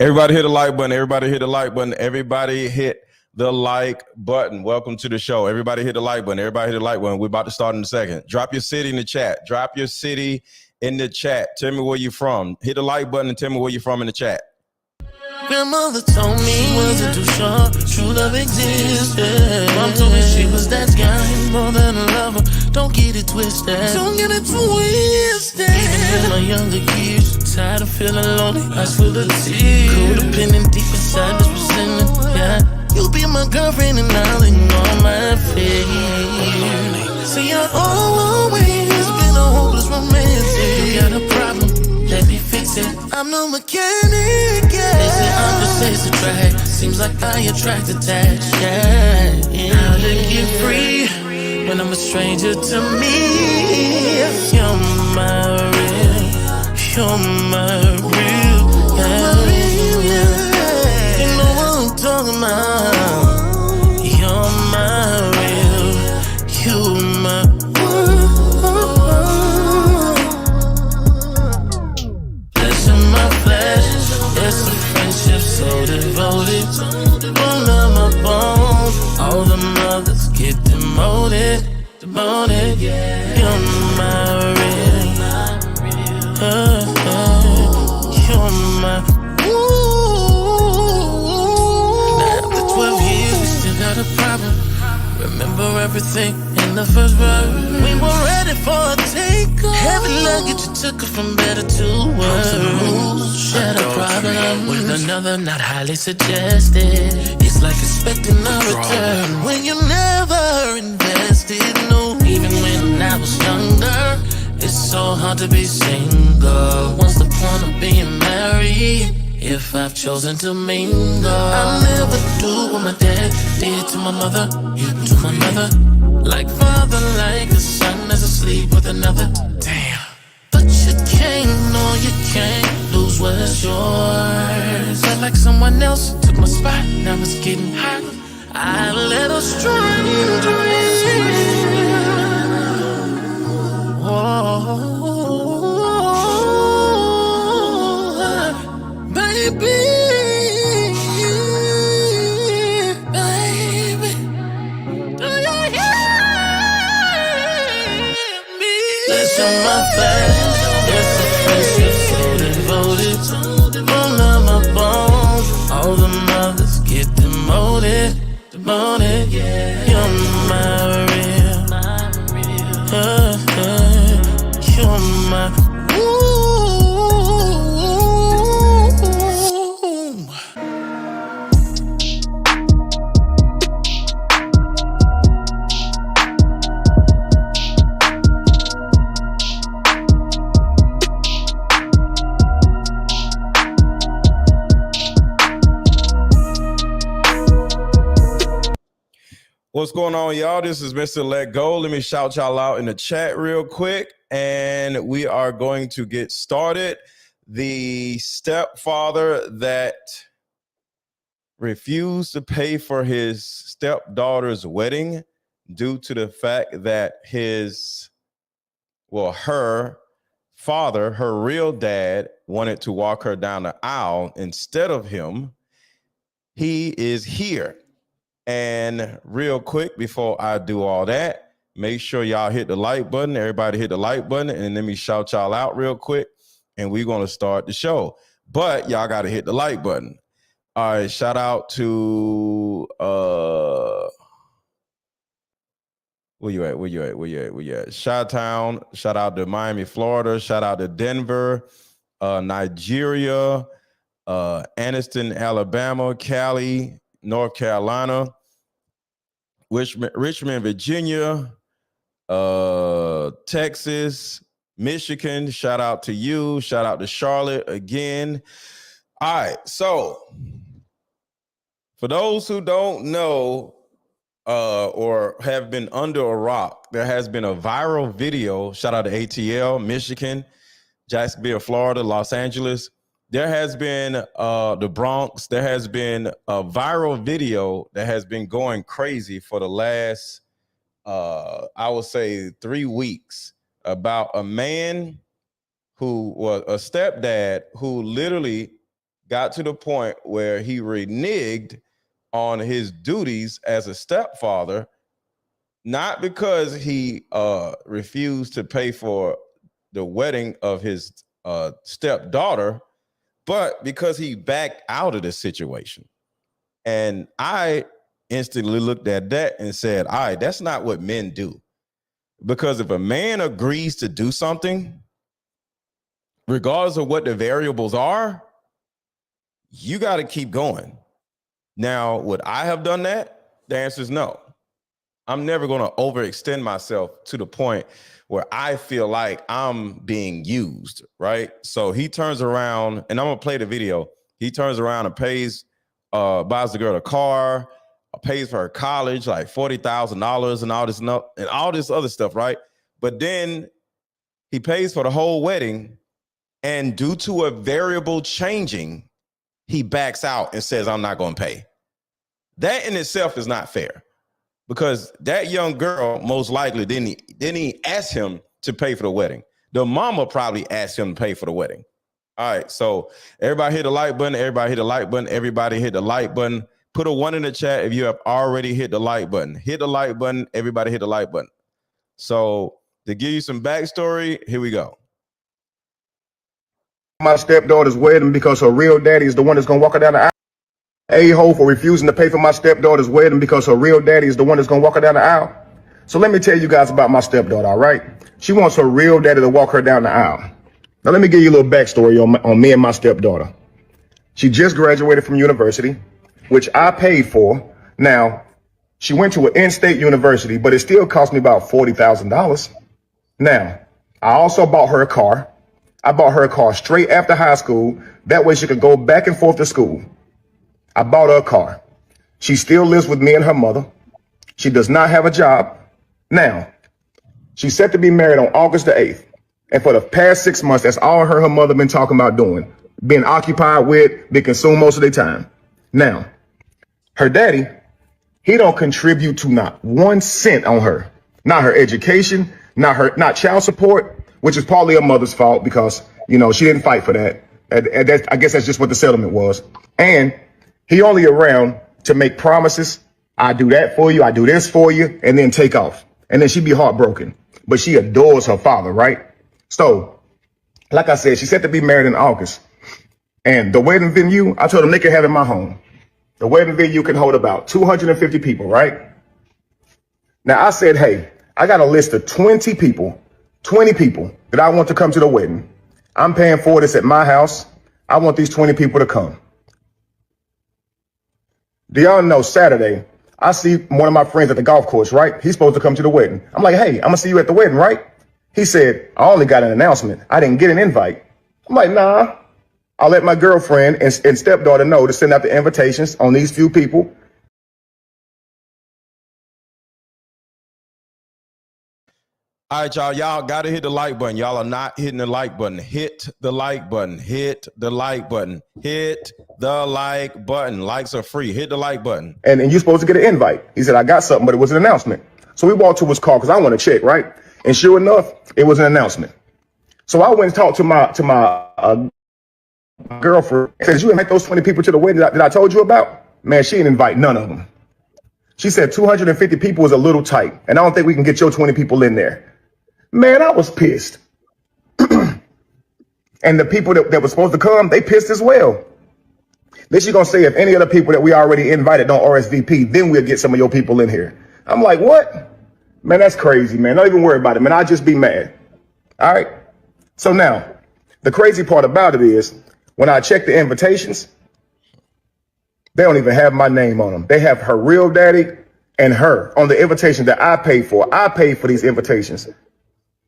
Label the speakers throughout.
Speaker 1: Everybody hit the like button. Everybody hit the like button. Everybody hit the like button. Welcome to the show. Everybody hit the like button. Everybody hit the like button. We're about to start in a second. Drop your city in the chat. Drop your city in the chat. Tell me where you're from. Hit the like button and tell me where you're from in the chat.
Speaker 2: Grandmother told me she wasn't too sure true love existed. Mom told me she was that guy, more than a lover. Don't get it twisted. Don't get it twisted. Even in my younger years, tired of feeling lonely, eyes full of tears. Codependent deep inside this resentment. Yeah, you be my girlfriend and I'll ignore my fears. See, I always been a hopeless romantic. You got a problem, let me fix it. I'm no mechanic, yeah. They say opposites attract. Seems like I attract attached, yeah. How to get free when I'm a stranger to me? You're my real, you're my real, yeah. You know what I'm talking about. You're my real, you're my it's a friendship so devoted. Bone of my bones. All the mothers get demoted. Yeah. You're my real. You're my. Now after 12 years, we still got a problem. Remember everything in the first verse. We were ready for a takeoff. Heavy luggage, you took it from better to worse. Shared a problem with another, not highly suggested. It's like expecting a return when you never invested. No, even when I was younger, it's so hard to be single. What's the point of being married if I've chosen to mingle? I'll never do what my dad did to my mother. You to my mother. Like father, like a son is asleep with another. Damn. But you can't, no, you can't lose what's yours. Felt like someone else took my spot, now it's getting hot. I let a stranger in. Baby. Listen, my flesh, it's a friendship so devoted. Bone of my bones, all the mothers get demoted. Yeah. You're my real, you're my.
Speaker 1: What's going on, y'all? This is Mr. Let Go. Let me shout y'all out in the chat real quick, and we are going to get started. The stepfather that refused to pay for his stepdaughter's wedding due to the fact that her father, her real dad, wanted to walk her down the aisle instead of him. He is here. And real quick, before I do all that, make sure y'all hit the like button. Everybody hit the like button, and let me shout y'all out real quick, and we're going to start the show. But y'all got to hit the like button. All right, shout out to where you at? Chi-Town. Shout out to Miami, Florida. Shout out to Denver, Nigeria, Anniston, Alabama, Cali, North Carolina, Richmond, Virginia, Texas, Michigan. Shout out to you. Shout out to Charlotte again. All right. So for those who don't know or have been under a rock, there has been a viral video. Shout out to ATL, Michigan, Jacksonville, Florida, Los Angeles. There has been the Bronx. There has been a viral video that has been going crazy for the last, I would say, 3 weeks about a man who was a stepdad who literally got to the point where he reneged on his duties as a stepfather, not because he refused to pay for the wedding of his stepdaughter, but because he backed out of the situation. And I instantly looked at that and said, all right, that's not what men do. Because if a man agrees to do something, regardless of what the variables are, you got to keep going. Now, would I have done that? The answer is no. I'm never going to overextend myself to the point where I feel like I'm being used, right? So he turns around, and I'm going to play the video. He turns around and buys the girl a car, pays for her college, like $40,000 and all this other stuff, right? But then he pays for the whole wedding, and due to a variable changing, he backs out and says, I'm not going to pay. That in itself is not fair, because that young girl most likely didn't ask him to pay for the wedding. The mama probably asked him to pay for the wedding. All right, so everybody hit the like button. Everybody hit the like button. Everybody hit the like button. Put a 1 in the chat if you have already hit the like button. Hit the like button. Everybody hit the like button. So to give you some backstory, here we go.
Speaker 3: My stepdaughter's wedding because her real daddy is the one that's going to walk her down the aisle. A-hole for refusing to pay for my stepdaughter's wedding because her real daddy is the one that's going to walk her down the aisle. So let me tell you guys about my stepdaughter, all right? She wants her real daddy to walk her down the aisle. Now, let me give you a little backstory on me and my stepdaughter. She just graduated from university, which I paid for. Now, she went to an in-state university, but it still cost me about $40,000. Now, I also bought her a car. I bought her a car straight after high school. That way she could go back and forth to school. I bought her a car. She still lives with me and her mother. She does not have a job. Now, she's set to be married on August the 8th. And for the past 6 months, that's all her mother been talking about doing, being occupied with, been consumed most of their time. Now, her daddy, he don't contribute to not 1 cent on her. Not her education, not child support, which is partly her mother's fault because, you know, she didn't fight for that. And I guess that's just what the settlement was. And he only around to make promises. I do that for you. I do this for you, and then take off. And then she'd be heartbroken. But she adores her father, right? So, like I said, she's set to be married in August. And the wedding venue, I told them they could have it in my home. The wedding venue can hold about 250 people, right? Now, I said, hey, I got a list of 20 people that I want to come to the wedding. I'm paying for this at my house. I want these 20 people to come. Do y'all know Saturday, I see one of my friends at the golf course, right? He's supposed to come to the wedding. I'm like, hey, I'm gonna see you at the wedding, right? He said, I only got an announcement. I didn't get an invite. I'm like, nah. I'll let my girlfriend and stepdaughter know to send out the invitations on these few people.
Speaker 1: All right, y'all got to hit the like button. Y'all are not hitting the like button. Hit the like button. Hit the like button. Hit the like button. Likes are free. Hit the like button.
Speaker 3: And you're supposed to get an invite. He said, I got something, but it was an announcement. So we walked to his car because I want to check, right? And sure enough, it was an announcement. So I went and talked to my girlfriend. I said, did you invite those 20 people to the wedding that I told you about? Man, she didn't invite none of them. She said 250 people is a little tight, and I don't think we can get your 20 people in there. Man, I was pissed. And the people that were supposed to come, they pissed as well. Then she's going to say if any other people that we already invited don't RSVP, then we'll get some of your people in here. I'm like, what? Man, that's crazy, man. Don't even worry about it, man. I'll just be mad. All right? So now, the crazy part about it is, when I check the invitations, they don't even have my name on them. They have her real daddy and her on the invitation that I paid for. I paid for these invitations.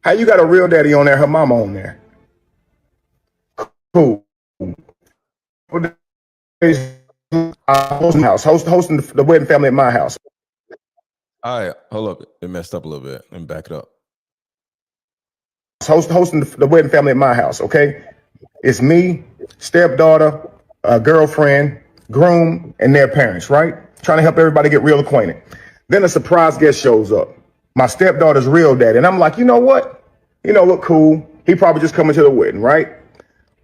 Speaker 3: How you got a real daddy on there, her mama on there? Cool. Hosting the wedding family at my house.
Speaker 1: All right, hold up. It messed up a little bit. Let me back it up.
Speaker 3: Hosting the wedding family at my house, okay? It's me, stepdaughter, girlfriend, groom, and their parents, right? Trying to help everybody get real acquainted. Then a surprise guest shows up. My stepdaughter's real daddy. And I'm like, you know what? You know what, cool. He probably just coming to the wedding, right?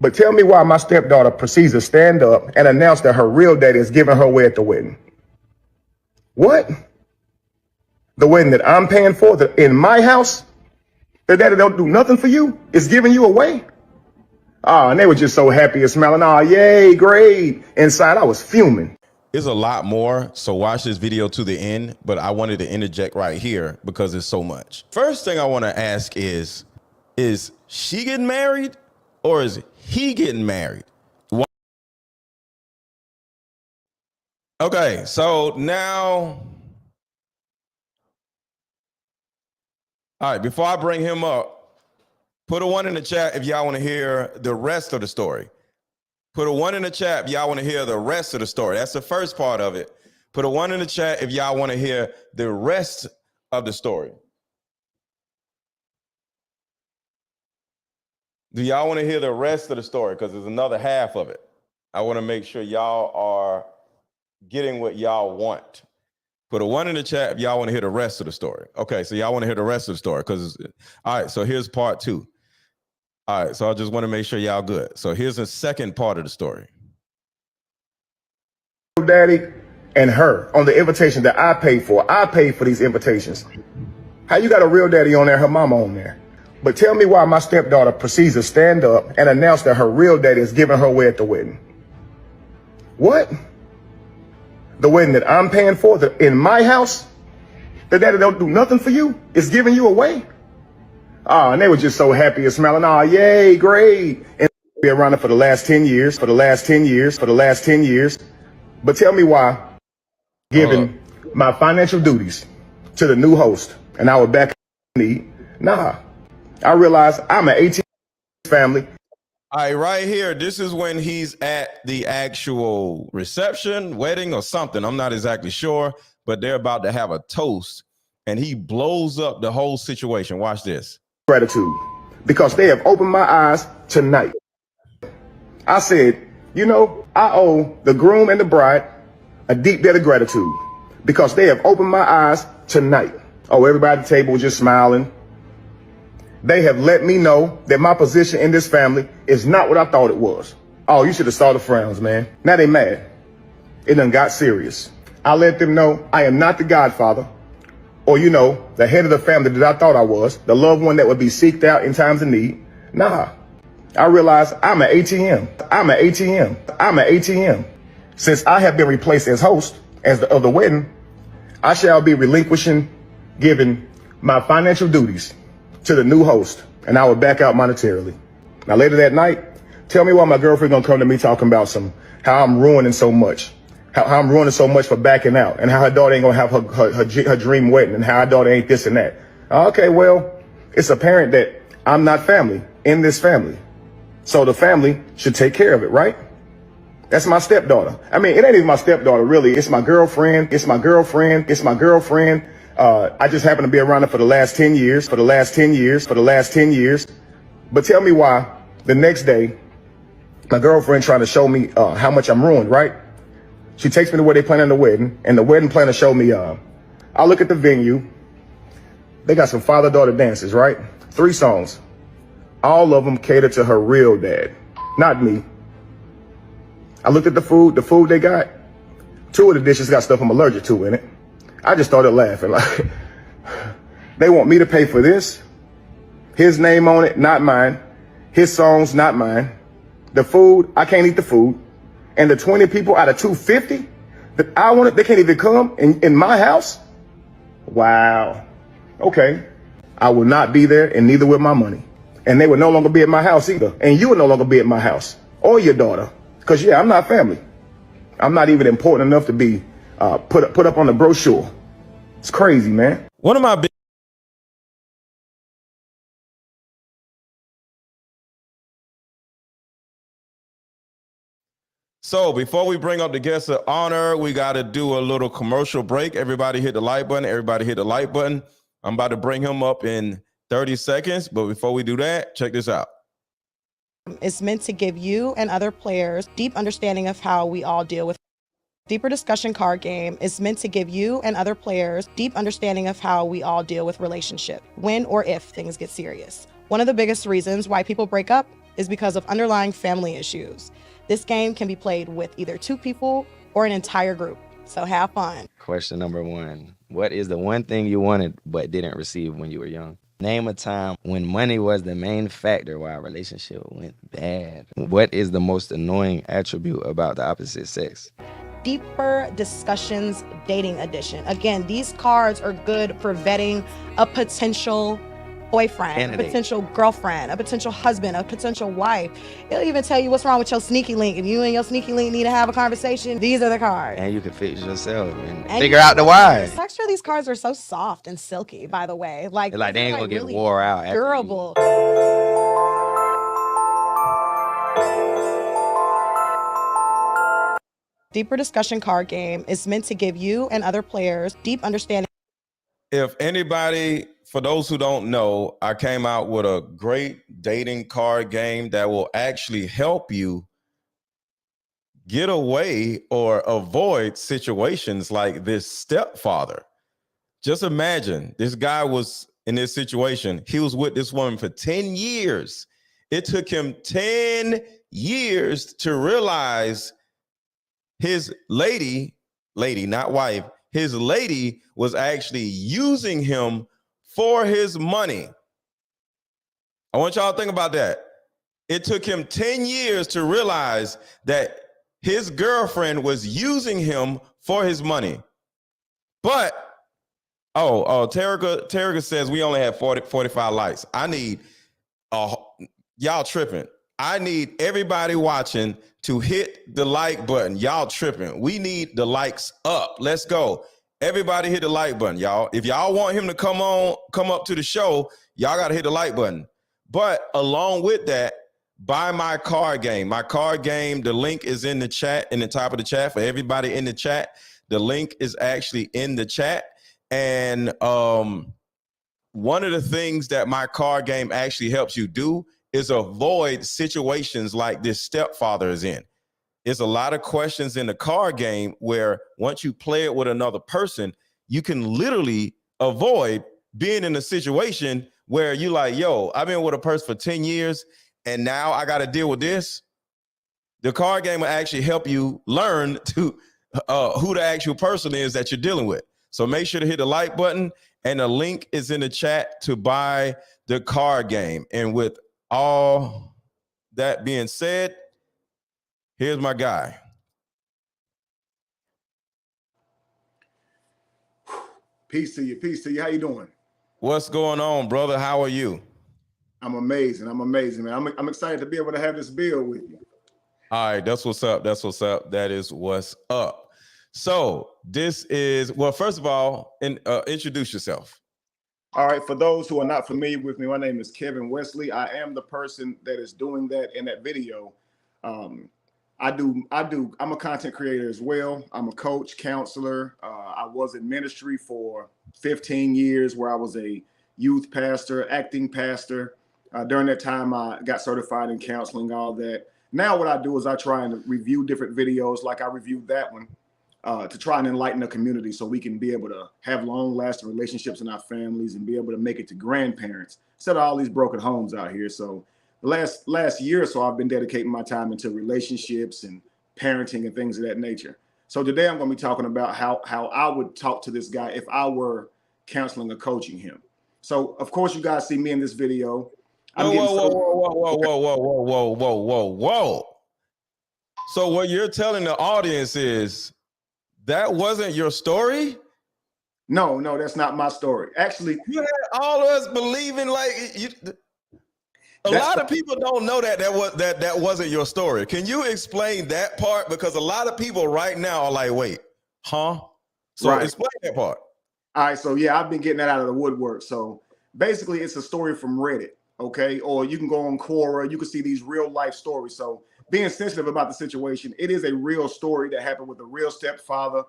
Speaker 3: But tell me why my stepdaughter proceeds to stand up and announce that her real daddy is giving her away at the wedding. What? The wedding that I'm paying for in my house? The daddy don't do nothing for you? Is giving you away? And they were just so happy and smiling. Yay, great. Inside, I was fuming.
Speaker 1: There's a lot more, so watch this video to the end, but I wanted to interject right here because there's so much. First thing I want to ask is she getting married or is he getting married? Okay, so now, all right, before I bring him up, put a 1 in the chat if y'all want to hear the rest of the story. Put a 1 in the chat if y'all want to hear the rest of the story. That's the first part of it. Put a 1 in the chat if y'all want to hear the rest of the story. Do y'all want to hear the rest of the story? Because there's another half of it. I want to make sure y'all are getting what y'all want. Put a 1 in the chat if y'all want to hear the rest of the story. Okay, so y'all want to hear the rest of the story. All right, so here's part 2. All right, so I just want to make sure y'all good. So here's the second part of the story.
Speaker 3: Daddy and her on the invitation that I paid for. I paid for these invitations. How you got a real daddy on there, her mama on there? But tell me why my stepdaughter proceeds to stand up and announce that her real daddy is giving her away at the wedding. What? The wedding that I'm paying for in my house? The daddy don't do nothing for you? Is giving you away? And they were just so happy and smiling. Yay, great. And been around it for the last 10 years, for the last 10 years. But tell me why giving my financial duties to the new host and I would back need. I realized I'm an 18 family.
Speaker 1: All right, right here, this is when he's at the actual reception, wedding or something. I'm not exactly sure, but they're about to have a toast and he blows up the whole situation. Watch this.
Speaker 3: Gratitude, because they have opened my eyes tonight. I said, I owe the groom and the bride a deep debt of gratitude because they have opened my eyes tonight. Everybody at the table was just smiling. They have let me know that my position in this family is not what I thought it was. You should have saw the frowns, man. Now they mad. It done got serious. I let them know I am not the godfather or, the head of the family that I thought I was, the loved one that would be seeked out in times of need. I realized I'm an ATM. Since I have been replaced as host of the wedding, I shall be giving my financial duties to the new host, and I will back out monetarily. Now later that night, tell me why my girlfriend gonna come to me talking about how I'm ruining so much. How I'm ruining so much for backing out, and how her daughter ain't gonna have her dream wedding, and how her daughter ain't this and that. Okay, well, it's apparent that I'm not family in this family. So the family should take care of it, right? That's my stepdaughter. I mean, it ain't even my stepdaughter, really. It's my girlfriend. I just happen to be around her for the last 10 years. But tell me why the next day, my girlfriend trying to show me how much I'm ruined, right? She takes me to where they planning the wedding, and the wedding planner showed me, I look at the venue. They got some father-daughter dances, right? 3 songs. All of them cater to her real dad, not me. I looked at the food they got. 2 of the dishes got stuff I'm allergic to in it. I just started laughing. Like, they want me to pay for this? His name on it, not mine. His songs, not mine. The food, I can't eat the food. And the 20 people out of 250 that I wanted, they can't even come in my house? Wow. Okay. I will not be there, and neither will my money. And they will no longer be at my house either. And you will no longer be at my house or your daughter. Because, I'm not family. I'm not even important enough to be put up on the brochure. It's crazy, man.
Speaker 1: One of my big So before we bring up the guest of honor, we got to do a little commercial break. Everybody hit the like button. I'm about to bring him up in 30 seconds. But before we do that, check this out.
Speaker 4: It's meant to give you and other players deep understanding of how we all deal with. Deeper Discussion card game is meant to give you and other players deep understanding of how we all deal with relationship, when or if things get serious. One of the biggest reasons why people break up is because of underlying family issues. This game can be played with either 2 people or an entire group, so have fun.
Speaker 5: Question number 1. What is the one thing you wanted but didn't receive when you were young? Name a time when money was the main factor why a relationship went bad. What is the most annoying attribute about the opposite sex?
Speaker 4: Deeper Discussions Dating Edition. Again, these cards are good for vetting a potential boyfriend,
Speaker 5: Candidate.
Speaker 4: a potential girlfriend, a potential husband, a potential wife. It'll even tell you what's wrong with your sneaky link. If you and your sneaky link need to have a conversation, these are the cards.
Speaker 5: And you can fix yourself and
Speaker 4: And
Speaker 5: figure out the why.
Speaker 4: The texture of these cards are so soft and silky, by the way. Like
Speaker 5: They ain't gonna get
Speaker 4: really
Speaker 5: wore out. after you-
Speaker 4: durable. Deeper Discussion card game is meant to give you and other players deep understanding.
Speaker 1: If anybody, for those who don't know, I came out with a great dating card game that will actually help you get away or avoid situations like this stepfather. Just imagine this guy was in this situation. He was with this woman for 10 years. It took him 10 years to realize his lady, not wife, his lady was actually using him for his money. I want y'all to think about that. It took him 10 years to realize that his girlfriend was using him for his money. But, Terrica says we only have 45 likes. I need, y'all tripping. I need everybody watching to hit the like button. Y'all tripping. We need the likes up. Let's go. Everybody hit the like button, y'all. If y'all want him to come up to the show, y'all got to hit the like button. But along with that, buy my card game. My card game, the link is in the chat, in the top of the chat for everybody in the chat. The link is actually in the chat. And one of the things that my card game actually helps you do is avoid situations like this stepfather is in. There's a lot of questions in the card game where once you play it with another person, you can literally avoid being in a situation where you're like, yo, I've been with a person for 10 years and now I got to deal with this. The card game will actually help you learn to who the actual person is that you're dealing with. So make sure to hit the like button, and the link is in the chat to buy the card game. And with all that being said, here's my guy.
Speaker 3: Peace to you. Peace to you. How you doing?
Speaker 1: What's going on, brother? How are you?
Speaker 3: I'm amazing. I'm amazing, man. I'm excited to be able to have this bill with you.
Speaker 1: All right, that's what's up. That's what's up. That is what's up. So this is, well, first of all, introduce yourself.
Speaker 3: All right, for those who are not familiar with me, my name is Kevin Wesley. I am the person that is doing that in that video. I'm a content creator as well. I'm a coach, counselor. I was in ministry for 15 years where I was a youth pastor, acting pastor. During that time, I got certified in counseling, all that. Now what I do is I try and review different videos like I reviewed that one to try and enlighten the community so we can be able to have long-lasting relationships in our families and be able to make it to grandparents instead of all these broken homes out here. So the last year or so, I've been dedicating my time into relationships and parenting and things of that nature. So today I'm going to be talking about how I would talk to this guy if I were counseling or coaching him. So of course you guys see me in this video.
Speaker 1: Whoa. So what you're telling the audience is that wasn't your story?
Speaker 3: No, that's not my story. Actually,
Speaker 1: you had all of us believing like a lot of people don't know that wasn't your story. Can you explain that part? Because a lot of people right now are like, wait, huh? So explain that part.
Speaker 3: All right, so yeah, I've been getting that out of the woodwork. So basically it's a story from Reddit, okay? Or you can go on Quora, you can see these real life stories. So being sensitive about the situation, it is a real story that happened with a real stepfather,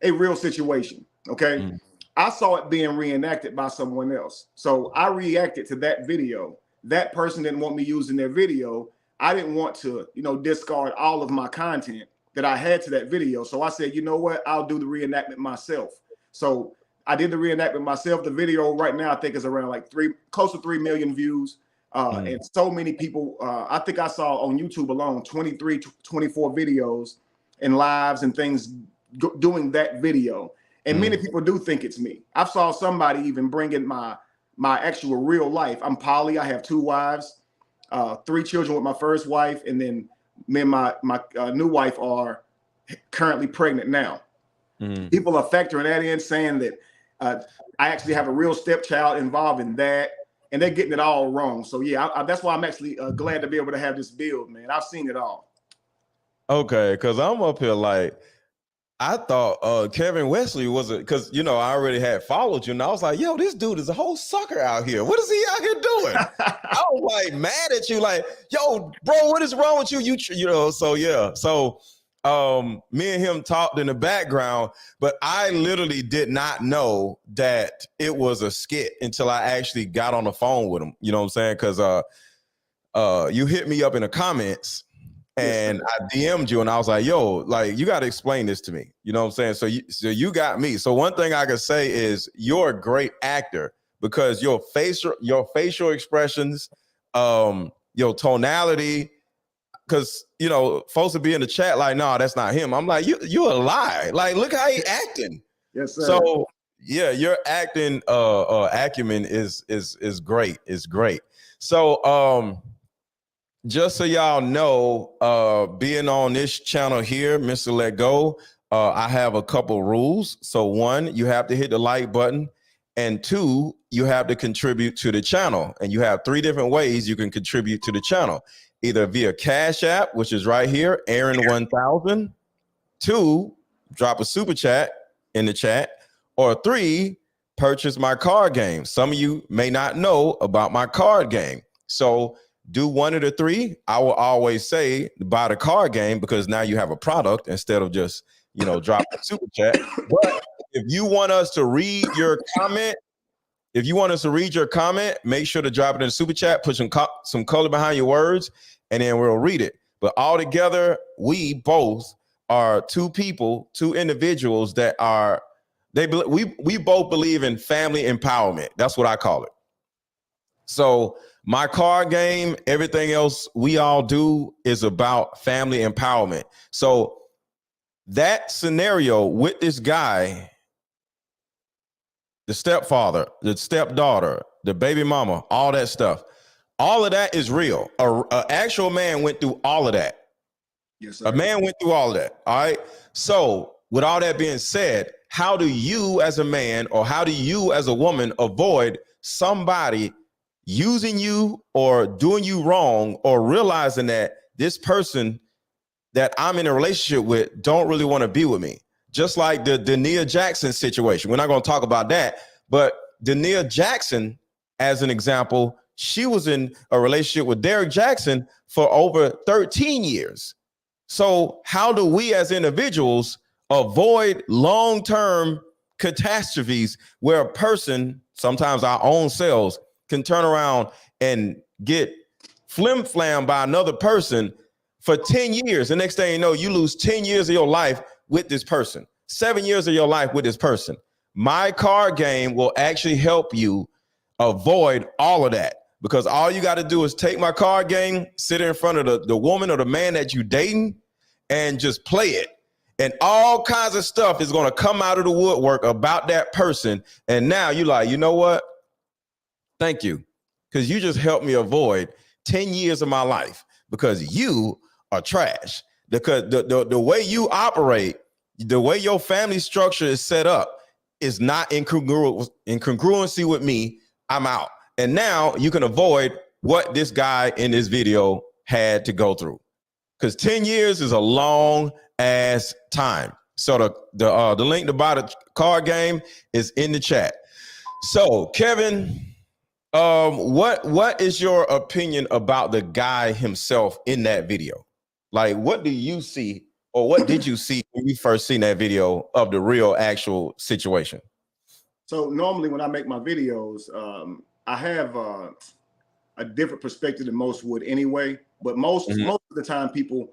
Speaker 3: a real situation, okay? Mm. I saw it being reenacted by someone else. So I reacted to that video. That person didn't want me using their video. I didn't want to, discard all of my content that I had to that video. So I said, you know what? I'll do the reenactment myself. So I did the reenactment myself. The video right now, I think is around like close to 3 million views. And so many people, I think I saw on YouTube alone 23, 24 videos and lives and things doing that video. And many people do think it's me. I saw somebody even bring in my actual real life. I'm poly. I have 2 wives, 3 children with my first wife, and then me and my new wife are currently pregnant now. People are factoring that in, saying that I actually have a real stepchild involved in that, and they're getting it all wrong. So yeah, that's why I'm actually glad to be able to have this build, man. I've seen it all.
Speaker 1: Okay, because I'm up here like, I thought Kevin Wesley was because I already had followed you, and I was like, yo, this dude is a whole sucker out here. What is he out here doing? I was like mad at you, like, yo, bro, what is wrong with you? So yeah. So me and him talked in the background, but I literally did not know that it was a skit until I actually got on the phone with him. You know what I'm saying? Because you hit me up in the comments. And I DM'd you and I was like, yo, like, you got to explain this to me. You know what I'm saying? So you got me. So one thing I can say is you're a great actor because your facial expressions, your tonality, because, folks would be in the chat like, no, that's not him. I'm like, you a lie. Like, look how he acting.
Speaker 3: Yes, sir.
Speaker 1: So yeah, your acting acumen is great. It's great. So, just so y'all know, being on this channel here, Mr. Let Go, I have a couple rules. So 1, you have to hit the like button. And 2, you have to contribute to the channel. And you have 3 different ways you can contribute to the channel. Either via Cashapp, which is right here, Aaron 1000. 2, drop a super chat in the chat. Or 3, purchase my card game. Some of you may not know about my card game. So do one of the 3. I will always say buy the card game because now you have a product instead of just, drop a super chat. But if you want us to read your comment, make sure to drop it in the super chat, put some color behind your words, and then we'll read it. But all together, we both are 2 individuals that are, we both believe in family empowerment. That's what I call it. So my card game, everything else we all do is about family empowerment. So that scenario with this guy, the stepfather, the stepdaughter, the baby mama, all that stuff, all of that is real. An actual man went through all of that.
Speaker 3: Yes, sir.
Speaker 1: A man went through all of that. All right. So with all that being said, how do you as a man or how do you as a woman avoid somebody using you or doing you wrong or realizing that this person that I'm in a relationship with don't really want to be with me? Just like the Dania Jackson situation. We're not going to talk about that, but Dania Jackson, as an example, she was in a relationship with Derek Jackson for over 13 years. So how do we as individuals avoid long-term catastrophes where a person, sometimes our own selves, can turn around and get flim-flammed by another person for 10 years. The next thing you know, you lose 10 years of your life with this person, 7 years of your life with this person. My card game will actually help you avoid all of that because all you got to do is take my card game, sit in front of the woman or the man that you dating and just play it. And all kinds of stuff is going to come out of the woodwork about that person. And now you're like, you know what? Thank you, because you just helped me avoid 10 years of my life because you are trash. Because the way you operate, the way your family structure is set up is not in congruency with me. I'm out. And now you can avoid what this guy in this video had to go through. Because 10 years is a long ass time. So the link to buy the card game is in the chat. So Kevin, what is your opinion about the guy himself in that video? Like, what do you see, or what did you see when you first seen that video of the real actual situation?
Speaker 3: So normally when I make my videos, I have a different perspective than most would anyway. But most of the time, people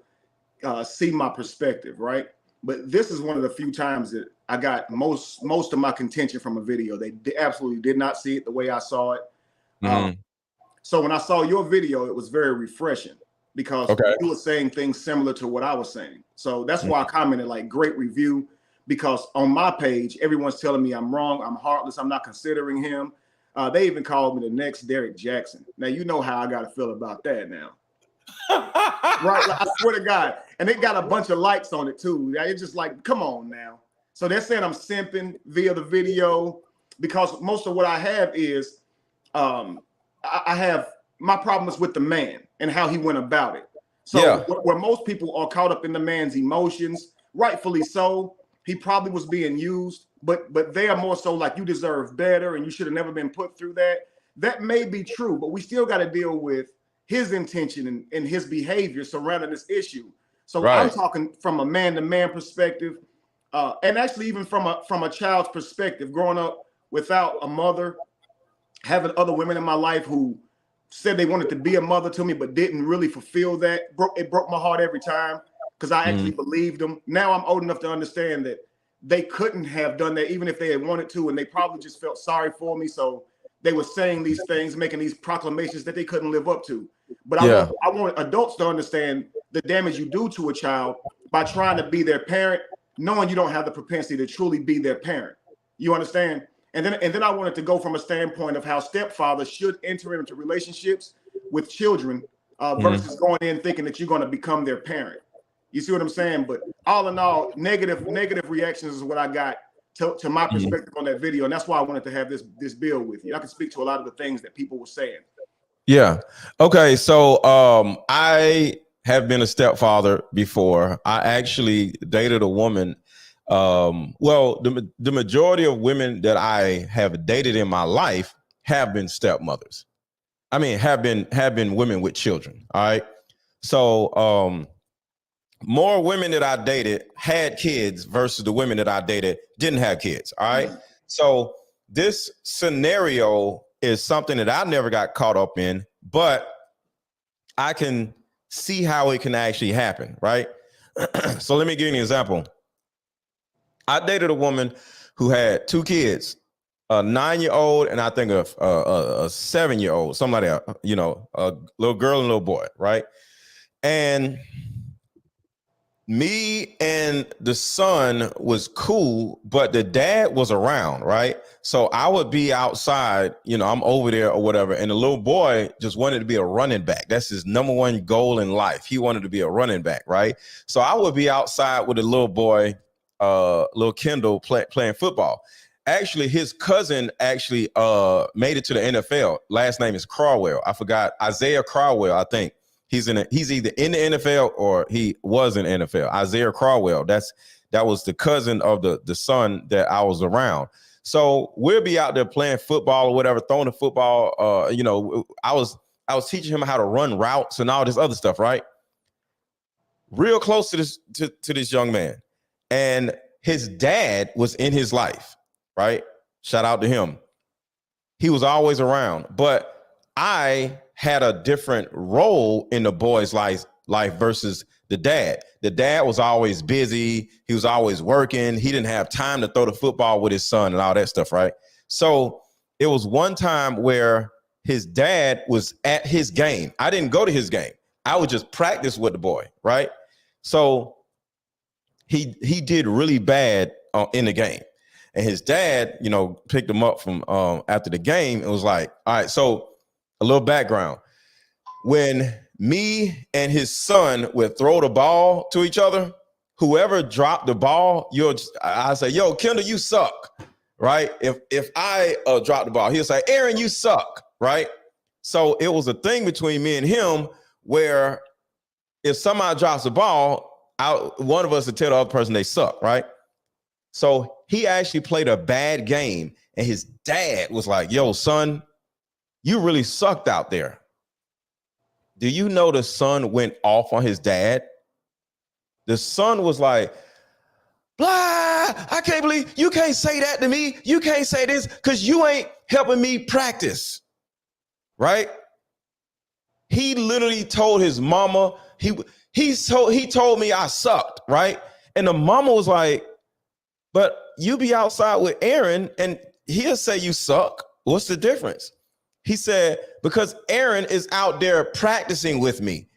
Speaker 3: see my perspective, right? But this is one of the few times that I got most of my contention from a video. They absolutely did not see it the way I saw it. So when I saw your video, it was very refreshing because you were saying things similar to what I was saying. So that's why I commented like great review, because on my page, everyone's telling me I'm wrong, I'm heartless, I'm not considering him. They even called me the next Derek Jackson. Now, you know how I got to feel about that now. Right? Like, I swear to God. And it got a bunch of likes on it too. It's just like, come on now. So they're saying I'm simping via the video, because most of what I have is I have my problems with the man and how he went about it. So where most people are caught up in the man's emotions, rightfully so, he probably was being used, but they are more so like, you deserve better and you should have never been put through that. That may be true, but we still got to deal with his intention and his behavior surrounding this issue. So I'm talking from a man-to-man perspective, and actually even from a child's perspective, growing up without a mother, having other women in my life who said they wanted to be a mother to me, but didn't really fulfill that. It broke my heart every time, because I actually believed them. Now I'm old enough to understand that they couldn't have done that even if they had wanted to, and they probably just felt sorry for me. So they were saying these things, making these proclamations that they couldn't live up to. But I want adults to understand the damage you do to a child by trying to be their parent, knowing you don't have the propensity to truly be their parent. You understand? And then I wanted to go from a standpoint of how stepfathers should enter into relationships with children versus going in thinking that you're going to become their parent. You see what I'm saying? But all in all, negative reactions is what I got to my perspective on that video. And that's why I wanted to have this bill with you. I can speak to a lot of the things that people were saying.
Speaker 1: Yeah. Okay. So I have been a stepfather before. I actually dated a woman. Well, the majority of women that I have dated in my life have been stepmothers. I mean, have been women with children. All right. So more women that I dated had kids versus the women that I dated didn't have kids. All right. So this scenario is something that I never got caught up in, but I can see how it can actually happen. Right. So let me give you an example. I dated a woman who had two kids, a 9-year-old and I think a 7-year-old, something like that, you know, a little girl and a little boy, right? And me and the son was cool, but the dad was around, right? So I would be outside, you know, I'm over there or whatever, and the little boy just wanted to be a running back. That's his number one goal in life. He wanted to be a running back, right? So I would be outside with a little boy, little Kendall playing football. Actually, his cousin actually made it to the NFL. Last name is Crawwell. I forgot, Isaiah Crawwell, I think. He's either in the NFL or he was in the NFL. Isaiah Crawwell. That was the cousin of the son that I was around. So we'll be out there playing football or whatever, throwing the football. You know, I was teaching him how to run routes and all this other stuff, right? Real close to this young man. And his dad was in his life, right? Shout out to him. He was always around, but I had a different role in the boy's life versus the dad. The dad was always busy. He was always working. He didn't have time to throw the football with his son and all that stuff, right? So it was one time where his dad was at his game. I didn't go to his game. I would just practice with the boy, right? So he did really bad in the game. And his dad, you know, picked him up from after the game and was like, all right, so a little background. When me and his son would throw the ball to each other, whoever dropped the ball, I say, yo, Kendall, you suck, right? If I drop the ball, he'll say, Aaron, you suck, right? So it was a thing between me and him where if somebody drops the ball, one of us would tell the other person they suck, right? So he actually played a bad game, and his dad was like, yo, son, you really sucked out there. Do you know the son went off on his dad? The son was like, blah, I can't believe you can't say that to me. You can't say this because you ain't helping me practice, right? He literally told his mama, he told me I sucked, right? And the mama was like, but you be outside with Aaron and he'll say you suck. What's the difference? He said, because Aaron is out there practicing with me.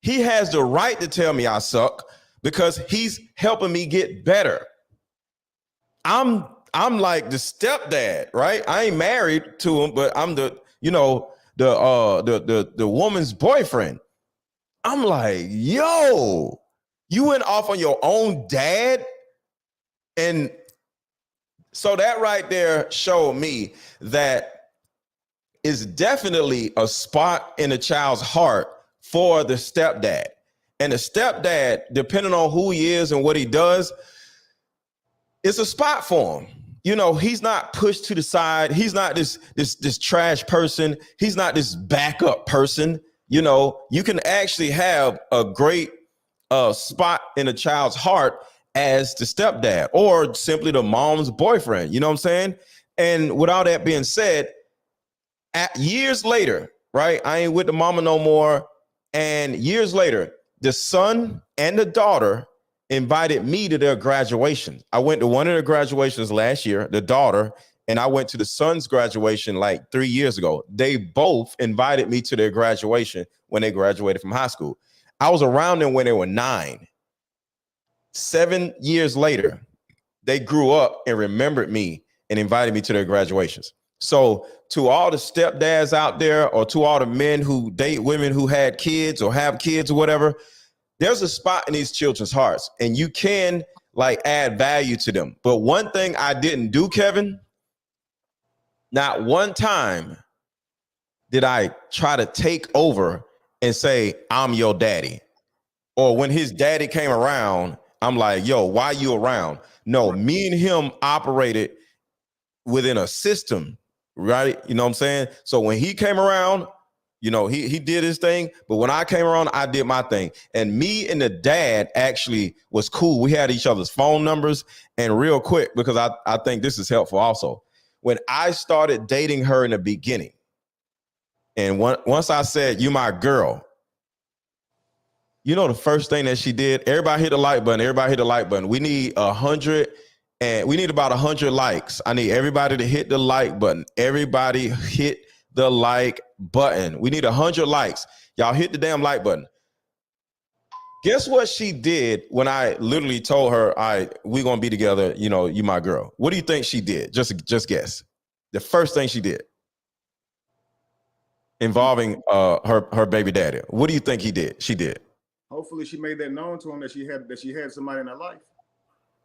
Speaker 1: He has the right to tell me I suck because he's helping me get better. I'm like the stepdad, right? I ain't married to him, but I'm the woman's boyfriend. I'm like, yo, you went off on your own dad. And so that right there showed me that is definitely a spot in a child's heart for the stepdad. And the stepdad, depending on who he is and what he does, it's a spot for him. You know, he's not pushed to the side. He's not this trash person. He's not this backup person. You know, you can actually have a great spot in a child's heart as the stepdad or simply the mom's boyfriend. You know what I'm saying? And with all that being said, years later, right? I ain't with the mama no more. And years later, the son and the daughter invited me to their graduation. I went to one of their graduations last year, the daughter, and I went to the son's graduation like 3 years ago. They both invited me to their graduation when they graduated from high school. I was around them when they were 9. 7 years later, they grew up and remembered me and invited me to their graduations. So to all the stepdads out there, or to all the men who date women who had kids or have kids or whatever, there's a spot in these children's hearts and you can like add value to them. But one thing I didn't do, Kevin, not one time did I try to take over and say, I'm your daddy. Or when his daddy came around, I'm like, yo, why you around? No, me and him operated within a system, right? You know what I'm saying? So when he came around, you know, he did his thing. But when I came around, I did my thing. And me and the dad actually was cool. We had each other's phone numbers. And real quick, because I think this is helpful also. When I started dating her in the beginning, and once I said, you my girl, you know, the first thing that she did, everybody hit the like button. Everybody hit the like button. We need 100, and we need about 100 likes. I need everybody to hit the like button. Everybody hit the like button. We need 100 likes. Y'all hit the damn like button. Guess what she did when I literally told her, all right, we're going to be together. You know, you my girl. What do you think she did? Just guess. The first thing she did involving her baby daddy. What do you think she did?
Speaker 3: Hopefully she made that known to him that she had somebody in her life.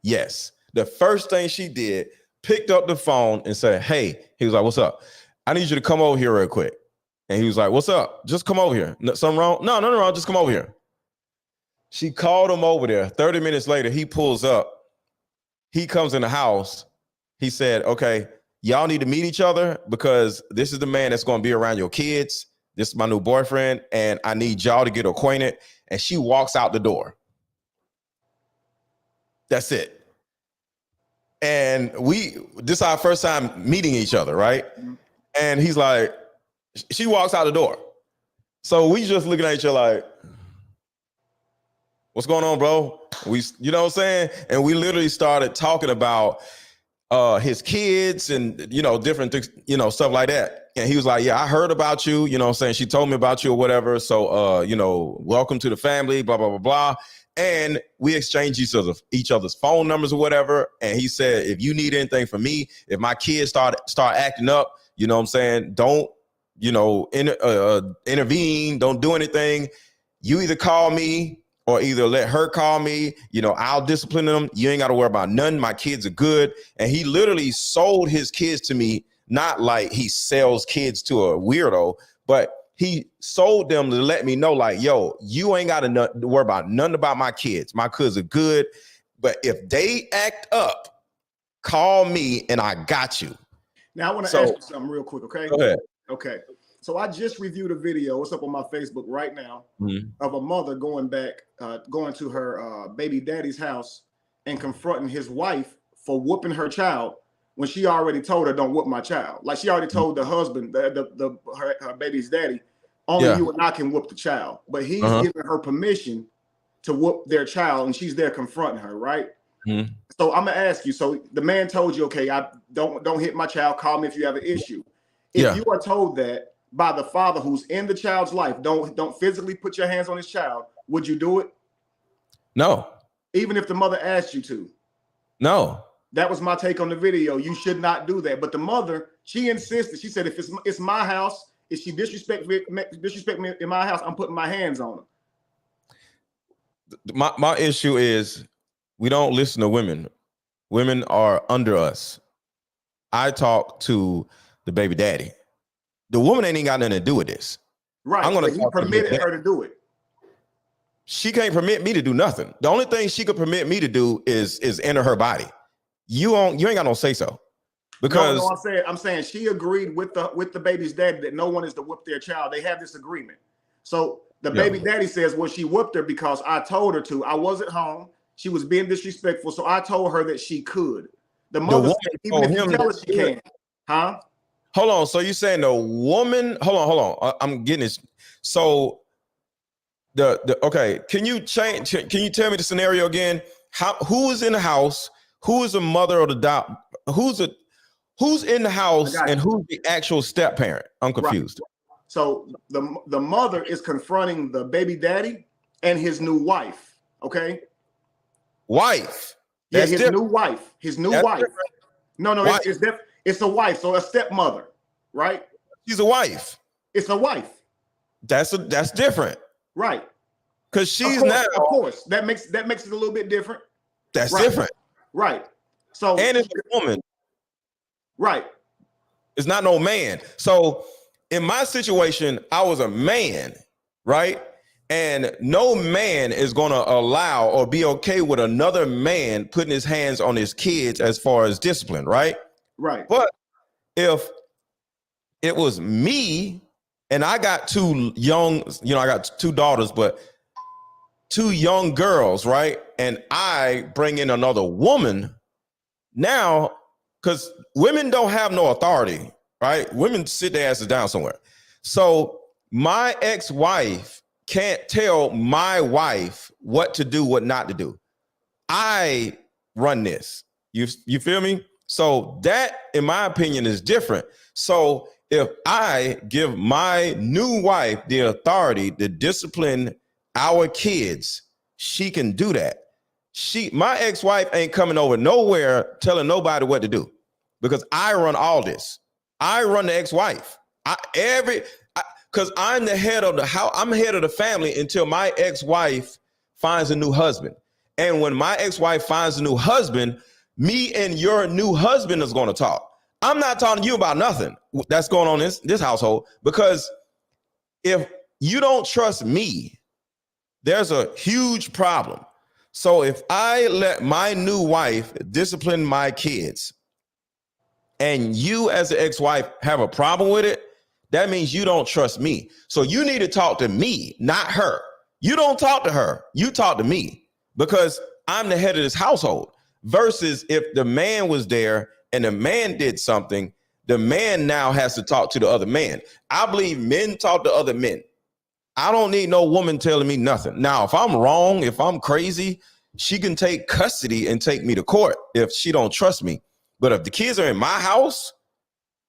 Speaker 1: Yes. The first thing she did, picked up the phone and said, hey, he was like, what's up? I need you to come over here real quick. And he was like, what's up? Just come over here. Something wrong? No, nothing wrong. Just come over here. She called him over there. 30 minutes later, he pulls up. He comes in the house. He said, okay, y'all need to meet each other because this is the man that's going to be around your kids. This is my new boyfriend, and I need y'all to get acquainted. And she walks out the door. That's it. And this is our first time meeting each other, right? Mm-hmm. And he's like, she walks out the door. So we just looking at each other like, what's going on, bro? You know what I'm saying? And we literally started talking about his kids and, you know, different things, you know, stuff like that. And he was like, yeah, I heard about you, you know what I'm saying? She told me about you or whatever. So, you know, welcome to the family, blah, blah, blah, blah. And we exchanged each other's phone numbers or whatever. And he said, if you need anything from me, if my kids start acting up, you know what I'm saying? Don't, you know, intervene. Don't do anything. You either call me or either let her call me. You know, I'll discipline them. You ain't got to worry about nothing. My kids are good. And he literally sold his kids to me, not like he sells kids to a weirdo, but he sold them to let me know, like, yo, you ain't got to worry about nothing about my kids. My kids are good. But if they act up, call me and I got you.
Speaker 3: Now, I want to ask you something real quick, okay?
Speaker 1: Go ahead.
Speaker 3: Okay. So I just reviewed a video. It's up on my Facebook right now of a mother going to her baby daddy's house and confronting his wife for whooping her child when she already told her, don't whoop my child. Like she already told the husband, her baby's daddy, only you and I can whoop the child. But he's giving her permission to whoop their child, and she's there confronting her, right? So I'm gonna ask you. So the man told you, okay, I don't hit my child. Call me if you have an issue. If
Speaker 1: Yeah.
Speaker 3: you are told that by the father who's in the child's life, don't physically put your hands on his child, would you do it?
Speaker 1: No.
Speaker 3: Even if the mother asked you to?
Speaker 1: No.
Speaker 3: That was my take on the video. You should not do that. But the mother, she insisted. She said, if it's my house, if she disrespect me in my house, I'm putting my hands on her.
Speaker 1: My issue is we don't listen to women. Women are under us. I talk to the baby daddy. The woman ain't got nothing to do with this.
Speaker 3: Right.
Speaker 1: I'm gonna
Speaker 3: He permitted her to do it.
Speaker 1: She can't permit me to do nothing. The only thing she could permit me to do is enter her body. You ain't got no say so. Because
Speaker 3: no, I'm saying she agreed with the baby's daddy that no one is to whip their child. They have this agreement. So the baby daddy says, well, she whooped her because I told her to. I wasn't home. She was being disrespectful. So I told her that she could. The mother said, even if you tell her she can. Huh?
Speaker 1: Hold on. So you're saying the woman, hold on. I'm getting this. So okay, can you tell me the scenario again? Who is in the house? Who is the mother of the who's in the house and who's the actual step parent? I'm confused.
Speaker 3: Right. So the mother is confronting the baby daddy and his new wife. Okay.
Speaker 1: Wife.
Speaker 3: Yeah, his new wife. His new wife.
Speaker 1: Different.
Speaker 3: No, it's a wife. So a stepmother, right?
Speaker 1: She's a wife.
Speaker 3: It's a wife.
Speaker 1: That's different.
Speaker 3: Right.
Speaker 1: Because she's now.
Speaker 3: Of course. That makes it a little bit different.
Speaker 1: That's different.
Speaker 3: Right. So
Speaker 1: and it's a woman.
Speaker 3: Right.
Speaker 1: It's not no man. So in my situation, I was a man, right? And no man is going to allow or be okay with another man putting his hands on his kids as far as discipline, right?
Speaker 3: Right.
Speaker 1: But if it was me and I got two young, I got two daughters, but two young girls, right? And I bring in another woman now, because women don't have no authority, right? Women sit their asses down somewhere. So my ex-wife can't tell my wife what to do, what not to do. I run this. You feel me? So that, in my opinion, is different. So if I give my new wife the authority to discipline our kids, she can do that. My ex-wife ain't coming over nowhere telling nobody what to do, because I run all this. I run the ex-wife. Because I'm the head of the house. I'm head of the family until my ex-wife finds a new husband. And when my ex-wife finds a new husband, me and your new husband is going to talk. I'm not talking to you about nothing that's going on in this household, because if you don't trust me, there's a huge problem. So if I let my new wife discipline my kids and you as an ex-wife have a problem with it, that means you don't trust me. So you need to talk to me, not her. You don't talk to her. You talk to me, because I'm the head of this household. Versus if the man was there and the man did something, the man now has to talk to the other man. I believe men talk to other men. I don't need no woman telling me nothing. Now, if I'm wrong, if I'm crazy, she can take custody and take me to court if she don't trust me. But if the kids are in my house,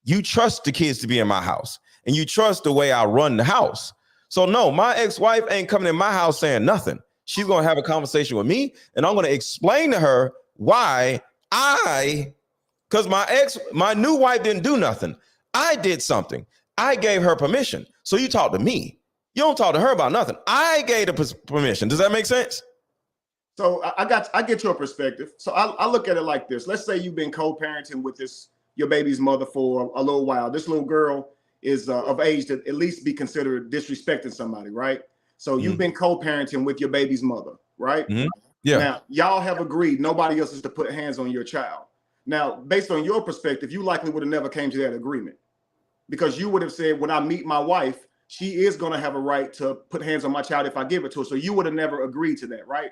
Speaker 1: you trust the kids to be in my house, and you trust the way I run the house. So no, my ex-wife ain't coming in my house saying nothing. She's going to have a conversation with me, and I'm going to explain to her why because my new wife didn't do nothing. I did something. I gave her permission. So you talk to me. You don't talk to her about nothing. I gave the permission. Does that make sense?
Speaker 3: So I get your perspective. So I look at it like this. Let's say you've been co-parenting with your baby's mother for a little while. This little girl is of age to at least be considered disrespecting somebody, right? So you've been co-parenting with your baby's mother, right? Mm-hmm. Yeah. Now, y'all have agreed nobody else is to put hands on your child. Now, based on your perspective, you likely would have never came to that agreement, because you would have said, when I meet my wife, she is going to have a right to put hands on my child if I give it to her. So you would have never agreed to that, right?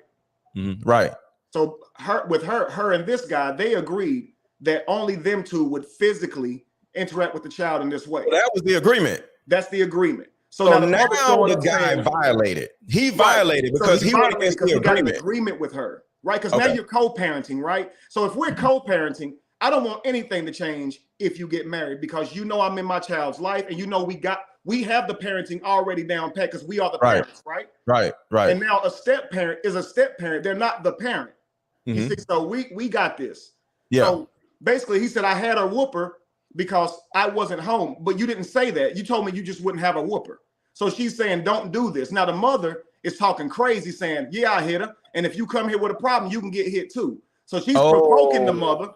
Speaker 3: Mm-hmm. Right. So her and this guy, they agreed that only them two would physically interact with the child in this way. Well, that was the agreement. That's the agreement. So now the guy violated. He violated because he went against the agreement. Agreement with her, right? Because now you're co-parenting, right? So if we're co-parenting, I don't want anything to change if you get married, because you know I'm in my child's life, and you know we have the parenting already down pat because we are the parents, right?
Speaker 1: Right.
Speaker 3: And now a step parent is a step parent. They're not the parent. You see, so we got this.
Speaker 1: Yeah.
Speaker 3: So basically, he said I had a whooper because I wasn't home, but you didn't say that. You told me you just wouldn't have a whooper. So she's saying, don't do this. Now the mother is talking crazy, saying, yeah, I hit her, and if you come here with a problem, you can get hit too. So she's provoking the mother,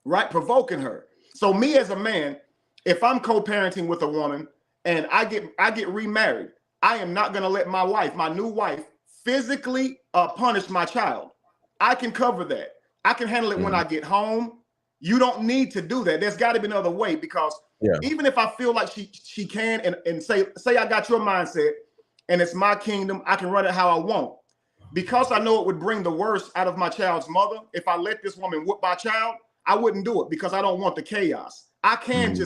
Speaker 3: right? Provoking her. So me as a man, if I'm co-parenting with a woman and I get remarried, I am not going to let my new wife, physically punish my child. I can cover that. I can handle it when I get home. You don't need to do that. There's got to be another way, because even if I feel like she can and say I got your mindset and it's my kingdom, I can run it how I want. Because I know it would bring the worst out of my child's mother. If I let this woman whoop my child, I wouldn't do it because I don't want the chaos. I can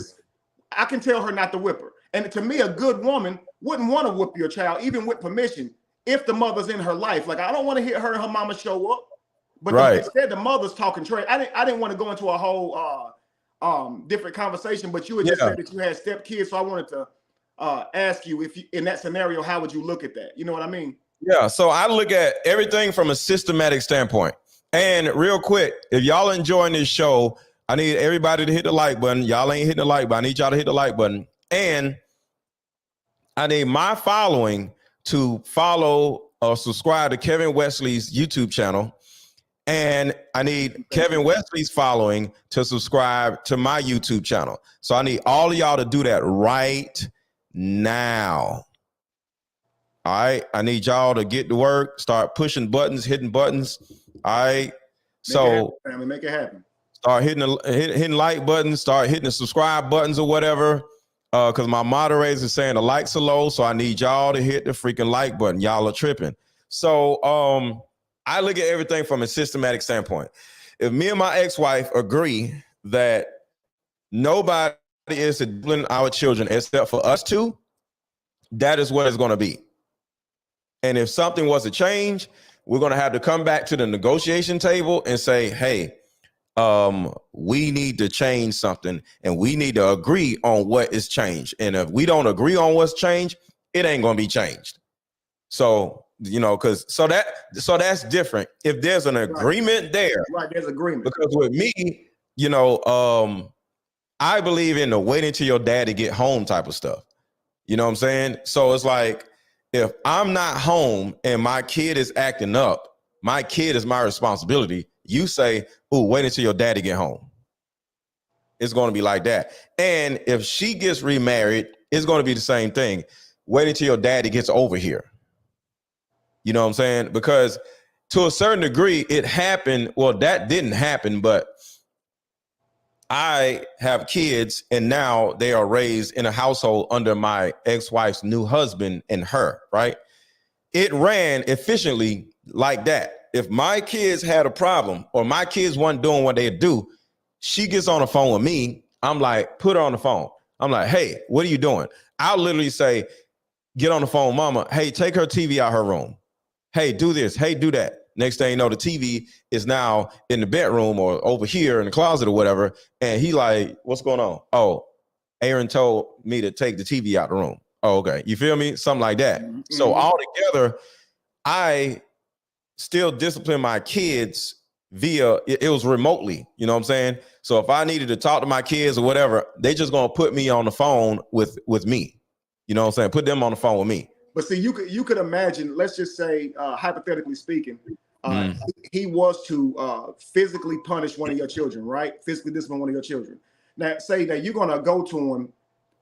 Speaker 3: I can tell her not to whip her. And to me, a good woman wouldn't want to whoop your child, even with permission, if the mother's in her life. Like, I don't want to hear her and her mama show up. But instead, the mother's talking trash. I didn't want to go into a whole different conversation, but you had just said that you had step kids. So I wanted to ask you, if you, in that scenario, how would you look at that? You know what I mean?
Speaker 1: Yeah. So I look at everything from a systematic standpoint. And real quick, if y'all enjoying this show, I need everybody to hit the like button. Y'all ain't hitting the like button. I need y'all to hit the like button. And I need my following to follow or subscribe to Kevin Wesley's YouTube channel. And I need Kevin Wesley's following to subscribe to my YouTube channel. So I need all of y'all to do that right now. All right. I need y'all to get to work, start pushing buttons, hitting buttons. All right. So
Speaker 3: make it happen.
Speaker 1: Start hitting like buttons, start hitting the subscribe buttons or whatever. Because my moderators are saying the likes are low. So I need y'all to hit the freaking like button. Y'all are tripping. So I look at everything from a systematic standpoint. If me and my ex-wife agree that nobody is disciplining our children except for us two, that is what it's going to be. And if something was to change, we're going to have to come back to the negotiation table and say, hey, we need to change something and we need to agree on what is changed. And if we don't agree on what's changed, it ain't going to be changed. So, you know, so that's different. If there's an agreement there,
Speaker 3: right? There's agreement. Because
Speaker 1: with me, you know, I believe in the waiting till your daddy get home type of stuff. You know what I'm saying? So it's like, if I'm not home and my kid is acting up, my kid is my responsibility. You say, "Ooh, wait until your daddy get home." It's going to be like that. And if she gets remarried, it's going to be the same thing. Wait until your daddy gets over here. You know what I'm saying? Because to a certain degree, it happened. Well, that didn't happen, but I have kids and now they are raised in a household under my ex-wife's new husband and her, right? It ran efficiently like that. If my kids had a problem or my kids weren't doing what they do, she gets on the phone with me. I'm like, put her on the phone. I'm like, hey, what are you doing? I'll literally say, get on the phone, mama. Hey, take her TV out her room. Hey, do this. Hey, do that. Next thing you know, the TV is now in the bedroom or over here in the closet or whatever. And he like, what's going on? Oh, Aaron told me to take the TV out the room. Oh, okay. You feel me? Something like that. Mm-hmm. So all together, I still discipline my kids via, it was remotely, you know what I'm saying? So if I needed to talk to my kids or whatever, they just going to put me on the phone with me. You know what I'm saying? Put them on the phone with me.
Speaker 3: But see, you could imagine, let's just say, hypothetically speaking, he was to physically punish one of your children, right? Physically discipline one of your children. Now, say that you're going to go to him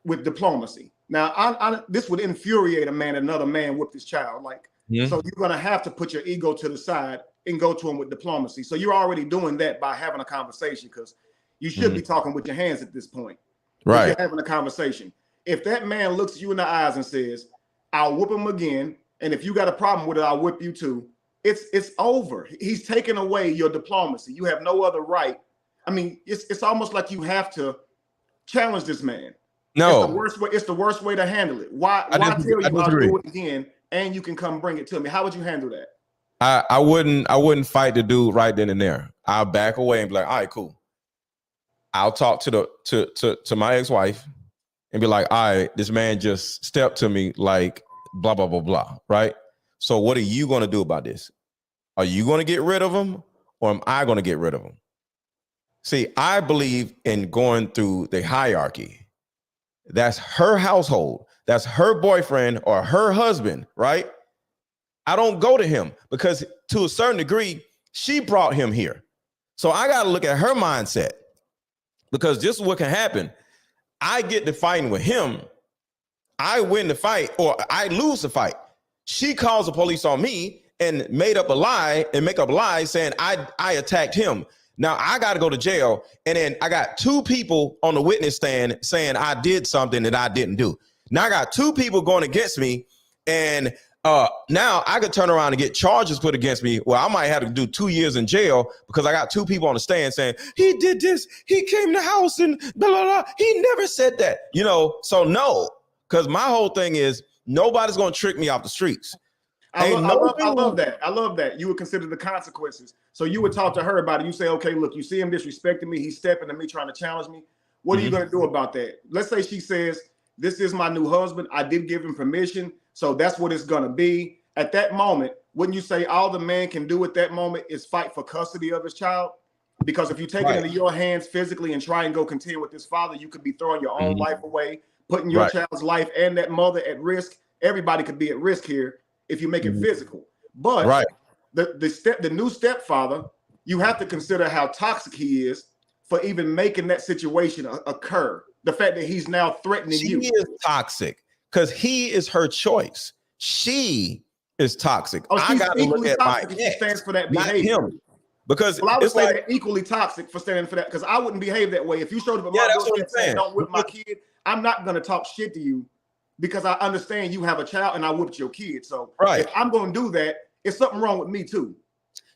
Speaker 3: with diplomacy. Now, this would infuriate a man, another man whipped his child. Like, so you're going to have to put your ego to the side and go to him with diplomacy. So you're already doing that by having a conversation, because you should be talking with your hands at this point.
Speaker 1: Right.
Speaker 3: You're having a conversation. If that man looks you in the eyes and says, I'll whoop him again, and if you got a problem with it, I'll whip you too, it's over. He's taken away your diplomacy. You have no other right. I mean, it's almost like you have to challenge this man.
Speaker 1: No.
Speaker 3: It's the worst way to handle it. Why tell you I'll do it again and you can come bring it to me? How would you handle that?
Speaker 1: I wouldn't fight the dude right then and there. I'll back away and be like, all right, cool. I'll talk to my ex-wife and be like, all right, this man just stepped to me like blah, blah, blah, blah, right? So what are you going to do about this? Are you going to get rid of him or am I going to get rid of him? See, I believe in going through the hierarchy. That's her household. That's her boyfriend or her husband, right? I don't go to him because to a certain degree, she brought him here. So I got to look at her mindset because this is what can happen. I get to fighting with him. I win the fight or I lose the fight. She calls the police on me and make up a lie saying I attacked him. Now I got to go to jail. And then I got two people on the witness stand saying I did something that I didn't do. Now I got two people going against me. And now I could turn around and get charges put against me. Well, I might have to do 2 years in jail because I got two people on the stand saying he did this. He came to the house and blah, blah, blah. He never said that, so no, because my whole thing is nobody's going to trick me off the streets.
Speaker 3: I love that. I love that. You would consider the consequences. So you would talk to her about it. You say, okay, look, you see him disrespecting me. He's stepping to me, trying to challenge me. What are you going to do about that? Let's say she says, this is my new husband. I did give him permission. So that's what it's going to be. At that moment, wouldn't you say all the man can do at that moment is fight for custody of his child? Because if you take it into your hands physically and try and go contend with this father, you could be throwing your own life away, putting your child's life and that mother at risk. Everybody could be at risk here if you make it physical. But the new stepfather, you have to consider how toxic he is for even making that situation occur. The fact that he's now threatening you.
Speaker 1: She is toxic because he is her choice. She is toxic. I got to look at my ex, stands for that behavior. Not him. Because
Speaker 3: I would say they're equally toxic for standing for that. Because I wouldn't behave that way. If you showed up at my doorstep saying, don't whip my kid, I'm not going to talk shit to you because I understand you have a child and I whipped your kid. So if I'm going to do that, it's something wrong with me too.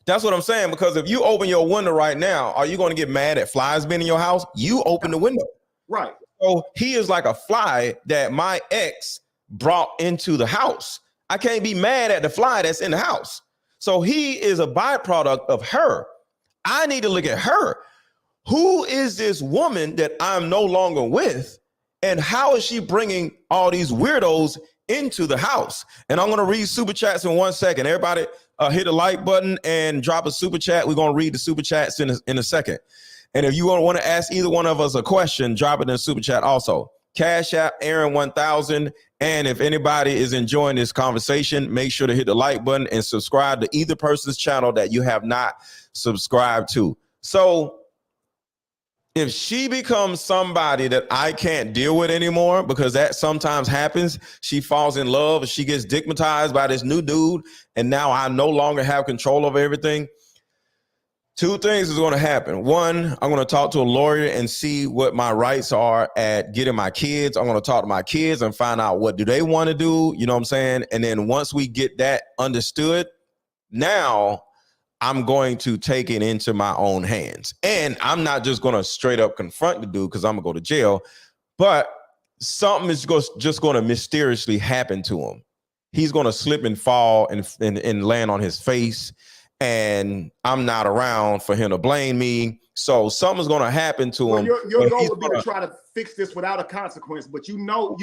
Speaker 1: That's what I'm saying. Because if you open your window right now, are you going to get mad at flies being in your house? You open the window.
Speaker 3: Right.
Speaker 1: So he is like a fly that my ex brought into the house. I can't be mad at the fly that's in the house. So he is a byproduct of her. I need to look at her. Who is this woman that I'm no longer with? And how is she bringing all these weirdos into the house? And I'm going to read super chats in 1 second. Everybody hit the like button and drop a super chat. We're going to read the super chats in a second. And if you want to ask either one of us a question, drop it in the super chat also. Cashapp, Aaron 1000. And if anybody is enjoying this conversation, make sure to hit the like button and subscribe to either person's channel that you have not subscribed to. So if she becomes somebody that I can't deal with anymore, because that sometimes happens, she falls in love, she gets stigmatized by this new dude, and now I no longer have control over everything. Two things is going to happen. One, I'm going to talk to a lawyer and see what my rights are at getting my kids. I'm going to talk to my kids and find out what do they want to do. You know what I'm saying? And then once we get that understood, now I'm going to take it into my own hands. And I'm not just going to straight up confront the dude because I'm going to go to jail, but something is just going to mysteriously happen to him. He's going to slip and fall and land on his face. And I'm not around for him to blame me. So something's going to happen to him.
Speaker 3: Your goal would be to try to fix this without a consequence. But you know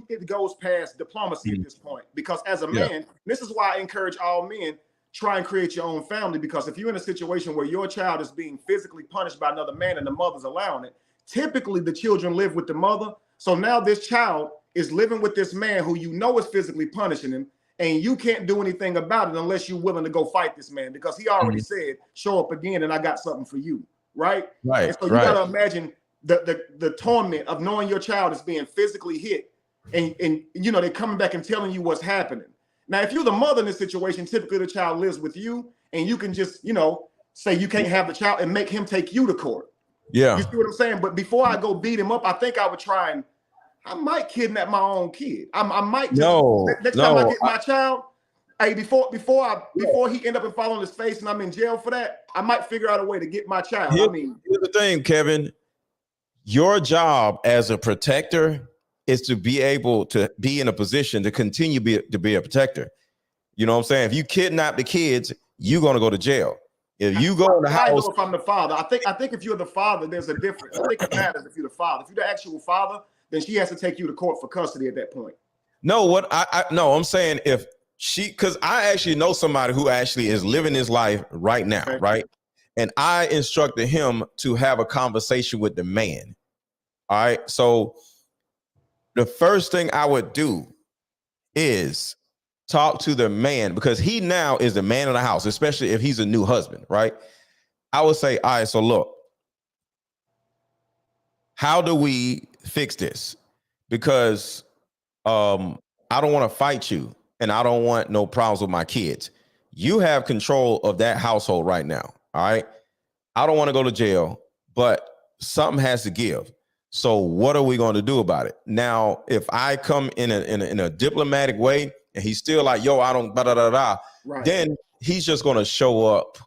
Speaker 3: it goes past diplomacy at this point. Because as a man, this is why I encourage all men, try and create your own family. Because if you're in a situation where your child is being physically punished by another man and the mother's allowing it, typically the children live with the mother. So now this child is living with this man who is physically punishing him. And you can't do anything about it unless you're willing to go fight this man, because he already said, show up again and I got something for you. Right. Right. And so you got to imagine the torment of knowing your child is being physically hit and they're coming back and telling you what's happening. Now, if you're the mother in this situation, typically the child lives with you and you can just, say you can't have the child and make him take you to court. Yeah. You see what I'm saying? But before I go beat him up, I think I would try and I might kidnap my own kid. I might just next time I get my child, hey, before he end up and fall on his face and I'm in jail for that, I might figure out a way to get my child.
Speaker 1: Here's the thing, Kevin. Your job as a protector is to be able to be in a position to continue to be a protector. You know what I'm saying? If you kidnap the kids, you're going to go to jail. If you go in the
Speaker 3: I know
Speaker 1: house,
Speaker 3: if I'm the father. I think if you're the father, there's a difference. I think it matters if you're the father. If you're the actual father, then she has to take you to court for custody at that point.
Speaker 1: no, what no, I'm saying if she, because I actually know somebody who actually is living his life right now,
Speaker 3: Okay.
Speaker 1: right? And I instructed him to have a conversation with the man. All right. So the first thing I would do is talk to the man, because he now is the man of the house, especially if he's a new husband, right? I would say, all right, so look, how do we fix this? Because I don't want to fight you and I don't want no problems with my kids. You have control of that household right now. All right. I don't want to go to jail, but something has to give. So what are we going to do about it? Now, if I come in a diplomatic way and he's still like, yo, I don't,
Speaker 3: Right.
Speaker 1: then he's just going to show up.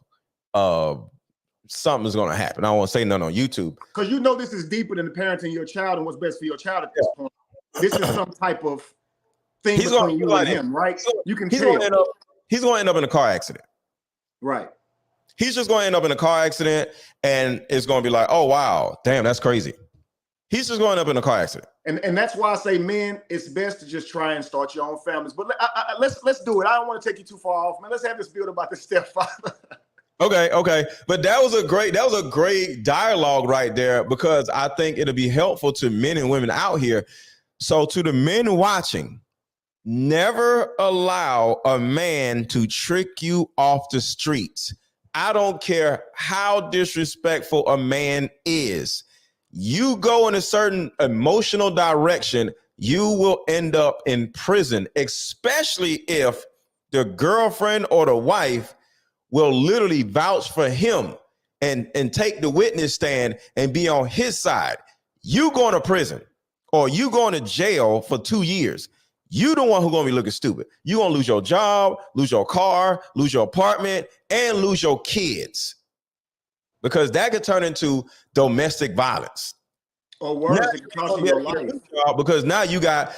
Speaker 1: Something's going to happen. I don't want to say nothing on YouTube.
Speaker 3: Because you know this is deeper than parenting your child and what's best for your child at this point. This is some type of thing between you and him, right? You can tell.
Speaker 1: He's going to end up in a car accident.
Speaker 3: Right.
Speaker 1: He's just going to end up in a car accident and it's going to be like, oh, wow, damn, that's crazy. He's just going up in a car accident.
Speaker 3: And that's why I say, men, it's best to just try and start your own families. But let's do it. I don't want to take you too far off, man. Let's have this build about the stepfather.
Speaker 1: Okay. But that was a great dialogue right there, because I think it'll be helpful to men and women out here. So to the men watching, never allow a man to trick you off the streets. I don't care how disrespectful a man is. You go in a certain emotional direction, you will end up in prison, especially if the girlfriend or the wife will literally vouch for him and take the witness stand and be on his side. You going to prison or you going to jail for 2 years. You the one who's going to be looking stupid. You're going to lose your job, lose your car, lose your apartment, and lose your kids. Because that could turn into domestic violence.
Speaker 3: Or worse, it could cost you your life.
Speaker 1: Because now you got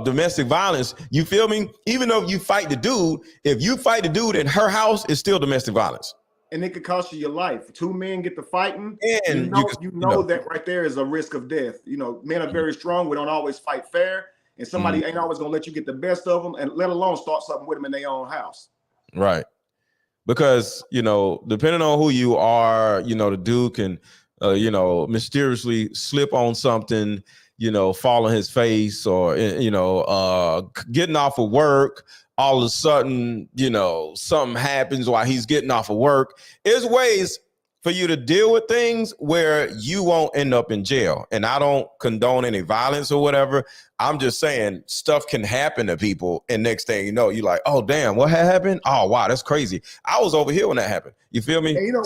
Speaker 1: domestic violence. You feel me? Even though you fight the dude, if you fight the dude in her house, it's still domestic violence.
Speaker 3: And it could cost you your life. 2 men get to fighting,
Speaker 1: and
Speaker 3: you know that right there is a risk of death. You know, men are very strong. We don't always fight fair. And somebody ain't always going to let you get the best of them, and let alone start something with them in their own house.
Speaker 1: Right. Because, depending on who you are, the dude can, mysteriously slip on something, fall on his face, or, getting off of work. All of a sudden, something happens while he's getting off of work. There's ways for you to deal with things where you won't end up in jail. And I don't condone any violence or whatever. I'm just saying stuff can happen to people. And next thing you know, you're like, oh, damn, what happened? Oh, wow, that's crazy. I was over here when that happened. You feel me?
Speaker 3: And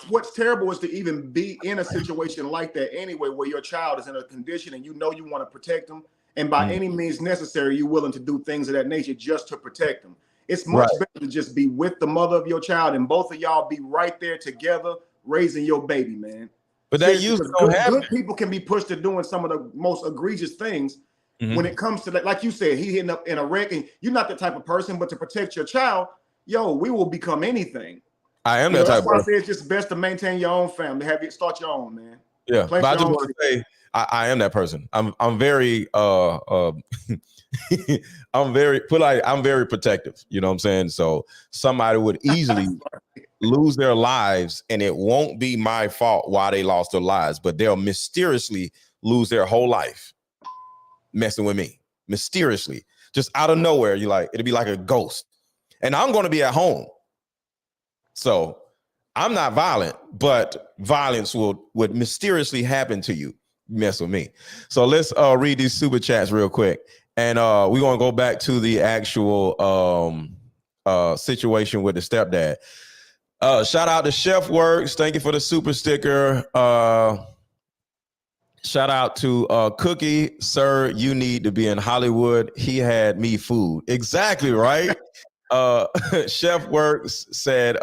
Speaker 3: what's terrible is to even be in a situation like that anyway, where your child is in a condition and you want to protect them. And by any means necessary, you're willing to do things of that nature just to protect them. It's much better to just be with the mother of your child and both of y'all be right there together raising your baby, man.
Speaker 1: But that usually don't happen.
Speaker 3: Good people can be pushed to doing some of the most egregious things when it comes to that. Like you said, he hitting up in a wreck, and you're not the type of person, but to protect your child, we will become anything.
Speaker 1: I am that type of person.
Speaker 3: That's why I say it's just best to maintain your own family, start your own, man.
Speaker 1: Yeah, but I just want to say I am that person. I'm very I'm very protective. You know what I'm saying? So somebody would easily lose their lives, and it won't be my fault why they lost their lives, but they'll mysteriously lose their whole life messing with me. Mysteriously, just out of nowhere. It'll be like a ghost, and I'm going to be at home. So I'm not violent, but violence would mysteriously happen to you. Mess with me. So let's read these super chats real quick, and we're gonna go back to the actual situation with the stepdad. Shout out to Chef Works. Thank you for the super sticker. Shout out to Cookie. Sir, you need to be in Hollywood. He had me food. Exactly right. Chef Works said,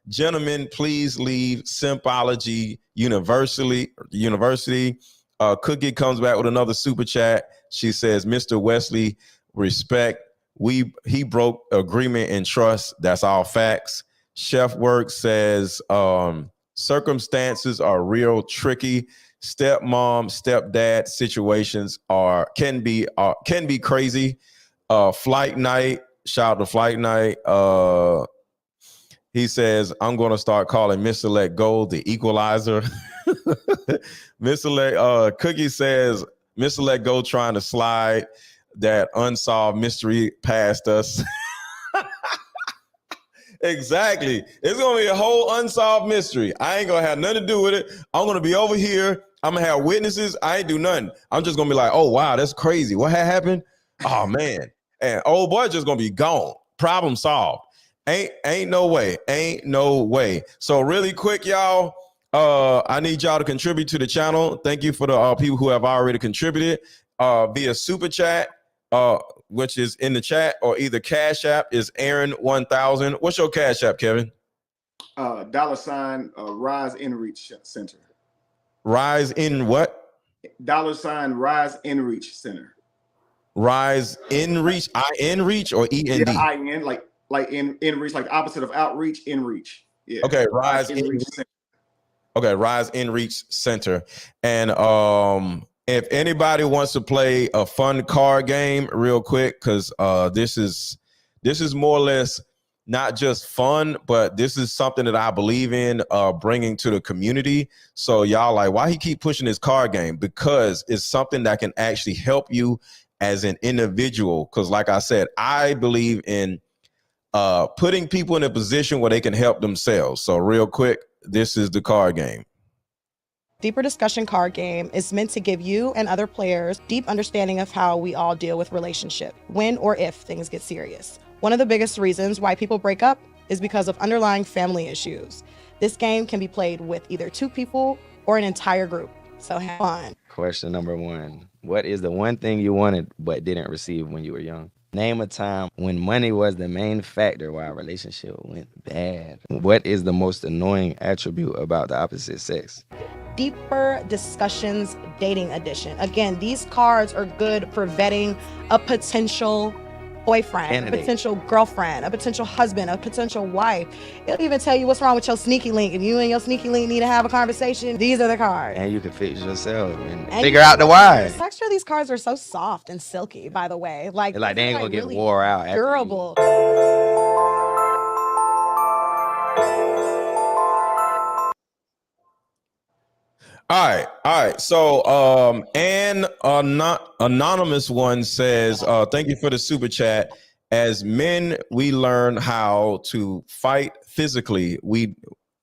Speaker 1: gentlemen, please leave Simpology University. Cookie comes back with another super chat. She says, Mr. Wesley, respect. He broke agreement and trust. That's all facts. Chef Work says circumstances are real tricky. Stepmom, stepdad situations can be crazy. Flight Night, shout out to Flight Night. He says, I'm going to start calling Mr. Let Go the equalizer. Cookie says, Mr. Let Go trying to slide that unsolved mystery past us. Exactly. It's going to be a whole unsolved mystery. I ain't going to have nothing to do with it. I'm going to be over here. I'm going to have witnesses. I ain't do nothing. I'm just going to be like, oh, wow, that's crazy. What had happened? Oh, man. And old boy just going to be gone. Problem solved. Ain't no way. Ain't no way. So really quick, y'all, I need y'all to contribute to the channel. Thank you for the people who have already contributed via super chat, which is in the chat, or either Cash App is Aaron 1000. What's your Cash App, Kevin?
Speaker 3: $ Rise In Reach Center.
Speaker 1: Rise in what?
Speaker 3: $ Rise In Reach Center.
Speaker 1: Rise in Reach, I-N Reach or E-N-D?
Speaker 3: Yeah, I-N, like in reach, like the opposite of outreach, in reach. Yeah.
Speaker 1: Okay, Rise in Reach Center. Okay, Rise In Reach Center. And if anybody wants to play a fun card game real quick, because this is more or less not just fun, but this is something that I believe in bringing to the community. So y'all like, why he keep pushing this card game? Because it's something that can actually help you as an individual. Because like I said, I believe in putting people in a position where they can help themselves. So real quick, this is the card game.
Speaker 4: Deeper Discussion card game is meant to give you and other players deep understanding of how we all deal with relationship, when or if things get serious. One of the biggest reasons why people break up is because of underlying family issues. This game can be played with either 2 people or an entire group. So have fun.
Speaker 5: Question number 1. What is the one thing you wanted but didn't receive when you were young? Name a time when money was the main factor why a relationship went bad. What is the most annoying attribute about the opposite sex?
Speaker 4: Deeper Discussions Dating Edition. Again, these cards are good for vetting a potential boyfriend,
Speaker 5: Candidate.
Speaker 4: A potential girlfriend, a potential husband, a potential wife. It'll even tell you what's wrong with your sneaky link. If you and your sneaky link need to have a conversation, these are the cards.
Speaker 5: And you can fix yourself and figure out the why.
Speaker 4: The texture of these cards are so soft and silky, by the way. Like
Speaker 5: they ain't gonna get
Speaker 4: really
Speaker 5: wore out.
Speaker 4: Durable.
Speaker 1: All right. So, an anonymous one says, thank you for the super chat. As men, we learn how to fight physically. We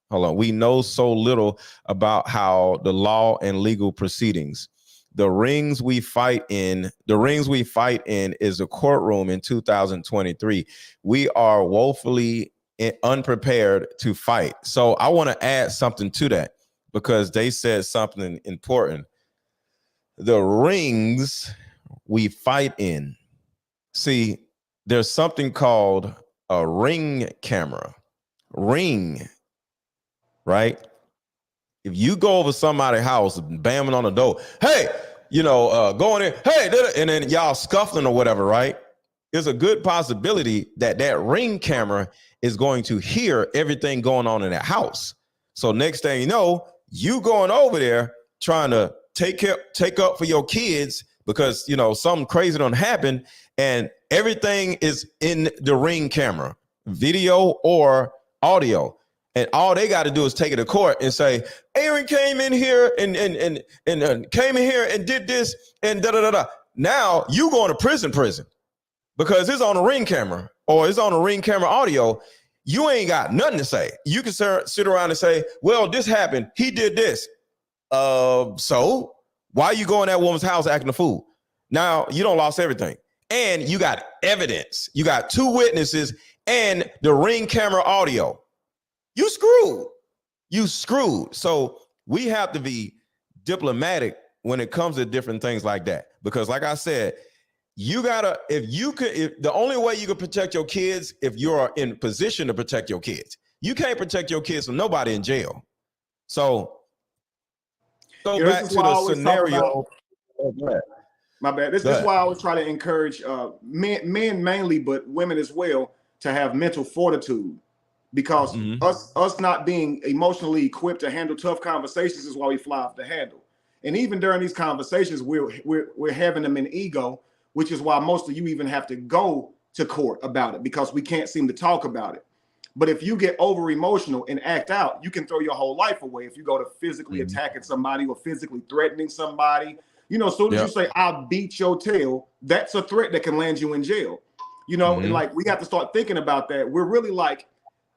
Speaker 1: know so little about how the law and legal proceedings. The rings we fight in is the courtroom in 2023. We are woefully unprepared to fight. So I want to add something to that, because they said something important. The rings we fight in. See, there's something called a ring camera. Ring, right? If you go over somebody's house, bamming on the door, hey, going in, hey, and then y'all scuffling or whatever, right? There's a good possibility that ring camera is going to hear everything going on in that house. So next thing you know, you going over there trying to take up for your kids because something crazy done happen, and everything is in the ring camera, video or audio, and all they got to do is take it to court and say Aaron came in here and came in here and did this and da da da da. Now you going to prison because it's on a ring camera or it's on a ring camera audio. You ain't got nothing to say. You can sit around and say, well, this happened. He did this. So why you go in that woman's house acting a fool? Now you don't lost everything. And you got evidence. You got 2 witnesses and the ring camera audio. You screwed. So we have to be diplomatic when it comes to different things like that. Because like I said, you gotta, if the only way you can protect your kids, if you're in position to protect your kids, you can't protect your kids from nobody in jail. So go back to the scenario.
Speaker 3: My bad. This is why I always try to encourage men mainly, but women as well, to have mental fortitude. because
Speaker 1: Mhm.
Speaker 3: us not being emotionally equipped to handle tough conversations is why we fly off the handle. And even during these conversations, we're having them in ego, which is why most of you even have to go to court about it, because we can't seem to talk about it. But if you get over emotional and act out, you can throw your whole life away. If you go to physically
Speaker 1: Mhm.
Speaker 3: attacking somebody or physically threatening somebody, as soon as you
Speaker 1: Yep.
Speaker 3: say, I'll beat your tail, that's a threat that can land you in jail. And
Speaker 1: Mhm.
Speaker 3: like, we have to start thinking about that. We're really like,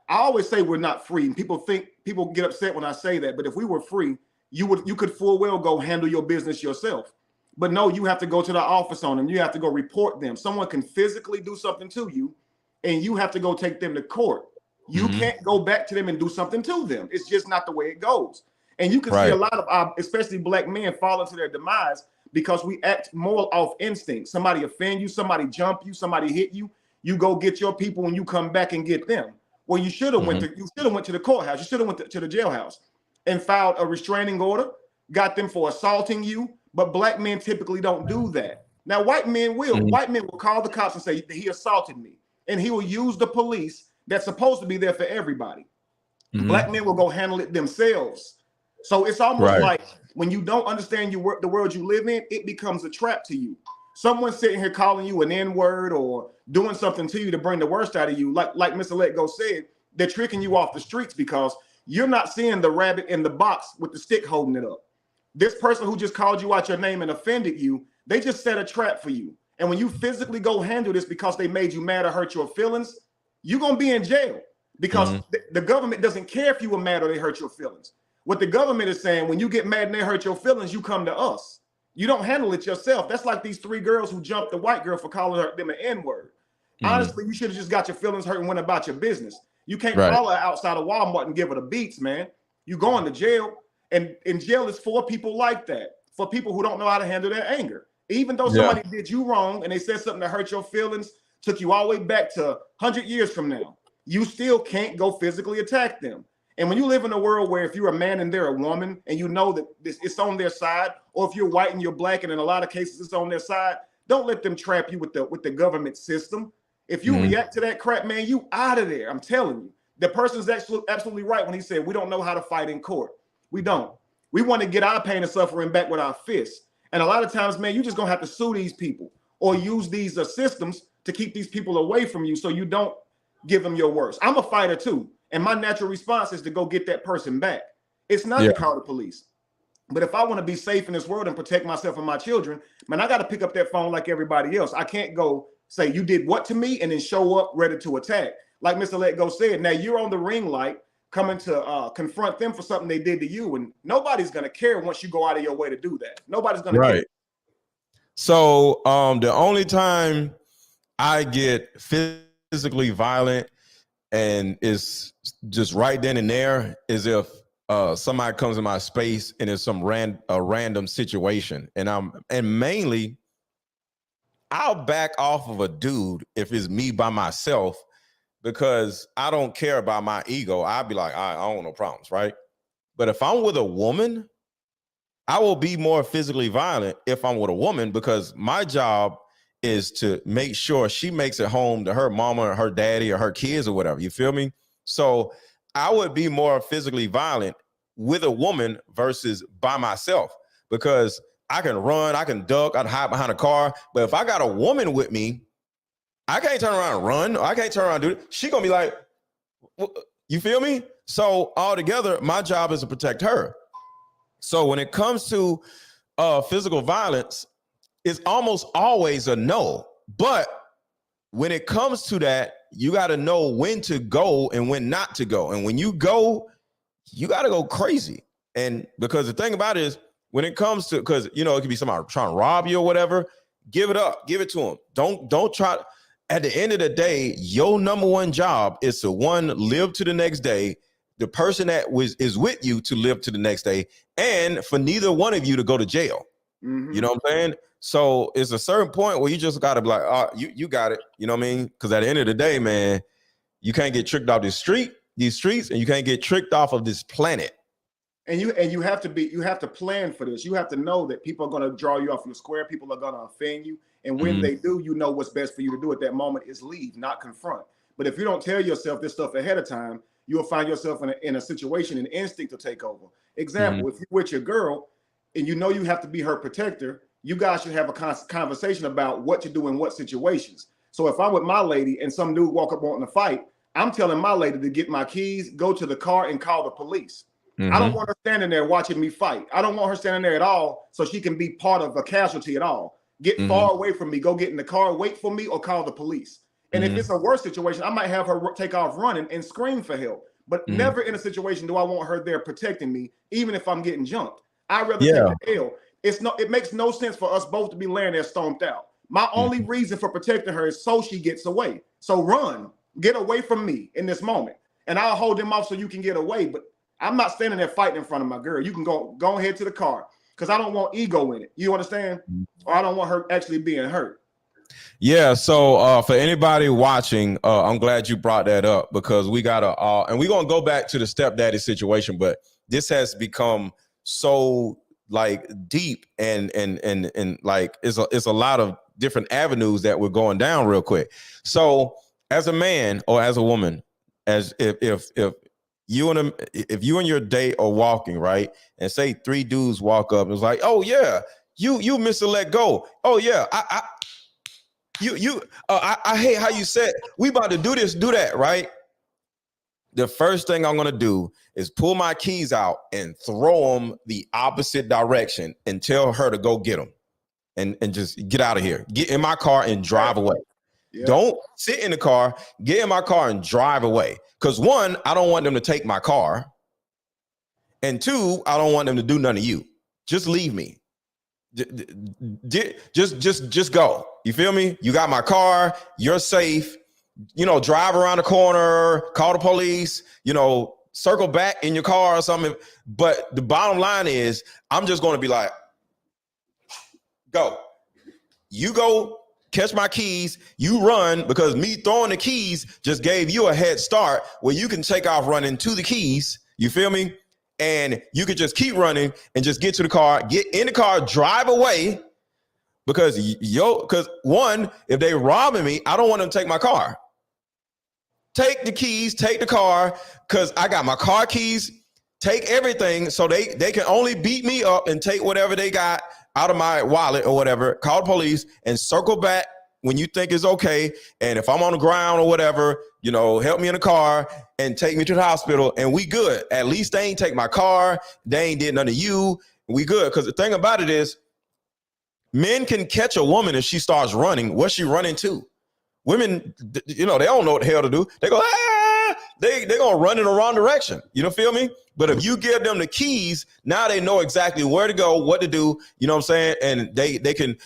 Speaker 3: I always say we're not free. And people get upset when I say that. But if we were free, you could full well go handle your business yourself. But no, you have to go to the office on them. You have to go report them. Someone can physically do something to you, and you have to go take them to court. You
Speaker 1: Mhm.
Speaker 3: can't go back to them and do something to them. It's just not the way it goes. And you can see a
Speaker 1: Right.
Speaker 3: lot of especially black men fall into their demise because we act more off instinct. Somebody offend you, somebody jump you, somebody hit you. You go get your people and you come back and get them. Well, you should have
Speaker 1: Mhm.
Speaker 3: went to the courthouse. You should have went to the jailhouse and filed a restraining order, got them for assaulting you. But black men typically don't do that. Now, white men will.
Speaker 1: Mhm.
Speaker 3: White men will call the cops and say he assaulted me, and he will use the police that's supposed to be there for everybody. Black
Speaker 1: Mhm.
Speaker 3: men will go handle it themselves. So it's almost
Speaker 1: Right.
Speaker 3: like when you don't understand the world you live in, it becomes a trap to you. Someone sitting here calling you an N-word or doing something to you to bring the worst out of you, like Mr. Let Go said, they're tricking you off the streets because you're not seeing the rabbit in the box with the stick holding it up. This person who just called you out your name and offended you, they just set a trap for you. And when you physically go handle this because they made you mad or hurt your feelings, you're going to be in jail because
Speaker 1: Mhm.
Speaker 3: the government doesn't care if you were mad or they hurt your feelings. What the government is saying, when you get mad and they hurt your feelings, you come to us. You don't handle it yourself. That's like these 3 girls who jumped the white girl for calling them an N-word.
Speaker 1: Mhm.
Speaker 3: Honestly, you should have just got your feelings hurt and went about your business. You can't
Speaker 1: Right.
Speaker 3: follow her outside of Walmart and give her the beats, man. You going to jail. And in jail is for people like that, for people who don't know how to handle their anger. Even though
Speaker 1: Yeah.
Speaker 3: somebody did you wrong and they said something that hurt your feelings, took you all the way back to 100 years from now, you still can't go physically attack them. And when you live in a world where if you're a man and they're a woman and you know that it's on their side, or if you're white and you're black and in a lot of cases it's on their side, don't let them trap you with the government system. If you
Speaker 1: Mhm.
Speaker 3: react to that crap, man, you out of there. I'm telling you. The person's absolutely right when he said we don't know how to fight in court. We don't. We want to get our pain and suffering back with our fists. And a lot of times, man, you're just gonna have to sue these people or use these systems to keep these people away from you so you don't give them your worst. I'm a fighter too. And my natural response is to go get that person back. It's not
Speaker 1: Yeah.
Speaker 3: to call the police. But if I want to be safe in this world and protect myself and my children, man, I got to pick up that phone like everybody else. I can't go say you did what to me and then show up ready to attack. Like Mr. Let Go said, now you're on the ring light coming to confront them for something they did to you. And nobody's going to care once you go out of your way to do that. Nobody's going to care.
Speaker 1: Right. So the only time I get physically violent and it's just right then and there is if somebody comes in my space and it's some random situation, and mainly I'll back off of a dude if it's me by myself because I don't care about my ego. I'll be like, I don't want no problems, right? But if I'm with a woman, I will be more physically violent if I'm with a woman because my job is to make sure she makes it home to her mama or her daddy or her kids or whatever. You feel me? So I would be more physically violent with a woman versus by myself because I can run, I can duck, I can hide behind a car. But if I got a woman with me, I can't turn around and run. Or I can't turn around and do it. She gonna be like, you feel me? So altogether, my job is to protect her. So when it comes to physical violence, it's almost always a no. But when it comes to that, you got to know when to go and when not to go. And when you go, you got to go crazy. And because the thing about it is, when it comes to, because it could be somebody trying to rob you or whatever, give it up, give it to them. Don't try. At the end of the day, your number one job is to live to the next day. The person that is with you to live to the next day, and for neither one of you to go to jail.
Speaker 3: Mm-hmm.
Speaker 1: You know what I'm saying? So it's a certain point where you just got to be like, you got it. You know what I mean? Because at the end of the day, man, you can't get tricked off these streets, and you can't get tricked off of this planet.
Speaker 3: And you have to plan for this. You have to know that people are going to draw you off your square. People are going to offend you. And when they do, you know what's best for you to do at that moment is leave, not confront. But if you don't tell yourself this stuff ahead of time, you'll find yourself in a situation, and instinct will take over. Example, if you're with your girl and you know you have to be her protector, you guys should have a conversation about what to do in what situations. So if I'm with my lady and some dude walk up wanting to fight, I'm telling my lady to get my keys, go to the car, and call the police. I don't want her standing there watching me fight. I don't want her standing there at all so she can be part of a casualty at all. Get far away from me, go get in the car, wait for me, or call the police. And if it's a worse situation, I might have her take off running and scream for help. But never in a situation do I want her there protecting me, even if I'm getting jumped. I'd rather take the L. It makes no sense for us both to be laying there stomped out. My only reason for protecting her is so she gets away. So run, get away from me in this moment. And I'll hold them off so you can get away. But I'm not standing there fighting in front of my girl. You can go ahead to the car because I don't want ego in it. You understand? Or I don't want her actually being hurt.
Speaker 1: Yeah. So for anybody watching, I'm glad you brought that up because we gotta and we're gonna go back to the stepdaddy situation, but this has become so like deep and like it's a lot of different avenues that we're going down real quick. So as a man or as a woman, as if you and your date are walking, right, and say 3 dudes walk up and it's like, oh yeah, you Mr. Let Go. Oh yeah, I hate how you said we about to do this, do that, right? The first thing I'm gonna do is pull my keys out and throw them the opposite direction and tell her to go get them and just get out of here. Get in my car and drive away. Yeah. Don't sit in the car, get in my car and drive away. Because 1, I don't want them to take my car. And 2, I don't want them to do none of you. Just leave me. Just go. You feel me? You got my car, you're safe. You know, drive around the corner, call the police, you know, circle back in your car or something. But the bottom line is, I'm just going to be like, go. You go catch my keys, you run, because me throwing the keys just gave you a head start where you can take off running to the keys. You feel me? And you could just keep running and just get to the car, get in the car, drive away. Because 1, if they robbing me, I don't want them to take my car. Take the keys, take the car, because I got my car keys, take everything so they can only beat me up and take whatever they got out of my wallet or whatever, call the police and circle back when you think it's okay. And if I'm on the ground or whatever, you know, help me in the car and take me to the hospital and we good. At least they ain't take my car. They ain't did none of you. We good. Because the thing about it is, men can catch a woman if she starts running. What's she running to? Women, you know, they don't know what the hell to do. They go, they're going to run in the wrong direction. You know, feel me? But if you give them the keys, now they know exactly where to go, what to do. You know what I'm saying? And they can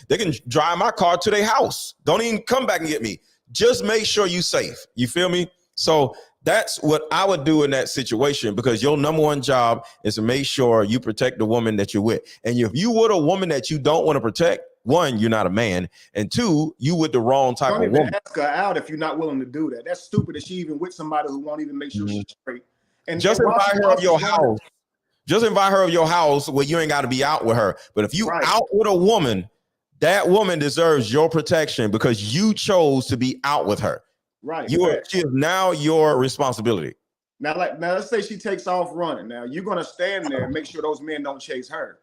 Speaker 1: drive my car to their house. Don't even come back and get me. Just make sure you safe. You feel me? So that's what I would do in that situation, because your number one job is to make sure you protect the woman that you're with. And if you with a woman that you don't want to protect, 1, you're not a man, and 2, you with the wrong type of woman.
Speaker 3: Don't even ask her out if you're not willing to do that. That's stupid that she even with somebody who won't even make sure she's straight. And
Speaker 1: just invite her of your house. Just invite her of your house where you ain't got to be out with her. But if you out with a woman, that woman deserves your protection because you chose to be out with her.
Speaker 3: Right.
Speaker 1: She is now your responsibility.
Speaker 3: Now let's say she takes off running. Now you're gonna stand there and make sure those men don't chase her.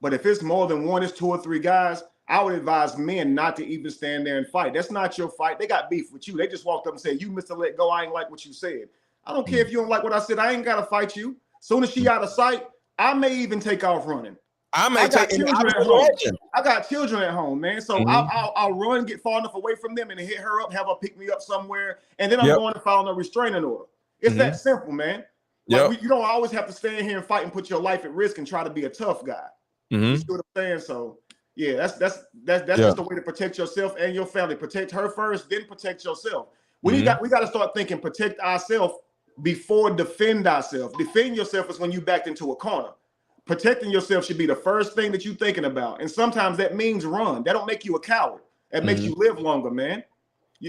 Speaker 3: But if it's more than 1, it's 2 or 3 guys, I would advise men not to even stand there and fight. That's not your fight. They got beef with you. They just walked up and said, "You Mr. Let Go, I ain't like what you said." I don't care if you don't like what I said. I ain't gotta fight you. Soon as she out of sight, I may even take off running. I got children at home, man. So I'll run, get far enough away from them, and hit her up, have her pick me up somewhere, and then I'm going to file a restraining order. It's that simple, man. Like, you don't always have to stand here and fight and put your life at risk and try to be a tough guy. You see what I'm saying? So yeah, that's just the way to protect yourself and your family. Protect her first, then protect yourself. We got to start thinking protect ourselves before defend ourselves. Defend yourself is when you backed into a corner. Protecting yourself should be the first thing that you're thinking about. And sometimes that means run. That don't make you a coward. That makes you live longer, man.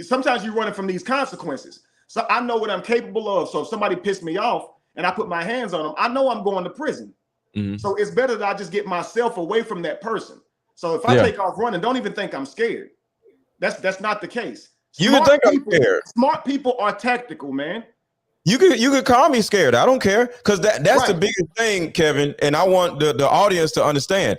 Speaker 3: Sometimes you're running from these consequences. So I know what I'm capable of. So if somebody pissed me off and I put my hands on them, I know I'm going to prison. So it's better that I just get myself away from that person. So if I take off running, don't even think I'm scared. That's not the case.
Speaker 1: You can think I'm scared.
Speaker 3: Smart people are tactical, man.
Speaker 1: You could call me scared. I don't care, because that's the biggest thing, Kevin. And I want the audience to understand.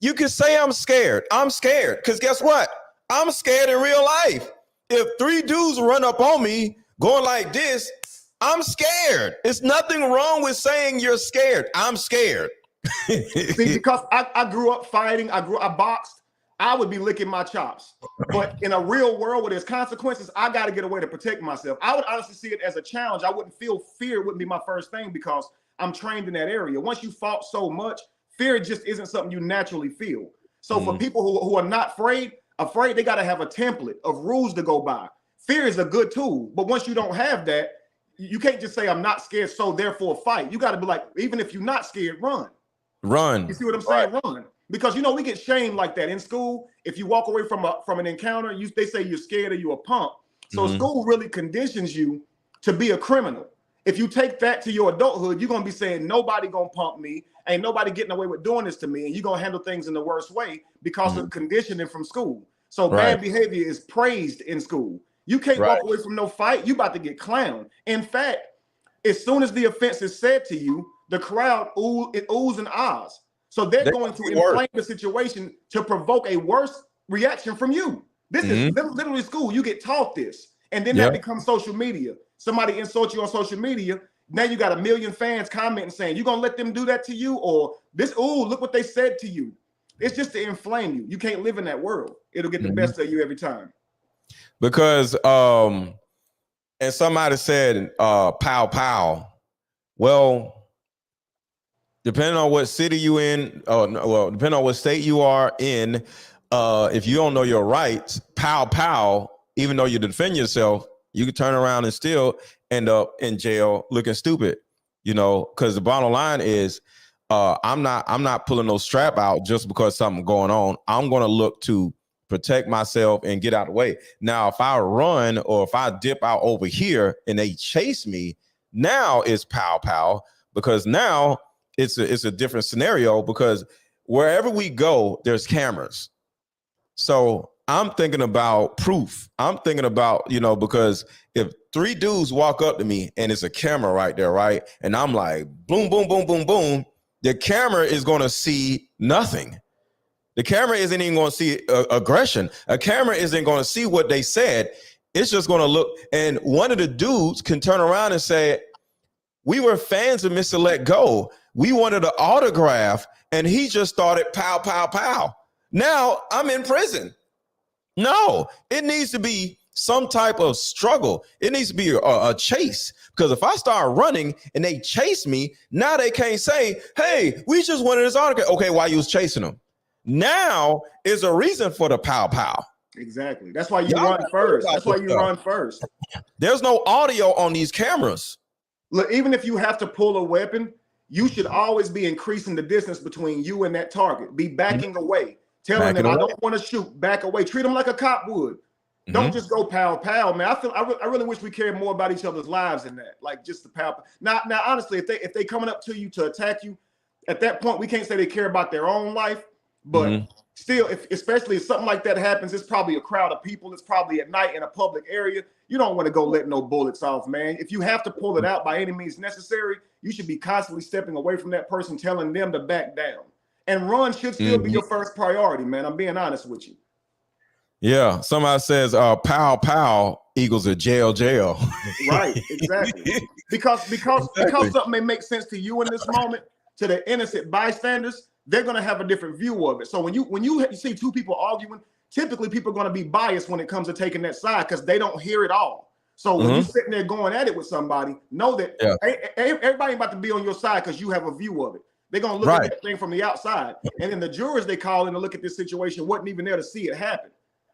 Speaker 1: You can say I'm scared. I'm scared because guess what? I'm scared in real life. If 3 dudes run up on me going like this, I'm scared. It's nothing wrong with saying you're scared. I'm scared.
Speaker 3: See, because I grew up fighting. I boxed. I would be licking my chops. But in a real world where there's consequences, I got to get away to protect myself. I would honestly see it as a challenge. I wouldn't feel fear wouldn't be my first thing because I'm trained in that area. Once you fought so much, fear just isn't something you naturally feel. So for people who are not afraid, they got to have a template of rules to go by. Fear is a good tool. But once you don't have that, you can't just say I'm not scared, so therefore fight. You got to be like, even if you're not scared, run.
Speaker 1: Run.
Speaker 3: You see what I'm saying? Right. Run. Because we get shamed like that in school. If you walk away from an encounter, they say you're scared or you're a punk. So school really conditions you to be a criminal. If you take that to your adulthood, you're gonna be saying nobody gonna punk me, ain't nobody getting away with doing this to me, and you're gonna handle things in the worst way because of conditioning from school. So bad behavior is praised in school. You can't walk away from no fight. You about to get clowned. In fact, as soon as the offense is said to you, the crowd oohs and ahs. So they're going to inflame the situation to provoke a worse reaction from you. This is literally school. You get taught this. And then that becomes social media. Somebody insults you on social media. Now you got 1 million fans commenting saying, you going to let them do that to you? Or this, look what they said to you. It's just to inflame you. You can't live in that world. It'll get the best of you every time.
Speaker 1: Because, and somebody said, pow, pow. Well, depending on what city you in, depending on what state you are in, if you don't know your rights, pow, pow, even though you defend yourself, you can turn around and still end up in jail looking stupid, because the bottom line is, I'm not pulling no strap out just because something's going on. I'm going to look to protect myself and get out of the way. Now, if I run or if I dip out over here and they chase me, now it's pow, pow, because now it's a different scenario, because wherever we go, there's cameras. So I'm thinking about proof. I'm thinking about, because if 3 dudes walk up to me and it's a camera right there, right? And I'm like, boom, boom, boom, boom, boom. The camera is going to see nothing. The camera isn't even going to see aggression. A camera isn't going to see what they said. It's just going to look. And one of the dudes can turn around and say, we were fans of Mr. Let Go. We wanted an autograph, and he just started pow, pow, pow. Now I'm in prison. No, it needs to be some type of struggle. It needs to be a chase, because if I start running and they chase me, now they can't say, hey, we just wanted this autograph. Okay, why you was chasing them? Now is a reason for the pow, pow.
Speaker 3: Exactly. That's why you run first. That's why you run first.
Speaker 1: There's no audio on these cameras.
Speaker 3: Look, even if you have to pull a weapon, you should always be increasing the distance between you and that target. Be backing away. Tell them that I don't want to shoot. Back away. Treat them like a cop would. Don't just go pow, pow, man. I really wish we cared more about each other's lives than that. Like just the pow. Now, honestly, if they coming up to you to attack you, at that point, we can't say they care about their own life. But still, especially if something like that happens, it's probably a crowd of people. It's probably at night in a public area. You don't want to go let no bullets off, man. If you have to pull it out by any means necessary, you should be constantly stepping away from that person, telling them to back down. And run should still be your first priority, man. I'm being honest with you.
Speaker 1: Yeah. Somebody says, pow, pow equals a jail.
Speaker 3: Right. Exactly. Because something may make sense to you in this moment, to the innocent bystanders, they're going to have a different view of it. So when you see 2 people arguing, typically people are going to be biased when it comes to taking that side because they don't hear it all. So when you're sitting there going at it with somebody, know that everybody ain't about to be on your side because you have a view of it. They're going to look at that thing from the outside. And then the jurors they call in to look at this situation wasn't even there to see it happen.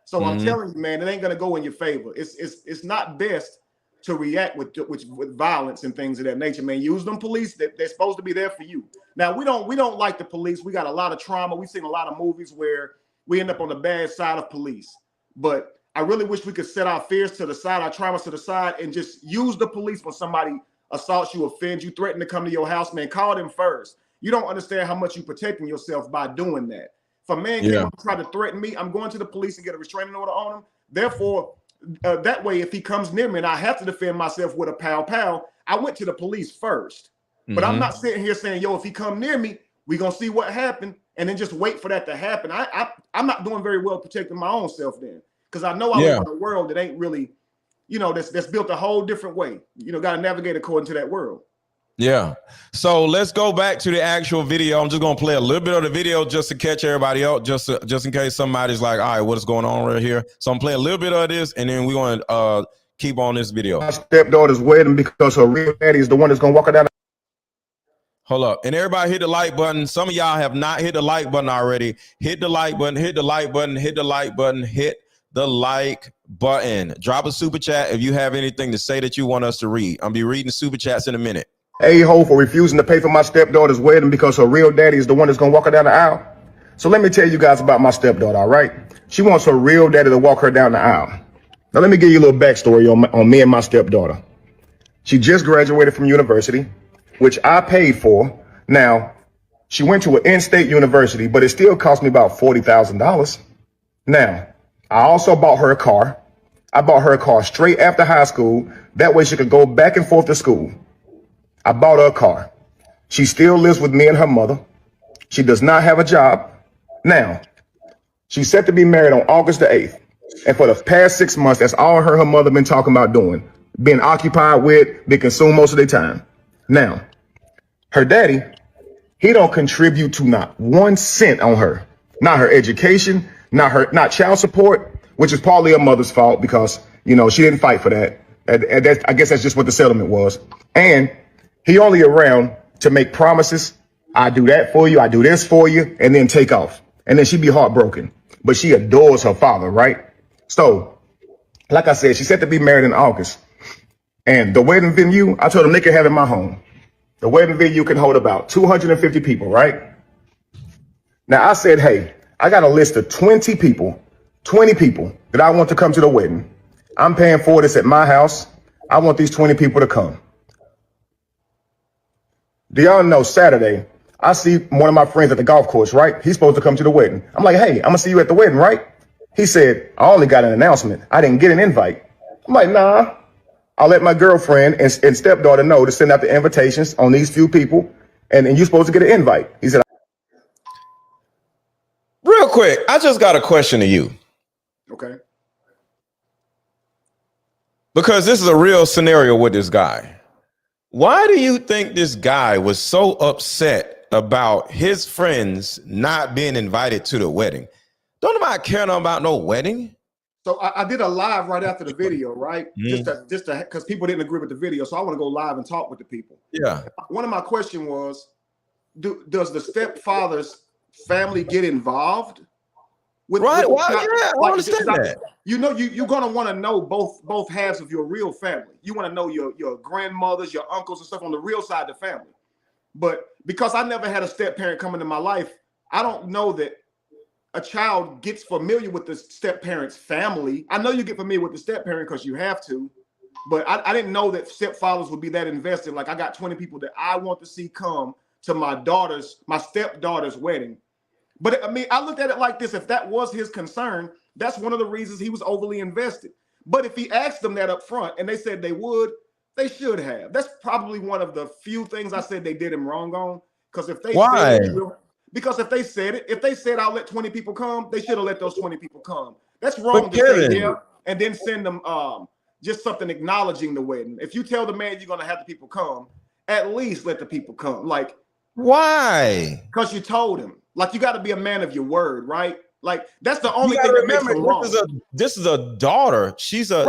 Speaker 3: So I'm telling you, man, it ain't going to go in your favor. It's not best to react with violence and things of that nature, man. Use them police. They're supposed to be there for you. Now, we don't like the police. We got a lot of trauma. We've seen a lot of movies where we end up on the bad side of police. But I really wish we could set our fears to the side, our traumas to the side, and just use the police when somebody assaults you, offends you, threaten to come to your house, man. Call them first. You don't understand how much you're protecting yourself by doing that. If a man came up and tried to threaten me, I'm going to the police and get a restraining order on him. Therefore, that way, if he comes near me and I have to defend myself with a pow, I went to the police first. But I'm not sitting here saying, yo, if he come near me, we're going to see what happened and then just wait for that to happen. I'm not doing very well protecting my own self then, because I know I live in a world that ain't really, that's built a whole different way. Got to navigate according to that world.
Speaker 1: Yeah. So let's go back to the actual video. I'm just going to play a little bit of the video just to catch everybody else, just in case somebody's like, all right, what is going on right here? So I'm playing a little bit of this, and then we're going to keep on this video.
Speaker 3: My stepdaughter's wedding because her real daddy is the one that's going to walk her down.
Speaker 1: Hold up. And everybody hit the like button. Some of y'all have not hit the like button already. Hit the like button, hit the like button, hit the like button, hit the like button. Drop a super chat if you have anything to say that you want us to read. I'll be reading super chats in a minute.
Speaker 3: A-hole for refusing to pay for my stepdaughter's wedding because her real daddy is the one that's going to walk her down the aisle. So let me tell you guys about my stepdaughter, all right? She wants her real daddy to walk her down the aisle. Now let me give you a little backstory on me and my stepdaughter. She just graduated from university, which I paid for. Now, she went to an in-state university, but it still cost me about $40,000. Now, I also bought her a car. I bought her a car straight after high school. That way she could go back and forth to school. I bought her a car. She still lives with me and her mother. She does not have a job. Now, she's set to be married on August the 8th. And for the past 6 months, that's all her and her mother been talking about doing. Being occupied with, being consumed most of their time. Now, her daddy, he don't contribute to not 1 cent on her. Not her education, not child support, which is partly her mother's fault because, she didn't fight for that. And I guess that's just what the settlement was. And he only around to make promises. I do that for you. I do this for you, and then take off. And then she'd be heartbroken. But she adores her father, right? So, like I said, she's set to be married in August. And the wedding venue, I told them they could have it in my home. The wedding venue can hold about 250 people, right? Now, I said, hey, I got a list of 20 people that I want to come to the wedding. I'm paying for this at my house. I want these 20 people to come. Do y'all know Saturday, I see one of my friends at the golf course, right? He's supposed to come to the wedding. I'm like, hey, I'm gonna see you at the wedding, right? He said, I only got an announcement. I didn't get an invite. I'm like, nah. I'll let my girlfriend and stepdaughter know to send out the invitations on these few people, and you're supposed to get an invite. He said,
Speaker 1: real quick, I just got a question to you.
Speaker 3: okay.
Speaker 1: Because this is a real scenario with this guy. Why do you think this guy was so upset about his friends not being invited to the wedding? Don't nobody care about no wedding.
Speaker 3: So I did a live right after the video, right? Just to because people didn't agree with the video. So I want to go live and talk with the people.
Speaker 1: Yeah.
Speaker 3: One of my questions was, does the stepfather's family get involved?
Speaker 1: Right. Well, yeah, I understand that.
Speaker 3: You're gonna want to know both halves of your real family. You want to know your grandmothers, your uncles, and stuff on the real side of the family. But because I never had a step parent come into my life, I don't know that a child gets familiar with the step parent's family. I know you get familiar with the step parent because you have to, but I didn't know that stepfathers would be that invested. Like I got 20 people that I want to see come to my stepdaughter's wedding. But I mean, I looked at it like this. If that was his concern, that's one of the reasons he was overly invested. But if he asked them that up front and they said they would, they should have. That's probably one of the few things I said they did him wrong on. Because if they
Speaker 1: Why?
Speaker 3: because if they said I'll let 20 people come, they should have let those 20 people come. That's wrong to say yeah and then send them just something acknowledging the wedding. If you tell the man you're gonna have the people come, at least let the people come. Like,
Speaker 1: why?
Speaker 3: Because you told him. Like, you got to be a man of your word, right? Like, that's the only thing that makes him wrong.
Speaker 1: This is a daughter. She's not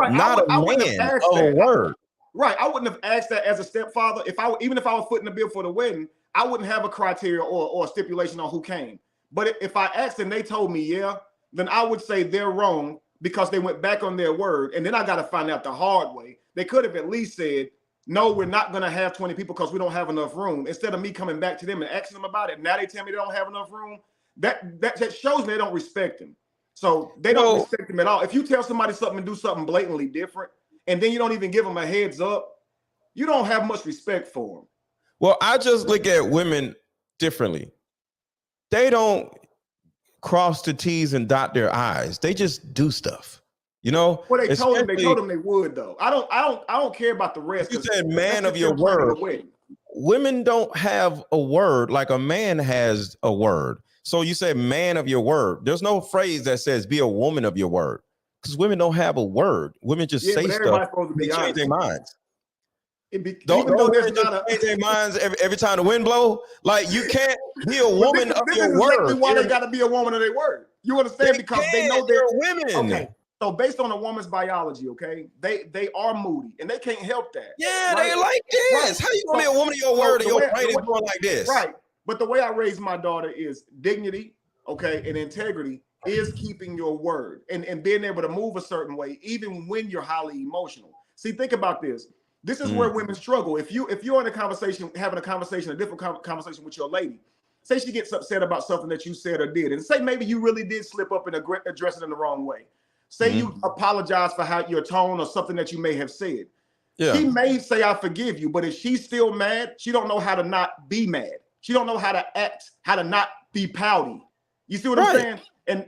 Speaker 1: a man of her word.
Speaker 3: Right. I wouldn't have asked that as a stepfather. Even if I was footing the bill for the wedding, I wouldn't have a criteria or a stipulation on who came. But if I asked and they told me yeah, then I would say they're wrong because they went back on their word. And then I got to find out the hard way. They could have at least said, no, we're not going to have 20 people because we don't have enough room. Instead of me coming back to them and asking them about it, now they tell me they don't have enough room. That shows me they don't respect him. So they don't respect him at all. If you tell somebody something and do something blatantly different, and then you don't even give them a heads up, you don't have much respect for them.
Speaker 1: Well, I just look at women differently. They don't cross the T's and dot their I's. They just do stuff. You know,
Speaker 3: Well, they told
Speaker 1: especially
Speaker 3: him they would though. I don't care about the rest.
Speaker 1: you
Speaker 3: 'Cause
Speaker 1: said man
Speaker 3: that's
Speaker 1: of
Speaker 3: just
Speaker 1: your
Speaker 3: them planning the
Speaker 1: word.
Speaker 3: wedding.
Speaker 1: Women don't have a word like a man has a word. So you say man of your word. There's no phrase that says be a woman of your word, because women don't have a word. Women just
Speaker 3: Yeah,
Speaker 1: say
Speaker 3: but
Speaker 1: stuff
Speaker 3: everybody's supposed to
Speaker 1: and they
Speaker 3: be
Speaker 1: change their
Speaker 3: honest.
Speaker 1: minds.
Speaker 3: Even
Speaker 1: Don't
Speaker 3: though there's
Speaker 1: women just
Speaker 3: not a
Speaker 1: change their minds every time the wind blow? Like you can't be a
Speaker 3: but
Speaker 1: woman of
Speaker 3: this
Speaker 1: your
Speaker 3: is exactly
Speaker 1: word.
Speaker 3: why they got to be a woman of their word. You
Speaker 1: They
Speaker 3: understand? Because they
Speaker 1: can.
Speaker 3: know they're
Speaker 1: They're women.
Speaker 3: okay. So based on a woman's biology, okay, they are moody and they can't help that.
Speaker 1: Yeah,
Speaker 3: Right?
Speaker 1: they like
Speaker 3: Right.
Speaker 1: this. How you gonna be a woman of your
Speaker 3: So
Speaker 1: word and
Speaker 3: the
Speaker 1: your
Speaker 3: way,
Speaker 1: brain is going like this?
Speaker 3: right. But the way I raise my daughter is dignity, okay, and integrity is keeping your word and being able to move a certain way, even when you're highly emotional. See, think about this. This is where women struggle. If you're in a conversation, having a conversation, a different conversation with your lady, say she gets upset about something that you said or did, and say maybe you really did slip up and address it in the wrong way. Say you apologize for how your tone or something that you may have said.
Speaker 1: Yeah.
Speaker 3: She may say, I forgive you, but if she's still mad, she don't know how to not be mad. She don't know how to act, how to not be pouty. You see what I'm saying? And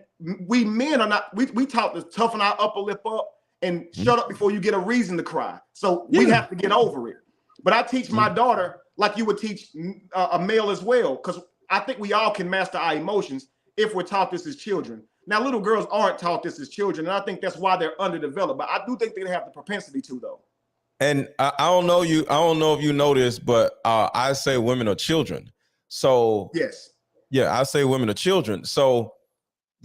Speaker 3: we men are not, we taught to toughen our upper lip up and shut up before you get a reason to cry. So we have to get over it. But I teach my daughter like you would teach a male as well, because I think we all can master our emotions if we're taught this as children. Now, little girls aren't taught this as children, and I think that's why they're underdeveloped. But I do think they have the propensity to, though.
Speaker 1: And I don't know you. I don't know if you know this, but I say women are children. So
Speaker 3: yes,
Speaker 1: yeah, I say women are children. So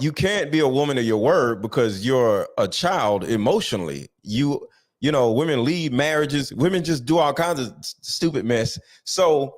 Speaker 1: you can't be a woman of your word because you're a child emotionally. You know, women leave marriages. Women just do all kinds of stupid mess. So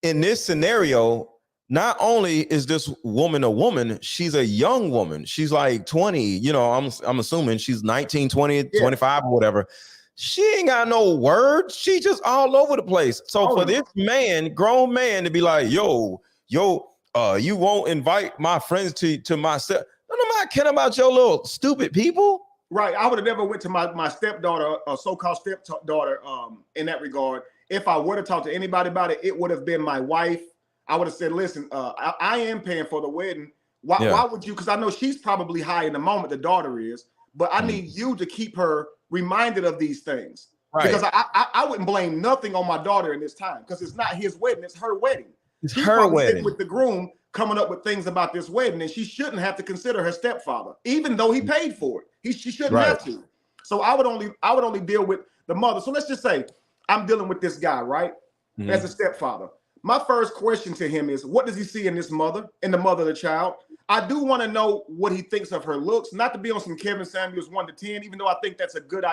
Speaker 1: in this scenario, not only is this woman a woman, she's a young woman. She's like 20, you know, I'm assuming she's 19, 20, 25 or whatever. She ain't got no words. She just all over the place. So for this man, grown man, to be like, yo, you won't invite my friends to my step. No, I'm not kidding about your little stupid people.
Speaker 3: Right. I would have never went to my stepdaughter, or so-called stepdaughter, in that regard. If I were to talk to anybody about it, it would have been my wife. I would have said, listen, I am paying for the wedding. Why would you? Because I know she's probably high in the moment, the daughter is, but I need you to keep her reminded of these things. Right. Because I wouldn't blame nothing on my daughter in this time, because it's not his wedding, it's her wedding. She's her wedding with the groom coming up with things about this wedding, and she shouldn't have to consider her stepfather, even though he paid for it. She shouldn't have to. So I would only deal with the mother. So let's just say I'm dealing with this guy, right? As a stepfather. My first question to him is, what does he see in this mother, in the mother of the child? I do want to know what he thinks of her looks, not to be on some Kevin Samuels 1 to 10, even though I think that's a good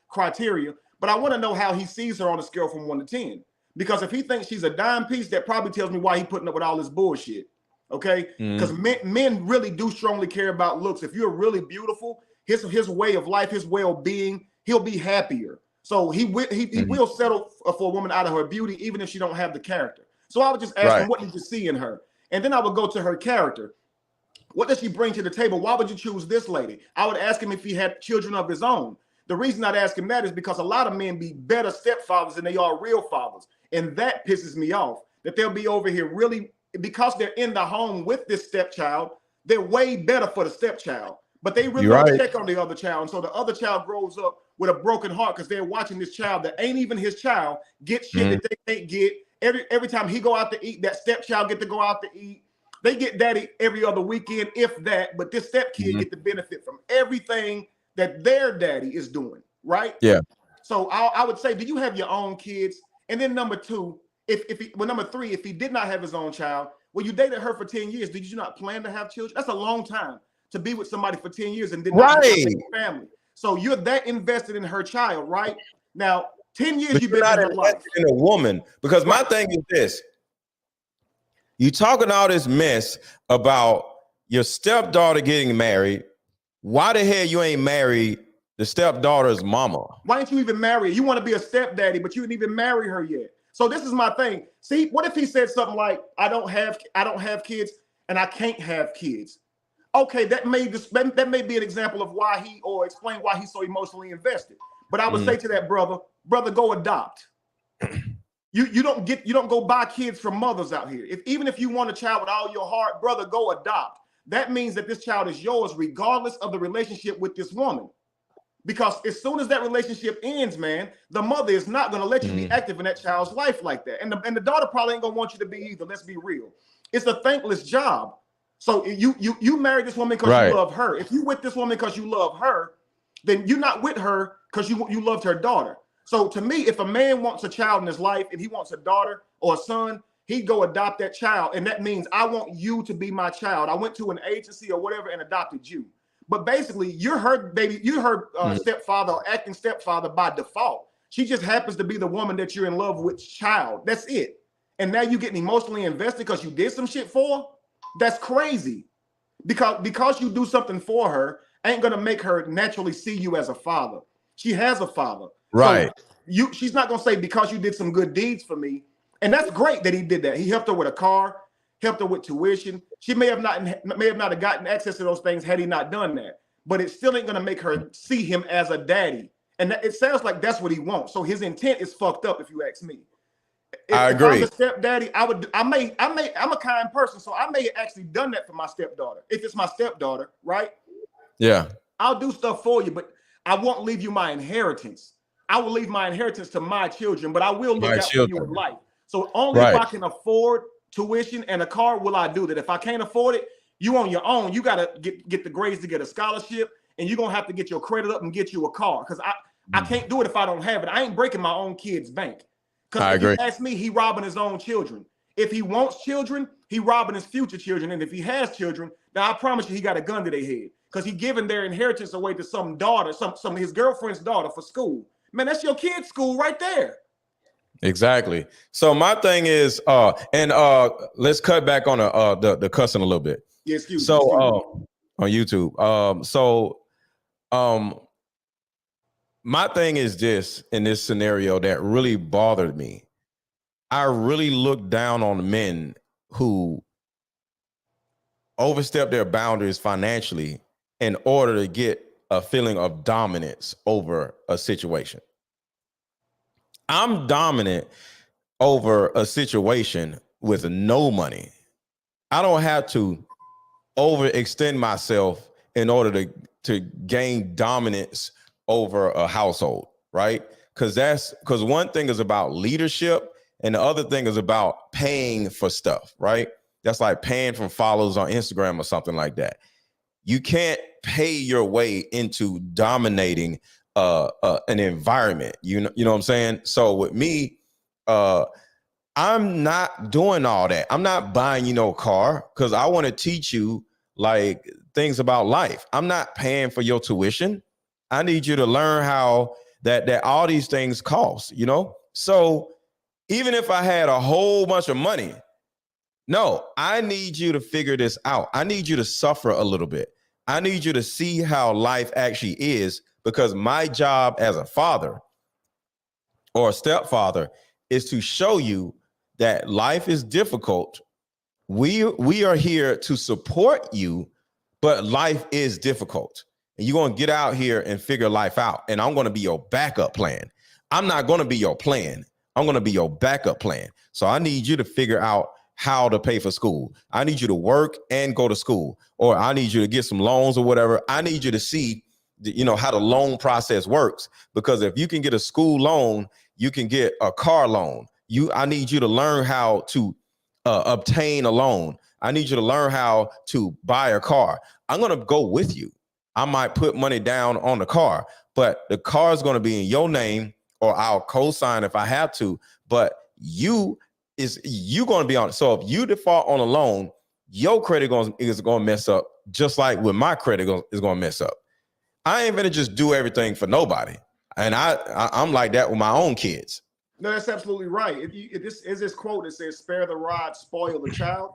Speaker 3: criteria, but I want to know how he sees her on a scale from 1 to 10. Because if he thinks she's a dime piece, that probably tells me why he's putting up with all this bullshit. Okay? Because men really do strongly care about looks. If you're really beautiful, his way of life, his well-being, he'll be happier. So he will settle for a woman out of her beauty, even if she don't have the character. So I would just ask him, what did you see in her? And then I would go to her character. What does she bring to the table? Why would you choose this lady? I would ask him if he had children of his own. The reason I'd ask him that is because a lot of men be better stepfathers than they are real fathers. And that pisses me off, that they'll be over here really, because they're in the home with this stepchild, they're way better for the stepchild. But they really don't check on the other child. And so the other child grows up with a broken heart because they're watching this child that ain't even his child get shit that they can't get. Every time he go out to eat, that stepchild get to go out to eat. They get daddy every other weekend, if that. But this stepkid get the benefit from everything that their daddy is doing, right?
Speaker 1: Yeah.
Speaker 3: So I would say, do you have your own kids? And then number two, number three, if he did not have his own child, well, you dated her for 10 years. Did you not plan to have children? That's a long time to be with somebody for 10 years and did not have a family. So you're that invested in her child, right? Now, 10 years you've been in her life.
Speaker 1: In a woman, because my thing is this. You talking all this mess about your stepdaughter getting married. Why the hell you ain't married the stepdaughter's mama?
Speaker 3: Why didn't you even marry her? You want to be a stepdaddy, but you didn't even marry her yet. So this is my thing. See, what if he said something like, I don't have kids and I can't have kids? Okay, that may be an example of why explain why he's so emotionally invested. But I would say to that brother, go adopt. You don't go buy kids from mothers out here. Even if you want a child with all your heart, brother, go adopt. That means that this child is yours regardless of the relationship with this woman. Because as soon as that relationship ends, man, the mother is not going to let you be active in that child's life like that. And the daughter probably ain't going to want you to be either. Let's be real. It's a thankless job. So you married this woman because you love her. If you with this woman because you love her, then you're not with her because you loved her daughter. So to me, if a man wants a child in his life and he wants a daughter or a son, he'd go adopt that child. And that means I want you to be my child. I went to an agency or whatever and adopted you. But basically, you're her baby, you're her stepfather or acting stepfather by default. She just happens to be the woman that you're in love with child. That's it. And now you're getting emotionally invested because you did some shit for her? That's crazy. Because you do something for her ain't gonna make her naturally see you as a father. She has a father.
Speaker 1: Right.
Speaker 3: So she's not gonna say because you did some good deeds for me. And that's great that he did that. He helped her with a car, helped her with tuition. She may have not have gotten access to those things had he not done that. But it still ain't gonna make her see him as a daddy. And it sounds like that's what he wants. So his intent is fucked up, if you ask me.
Speaker 1: I agree.
Speaker 3: If I'm a stepdaddy, I'm a kind person, so I may have actually done that for my stepdaughter. If it's my stepdaughter, right?
Speaker 1: Yeah.
Speaker 3: I'll do stuff for you, but I won't leave you my inheritance. I will leave my inheritance to my children, but I will look out for you in life. So only if I can afford tuition and a car will I do that. If I can't afford it, you on your own. You gotta get the grades to get a scholarship, and you're gonna have to get your credit up and get you a car. Because I can't do it if I don't have it. I ain't breaking my own kid's bank. Because if you ask me, he robbing his own children. If he wants children, he robbing his future children. And if he has children, then I promise you he got a gun to their head. Because he giving their inheritance away to some daughter, some of his girlfriend's daughter for school. Man, that's your kid's school right there.
Speaker 1: Exactly. So my thing is, let's cut back on the cussing a little bit.
Speaker 3: Yeah, excuse me.
Speaker 1: So on YouTube. My thing is this in this scenario that really bothered me. I really look down on men who overstep their boundaries financially in order to get a feeling of dominance over a situation. I'm dominant over a situation with no money. I don't have to overextend myself in order to gain dominance over a household, right? Because one thing is about leadership and the other thing is about paying for stuff, right? That's like paying for followers on Instagram or something like that. You can't pay your way into dominating an environment. You know what I'm saying? So with me, I'm not doing all that. I'm not buying you no car because I want to teach you like things about life. I'm not paying for your tuition. I need you to learn how that all these things cost, you know? So even if I had a whole bunch of money, no, I need you to figure this out. I need you to suffer a little bit. I need you to see how life actually is, because my job as a father or a stepfather is to show you that life is difficult. We are here to support you, but life is difficult. And you're going to get out here and figure life out. And I'm going to be your backup plan. I'm not going to be your plan. I'm going to be your backup plan. So I need you to figure out how to pay for school. I need you to work and go to school, or I need you to get some loans or whatever. I need you to see, how the loan process works, because if you can get a school loan, you can get a car loan. I need you to learn how to obtain a loan. I need you to learn how to buy a car. I'm going to go with you. I might put money down on the car, but the car is going to be in your name, or I'll co-sign if I have to, but you going to be on it. So if you default on a loan, your credit is going to mess up, just like with my credit is going to mess up. I ain't going to just do everything for nobody. And I'm like that with my own kids.
Speaker 3: No, that's absolutely right. This is this quote that says, spare the rod, spoil the child.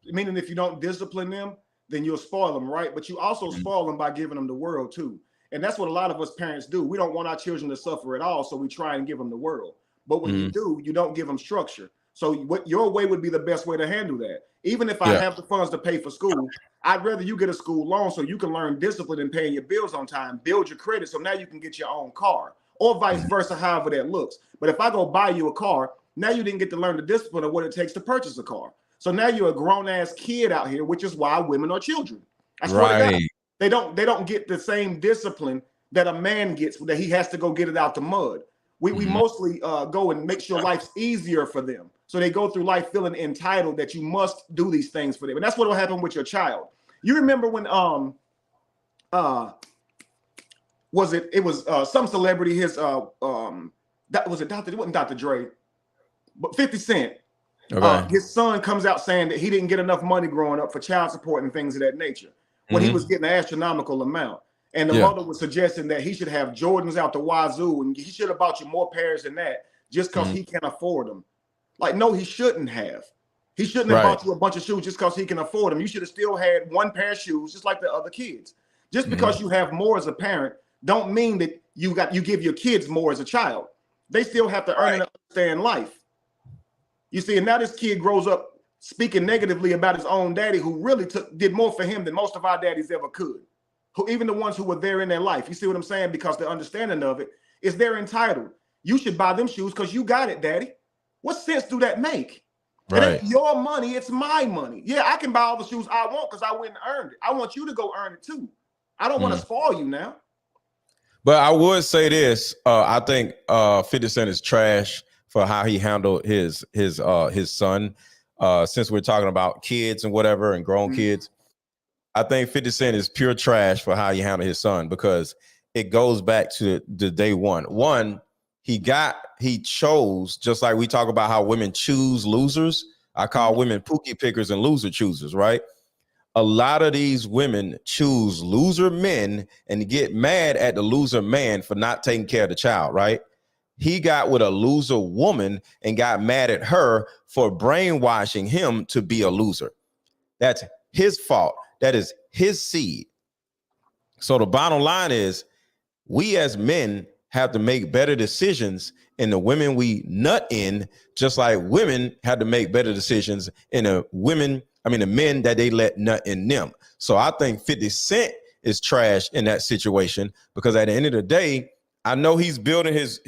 Speaker 3: Meaning if you don't discipline them, then you'll spoil them, right? But you also spoil them by giving them the world too. And that's what a lot of us parents do. We don't want our children to suffer at all, so we try and give them the world. But when you do, you don't give them structure. So what your way would be the best way to handle that. Even if I have the funds to pay for school, I'd rather you get a school loan so you can learn discipline and paying your bills on time, build your credit, so now you can get your own car, or vice versa, however that looks. But if I go buy you a car, now you didn't get to learn the discipline of what it takes to purchase a car. So now you're a grown-ass kid out here, which is why women are children. I swear to God, they don't get the same discipline that a man gets, that he has to go get it out the mud. We mostly go and make sure life's easier for them. So they go through life feeling entitled that you must do these things for them. And that's what will happen with your child. You remember when it was some celebrity, his that was it, it wasn't Dr. Dre, but 50 Cent.
Speaker 1: Okay.
Speaker 3: His son comes out saying that he didn't get enough money growing up for child support and things of that nature, when he was getting an astronomical amount. And the mother was suggesting that he should have Jordans out the wazoo, and he should have bought you more pairs than that just because he can't afford them. Like, no, he shouldn't have. He shouldn't have bought you a bunch of shoes just because he can afford them. You should have still had one pair of shoes, just like the other kids. Just because you have more as a parent, don't mean that you give your kids more as a child. They still have to earn and understand life. You see, and now this kid grows up speaking negatively about his own daddy, who really did more for him than most of our daddies ever could. Who, even the ones who were there in their life. You see what I'm saying? Because the understanding of it is they're entitled. You should buy them shoes because you got it, daddy. What sense do that make? Right. It ain't your money, it's my money. Yeah, I can buy all the shoes I want because I went and earned it. I want you to go earn it too. I don't want to spoil you now.
Speaker 1: But I would say this. I think 50 Cent is trash for how he handled his son. Since we're talking about kids and whatever and grown kids, I think 50 Cent is pure trash for how he handled his son, because it goes back to the day one. He chose, just like we talk about how women choose losers. I call women pookie pickers and loser choosers, right? A lot of these women choose loser men and get mad at the loser man for not taking care of the child, right? He got with a loser woman and got mad at her for brainwashing him to be a loser. That's his fault. That is his seed. So the bottom line is, we as men have to make better decisions in the women we nut in, just like women had to make better decisions in the men that they let nut in them. So I think 50 Cent is trash in that situation, because at the end of the day, I know he's building his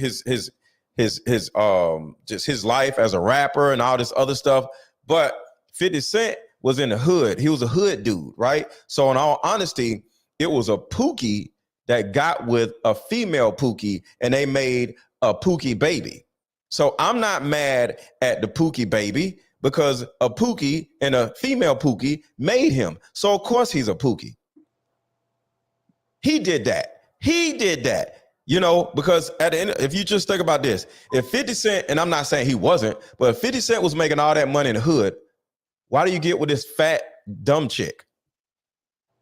Speaker 1: life as a rapper and all this other stuff, but 50 Cent was in the hood. He was a hood dude, right? So in all honesty, it was a Pookie that got with a female Pookie and they made a Pookie baby. So I'm not mad at the Pookie baby, because a Pookie and a female Pookie made him. So of course he's a Pookie. He did that. You know, because at the end, if you just think about this, if 50 Cent, and I'm not saying he wasn't, but if 50 Cent was making all that money in the hood, why do you get with this fat, dumb chick?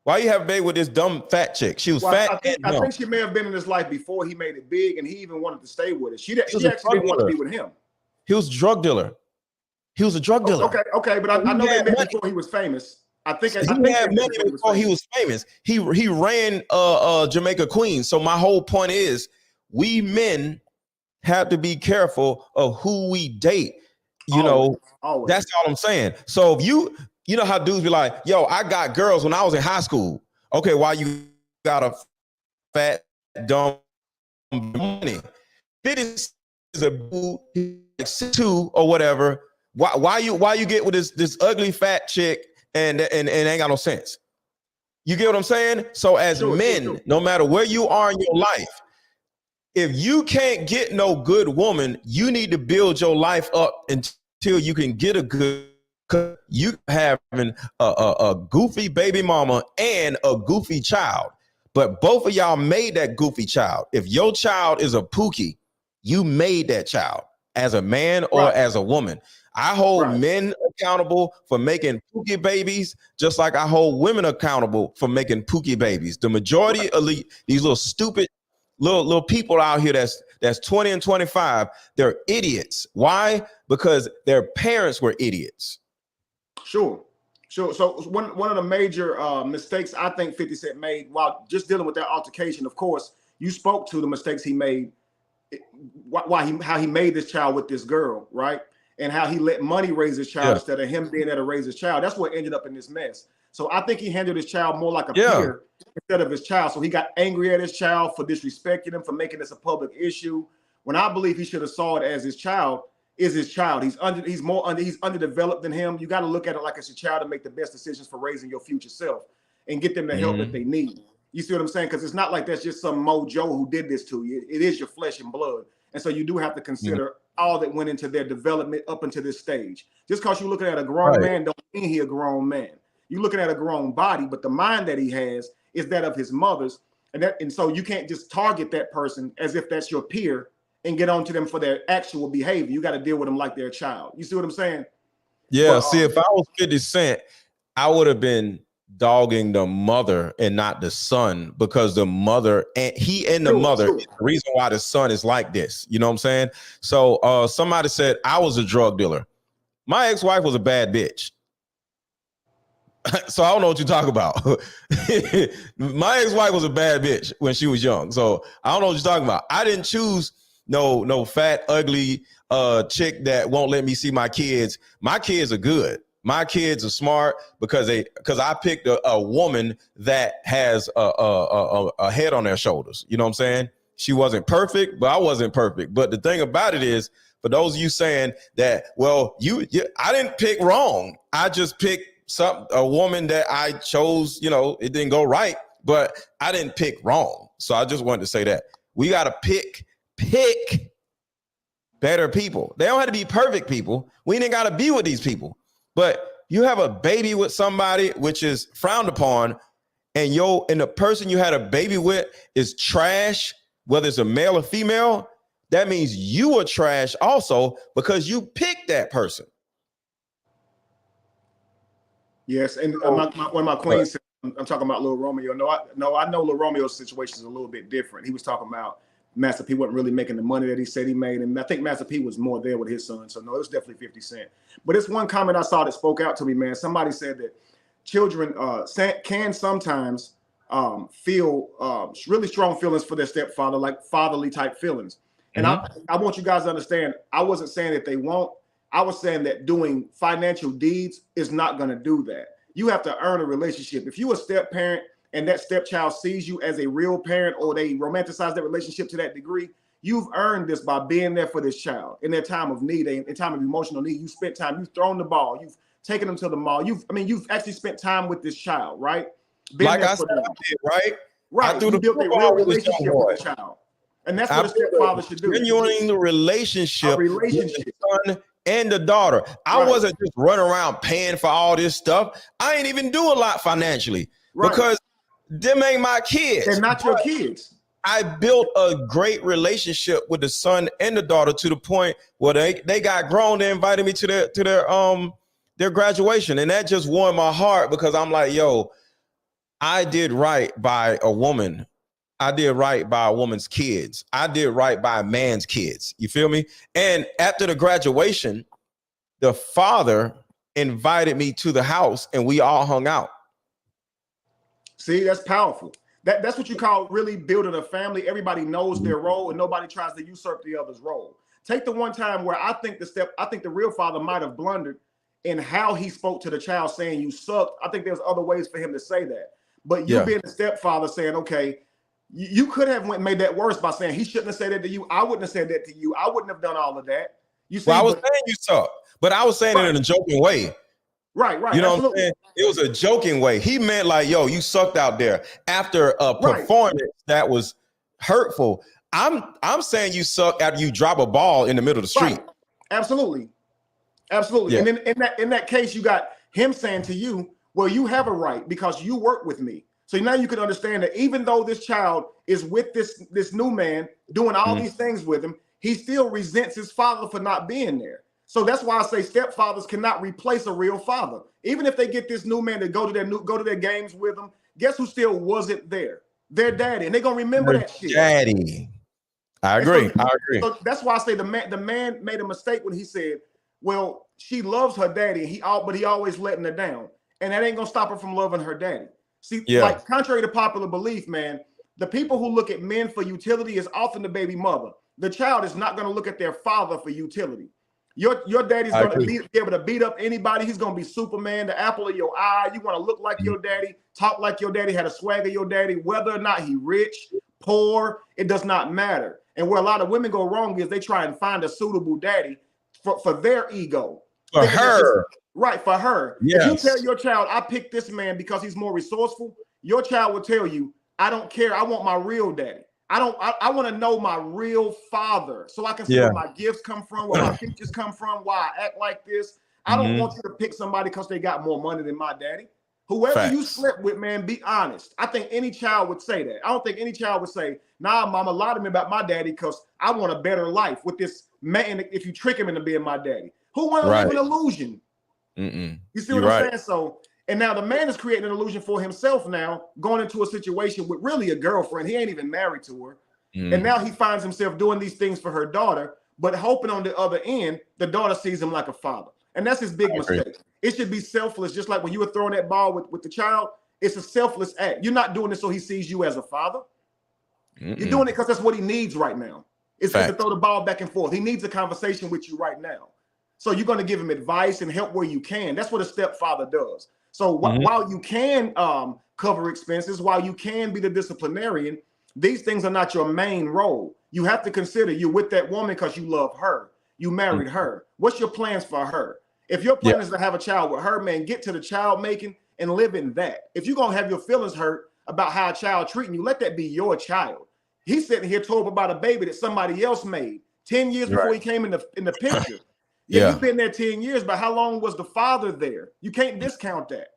Speaker 1: Why you have a baby with this dumb, fat chick? She was fat.
Speaker 3: I think she may have been in his life before he made it big, and he even wanted to stay with it. She actually didn't want to be with him.
Speaker 1: He was a drug dealer.
Speaker 3: Okay, but I know they met before he was famous. I think he
Speaker 1: had money before he was famous. He ran Jamaica Queens. So my whole point is, we men have to be careful of who we date. Always. That's all I'm saying. So if you know how dudes be like, yo, I got girls when I was in high school. Okay, why you got a fat, dumb money? 50 is a dude, 6'2" or whatever. Why you get with this ugly fat chick and ain't got no sense? You get what I'm saying? So as men, no matter where you are in your life, if you can't get no good woman, you need to build your life up until you can get a good. You having a goofy baby mama and a goofy child, but both of y'all made that goofy child. If your child is a Pookie, you made that child as a man or as a woman. I hold men accountable for making Pookie babies, just like I hold women accountable for making Pookie babies. The majority of these little stupid little people out here that's 20 and 25, they're idiots. Why? Because their parents were idiots.
Speaker 3: Sure. So one of the major mistakes I think 50 Cent made while just dealing with that altercation, of course, you spoke to the mistakes he made, how he made this child with this girl, right? And how he let money raise his child instead of him being there to raise his child. That's what ended up in this mess. So I think he handled his child more like a peer instead of his child. So he got angry at his child for disrespecting him, for making this a public issue. When I believe he should have saw it as his child is his child. He's underdeveloped than him. You got to look at it like it's your child to make the best decisions for raising your future self and get them the help that they need. You see what I'm saying? Because it's not like that's just some mojo who did this to you. It is your flesh and blood. And so you do have to consider all that went into their development up until this stage. Just because you're looking at a grown man don't mean he a grown man. You're looking at a grown body, but the mind that he has is that of his mother's. And so you can't just target that person as if that's your peer and get on to them for their actual behavior. You got to deal with them like they're a child. You see what I'm saying?
Speaker 1: Yeah, but, see, if I was 50 Cent, I would have been dogging the mother and not the son, because the mother and the mother is the reason why the son is like this. You know what I'm saying? So somebody said I was a drug dealer. My ex-wife was a bad bitch. So I don't know what you talk about. My ex-wife was a bad bitch when she was young. So I don't know what you're talking about. I didn't choose no fat, ugly chick that won't let me see my kids. My kids are good. My kids are smart because I picked a woman that has a head on their shoulders. You know what I'm saying? She wasn't perfect, but I wasn't perfect. But the thing about it is, for those of you saying that, well, I didn't pick wrong. I just picked a woman that I chose. You know, it didn't go right, but I didn't pick wrong. So I just wanted to say that we got to pick better people. They don't have to be perfect people. We ain't got to be with these people. But you have a baby with somebody which is frowned upon, and the person you had a baby with is trash, whether it's a male or female, that means you are trash also because you picked that person.
Speaker 3: Yes, and one of my queens said, I'm talking about Lil Romeo. I know Lil Romeo's situation is a little bit different. He was talking about Master P wasn't really making the money that he said he made. And I think Master P was more there with his son. So no, it was definitely 50 Cent. But it's one comment I saw that spoke out to me, man. Somebody said that children can sometimes feel really strong feelings for their stepfather, like fatherly type feelings. And I want you guys to understand, I wasn't saying that they won't. I was saying that doing financial deeds is not going to do that. You have to earn a relationship. If you're a step parent and that stepchild sees you as a real parent, or they romanticize that relationship to that degree, you've earned this by being there for this child in their time of need, in time of emotional need. You spent time, you've thrown the ball, you've taken them to the mall. You've actually spent time with this child, right?
Speaker 1: Like I said, right?
Speaker 3: Right. You built a real relationship with the child. And that's what a stepfather should do.
Speaker 1: Genuine the relationship with the son and the daughter. I wasn't just running around paying for all this stuff. I ain't even do a lot financially because them ain't my kids.
Speaker 3: They're not your kids.
Speaker 1: I built a great relationship with the son and the daughter to the point where they got grown. They invited me to their graduation, and that just warmed my heart because I'm like, yo, I did right by a woman. I did right by a woman's kids. I did right by a man's kids. You feel me? And after the graduation, the father invited me to the house and we all hung out.
Speaker 3: See, that's powerful. That's what you call really building a family. Everybody knows their role and nobody tries to usurp the other's role. Take the one time where I think the real father might have blundered in how he spoke to the child, saying you sucked. I think there's other ways for him to say that. But you being a stepfather saying, okay, you could have made that worse by saying he shouldn't have said that to you. I wouldn't have said that to you. I wouldn't have done all of that. You see,
Speaker 1: I was saying you suck, but I was saying it in a joking way.
Speaker 3: Right.
Speaker 1: You know what I'm saying? It was a joking way. He meant like, yo, you sucked out there after a performance that was hurtful. I'm saying you suck after you drop a ball in the middle of the street.
Speaker 3: Right. Absolutely. Yeah. And then in that case, you got him saying to you, well, you have a right because you work with me. So now you can understand that even though this child is with this new man doing all these things with him, he still resents his father for not being there. So that's why I say stepfathers cannot replace a real father. Even if they get this new man to go to their games with them, guess who still wasn't there? Their daddy, and they're gonna remember that shit.
Speaker 1: Daddy. I agree.
Speaker 3: So that's why I say the man made a mistake when he said, well, she loves her daddy, but he always letting her down. And that ain't gonna stop her from loving her daddy. See, like contrary to popular belief, man, the people who look at men for utility is often the baby mother. The child is not gonna look at their father for utility. Your daddy's gonna be able to beat up anybody. He's gonna be Superman, the apple of your eye. You want to look like your daddy, talk like your daddy, had a swag of your daddy, whether or not he rich, poor, it does not matter. And where a lot of women go wrong is they try and find a suitable daddy for their ego.
Speaker 1: For her.
Speaker 3: Right, for her.
Speaker 1: Yes.
Speaker 3: If you tell your child, I picked this man because he's more resourceful, your child will tell you, I don't care. I want my real daddy. I want to know my real father so I can see where my gifts come from, where my features come from, why I act like this. I don't want you to pick somebody because they got more money than my daddy. Whoever you slept with, man, be honest. I think any child would say that. I don't think any child would say, nah, mama lied to me about my daddy because I want a better life with this man. If you trick him into being my daddy, who want to live an illusion? You see what I'm saying? So, and now the man is creating an illusion for himself now, going into a situation with really a girlfriend. He ain't even married to her. And now he finds himself doing these things for her daughter, but hoping on the other end, the daughter sees him like a father. And that's his big mistake. It should be selfless, just like when you were throwing that ball with the child. It's a selfless act. You're not doing it so he sees you as a father. You're doing it because that's what he needs right now. It's to throw the ball back and forth. He needs a conversation with you right now. So you're going to give him advice and help where you can. That's what a stepfather does. So while you can cover expenses, while you can be the disciplinarian, these things are not your main role. You have to consider you're with that woman because you love her. You married her. What's your plans for her? If your plan is to have a child with her, man, get to the child making and live in that. If you're going to have your feelings hurt about how a child treating you, let that be your child. He's sitting here told about a baby that somebody else made 10 years before he came in the picture. You've been there 10 years, but how long was the father there? You can't discount that.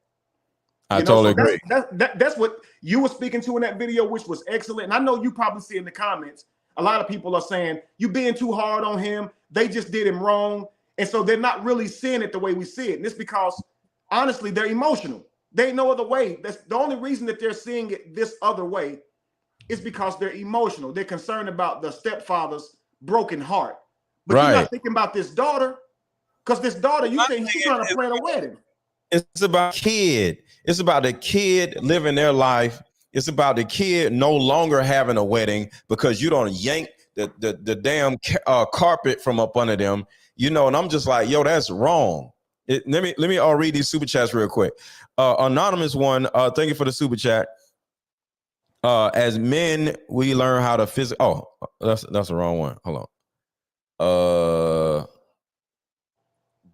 Speaker 1: I totally agree.
Speaker 3: That's what you were speaking to in that video, which was excellent. And I know you probably see in the comments, a lot of people are saying, you being too hard on him. They just did him wrong. And so they're not really seeing it the way we see it. And it's because, honestly, they're emotional. They ain't no other way. That's the only reason that they're seeing it this other way is because they're emotional. They're concerned about the stepfather's broken heart. But you're not thinking about this daughter, because this daughter, you think she's trying to plan a wedding.
Speaker 1: It's about kid. It's about the kid living their life. It's about the kid no longer having a wedding because you don't yank the damn carpet from up under them. You know, and I'm just like, yo, that's wrong. Let me read these super chats real quick. Anonymous one, thank you for the super chat. As men, we learn how to that's the wrong one. Hold on.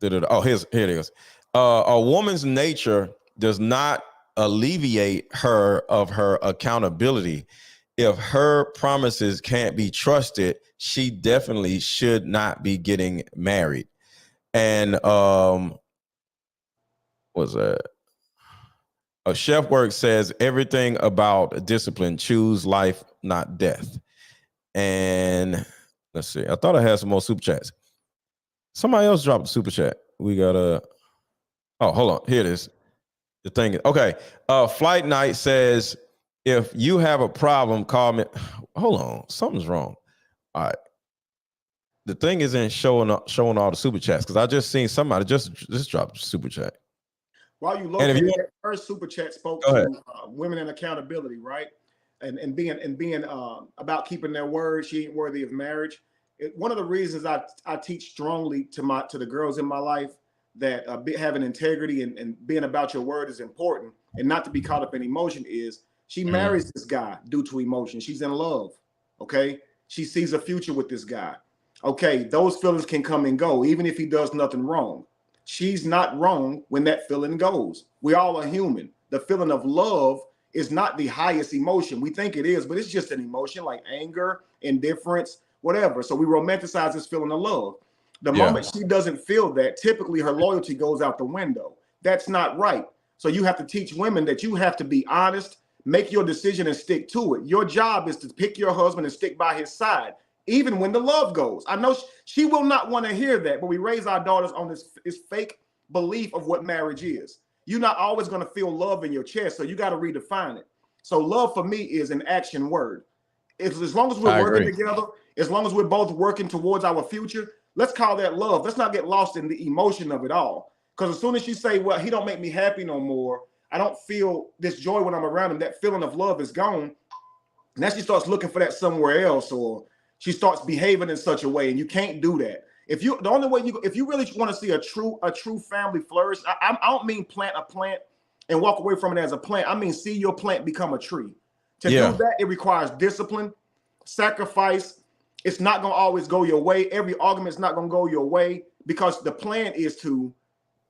Speaker 1: Here it is. A woman's nature does not alleviate her of her accountability. If her promises can't be trusted, she definitely should not be getting married. And what's that? A chef work says everything about discipline, choose life, not death. And let's see. I thought I had some more super chats. Somebody else dropped a super chat. We got hold on. Here it is. The thing is, okay. Flight Night says, if you have a problem, call me. Hold on. Something's wrong. All right. The thing isn't showing all the super chats because I just seen somebody just dropped a super chat.
Speaker 3: While you look at that first super chat spoke to women and accountability, right? And being about keeping their word. She ain't worthy of marriage. One of the reasons I teach strongly to the girls in my life that having integrity and being about your word is important and not to be caught up in emotion is she marries this guy due to emotion. She's in love. Okay. She sees a future with this guy. Okay. Those feelings can come and go, even if he does nothing wrong. She's not wrong when that feeling goes. We all are human. The feeling of love is not the highest emotion. We think it is, but it's just an emotion like anger, indifference, whatever. So we romanticize this feeling of love. The moment she doesn't feel that, typically her loyalty goes out the window. That's not right. So you have to teach women that you have to be honest, make your decision and stick to it. Your job is to pick your husband and stick by his side, even when the love goes. I know she will not want to hear that, but we raise our daughters on this fake belief of what marriage is. You're not always going to feel love in your chest, so you got to redefine it. So love for me is an action word. As long as we're working together, as long as we're both working towards our future, let's call that love. Let's not get lost in the emotion of it all. Because as soon as you say, well, he don't make me happy no more, I don't feel this joy when I'm around him, that feeling of love is gone. And then she starts looking for that somewhere else, or she starts behaving in such a way, and you can't do that. If you really want to see a true family flourish, I don't mean plant a plant and walk away from it as a plant. I mean see your plant become a tree. To do that, it requires discipline, sacrifice. It's not going to always go your way. Every argument is not going to go your way because the plan is to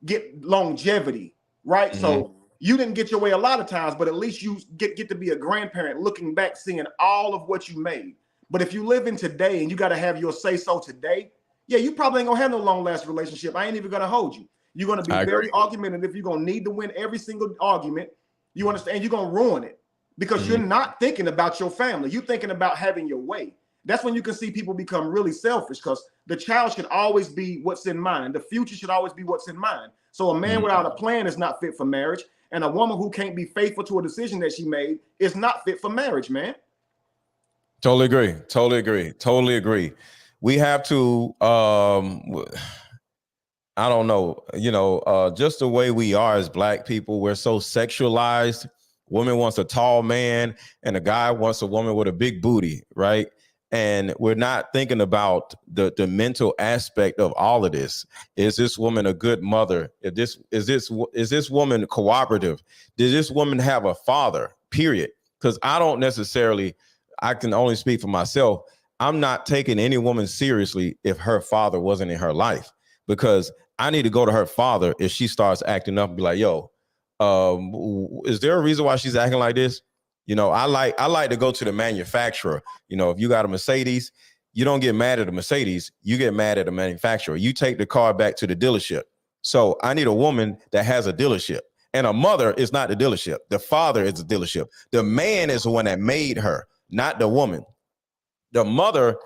Speaker 3: get longevity, right? So You didn't get your way a lot of times, but at least you get to be a grandparent looking back, seeing all of what you made. But if you live in today and you got to have your say so today, yeah, you probably ain't gonna have no long lasting relationship. I ain't even gonna hold you. You're gonna be very argumentative. You're gonna need to win every single argument. You understand? You're gonna ruin it because you're not thinking about your family. You're thinking about having your way. That's when you can see people become really selfish, because the child should always be what's in mind. The future should always be what's in mind. So a man without a plan is not fit for marriage. And a woman who can't be faithful to a decision that she made is not fit for marriage, man.
Speaker 1: Totally agree. Totally agree. Totally agree. We have to, I don't know, just the way we are as Black people, we're so sexualized. Woman wants a tall man and a guy wants a woman with a big booty, right? And we're not thinking about the mental aspect of all of this. Is this woman a good mother? Is this woman cooperative? Does this woman have a father? Period. Because I can only speak for myself. I'm not taking any woman seriously if her father wasn't in her life, because I need to go to her father if she starts acting up and be like, yo, is there a reason why she's acting like this? I like to go to the manufacturer. If you got a Mercedes, you don't get mad at the Mercedes, you get mad at the manufacturer. You take the car back to the dealership. So I need a woman that has a dealership. And a mother is not the dealership. The father is the dealership. The man is the one that made her, not the woman. The mother,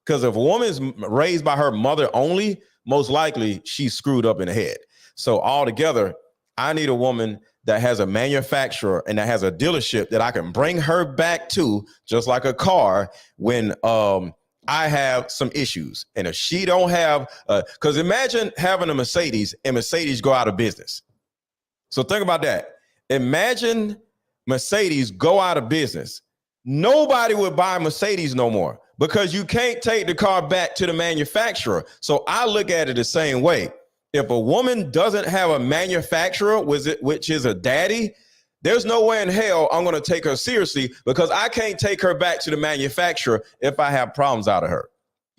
Speaker 1: because if a woman's raised by her mother only, most likely she's screwed up in the head. So altogether, I need a woman that has a manufacturer and that has a dealership that I can bring her back to, just like a car, when I have some issues. And if she don't have, because imagine having a Mercedes and Mercedes go out of business. So think about that. Imagine Mercedes go out of business. Nobody would buy Mercedes no more because you can't take the car back to the manufacturer. So I look at it the same way. If a woman doesn't have a manufacturer, which is a daddy, there's no way in hell I'm going to take her seriously, because I can't take her back to the manufacturer if I have problems out of her.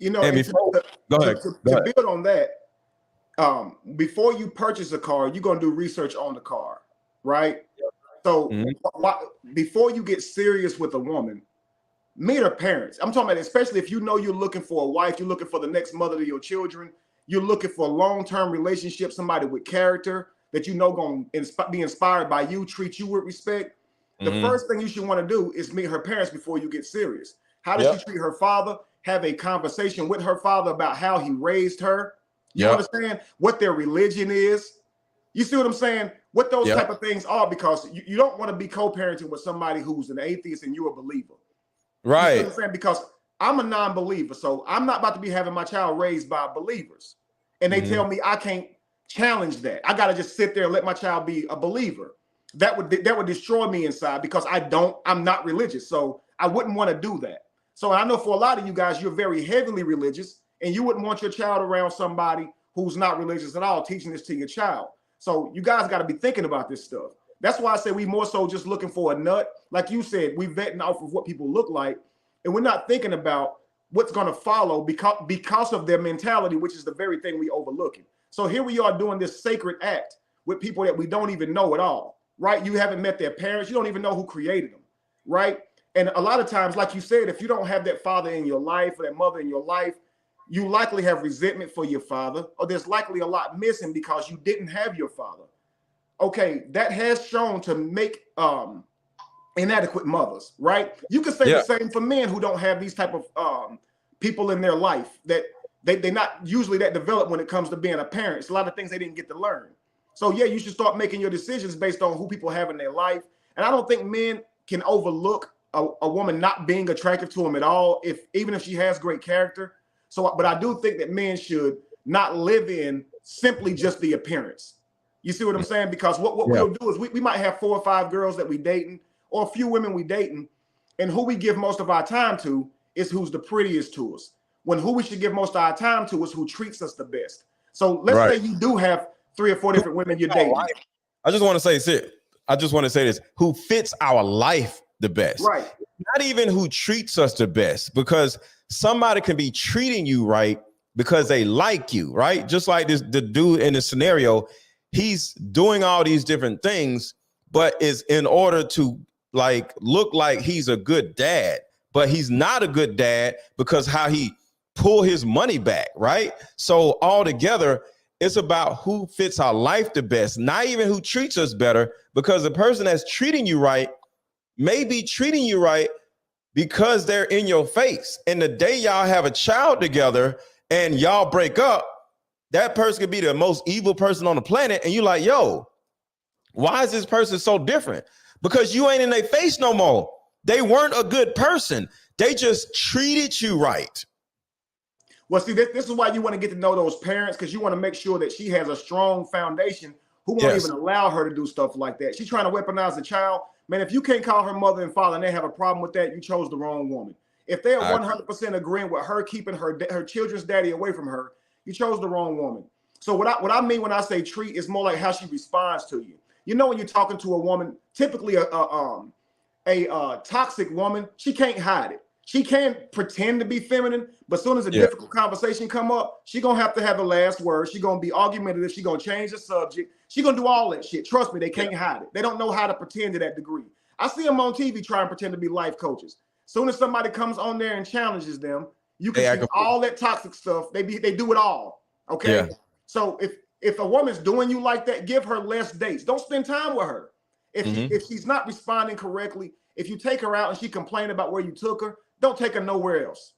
Speaker 3: Go ahead. To build on that, before you purchase a car, you're going to do research on the car, right? So before you get serious with a woman, meet her parents. I'm talking about, especially if you're looking for a wife, you're looking for the next mother to your children, you're looking for a long-term relationship, somebody with character that going to be inspired by you, treat you with respect. The first thing you should want to do is meet her parents before you get serious. How does she treat her father? Have a conversation with her father about how he raised her. You understand what their religion is? You see what I'm saying? What those type of things are, because you don't want to be co-parenting with somebody who's an atheist and you're a believer.
Speaker 1: Right.
Speaker 3: You know what I'm saying? Because I'm a non-believer, so I'm not about to be having my child raised by believers. And they tell me I can't challenge that. I got to just sit there and let my child be a believer. That would destroy me inside, because I'm not religious. So I wouldn't want to do that. So I know for a lot of you guys, you're very heavily religious, and you wouldn't want your child around somebody who's not religious at all, teaching this to your child. So you guys got to be thinking about this stuff. That's why I say we more so just looking for a nut. Like you said, we vetting off of what people look like, and we're not thinking about what's going to follow because of their mentality, which is the very thing we overlooking. So here we are doing this sacred act with people that we don't even know at all, right? You haven't met their parents. You don't even know who created them, right? And a lot of times, like you said, if you don't have that father in your life or that mother in your life, you likely have resentment for your father, or there's likely a lot missing because you didn't have your father. Okay, that has shown to make inadequate mothers, right? You could say the same for men who don't have these type of people in their life, that they're not usually that developed when it comes to being a parent. It's a lot of things they didn't get to learn. So yeah, you should start making your decisions based on who people have in their life. And I don't think men can overlook a woman not being attractive to them at all, even if she has great character. So, but I do think that men should not live in simply just the appearance. You see what I'm saying? Because what we'll do is we might have 4 or 5 girls that we dating, or a few women we dating, and who we give most of our time to is who's the prettiest to us. When who we should give most of our time to is who treats us the best. So let's say you do have 3 or 4 different women you're dating.
Speaker 1: I just want to say this: who fits our life the best,
Speaker 3: right?
Speaker 1: Not even who treats us the best, because somebody can be treating you right because they like you, right? Just like the dude in the scenario, he's doing all these different things but is in order to like look like he's a good dad, but he's not a good dad because how he pull his money back, right? So altogether, it's about who fits our life the best, not even who treats us better, because the person that's treating you right may be treating you right because they're in your face. And the day y'all have a child together and y'all break up, that person could be the most evil person on the planet. And you're like, yo, why is this person so different? Because you ain't in their face no more. They weren't a good person. They just treated you right.
Speaker 3: Well, see, this is why you want to get to know those parents, because you want to make sure that she has a strong foundation who won't even allow her to do stuff like that. She's trying to weaponize the child. Man, if you can't call her mother and father and they have a problem with that, you chose the wrong woman. If they are 100% agreeing with her keeping her children's daddy away from her, you chose the wrong woman. So what I mean when I say treat is more like how she responds to you. You know, when you're talking to a woman, typically a toxic woman, she can't hide it. She can't pretend to be feminine, but as soon as a difficult conversation come up, she gonna have to have the last word. She gonna be argumentative. She gonna change the subject. She gonna do all that shit. Trust me, they can't hide it. They don't know how to pretend to that degree. I see them on TV try and pretend to be life coaches. As soon as somebody comes on there and challenges them, you can see all that toxic stuff. They do it all. Okay. Yeah. So if a woman's doing you like that, give her less dates. Don't spend time with her. If she's not responding correctly, if you take her out and she complained about where you took her, don't take her nowhere else.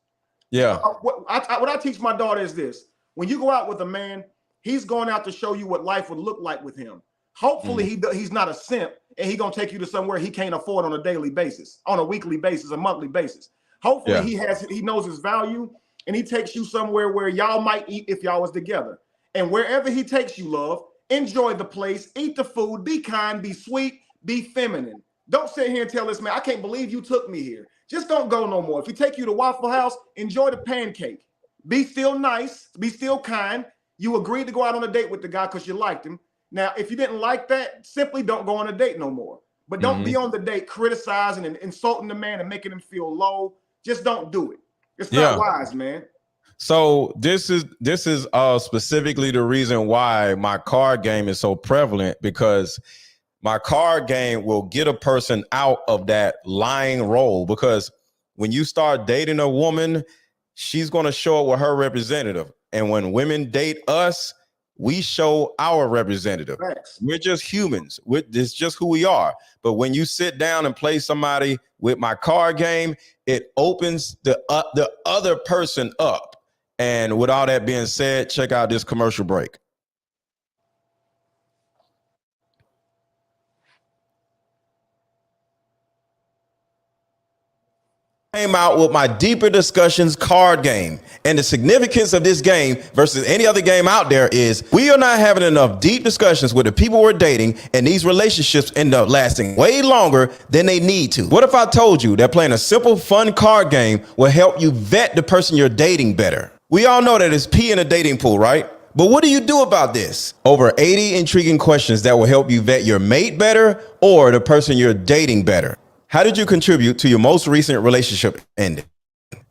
Speaker 1: Yeah.
Speaker 3: What I teach my daughter is this: when you go out with a man, he's going out to show you what life would look like with him. Hopefully he's not a simp and he's gonna take you to somewhere he can't afford on a daily basis, on a weekly basis, a monthly basis. Hopefully he knows his value and he takes you somewhere where y'all might eat if y'all was together. And wherever he takes you, love, enjoy the place, eat the food, be kind, be sweet, be feminine. Don't sit here and tell this man, I can't believe you took me here. Just don't go no more. If he take you to Waffle House, enjoy the pancake. Be still nice, be still kind. You agreed to go out on a date with the guy because you liked him. Now, if you didn't like that, simply don't go on a date no more. But don't be on the date criticizing and insulting the man and making him feel low. Just don't do it. It's not wise, man.
Speaker 1: So this is specifically the reason why my card game is so prevalent, because my card game will get a person out of that lying role. Because when you start dating a woman, she's going to show up with her representative. And when women date us, we show our representative. Thanks. We're just humans. It's just who we are. But when you sit down and play somebody with my card game, it opens the other person up. And with all that being said, check out this commercial break. Came out with my Deeper Discussions card game. And the significance of this game versus any other game out there is we are not having enough deep discussions with the people we're dating, and these relationships end up lasting way longer than they need to. What if I told you that playing a simple, fun card game will help you vet the person you're dating better? We all know that it's pee in a dating pool, right? But what do you do about this? Over 80 intriguing questions that will help you vet your mate better or the person you're dating better. How did you contribute to your most recent relationship ending?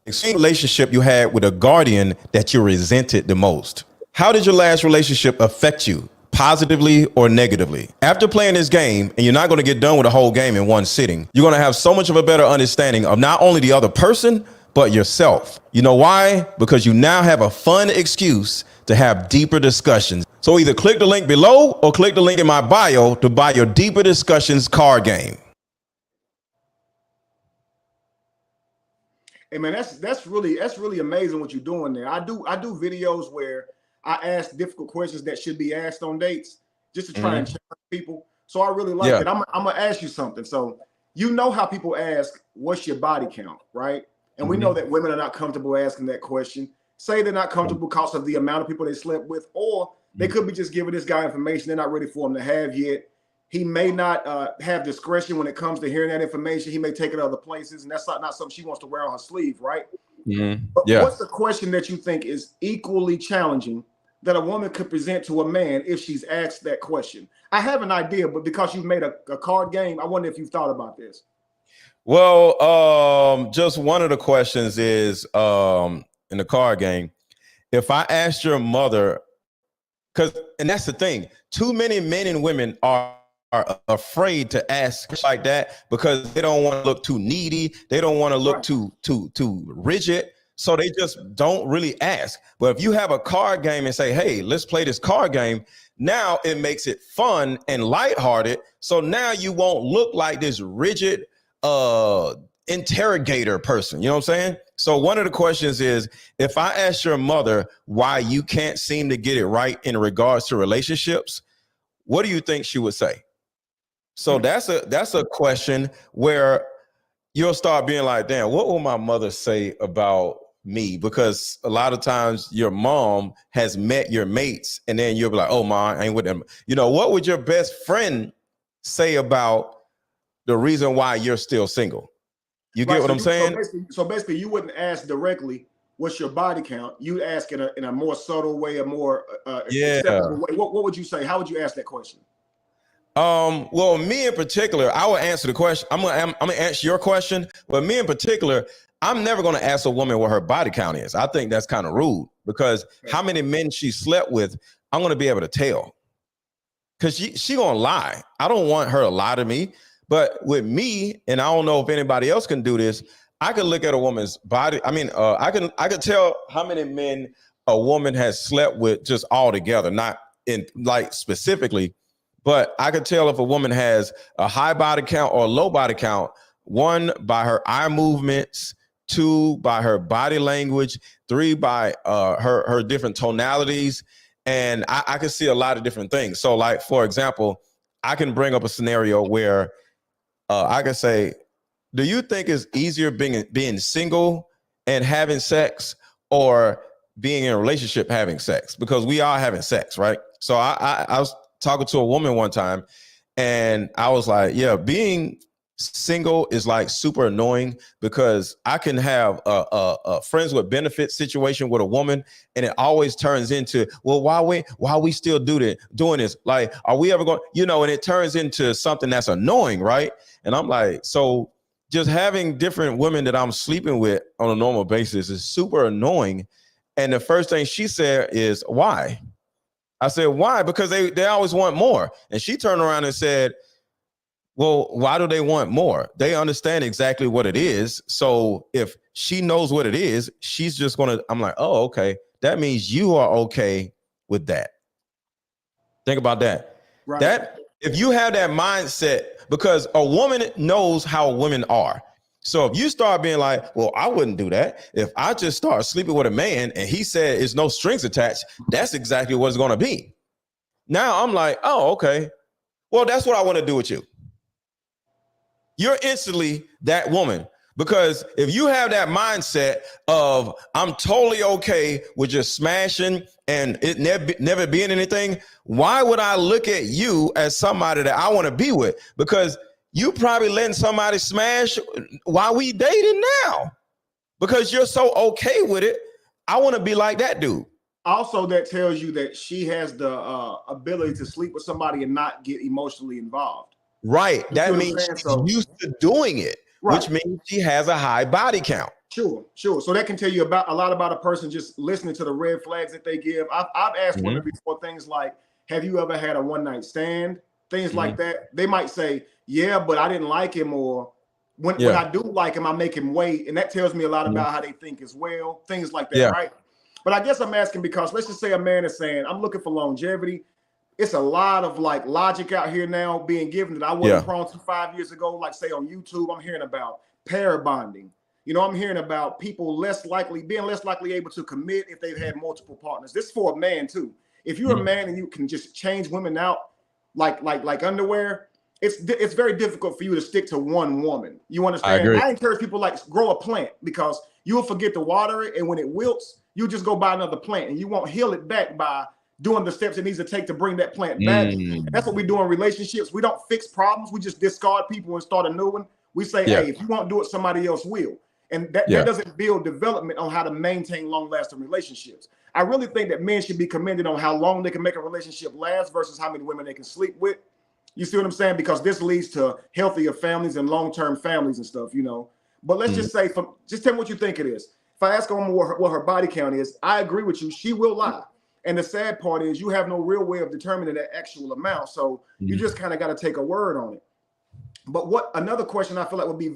Speaker 1: Explain the relationship you had with a guardian that you resented the most. How did your last relationship affect you, positively or negatively? After playing this game, and you're not going to get done with the whole game in one sitting, you're going to have so much of a better understanding of not only the other person, but yourself. You know why? Because you now have a fun excuse to have deeper discussions. So either click the link below or click the link in my bio to buy your Deeper Discussions card game.
Speaker 3: Hey man, that's really amazing what you're doing there. I do videos where I ask difficult questions that should be asked on dates just to try and challenge people. So I really like it. I'm gonna ask you something. So you know how people ask, what's your body count, right? And we know that women are not comfortable asking that question. Say they're not comfortable because of the amount of people they slept with, or they could be just giving this guy information they're not ready for him to have yet. He may not have discretion when it comes to hearing that information. He may take it other places, and that's not something she wants to wear on her sleeve, right? But what's the question that you think is equally challenging that a woman could present to a man if she's asked that question? I have an idea, but because you've made a card game, I wonder if you've thought about this.
Speaker 1: Well, just one of the questions is in the card game, if I asked your mother, and that's the thing, too many men and women are are afraid to ask like that because they don't want to look too needy. They don't want to look too rigid. So they just don't really ask. But if you have a card game and say, hey, let's play this card game, now it makes it fun and lighthearted. So now you won't look like this rigid interrogator person. You know what I'm saying? So one of the questions is, if I ask your mother why you can't seem to get it right in regards to relationships, what do you think she would say? So that's a question where you'll start being like, damn, what will my mother say about me? Because a lot of times your mom has met your mates and then you'll be like, oh, mom, I ain't with them. You know, what would your best friend say about the reason why you're still single? You get what I'm saying?
Speaker 3: So basically, you wouldn't ask directly, what's your body count? You ask in a more subtle way, a more acceptable way. What would you say? How would you ask that question?
Speaker 1: Well, me in particular, I will answer the question. I'm gonna answer your question, but me in particular, I'm never gonna ask a woman what her body count is. I think that's kind of rude because how many men she slept with, I'm gonna be able to tell. Cause she gonna lie. I don't want her to lie to me. But with me, and I don't know if anybody else can do this, I can look at a woman's body. I mean, I can tell how many men a woman has slept with just all together, not in like specifically. But I could tell if a woman has a high body count or a low body count, 1, by her eye movements, 2, by her body language, 3, by her different tonalities. And I can see a lot of different things. So like, for example, I can bring up a scenario where I can say, do you think it's easier being single and having sex or being in a relationship having sex? Because we are having sex, right? So I was talking to a woman one time and I was like, yeah, being single is like super annoying because I can have a friends with benefits situation with a woman and it always turns into, well, why we still doing this? Like, are we ever going, you know, and it turns into something that's annoying, right? And I'm like, so just having different women that I'm sleeping with on a normal basis is super annoying. And the first thing she said is, why? I said, why? Because they always want more. And she turned around and said, well, why do they want more? They understand exactly what it is. So if she knows what it is, she's just going to, I'm like, oh, okay. That means you are okay with that. Think about that. Right. That if you have that mindset, because a woman knows how women are. So if you start being like, well, I wouldn't do that. If I just start sleeping with a man and he said it's no strings attached, that's exactly what it's going to be. Now I'm like, oh, okay. Well, that's what I want to do with you. You're instantly that woman. Because if you have that mindset of I'm totally okay with just smashing and it never being anything, why would I look at you as somebody that I want to be with? Because you probably letting somebody smash while we dating now because you're so okay with it. I want to be like that dude.
Speaker 3: Also, that tells you that she has the ability to sleep with somebody and not get emotionally involved.
Speaker 1: Right. That means she's used to doing it, right, which means she has a high body count.
Speaker 3: Sure. So that can tell you a lot about a person just listening to the red flags that they give. I've asked women before things like, have you ever had a one-night stand? Things like that. They might say, yeah, but I didn't like him, or when I do like him, I make him wait. And that tells me a lot about how they think as well. Things like that, right? But I guess I'm asking because let's just say a man is saying, I'm looking for longevity. It's a lot of like logic out here now being given that I wasn't prone to 5 years ago. Like say on YouTube, I'm hearing about pair bonding. You know, I'm hearing about people being less likely able to commit if they've had multiple partners. This is for a man too. If you're a man and you can just change women out like underwear, it's very difficult for you to stick to one woman. You understand? I encourage people like grow a plant because you will forget to water it, and when it wilts, you just go buy another plant, and you won't heal it back by doing the steps it needs to take to bring that plant back. And that's what we do in relationships. We don't fix problems. We just discard people and start a new one. We say, hey, if you won't do it, somebody else will. And that doesn't build development on how to maintain long-lasting relationships. I really think that men should be commended on how long they can make a relationship last versus how many women they can sleep with. You see what I'm saying? Because this leads to healthier families and long-term families and stuff, you know. But let's just say, just tell me what you think it is. If I ask a woman what her body count is, I agree with you. She will lie. And the sad part is you have no real way of determining that actual amount. So you just kind of got to take a word on it. But what another question I feel like would be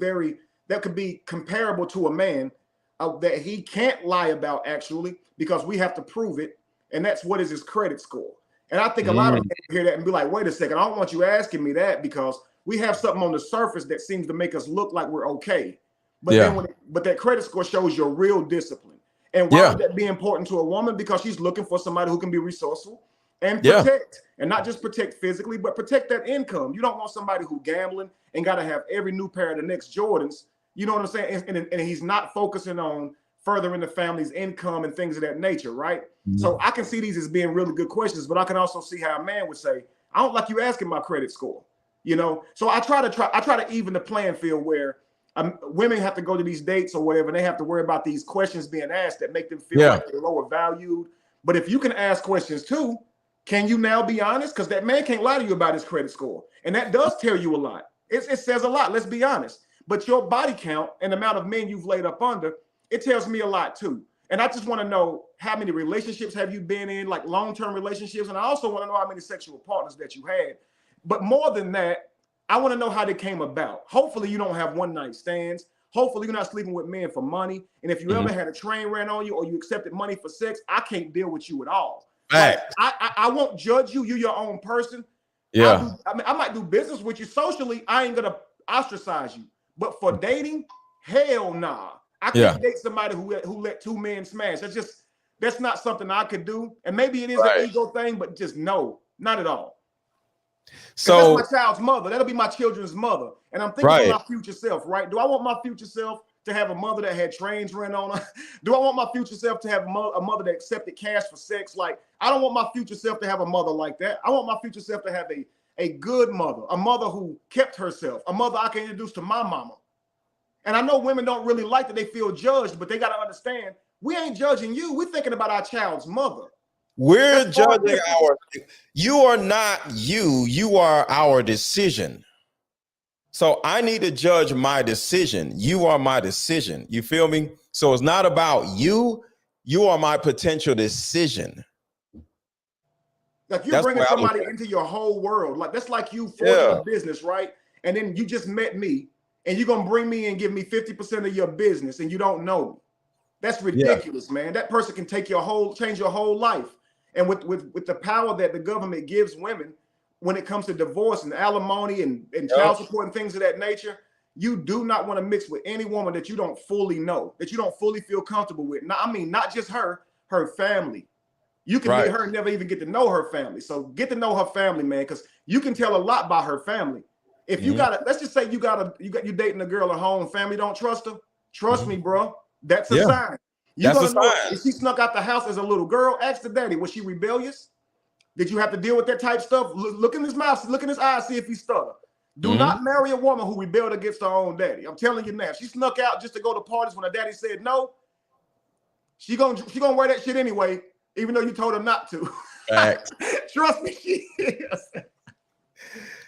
Speaker 3: that could be comparable to a man that he can't lie about actually, because we have to prove it. And that's what is his credit score. And I think a lot of men hear that and be like, wait a second, I don't want you asking me that because we have something on the surface that seems to make us look like we're okay. But then but that credit score shows your real discipline. And why would that be important to a woman? Because she's looking for somebody who can be resourceful and protect, and not just protect physically, but protect that income. You don't want somebody who gambling and got to have every new pair of the next Jordans. You know what I'm saying? And he's not focusing on furthering the family's income and things of that nature, right? So I can see these as being really good questions, but I can also see how a man would say, I don't like you asking my credit score, you know? So I try to even the playing field where women have to go to these dates or whatever, and they have to worry about these questions being asked that make them feel like they're lower valued. But if you can ask questions too, can you now be honest? Because that man can't lie to you about his credit score. And that does tell you a lot. It says a lot, let's be honest. But your body count and the amount of men you've laid up under, it tells me a lot too. And I just want to know how many relationships have you been in, like long-term relationships. And I also want to know how many sexual partners that you had. But more than that, I want to know how they came about. Hopefully you don't have one-night stands. Hopefully you're not sleeping with men for money. And if you ever had a train ran on you or you accepted money for sex, I can't deal with you at all. Like, I won't judge you. You're your own person. I might do business with you socially. I ain't going to ostracize you. But for dating, hell nah. I can't date somebody who let two men smash. That's not something I could do. And maybe it is an ego thing, but just no, not at all. So that's my child's mother. That'll be my children's mother. And I'm thinking of my future self, right? Do I want my future self to have a mother that had trains ran on her? Do I want my future self to have a mother that accepted cash for sex? Like, I don't want my future self to have a mother like that. I want my future self to have a good mother, a mother who kept herself, a mother I can introduce to my mama. And I know women don't really like that they feel judged, but they got to understand, we ain't judging you. We're thinking about our child's mother.
Speaker 1: We're judging you are not you. You are our decision. So I need to judge my decision. You are my decision. You feel me? So it's not about you. You are my potential decision.
Speaker 3: Like you're bringing somebody into your whole world. Like that's like you forging a business, right? And then you just met me and you're going to bring me and give me 50% of your business and you don't know me. That's ridiculous, man. That person can change your whole life. And with the power that the government gives women when it comes to divorce and alimony and child support and things of that nature, you do not want to mix with any woman that you don't fully know, that you don't fully feel comfortable with. Now, I mean, not just her family. You can meet her and never even get to know her family. So get to know her family, man, because you can tell a lot by her family. If you let's just say you dating a girl at home, family don't trust her. Trust me, bro. That's a sign. You're gonna know if she snuck out the house as a little girl. Ask the daddy, was she rebellious? Did you have to deal with that type stuff? Look in his mouth, look in his eyes, see if he stutter. Do not marry a woman who rebelled against her own daddy. I'm telling you now. She snuck out just to go to parties when her daddy said no. She gonna wear that shit anyway, even though you told her not to. Trust me, she is.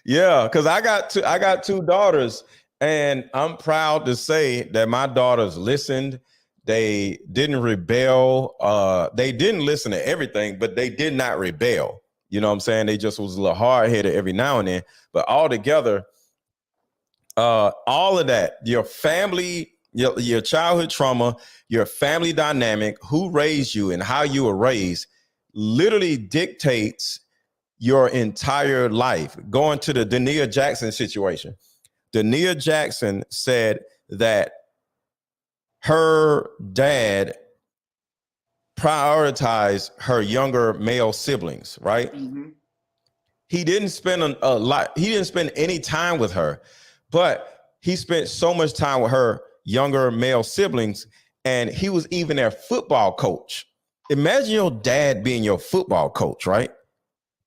Speaker 1: Yeah, because I got two daughters, and I'm proud to say that my daughters listened. They didn't rebel. They didn't listen to everything, but they did not rebel. You know what I'm saying? They just was a little hard-headed every now and then. But altogether, all of that, your family, your childhood trauma, your family dynamic, who raised you and how you were raised, literally dictates your entire life. Going to the Dania Jackson situation. Dania Jackson said that her dad prioritized her younger male siblings, right? He didn't spend a lot. He didn't spend any time with her, but he spent so much time with her younger male siblings, and he was even their football coach. Imagine your dad being your football coach, right?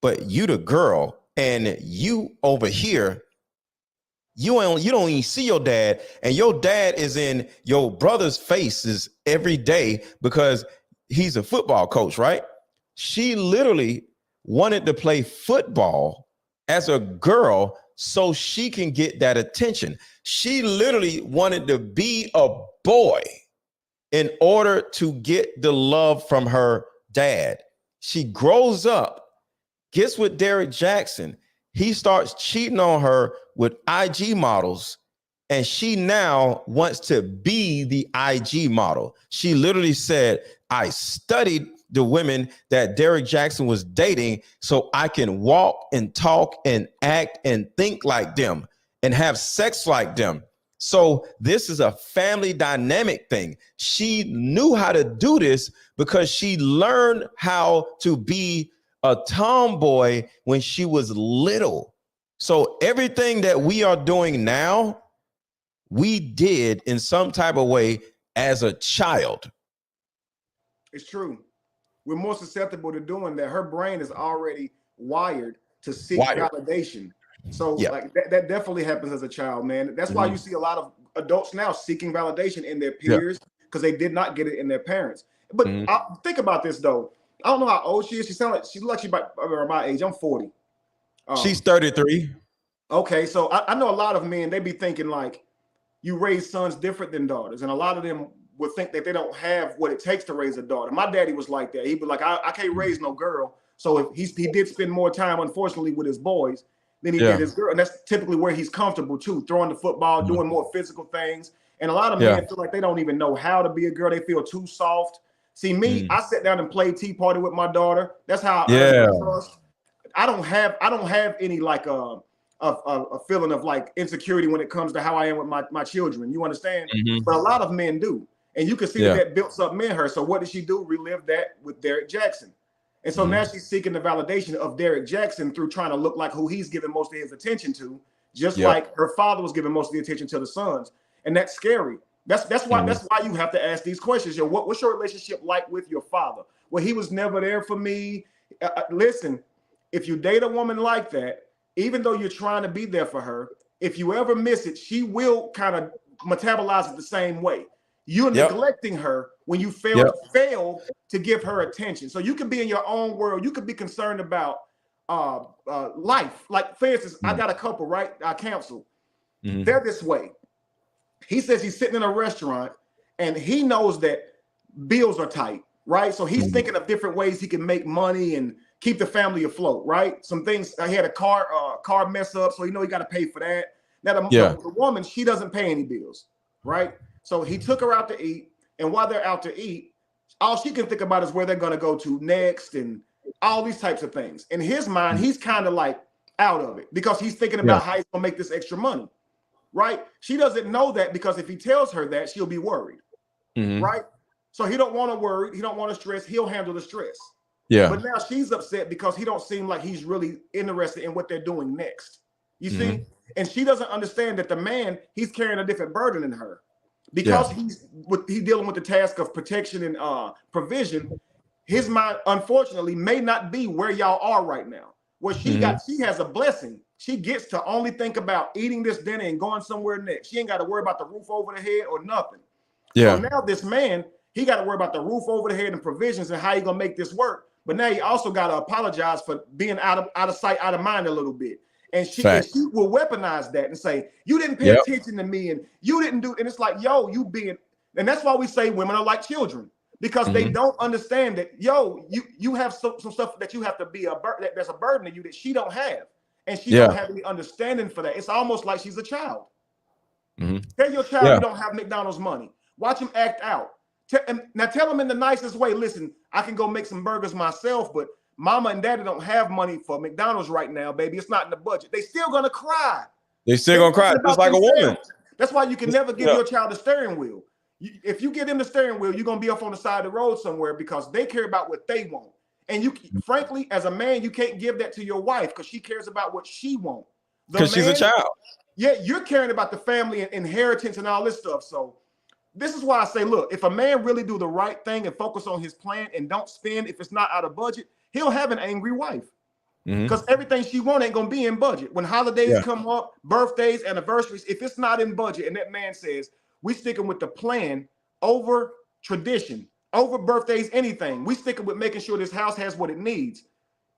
Speaker 1: But you the girl, and you over here, you don't even see your dad, and your dad is in your brother's faces every day because he's a football coach, right? She literally wanted to play football as a girl so she can get that attention. She literally wanted to be a boy in order to get the love from her dad. She grows up, gets with Derek Jackson. He starts cheating on her with IG models, and she now wants to be the IG model. She literally said, I studied the women that Derek Jackson was dating so I can walk and talk and act and think like them and have sex like them. So this is a family dynamic thing. She knew how to do this because she learned how to be a tomboy when she was little. So everything that we are doing now, we did in some type of way as a child.
Speaker 3: It's true. We're more susceptible to doing that. Her brain is already wired to seek validation. So like that definitely happens as a child, man. That's why you see a lot of adults now seeking validation in their peers because they did not get it in their parents. But think about this though. I don't know how old she is. She looks like she's about my age. I'm 40.
Speaker 1: She's 33.
Speaker 3: Okay, so I know a lot of men, they be thinking like you raise sons different than daughters, and a lot of them would think that they don't have what it takes to raise a daughter. My daddy was like that. He'd be like, I can't raise no girl. So if he did spend more time, unfortunately, with his boys than he did his girl, and that's typically where he's comfortable too, throwing the football, doing more physical things. And a lot of men feel like they don't even know how to be a girl. They feel too soft. See me, I sat down and played tea party with my daughter. That's how I earned her trust. I don't have any like a feeling of like insecurity when it comes to how I am with my children. You understand? But a lot of men do. And you can see that builds up in her. So what did she do? Relive that with Derek Jackson. And so now she's seeking the validation of Derek Jackson through trying to look like who he's giving most of his attention to, just like her father was giving most of the attention to the sons. And that's scary. That's why you have to ask these questions. What's your relationship like with your father? Well, he was never there for me. Listen, if you date a woman like that, even though you're trying to be there for her, if you ever miss it, she will kind of metabolize it the same way. You're neglecting her when you fail to give her attention. So you can be in your own world. You could be concerned about life. Like, for instance, I got a couple, right? I counsel. They're this way. He says he's sitting in a restaurant and he knows that bills are tight, right? So he's thinking of different ways he can make money and keep the family afloat, right? Some things, he had a car mess up, so you know he got to pay for that. Now the woman, she doesn't pay any bills, right? So he took her out to eat, and while they're out to eat, all she can think about is where they're going to go to next and all these types of things. In his mind, he's kind of like out of it because he's thinking about how he's going to make this extra money, right? She doesn't know that because if he tells her that, she'll be worried, right? So he don't want to worry. He don't want to stress. He'll handle the stress. But now she's upset because he don't seem like he's really interested in what they're doing next. You see? And she doesn't understand that the man, he's carrying a different burden than her. Because he's dealing with the task of protection and provision, his mind, unfortunately, may not be where y'all are right now. Where she has a blessing. She gets to only think about eating this dinner and going somewhere next. She ain't got to worry about the roof over the head or nothing. So now this man, he got to worry about the roof over the head and provisions and how he gonna make this work. But now he also got to apologize for being out of sight, out of mind a little bit. And she will weaponize that and say, you didn't pay attention to me and you didn't do. And it's like, yo, you being, and that's why we say women are like children, because they don't understand that, yo, you have some stuff that you have to be there's a burden to you that she don't have. And she don't have any understanding for that. It's almost like she's a child. Tell your child you don't have McDonald's money. Watch him act out. Now tell him in the nicest way, listen, I can go make some burgers myself, but mama and daddy don't have money for McDonald's right now, baby. It's not in the budget. They still gonna cry.
Speaker 1: They still gonna cry, just like a woman.
Speaker 3: That's why you can never give your child a steering wheel. If you give them the steering wheel, you're gonna be off on the side of the road somewhere because they care about what they want. And you, frankly, as a man, you can't give that to your wife because she cares about what she wants.
Speaker 1: Because she's a child.
Speaker 3: Yeah, you're caring about the family and inheritance and all this stuff. So this is why I say, look, if a man really do the right thing and focus on his plan and don't spend if it's not out of budget, he'll have an angry wife because everything she wants ain't gonna be in budget. When holidays come up, birthdays, anniversaries, if it's not in budget and that man says, we sticking with the plan over tradition, over birthdays, anything, we sticking with making sure this house has what it needs,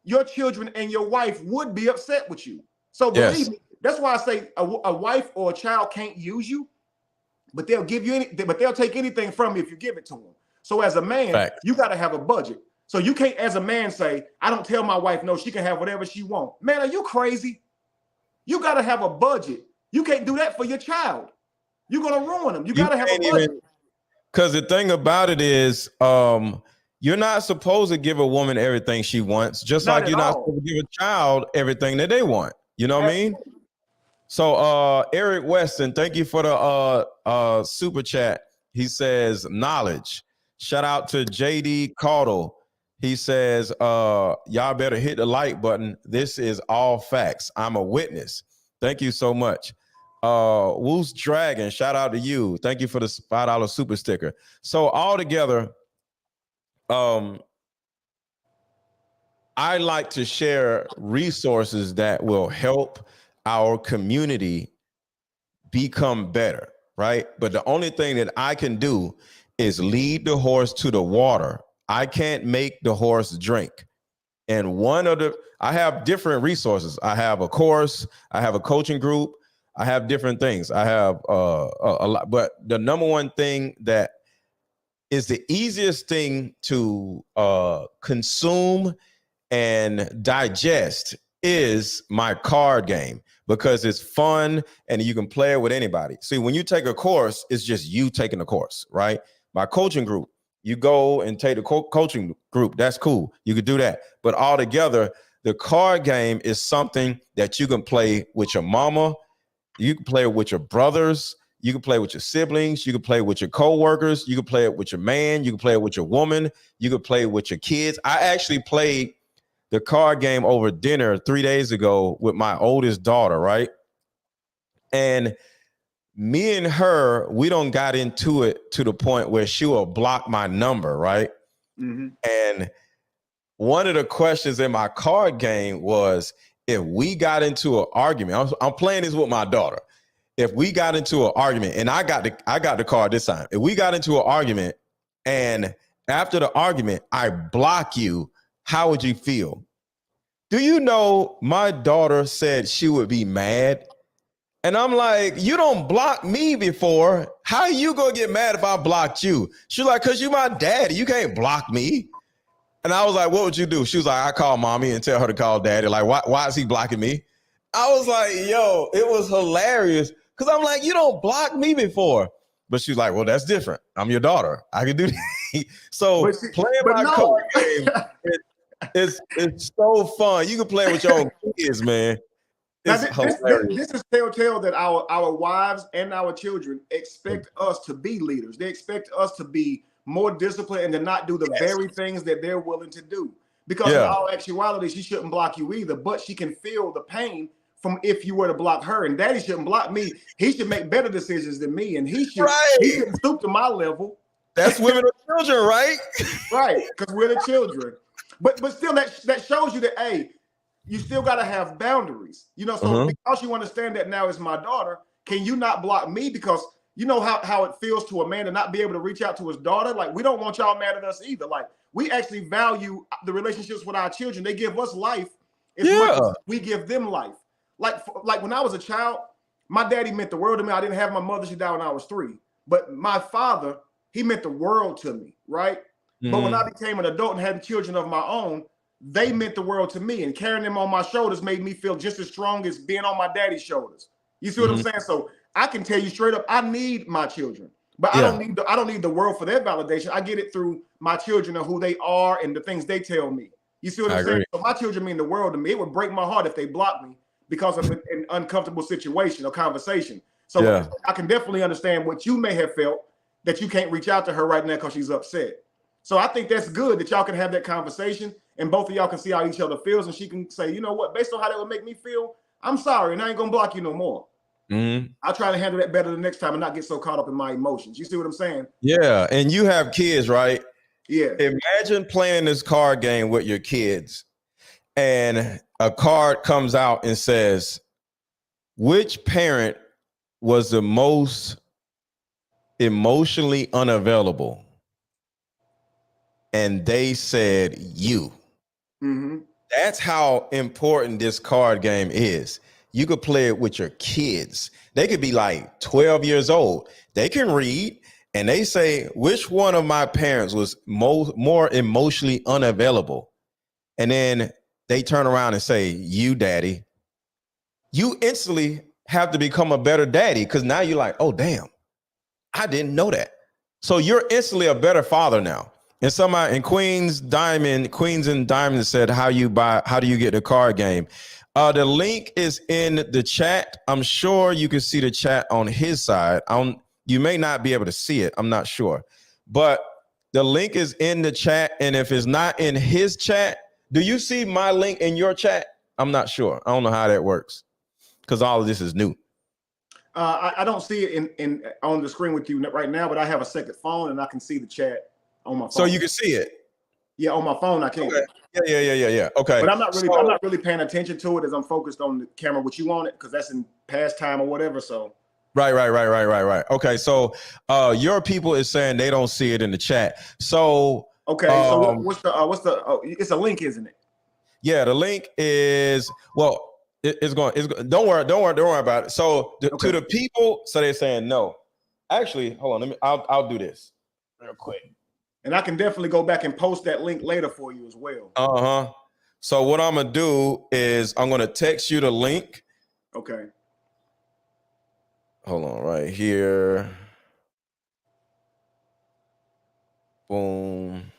Speaker 3: your children and your wife would be upset with you. So believe me, that's why I say a wife or a child can't use you, but they'll give you but they'll take anything from you if you give it to them. So as a man, you got to have a budget. So you can't, as a man, say, I don't tell my wife, no, she can have whatever she wants. Man, are you crazy? You got to have a budget. You can't do that for your child. You're going to ruin them. You got to have a budget.
Speaker 1: Because the thing about it is, you're not supposed to give a woman everything she wants, just
Speaker 3: Not
Speaker 1: like you're
Speaker 3: at
Speaker 1: not
Speaker 3: all.
Speaker 1: supposed to give a child everything that they want. You know what I mean? So Eric Weston, thank you for the super chat. He says knowledge. Shout out to JD Caudle. He says, y'all better hit the like button. This is all facts. I'm a witness. Thank you so much. Woos Dragon, shout out to you. Thank you for the $5 super sticker. So all together, I like to share resources that will help our community become better, right? But the only thing that I can do is lead the horse to the water. I can't make the horse drink. And I have different resources. I have a course, I have a coaching group, I have different things. I have a lot, but the number one thing that is the easiest thing to consume and digest is my card game, because it's fun and you can play it with anybody. See, when you take a course, it's just you taking the course, right? My coaching group, you go and take the coaching group. That's cool. You could do that. But all together, the card game is something that you can play with your mama. You can play with your brothers. You can play with your siblings. You can play with your coworkers. You can play it with your man. You can play it with your woman. You can play it with your kids. I actually played the card game over dinner 3 days ago with my oldest daughter, right? And me and her, we don't got into it to the point where she will block my number, right? Mm-hmm. And one of the questions in my card game was, if we got into an argument, I'm playing this with my daughter. If we got into an argument, and I got the card this time. If we got into an argument and after the argument, I block you, how would you feel? Do you know my daughter said she would be mad? And I'm like, you don't block me before. How are you going to get mad if I blocked you? She's like, because you my daddy. You can't block me. And I was like, what would you do? She was like, I call mommy and tell her to call daddy. Like, why is he blocking me? I was like, yo, it was hilarious. Because I'm like, you don't block me before. But she's like, well, that's different. I'm your daughter. I can do that. So playing my card game, it's so fun. You can play with your own kids, man.
Speaker 3: This is telltale that our wives and our children expect us to be leaders. They expect us to be more disciplined and to not do the very things that they're willing to do. Because in all actuality, she shouldn't block you either, but she can feel the pain from if you were to block her. And daddy shouldn't block me. He should make better decisions than me. And he shouldn't stoop to my level.
Speaker 1: That's women or children, right?
Speaker 3: Right, because we're the children. But still, that shows you that, hey, you still got to have boundaries. You know, so because you understand that now as my daughter, can you not block me? Because you know how it feels to a man to not be able to reach out to his daughter. Like, we don't want y'all mad at us either. Like, we actually value the relationships with our children. They give us life as much as we give them life. Like when I was a child, my daddy meant the world to me. I didn't have my mother. She died when I was 3. But my father, he meant the world to me, right? But when I became an adult and had children of my own, they meant the world to me. And carrying them on my shoulders made me feel just as strong as being on my daddy's shoulders. You see what I'm saying? So I can tell you straight up, I need my children. But I don't need the world for their validation. I get it through my children and who they are and the things they tell me. You see what I'm saying? So my children mean the world to me. It would break my heart if they blocked me because of an uncomfortable situation or conversation. So I can definitely understand what you may have felt, that you can't reach out to her right now because she's upset. So I think that's good that y'all can have that conversation and both of y'all can see how each other feels, and she can say, you know what, based on how that would make me feel, I'm sorry, and I ain't gonna block you no more. I'll try to handle that better the next time and not get so caught up in my emotions. You see what I'm saying?
Speaker 1: Yeah, and you have kids, right?
Speaker 3: Yeah.
Speaker 1: Imagine playing this card game with your kids and a card comes out and says, which parent was the most emotionally unavailable? And they said you. That's how important this card game is. You could play it with your kids. They could be like 12 years old. They can read and they say, which one of my parents was more emotionally unavailable? And then they turn around and say, you, daddy. You instantly have to become a better daddy, because now you're like, oh, damn, I didn't know that. So you're instantly a better father now. And somebody in Queens and Diamond said, how do you get the card game? The link is in the chat. I'm sure you can see the chat on his side. You may not be able to see it. I'm not sure. But the link is in the chat. And if it's not in his chat, do you see my link in your chat? I'm not sure. I don't know how that works, because all of this is new.
Speaker 3: I don't see it in on the screen with you right now, but I have a second phone and I can see the chat on my phone.
Speaker 1: So you can see it?
Speaker 3: Yeah, on my phone I can.
Speaker 1: Okay. Yeah. Okay.
Speaker 3: But I'm not really paying attention to it as I'm focused on the camera with you on it, because that's in past time or whatever. So
Speaker 1: Right. Okay, so your people is saying they don't see it in the chat. So
Speaker 3: okay, so what's the it's a link, isn't it?
Speaker 1: Yeah, the link is, well, it's going. Don't worry about it. So to the people, so they're saying no. Actually, hold on. I'll do this real quick.
Speaker 3: And I can definitely go back and post that link later for you as well.
Speaker 1: So what I'm gonna do is I'm gonna text you the link.
Speaker 3: Okay.
Speaker 1: Hold on, right here. Boom.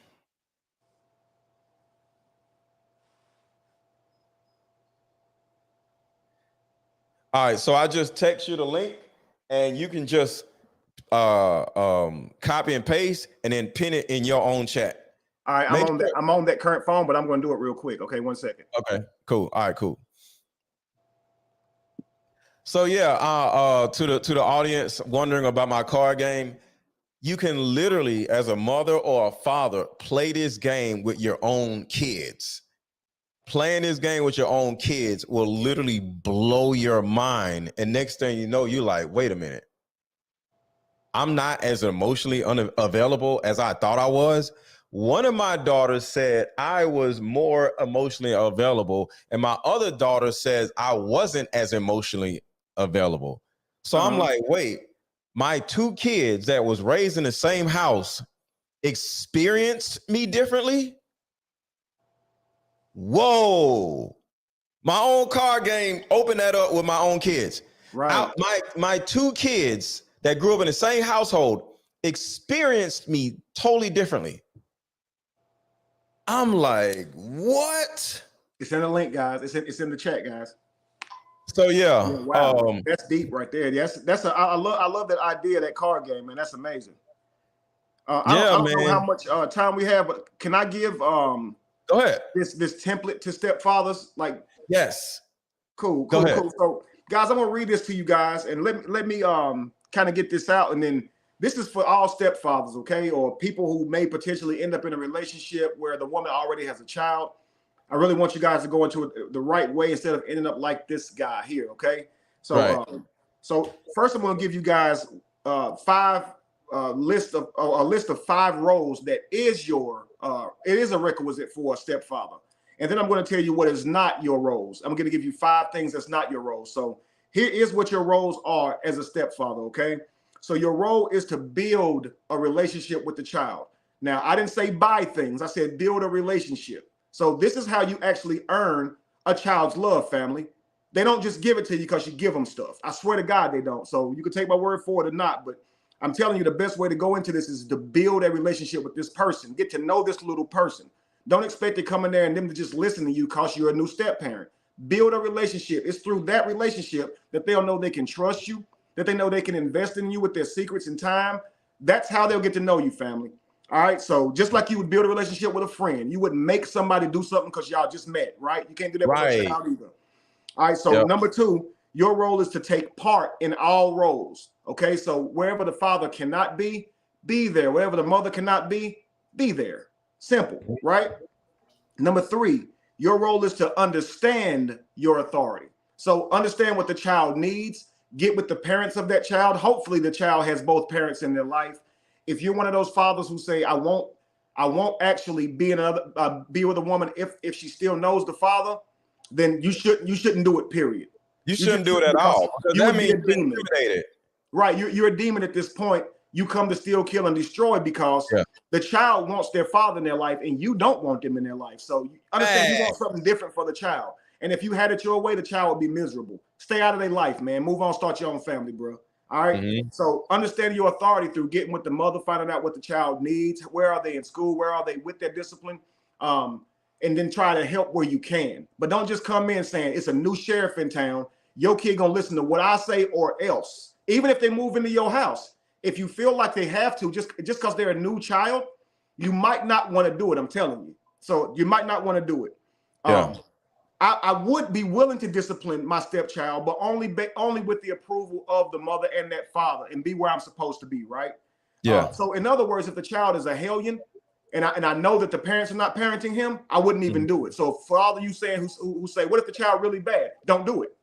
Speaker 1: All right, so I just text you the link, and you can just copy and paste and then pin it in your own chat.
Speaker 3: All right, I'm on that current phone, but I'm going to do it real quick. Okay, 1 second.
Speaker 1: Okay, cool. All right, cool. So yeah, to the audience wondering about my card game, you can literally, as a mother or a father, play this game with your own kids. Playing this game with your own kids will literally blow your mind. And next thing you know, you're like, wait a minute. I'm not as emotionally unavailable as I thought I was. One of my daughters said I was more emotionally available, and my other daughter says I wasn't as emotionally available. So I'm like, wait, my two kids that was raised in the same house experienced me differently? Whoa. My own card game, open that up with my own kids.
Speaker 3: Right.
Speaker 1: My two kids that grew up in the same household experienced me totally differently. I'm like, what?
Speaker 3: It's in the link, guys. It's in the chat, guys.
Speaker 1: So yeah,
Speaker 3: wow, that's deep right there. I love that idea, that card game, man. That's amazing. I don't know how much time we have, but can I give
Speaker 1: go ahead
Speaker 3: this template to stepfathers? Like,
Speaker 1: yes,
Speaker 3: cool. So guys, I'm gonna read this to you guys, and let me kind of get this out, and then this is for all stepfathers, okay, or people who may potentially end up in a relationship where the woman already has a child. I really want you guys to go into it the right way instead of ending up like this guy here, okay? So,
Speaker 1: right.
Speaker 3: So first I'm gonna give you guys a list of 5 roles that is it is a requisite for a stepfather. And then I'm going to tell you what is not your roles. I'm going to give you 5 things that's not your roles. So here is what your roles are as a stepfather, okay? So your role is to build a relationship with the child. Now, I didn't say buy things. I said build a relationship. So this is how you actually earn a child's love, family. They don't just give it to you because you give them stuff. I swear to God, they don't. So you can take my word for it or not, but I'm telling you the best way to go into this is to build a relationship with this person. Get to know this little person. Don't expect to come in there and them to just listen to you because you're a new step parent. Build a relationship. It's through that relationship that they'll know they can trust you, that they know they can invest in you with their secrets and time. That's how they'll get to know you, family. All right. So just like you would build a relationship with a friend, you wouldn't make somebody do something because y'all just met, right? You can't do that with a child either. All right. So number 2, your role is to take part in all roles. Okay. So wherever the father cannot be there. Wherever the mother cannot be there. Simple, right? Number 3, your role is to understand your authority. So understand what the child needs. Get with the parents of that child. Hopefully the child has both parents in their life. If you're one of those fathers who say, I won't actually be with a woman if she still knows the father, then you shouldn't do it, period.
Speaker 1: You shouldn't do it at all.
Speaker 3: You that means intimidated. Right. You're a demon at this point. you come to steal, kill, and destroy because the child wants their father in their life and you don't want them in their life. So you understand, you want something different for the child. And if you had it your way, the child would be miserable. Stay out of their life, man. Move on, start your own family, bro. All right. So understanding your authority through getting with the mother, finding out what the child needs. Where are they in school? Where are they with their discipline? And then try to help where you can. But don't just come in saying it's a new sheriff in town. Your kid gonna listen to what I say or else. Even if they move into your house, if you feel like they have to, just because they're a new child, you might not want to do it. I'm telling you. So you might not want to do it. I would be willing to discipline my stepchild, but only with the approval of the mother and that father, and be where I'm supposed to be, right? So in other words, if the child is a hellion, and I know that the parents are not parenting him, I wouldn't even do it. So for all of you saying who say, what if the child really bad? Don't do it.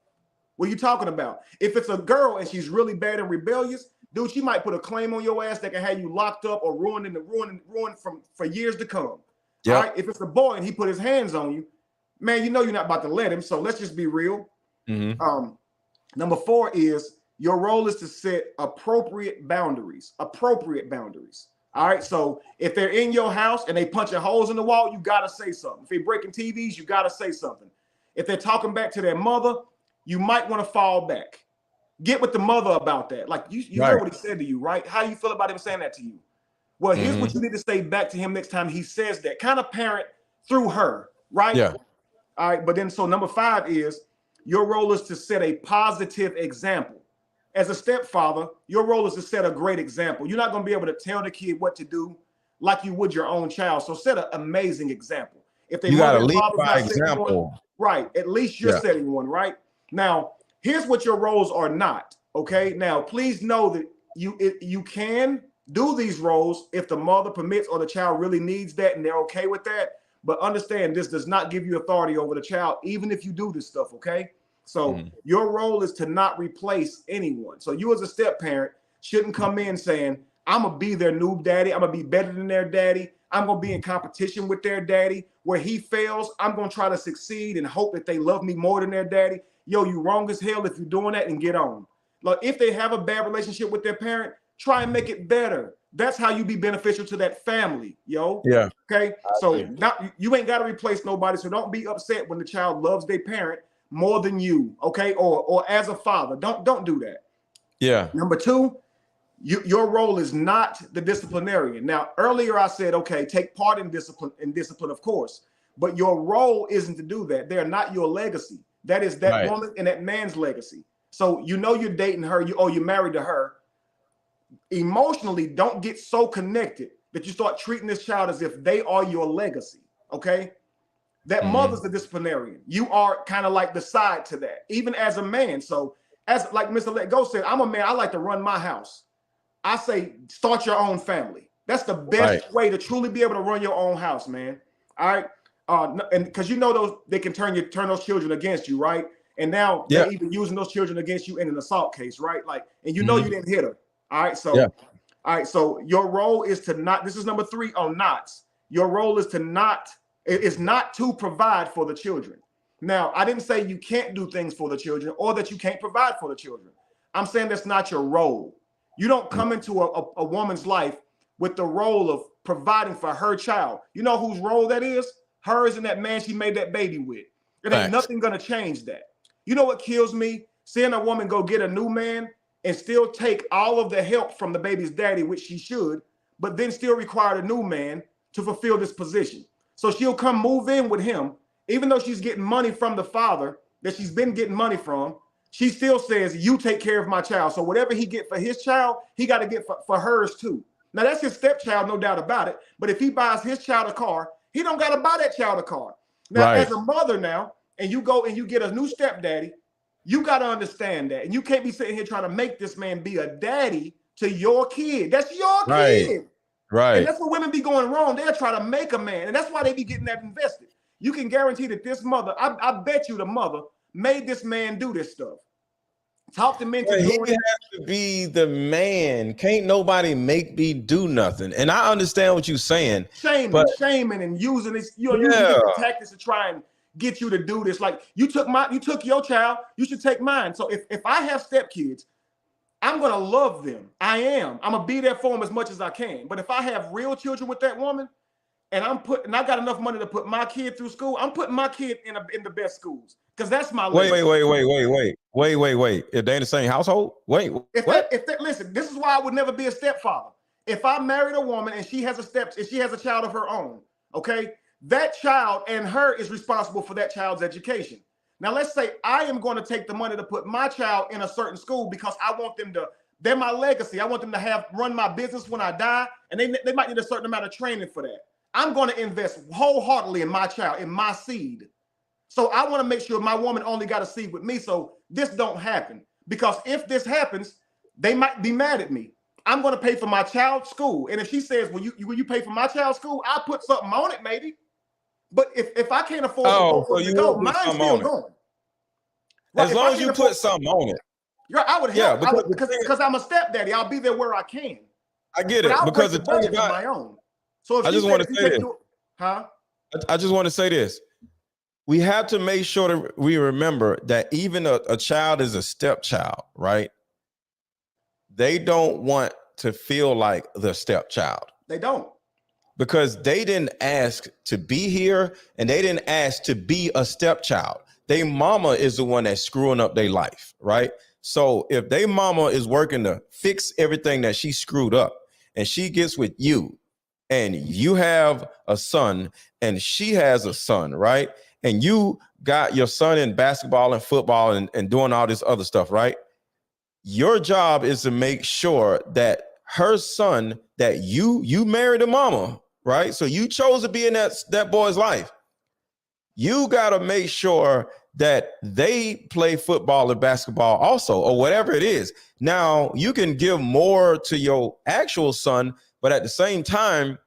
Speaker 3: What are you talking about? If it's a girl and she's really bad and rebellious, dude, she might put a claim on your ass that can have you locked up or ruined for years to come. All right. If it's a boy and he put his hands on you, man, you know you're not about to let him. So let's just be real. Number 4 is your role is to set appropriate boundaries. Appropriate boundaries. All right. So if they're in your house and they punching holes in the wall, you gotta say something. If they're breaking TVs, you gotta say something. If they're talking back to their mother, you might want to fall back. Get with the mother about that. Like you heard what he said to you, right? How do you feel about him saying that to you? Well, here's what you need to say back to him next time he says that. Kind of parent through her, right? Yeah. All right. But then, so number 5 is your role is to set a positive example. As a stepfather, your role is to set a great example. You're not going to be able to tell the kid what to do like you would your own child. So set an amazing example. If they got to lead by example, right? At least you're setting one, right? Now, here's what your roles are not. Okay. Now, please know that you can do these roles if the mother permits or the child really needs that and they're okay with that. But understand, this does not give you authority over the child, even if you do this stuff. Okay. So your role is to not replace anyone. So you as a step parent shouldn't come in saying, I'm going to be their new daddy. I'm going to be better than their daddy. I'm going to be in competition with their daddy. Where he fails, I'm going to try to succeed and hope that they love me more than their daddy. Yo, you wrong as hell if you're doing that, and get on. Like, if they have a bad relationship with their parent, try and make it better. That's how you be beneficial to that family, yo. Yeah. Okay. So you ain't got to replace nobody. So don't be upset when the child loves their parent more than you. Okay. Or as a father, don't do that. Yeah. Number 2, your role is not the disciplinarian. Now, earlier I said, okay, take part in discipline, of course, but your role isn't to do that. They're not your legacy. That is that woman and that man's legacy. So you're dating her, you're married to her. Emotionally, don't get so connected that you start treating this child as if they are your legacy. Okay. That mother's the disciplinarian. You are kind of like the side to that, even as a man. So as like Mr. Let Go said, I'm a man, I like to run my house. I say, start your own family. That's the best way to truly be able to run your own house, man. All right. And because they can turn those children against you, right? And now they're even using those children against you in an assault case, right? Like, and you didn't hit her. All right. So, all right. So your role is to not. This is number 3 on knots. Your role is to not. It's not to provide for the children. Now, I didn't say you can't do things for the children or that you can't provide for the children. I'm saying that's not your role. You don't come into a woman's life with the role of providing for her child. You know whose role that is? Hers and that man she made that baby with. It ain't nothing gonna change that. You know what kills me? Seeing a woman go get a new man and still take all of the help from the baby's daddy, which she should, but then still require a new man to fulfill this position. So she'll come move in with him, even though she's getting money from the father that she's been getting money from. She still says, you take care of my child. So whatever he get for his child, he got to get for hers too. Now that's his stepchild, no doubt about it. But if he buys his child a car, he don't got to buy that child a car. Now, as a mother now, and you go and you get a new stepdaddy, you got to understand that. And you can't be sitting here trying to make this man be a daddy to your kid. That's your kid. Right. And that's what women be going wrong. They're trying to make a man. And that's why they be getting that invested. You can guarantee that this mother, I bet you the mother made this man do this stuff. Talk to men. He has
Speaker 1: to be the man. Can't nobody make me do nothing. And I understand what you're saying.
Speaker 3: Shaming and using this, using different tactics to try and get you to do this. Like you took your child, you should take mine. So if I have stepkids,
Speaker 6: I'm gonna love them. I am. I'm gonna be there for them as much as I can. But if I have real children with that woman, and I got enough money to put my kid through school, I'm putting my kid in the best schools because that's my legacy.
Speaker 1: Wait. If they in the same household,
Speaker 6: If listen, this is why I would never be a stepfather. If I married a woman and she has a child of her own, okay, that child and her is responsible for that child's education. Now, let's say I am going to take the money to put my child in a certain school because I want them to, they're my legacy. I want them to run my business when I die, and they might need a certain amount of training for that. I'm going to invest wholeheartedly in my child, in my seed. So I want to make sure my woman only got a seed with me so this don't happen. Because if this happens, they might be mad at me. I'm going to pay for my child's school. And if she says, will you pay for my child's school? I'll put something on it maybe. But if I can't afford to go, mine's still going.
Speaker 1: As long as you put something on it.
Speaker 6: I would help. Yeah, because I'm a stepdaddy. I'll be there where I can.
Speaker 1: I get it. Because the thing about
Speaker 6: my own. So if
Speaker 1: I just want to say this.
Speaker 6: I
Speaker 1: just want to say this. We have to make sure that we remember that even a child is a stepchild, right? They don't want to feel like the stepchild.
Speaker 6: They don't.
Speaker 1: Because they didn't ask to be here and they didn't ask to be a stepchild. Their mama is the one that's screwing up their life, right? So if their mama is working to fix everything that she screwed up and she gets with you and you have a son and she has a son, right? And you got your son in basketball and football and doing all this other stuff, right? Your job is to make sure that her son, that you married a mama, right? So you chose to be in that boy's life. You got to make sure that they play football and basketball also, or whatever it is. Now, you can give more to your actual son, but at the same time,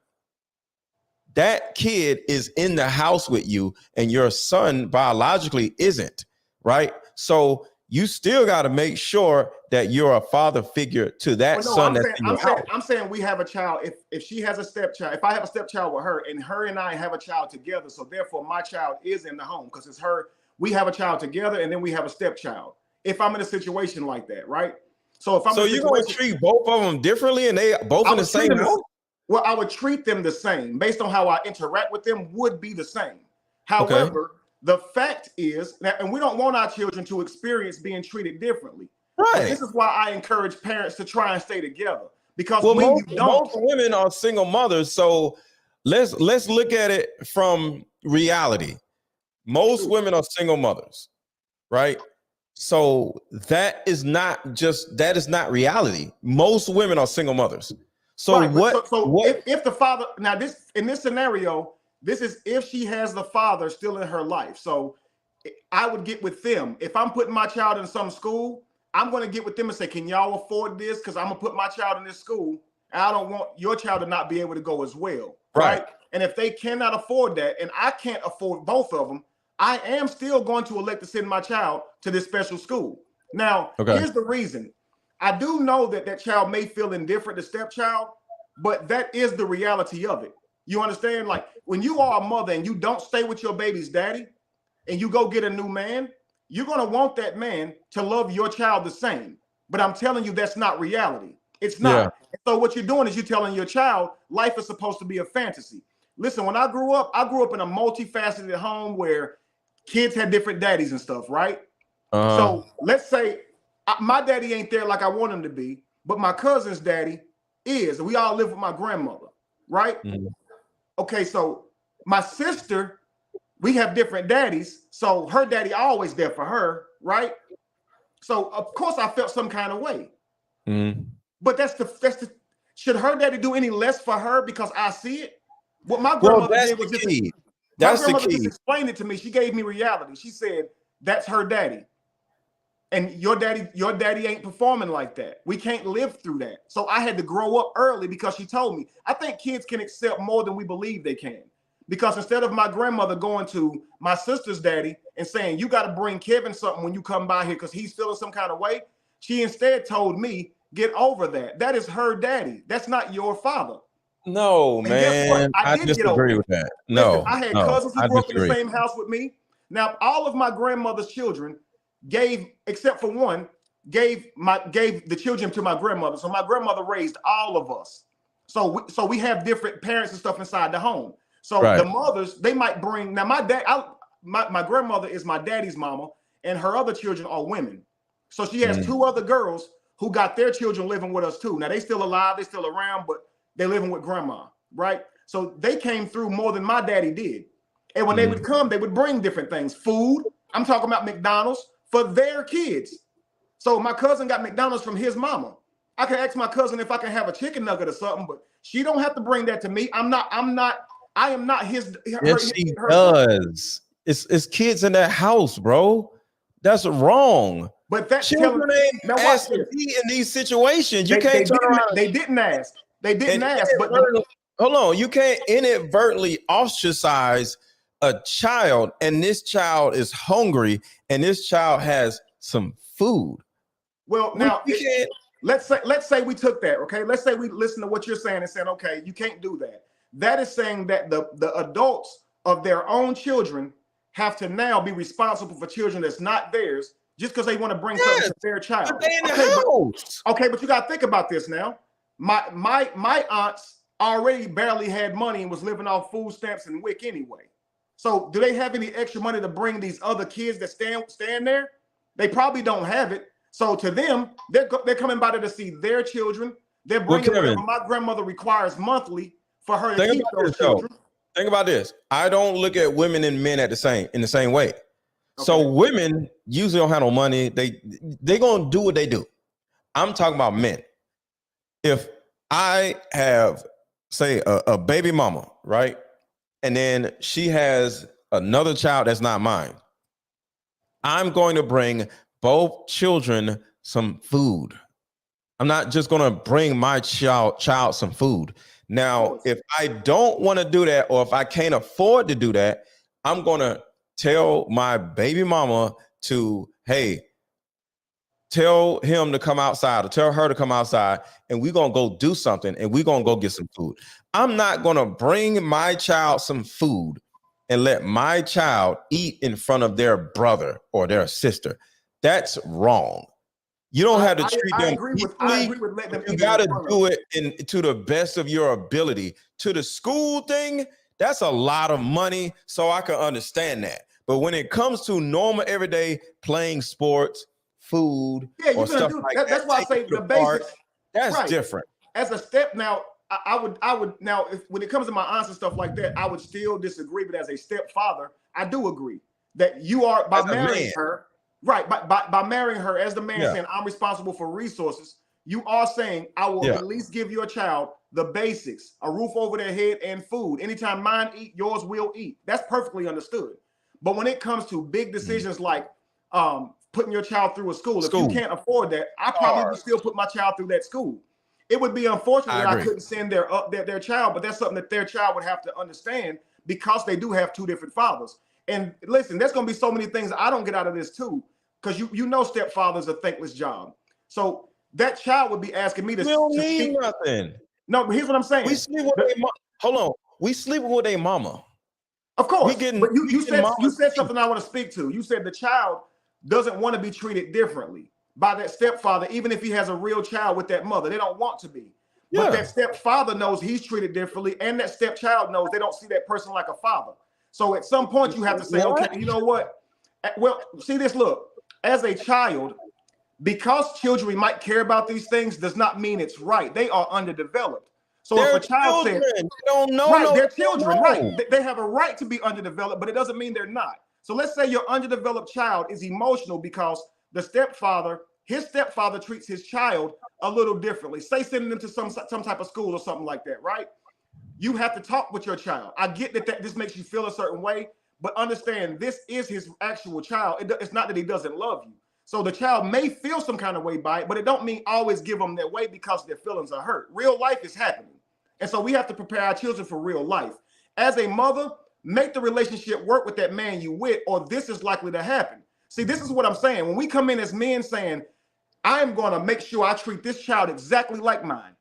Speaker 1: that kid is in the house with you and your son biologically isn't, right? So you still got to make sure that you're a father figure to that son that's in your house.
Speaker 6: I'm saying we have a child. If she has a stepchild, if I have a stepchild with her and I have a child together, so therefore my child is in the home because it's her. We have a child together and then we have a stepchild. If I'm in a situation like that, right? So if I'm
Speaker 1: you're going to treat both of them differently and they both in the same house?
Speaker 6: Well, I would treat them the same based on how I interact with them would be the same. However, the fact is that, and we don't want our children to experience being treated differently.
Speaker 1: Right.
Speaker 6: This is why I encourage parents to try and stay together because
Speaker 1: most women are single mothers. So let's look at it from reality. Most women are single mothers, right? So that is not reality. Most women are single mothers. So
Speaker 6: right, if the father, now in this scenario, this is if she has the father still in her life. So I would get with them. If I'm putting my child in some school, I'm going to get with them and say, can y'all afford this? Because I'm going to put my child in this school. And I don't want your child to not be able to go as well. Right. And if they cannot afford that, and I can't afford both of them, I am still going to elect to send my child to this special school. Now, here's the reason. I do know that child may feel indifferent to stepchild, but that is the reality of it. You understand? Like when you are a mother and you don't stay with your baby's daddy and you go get a new man, you're going to want that man to love your child the same. But I'm telling you, that's not reality. It's not. Yeah. So what you're doing is you're telling your child life is supposed to be a fantasy. Listen, when I grew up in a multifaceted home where kids had different daddies and stuff, right? So let's say my daddy ain't there like I want him to be, but my cousin's daddy is. We all live with my grandmother, right? Mm-hmm. Okay, so my sister, we have different daddies, so her daddy always there for her, right? So of course I felt some kind of way. Mm-hmm. But that's the should her daddy do any less for her because I see it? What my grandmother did was just explain it to me. She gave me reality. She said, that's her daddy. And your daddy ain't performing like that. We can't live through that. So I had to grow up early because she told me. I think kids can accept more than we believe they can. Because instead of my grandmother going to my sister's daddy and saying, you got to bring Kevin something when you come by here because he's feeling some kind of way, she instead told me, get over that. That is her daddy. That's not your father.
Speaker 1: No, and man. I disagree with that. No.
Speaker 6: Listen, I had cousins who grew up in the same house with me. Now, all of my grandmother's children gave, except for one, gave the children to my grandmother. So my grandmother raised all of us. So we have different parents and stuff inside the home. So
Speaker 1: Right.
Speaker 6: the mothers, they might bring, now my grandmother is my daddy's mama, and her other children are women. So she has two other girls who got their children living with us too. Now they still alive, they still around, but they living with grandma, right? So they came through more than my daddy did. And when they would come, they would bring different things. Food, I'm talking about McDonald's for their kids. So my cousin got McDonald's from his mama. I can ask my cousin if I can have a chicken nugget or something, but she don't have to bring that to me. I am not his.
Speaker 1: Yes, she does. It's kids in that house, bro. That's wrong.
Speaker 6: But that's
Speaker 1: children ain't asked to be in these situations. You can't turn around.
Speaker 6: They didn't ask. They didn't ask. But
Speaker 1: hold on, you can't inadvertently ostracize a child, and this child is hungry, and this child has some food.
Speaker 6: Well, now let's say we took that. Okay, let's say we listen to what you're saying and saying, okay, you can't do that. That is saying that the adults of their own children have to now be responsible for children that's not theirs, just because they want to bring something to their child. But you got to think about this now. My aunts already barely had money and was living off food stamps and WIC anyway. So do they have any extra money to bring these other kids that stand there? They probably don't have it. So to them, they're coming by there to see their children. They're bringing whatever my grandmother requires monthly for her to keep those children.
Speaker 1: Think about this. I don't look at women and men in the same way. Okay. So women usually don't have no money. They gonna do what they do. I'm talking about men. If I have, say, a baby mama, right? And then she has another child that's not mine, I'm going to bring both children some food. I'm not just going to bring my child some food. Now, if I don't want to do that, or if I can't afford to do that, I'm going to tell my baby mama to, hey, tell him to come outside, or tell her to come outside, and we're going to go do something, and we're going to go get some food. I'm not going to bring my child some food and let my child eat in front of their brother or their sister. That's wrong. You don't have to treat them equally.
Speaker 6: I agree with letting them
Speaker 1: you got to do it to the best of your ability. To the school thing, that's a lot of money, so I can understand that. But when it comes to normal, everyday playing sports, food, or stuff like that,
Speaker 6: that's why I say the basics.
Speaker 1: That's different.
Speaker 6: As a step, now I would now, when it comes to my aunts and stuff like that, I would still disagree. But as a stepfather, I do agree that you are, by marrying her, right? By marrying her as the man, saying I'm responsible for resources. You are saying I will at least give your child the basics: a roof over their head and food. Anytime mine eat, yours will eat. That's perfectly understood. But when it comes to big decisions like putting your child through a school, if you can't afford that, I probably would still put my child through that school. It would be unfortunate that I couldn't send their child, but that's something that their child would have to understand, because they do have two different fathers. And listen, there's going to be so many things I don't get out of this too, because you know stepfather's a thankless job. So that child would be asking me to.
Speaker 1: We don't need nothing.
Speaker 6: No, but here's what I'm saying.
Speaker 1: We sleep with hold on. We sleep with a mama.
Speaker 6: Of course. But you said something I want to speak to. You said the child doesn't want to be treated differently by that stepfather, even if he has a real child with that mother. They don't want to be. But that stepfather knows he's treated differently, and that stepchild knows they don't see that person like a father. So at some point you have to say, okay, you know what? Well, see this, look, as a child, because children might care about these things does not mean it's right. They are underdeveloped. So if a child says,
Speaker 1: they don't know,
Speaker 6: they're children, right? They have a right to be underdeveloped, but it doesn't mean they're not. So let's say your underdeveloped child is emotional because his stepfather treats his child a little differently. Say sending them to some type of school or something like that, right? You have to talk with your child. I get that this makes you feel a certain way, but understand this is his actual child. It's not that he doesn't love you. So the child may feel some kind of way by it, but it don't mean always give them that way because their feelings are hurt. Real life is happening. And so we have to prepare our children for real life. As a mother, make the relationship work with that man you with, or this is likely to happen. See, this is what I'm saying. When we come in as men saying, I am going to make sure I treat this child exactly like mine,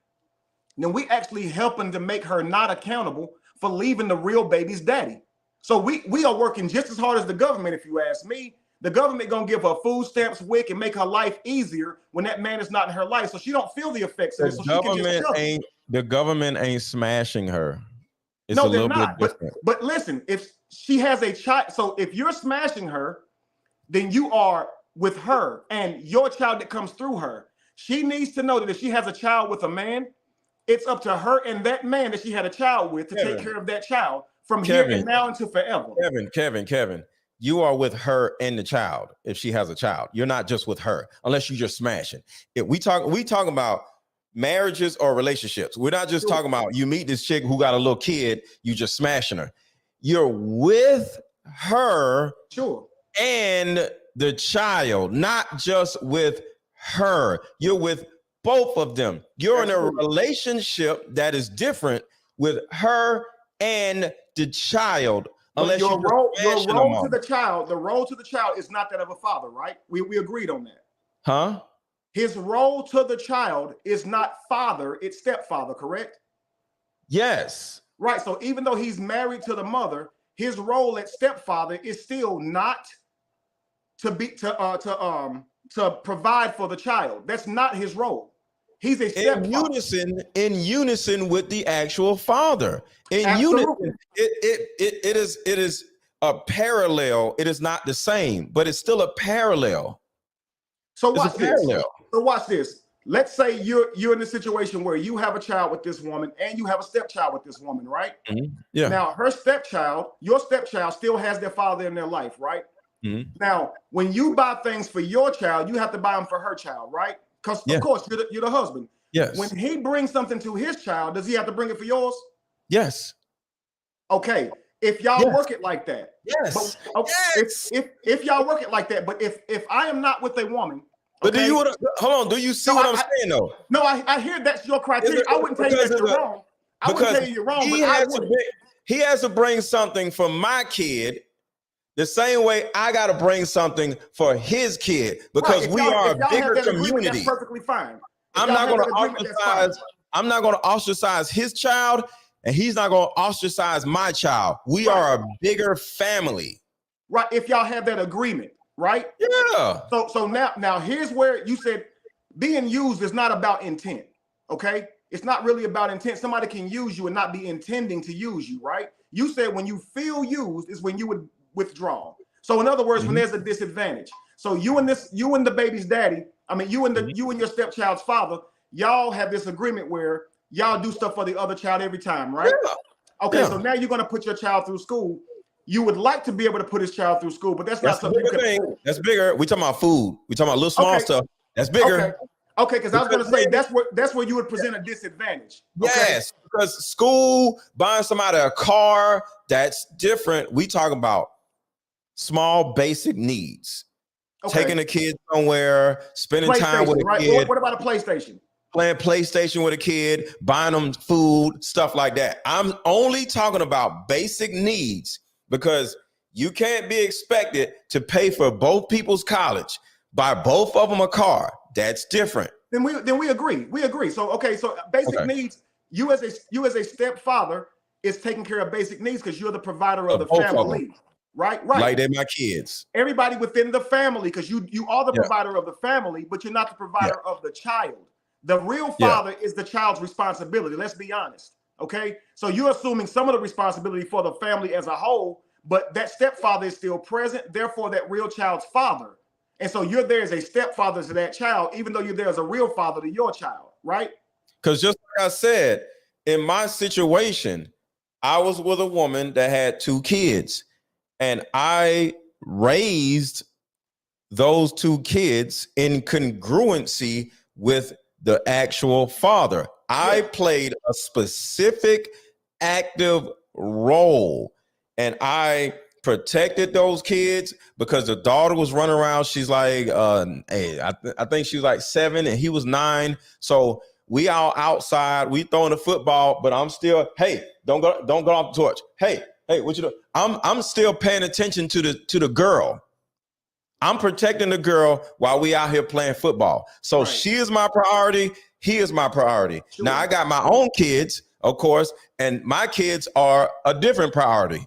Speaker 6: then we actually helping to make her not accountable for leaving the real baby's daddy. So we are working just as hard as the government, if you ask me. the government gonna give her food stamps, WIC, and make her life easier when that man is not in her life, so she don't feel the effects of it. So she can just chill.
Speaker 1: The government ain't smashing her. It's
Speaker 6: no,
Speaker 1: a
Speaker 6: they're
Speaker 1: little
Speaker 6: not.
Speaker 1: bit different.
Speaker 6: But listen, if she has a child, so if you're smashing her, then you are with her and your child that comes through her. She needs to know that if she has a child with a man, it's up to her and that man that she had a child with to take care of that child from here and now into forever.
Speaker 1: Kevin, you are with her and the child if she has a child. You're not just with her, unless you just smashing. If we talk about marriages or relationships. We're not just talking about you meet this chick who got a little kid, you just smashing her. You're with her and the child, not just with her. You're with both of them. You're in a relationship that is different with her and the child. Unless
Speaker 6: your role to the child, the role to the child is not that of a father, right? We agreed on that.
Speaker 1: Huh?
Speaker 6: His role to the child is not father, it's stepfather, correct?
Speaker 1: Yes.
Speaker 6: Right. So even though he's married to the mother, his role as stepfather is still not to provide for the child. That's not his role. He's a stepfather.
Speaker 1: In unison with the actual father. Unison, it is a parallel. It is not the same, but it's still a parallel.
Speaker 6: So watch this. So watch this. Let's say you're in a situation where you have a child with this woman and you have a stepchild with this woman, right?
Speaker 1: Mm-hmm. Yeah.
Speaker 6: Now your stepchild still has their father in their life, right? Mm-hmm. Now, when you buy things for your child, you have to buy them for her child, right? Because of course you're the husband.
Speaker 1: Yes.
Speaker 6: When he brings something to his child, does he have to bring it for yours?
Speaker 1: Yes.
Speaker 6: Okay. If y'all work it like that.
Speaker 1: Yes.
Speaker 6: But, if y'all work it like that, but if I am not with a woman.
Speaker 1: But do you hold on? Do you see what I'm saying though?
Speaker 6: No, I hear that's your criteria. I wouldn't tell you that you're wrong. I wouldn't tell you you're wrong.
Speaker 1: He has to bring something for my kid the same way I got to bring something for his kid because we are a bigger community.
Speaker 6: That's perfectly fine.
Speaker 1: I'm not going to ostracize his child, and he's not going to ostracize my child. We are a bigger family.
Speaker 6: Right. If y'all have that agreement, right?
Speaker 1: Yeah.
Speaker 6: So now here's where you said being used is not about intent. Okay. It's not really about intent. Somebody can use you and not be intending to use you, right? You said when you feel used is when you would withdraw. So in other words, when there's a disadvantage. So you and the baby's daddy, you and your stepchild's father, y'all have this agreement where y'all do stuff for the other child every time, right? Yeah. Okay, so now you're going to put your child through school. You would like to be able to put his child through school, but that's not something you can afford.
Speaker 1: That's bigger. We talking about food. We talking about little small stuff. That's bigger.
Speaker 6: Okay, because I was going to say that's where you would present a disadvantage. Okay?
Speaker 1: Yes, because school, buying somebody a car, that's different. We talk about small basic needs. Taking a kid somewhere, spending time with a kid.
Speaker 6: What about a PlayStation?
Speaker 1: Playing PlayStation with a kid, buying them food, stuff like that. I'm only talking about basic needs because you can't be expected to pay for both people's college, buy both of them a car. That's different.
Speaker 6: Then we agree. We agree. So basic needs. You as a stepfather is taking care of basic needs because you're the provider of the family. Right.
Speaker 1: Like they're my kids.
Speaker 6: Everybody within the family, because you are the provider of the family, but you're not the provider of the child. The real father is the child's responsibility. Let's be honest. Okay. So you're assuming some of the responsibility for the family as a whole, but that stepfather is still present. Therefore, that real child's father. And so you're there as a stepfather to that child, even though you're there as a real father to your child. Right.
Speaker 1: Because just like I said, in my situation, I was with a woman that had 2 kids. And I raised those 2 kids in congruency with the actual father. I played a specific active role and I protected those kids because the daughter was running around. She's like, I think she was like 7 and he was 9. So we all outside, we throwing the football, but I'm still, hey, don't go off the torch. Hey, what you doing? I'm still paying attention to the girl. I'm protecting the girl while we out here playing football. So she is my priority. He is my priority. Sure. Now I got my own kids, of course, and my kids are a different priority,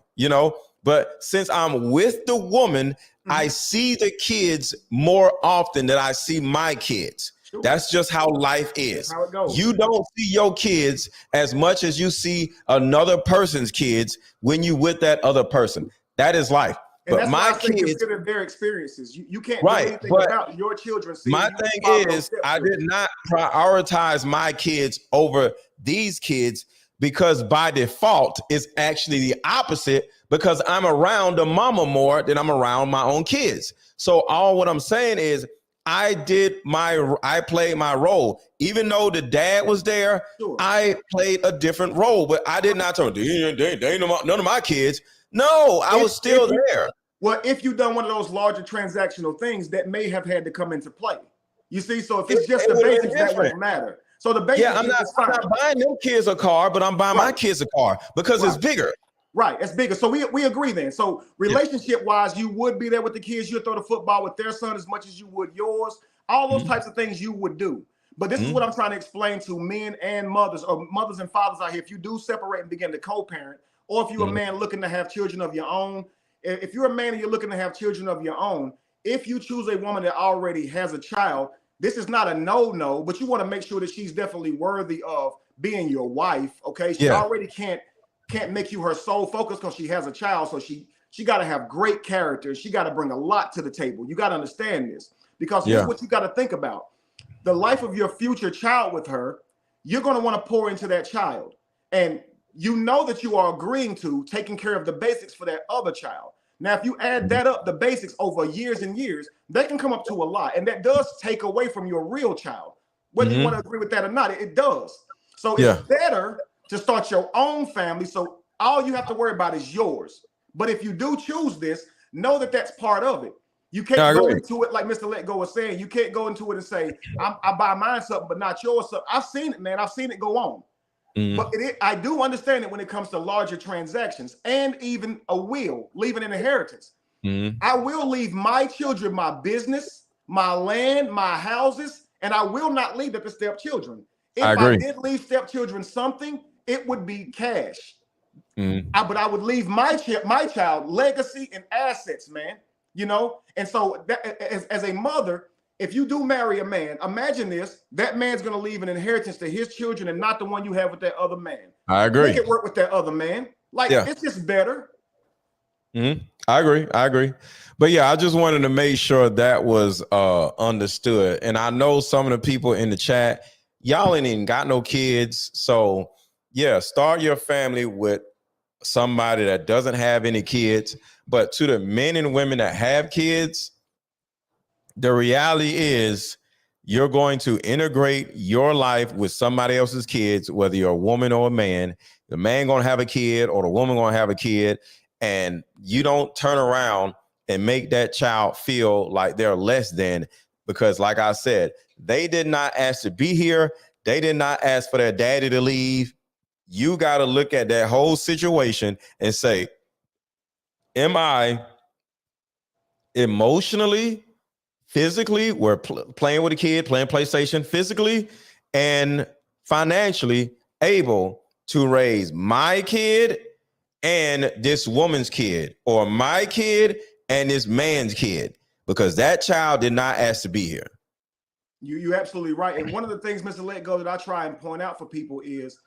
Speaker 1: But since I'm with the woman, I see the kids more often than I see my kids.
Speaker 6: Sure.
Speaker 1: That's just how life is.
Speaker 6: That's how it goes.
Speaker 1: You don't see your kids as much as you see another person's kids when you with that other person. That is life.
Speaker 6: And
Speaker 1: but
Speaker 6: that's
Speaker 1: my
Speaker 6: why I say
Speaker 1: kids
Speaker 6: consider their experiences. You can't
Speaker 1: Right,
Speaker 6: do anything
Speaker 1: but
Speaker 6: about your children.
Speaker 1: my thing is, I did not prioritize my kids over these kids because by default, it's actually the opposite because I'm around the mama more than I'm around my own kids. So all what I'm saying is I played my role. Even though the dad was there,
Speaker 6: Sure.
Speaker 1: I played a different role, but I did not tell them, they ain't none of my kids. No, I was still there.
Speaker 6: Well, if you've done one of those larger transactional things, that may have had to come into play. You see, so if it's just the basics, that won't matter. So the basics,
Speaker 1: I'm not buying them kids a car, but I'm buying my kids a car because it's bigger.
Speaker 6: Right, it's bigger. So we agree then. So relationship-wise, you would be there with the kids. You'd throw the football with their son as much as you would yours. All those types of things you would do. But this is what I'm trying to explain to men and mothers, or mothers and fathers out here. If you do separate and begin to co-parent, or if you're a man looking to have children of your own, if you're a man and you're looking to have children of your own, if you choose a woman that already has a child, this is not a no, but you want to make sure that she's definitely worthy of being your wife. Okay, she already can't make you her sole focus because she has a child. So she got to have great character. She got to bring a lot to the table. You got to understand this, because here's what you got to think about: the life of your future child with her. You're going to want to pour into that child, and you know that you are agreeing to taking care of the basics for that other child. Now, if you add that up, the basics over years and years, they can come up to a lot. And that does take away from your real child. Whether you want to agree with that or not, it does. So it's better to start your own family. So all you have to worry about is yours. But if you do choose this, know that that's part of it. You can't go into it like Mr. Let Go was saying. You can't go into it and say, I buy mine something, but not yours something. I've seen it, man. I've seen it go on. But I do understand it when it comes to larger transactions and even a will, leaving an inheritance. I will leave my children my business, my land, my houses, and I will not leave it to stepchildren. If I did leave stepchildren something, it would be cash. But I would leave my child legacy and assets, man. You know, and so that, as a mother, if you do marry a man, imagine this: that man's going to leave an inheritance to his children and not the one you have with that other man.
Speaker 1: I agree.
Speaker 6: Make it work with that other man. Like, it's just better.
Speaker 1: I agree. But yeah, I just wanted to make sure that was understood. And I know some of the people in the chat, y'all ain't even got no kids. So yeah, start your family with somebody that doesn't have any kids. But to the men and women that have kids, the reality is you're going to integrate your life with somebody else's kids, whether you're a woman or a man. The man gonna have a kid or the woman gonna have a kid, and you don't turn around and make that child feel like they're less than, because like I said, they did not ask to be here. They did not ask for their daddy to leave. You got to look at that whole situation and say, am I emotionally, physically, we're playing with a kid, playing PlayStation, physically and financially able to raise my kid and this woman's kid, or my kid and this man's kid, because that child did not ask to be here.
Speaker 6: You're absolutely right. And one of the things, Mr. Let Go, that I try and point out for people is,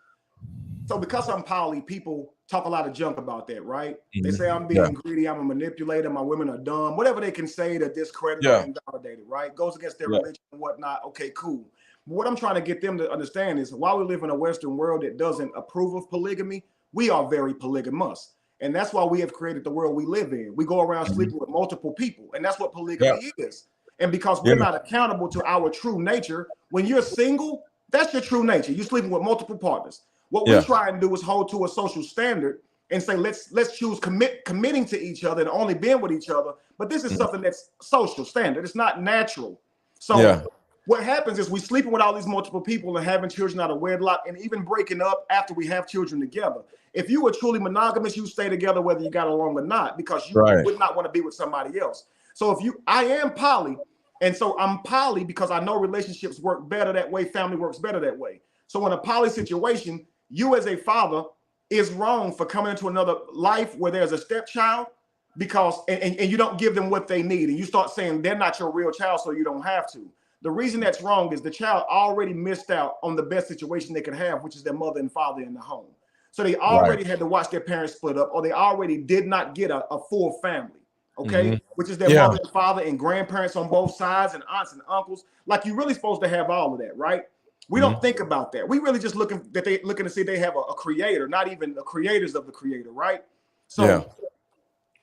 Speaker 6: so because I'm poly, people talk a lot of junk about that, right? They say I'm being greedy, I'm a manipulator, my women are dumb, whatever they can say to discredit and validate it, right? Goes against their religion and whatnot. Okay, cool. But what I'm trying to get them to understand is, while we live in a Western world that doesn't approve of polygamy, we are very polygamous. And that's why we have created the world we live in. We go around sleeping with multiple people, and that's what polygamy is. And because we're not accountable to our true nature, when you're single, that's your true nature. You're sleeping with multiple partners. What we try and do is hold to a social standard and say, let's choose committing to each other and only being with each other. But this is something that's social standard. It's not natural. So what happens is we sleeping with all these multiple people and having children out of wedlock, and even breaking up after we have children together. If you were truly monogamous, you stay together whether you got along or not, because you would not want to be with somebody else. So I am poly, and so I'm poly because I know relationships work better that way, family works better that way. So in a poly situation, you as a father is wrong for coming into another life where there's a stepchild, because and you don't give them what they need, and you start saying they're not your real child, so you don't have to. The reason that's wrong is the child already missed out on the best situation they could have, which is their mother and father in the home. So they already had to watch their parents split up, or they already did not get a full family, okay? Which is their mother and father and grandparents on both sides and aunts and uncles. Like, you're really supposed to have all of that, right? We don't think about that. We really just looking to see they have a creator, not even the creators of the creator, right? So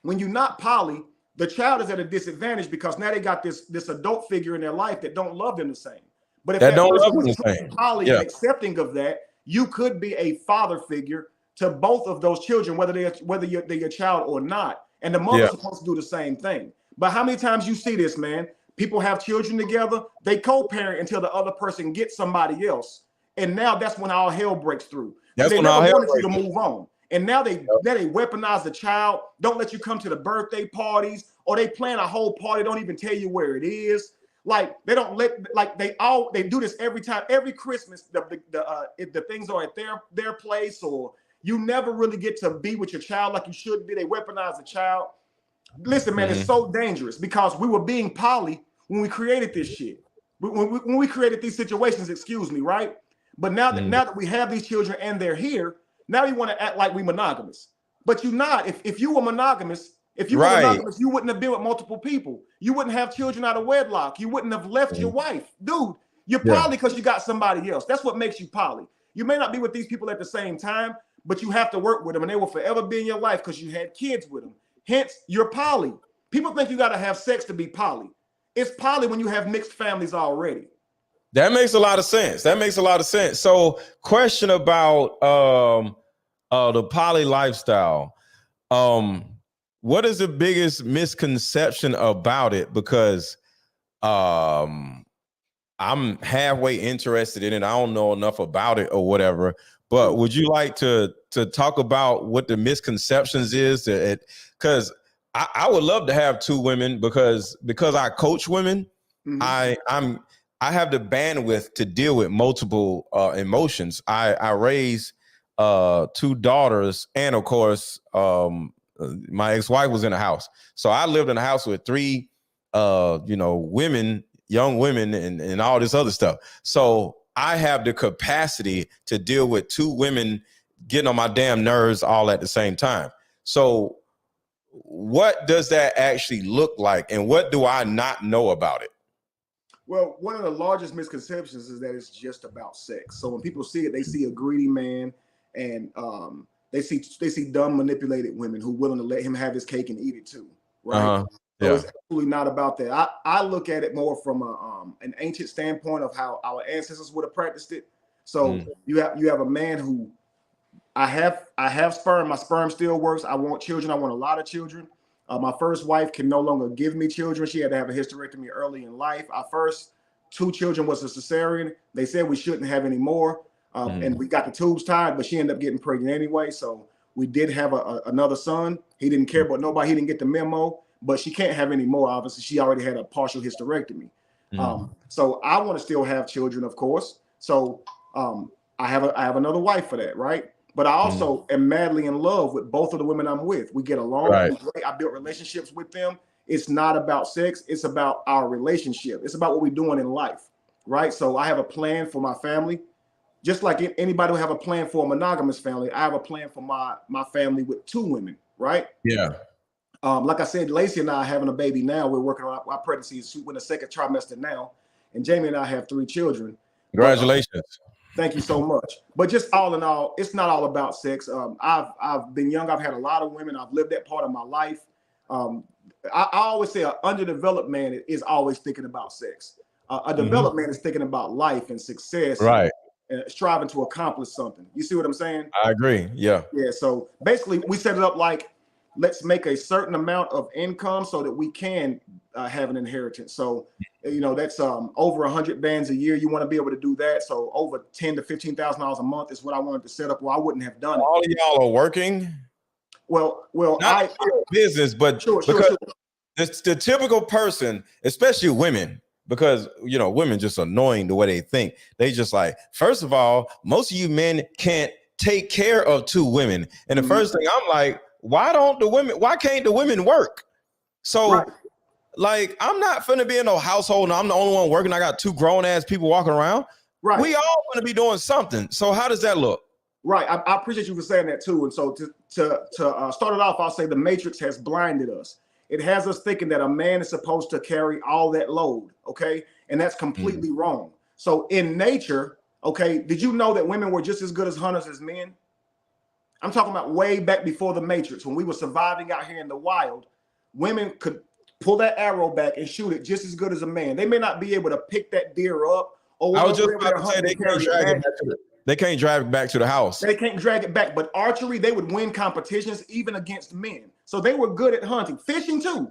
Speaker 6: when you're not poly, the child is at a disadvantage because now they got this adult figure in their life that don't love them the same. But if that don't love them the same, poly and accepting of that, you could be a father figure to both of those children, whether they're your child or not. And the mother's supposed to do the same thing. But how many times you see this, man? People have children together, they co-parent until the other person gets somebody else. And now that's when all hell breaks through. They never wanted you to move on. And now they weaponize the child, don't let you come to the birthday parties, or they plan a whole party, don't even tell you where it is. Like, they don't let, like, they do this every time, every Christmas, the things are at their place, or you never really get to be with your child like you should be. They weaponize the child. Listen, man, it's so dangerous because we were being poly when we created this shit. When we created these situations, excuse me, right? But now that we have these children and they're here, now we want to act like we monogamous. But you're not. If you were monogamous, you wouldn't have been with multiple people. You wouldn't have children out of wedlock. You wouldn't have left your wife. Dude, you're poly because you got somebody else. That's what makes you poly. You may not be with these people at the same time, but you have to work with them, and they will forever be in your life because you had kids with them. Hence, you're poly. People think you got to have sex to be poly. It's poly when you have mixed families already.
Speaker 1: That makes a lot of sense. So, question about the poly lifestyle. What is the biggest misconception about it? Because I'm halfway interested in it. I don't know enough about it or whatever. But would you like to talk about what the misconceptions is? Because I would love to have two women because I coach women. I have the bandwidth to deal with multiple emotions. I raise two daughters, and of course, my ex-wife was in the house. So I lived in a house with three women, young women, and all this other stuff. So I have the capacity to deal with two women getting on my damn nerves all at the same time. So what does that actually look like, and what do I not know about it?
Speaker 6: Well, one of the largest misconceptions is that it's just about sex. So when people see it, they see a greedy man, and they see dumb, manipulated women who willing to let him have his cake and eat it too, right? So it's absolutely not about that. I look at it more from an ancient standpoint of how our ancestors would have practiced it. So you have a man who I have sperm. My sperm still works. I want children. I want a lot of children. My first wife can no longer give me children. She had to have a hysterectomy early in life. Our first two children was a cesarean. They said we shouldn't have any more. And we got the tubes tied, but she ended up getting pregnant anyway. So we did have another son. He didn't care about nobody. He didn't get the memo, but she can't have any more. Obviously, she already had a partial hysterectomy. So I want to still have children, of course. So I have another wife for that, right? But I also am madly in love with both of the women I'm with. We get along. Right. I built relationships with them. It's not about sex. It's about our relationship. It's about what we're doing in life, right? So I have a plan for my family. Just like anybody will have a plan for a monogamous family, I have a plan for my family with two women, right? Yeah. Like I said, Lacey and I are having a baby now. We're working on our pregnancy. We're in the second trimester now. And Jamie and I have 3 children.
Speaker 1: Congratulations.
Speaker 6: Thank you so much. But just all in all, it's not all about sex. I've been young. I've had a lot of women. I've lived that part of my life. I always say an underdeveloped man is always thinking about sex. A developed man is thinking about life and success. Right. And striving to accomplish something. You see what I'm saying?
Speaker 1: I agree. Yeah.
Speaker 6: Yeah. So basically, we set it up like, let's make a certain amount of income so that we can have an inheritance. So, that's over 100 bands a year. You want to be able to do that. So over $10,000 to $15,000 a month is what I wanted to set up. Well, I wouldn't have done it.
Speaker 1: All of y'all are working.
Speaker 6: Well,
Speaker 1: not business, but
Speaker 6: sure.
Speaker 1: The typical person, especially women, because women just annoying the way they think. They just like, first of all, most of you men can't take care of 2 women. And the first thing I'm like, why can't the women work? So
Speaker 6: Right.
Speaker 1: like, I'm not finna be in no household and I'm the only one working. I got 2 grown ass people walking around.
Speaker 6: Right.
Speaker 1: We all gonna be doing something. So how does that look?
Speaker 6: Right. I appreciate you for saying that too. And so to start it off, I'll say the Matrix has blinded us. It has us thinking that a man is supposed to carry all that load. Okay. And that's completely wrong. So in nature, okay, did you know that women were just as good as hunters as men? I'm talking about way back before the Matrix, when we were surviving out here in the wild. Women could pull that arrow back and shoot it just as good as a man. They may not be able to pick that deer up. Or
Speaker 1: I was just about to say they can't drag it back to the house.
Speaker 6: They can't drag it back. But archery, they would win competitions even against men. So they were good at hunting, fishing too.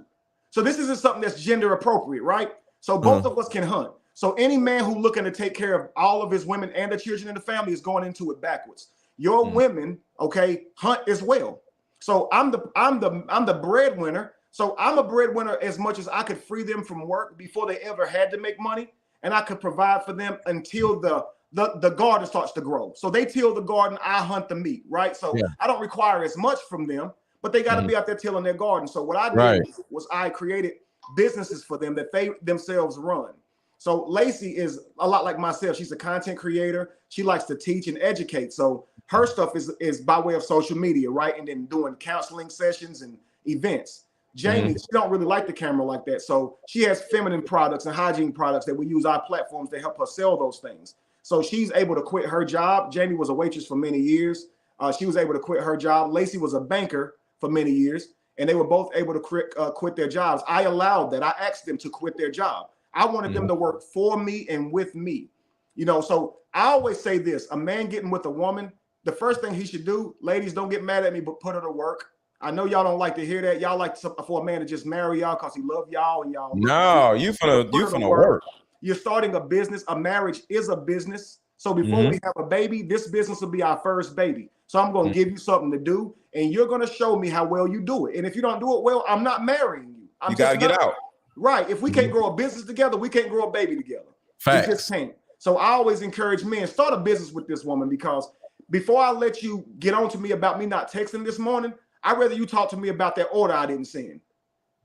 Speaker 6: So this isn't something that's gender appropriate, right? So both of us can hunt. So any man who looking to take care of all of his women and the children in the family is going into it backwards. Your women, okay, hunt as well. So I'm the breadwinner. So I'm a breadwinner as much as I could free them from work before they ever had to make money, and I could provide for them until the garden starts to grow. So they till the garden, I hunt the meat, right? So I don't require as much from them, but they got to be out there tilling their garden. So what I did was I created businesses for them that they themselves run. So Lacey is a lot like myself. She's a content creator. She likes to teach and educate. So her stuff is by way of social media, right? And then doing counseling sessions and events. Jamie, she don't really like the camera like that. So she has feminine products and hygiene products that we use our platforms to help her sell those things. So she's able to quit her job. Jamie was a waitress for many years. She was able to quit her job. Lacey was a banker for many years, and they were both able to quit their jobs. I allowed that. I asked them to quit their job. I wanted them to work for me and with me. You know, so I always say this, a man getting with a woman, the first thing he should do, ladies, don't get mad at me, but put her to work. I know y'all don't like to hear that. Y'all like for a man to just marry y'all because he love y'all and y'all.
Speaker 1: No, you finna work.
Speaker 6: You're starting a business. A marriage is a business. So before we have a baby, this business will be our first baby. So I'm going to give you something to do, and you're going to show me how well you do it. And if you don't do it well, I'm not marrying you.
Speaker 1: You got to get out.
Speaker 6: Right. If we can't grow a business together, we can't grow a baby together.
Speaker 1: Facts.
Speaker 6: We just can't. So I always encourage men, start a business with this woman, because before I let you get on to me about me not texting this morning, I'd rather you talk to me about that order I didn't send.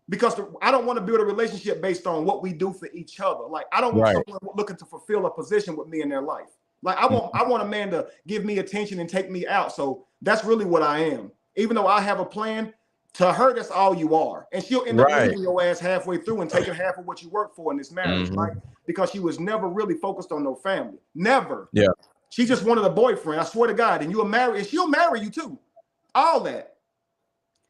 Speaker 6: Because I don't want to build a relationship based on what we do for each other. Like, I don't want someone looking to fulfill a position with me in their life. Like, I want a man to give me attention and take me out. So that's really what I am. Even though I have a plan, to her, that's all you are. And she'll end up leaving your ass halfway through and taking half of what you work for in this marriage, right? Because she was never really focused on no family. Never. Yeah. She just wanted a boyfriend. I swear to God. And you'll marry, and she'll marry you too. All that.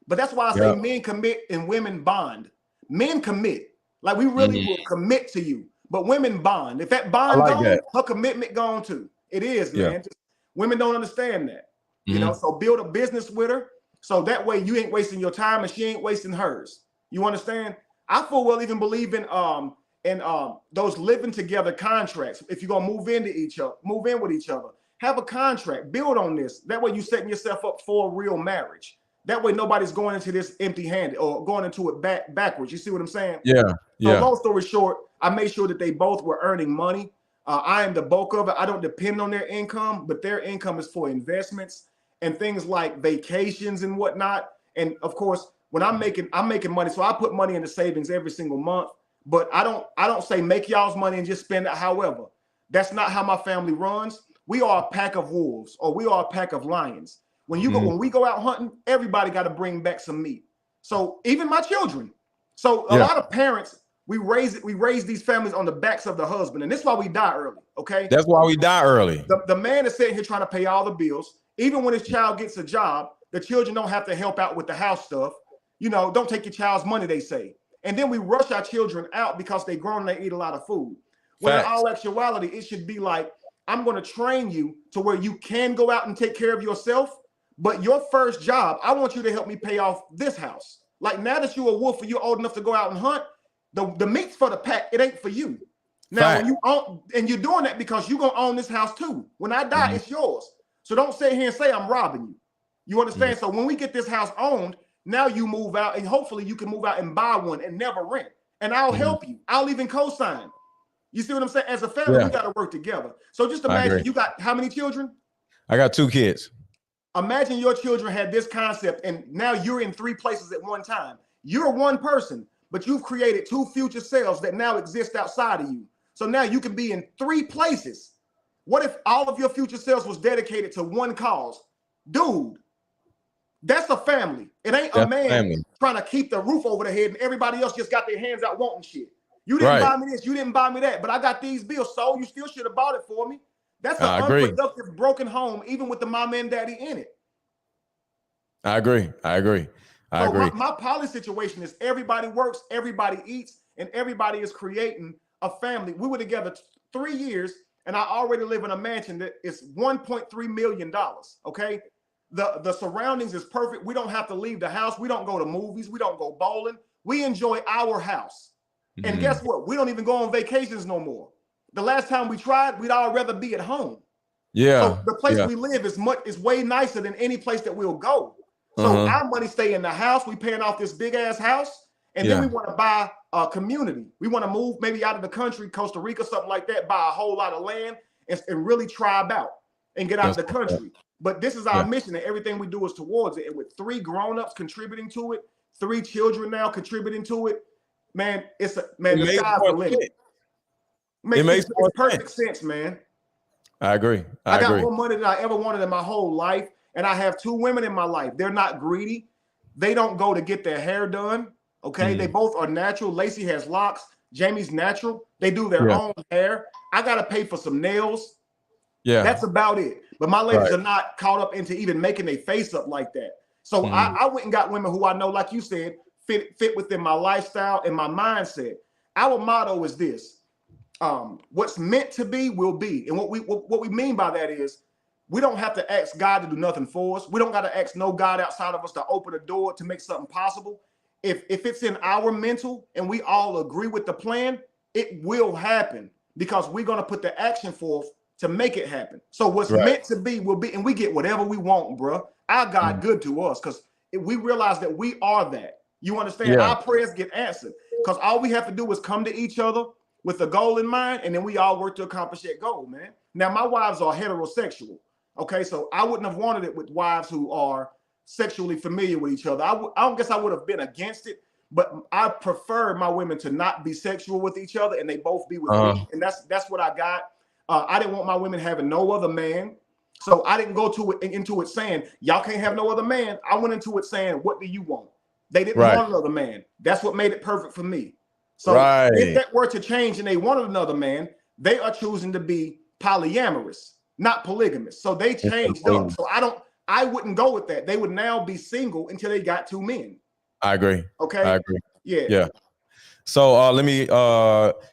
Speaker 6: But that's why I say men commit and women bond. Men commit. Like, we really will commit to you. But women bond. If that bond gone, her commitment gone too. It is, man. Just, women don't understand that. You know, so build a business with her. So that way you ain't wasting your time and she ain't wasting hers. You understand? I full well even believe in those living together contracts. If you're gonna move in with each other, have a contract, build on this. That way you setting yourself up for a real marriage. That way nobody's going into this empty-handed or going into it backwards. You see what I'm saying? Yeah. So long story short, I made sure that they both were earning money. I am the bulk of it. I don't depend on their income, but their income is for investments and things like vacations and whatnot. And of course, when I'm making money, so I put money into savings every single month. But I don't say make y'all's money and just spend it. However, that's not how my family runs. We are a pack of wolves, or we are a pack of lions. When we go out hunting, everybody got to bring back some meat. So even my children. So a lot of parents, we raise these families on the backs of the husband, and this is why we die early. Okay,
Speaker 1: that's why we die early.
Speaker 6: The man is sitting here trying to pay all the bills. Even when his child gets a job, the children don't have to help out with the house stuff. You know, don't take your child's money, they say. And then we rush our children out because they grown and they eat a lot of food. When in all actuality, it should be like, I'm going to train you to where you can go out and take care of yourself. But your first job, I want you to help me pay off this house. Like, now that you're a wolf and you're old enough to go out and hunt, the meat's for the pack. It ain't for you. Now, when you own, and you're doing that because you're going to own this house too. When I die, it's yours. So don't sit here and say I'm robbing you. You understand? So when we get this house owned, now you move out, and hopefully you can move out and buy one and never rent. And I'll help you. I'll even co-sign. You see what I'm saying? As a family, we got to work together. So just imagine, you got how many children?
Speaker 1: I got 2 kids.
Speaker 6: Imagine your children had this concept and now you're in 3 places at one time. You're one person, but you've created 2 future selves that now exist outside of you. So now you can be in 3 places. What if all of your future selves was dedicated to one cause? Dude, that's a family. It ain't a man trying to keep the roof over their head and everybody else just got their hands out wanting shit. You didn't buy me this, you didn't buy me that, but I got these bills, so you still should have bought it for me. That's an unproductive, broken home, even with the mama and daddy in it.
Speaker 1: I agree.
Speaker 6: My poly situation is everybody works, everybody eats, and everybody is creating a family. We were together 3 years, and I already live in a mansion that is $1.3 million. Okay. The surroundings is perfect. We don't have to leave the house. We don't go to movies. We don't go bowling. We enjoy our house. And guess what? We don't even go on vacations no more. The last time we tried, we'd all rather be at home.
Speaker 1: Yeah.
Speaker 6: So the place we live is way nicer than any place that we'll go. So our money stay in the house. We paying off this big ass house. And then we want to buy a community. We want to move maybe out of the country, Costa Rica, something like that, buy a whole lot of land and really tribe out and get out of the country. But this is our mission, and everything we do is towards it. And with 3 grown-ups contributing to it, 3 children now contributing to it, man, the sky's the limit. It makes perfect sense, man.
Speaker 1: I agree.
Speaker 6: I got more money than I ever wanted in my whole life, and I have 2 women in my life. They're not greedy. They don't go to get their hair done. Okay, they both are natural. Lacey has locks. Jamie's natural. They do their own hair. I gotta pay for some nails. Yeah, that's about it. But my ladies are not caught up into even making their face up like that. So I went and got women who I know, like you said, fit within my lifestyle and my mindset. Our motto is this: what's meant to be will be. And what we mean by that is we don't have to ask God to do nothing for us. We don't got to ask no God outside of us to open a door to make something possible. If it's in our mental and we all agree with the plan, it will happen because we're going to put the action forth to make it happen. So what's meant to be will be, and we get whatever we want, bro. Our God good to us because we realize that we are that. You understand? Our prayers get answered because all we have to do is come to each other with a goal in mind, and then we all work to accomplish that goal, man. Now, my wives are heterosexual, okay? So I wouldn't have wanted it with wives who are sexually familiar with each other. I don't guess I would have been against it, but I prefer my women to not be sexual with each other and they both be with me. And that's what I got. I didn't want my women having no other man. So I didn't go into it saying, y'all can't have no other man. I went into it saying, what do you want? They didn't want another man. That's what made it perfect for me. So if that were to change and they wanted another man, they are choosing to be polyamorous, not polygamous. So they changed up. So I wouldn't go with that. They would now be single until they got 2 men.
Speaker 1: I agree.
Speaker 6: Okay.
Speaker 1: I agree.
Speaker 6: Yeah.
Speaker 1: So let me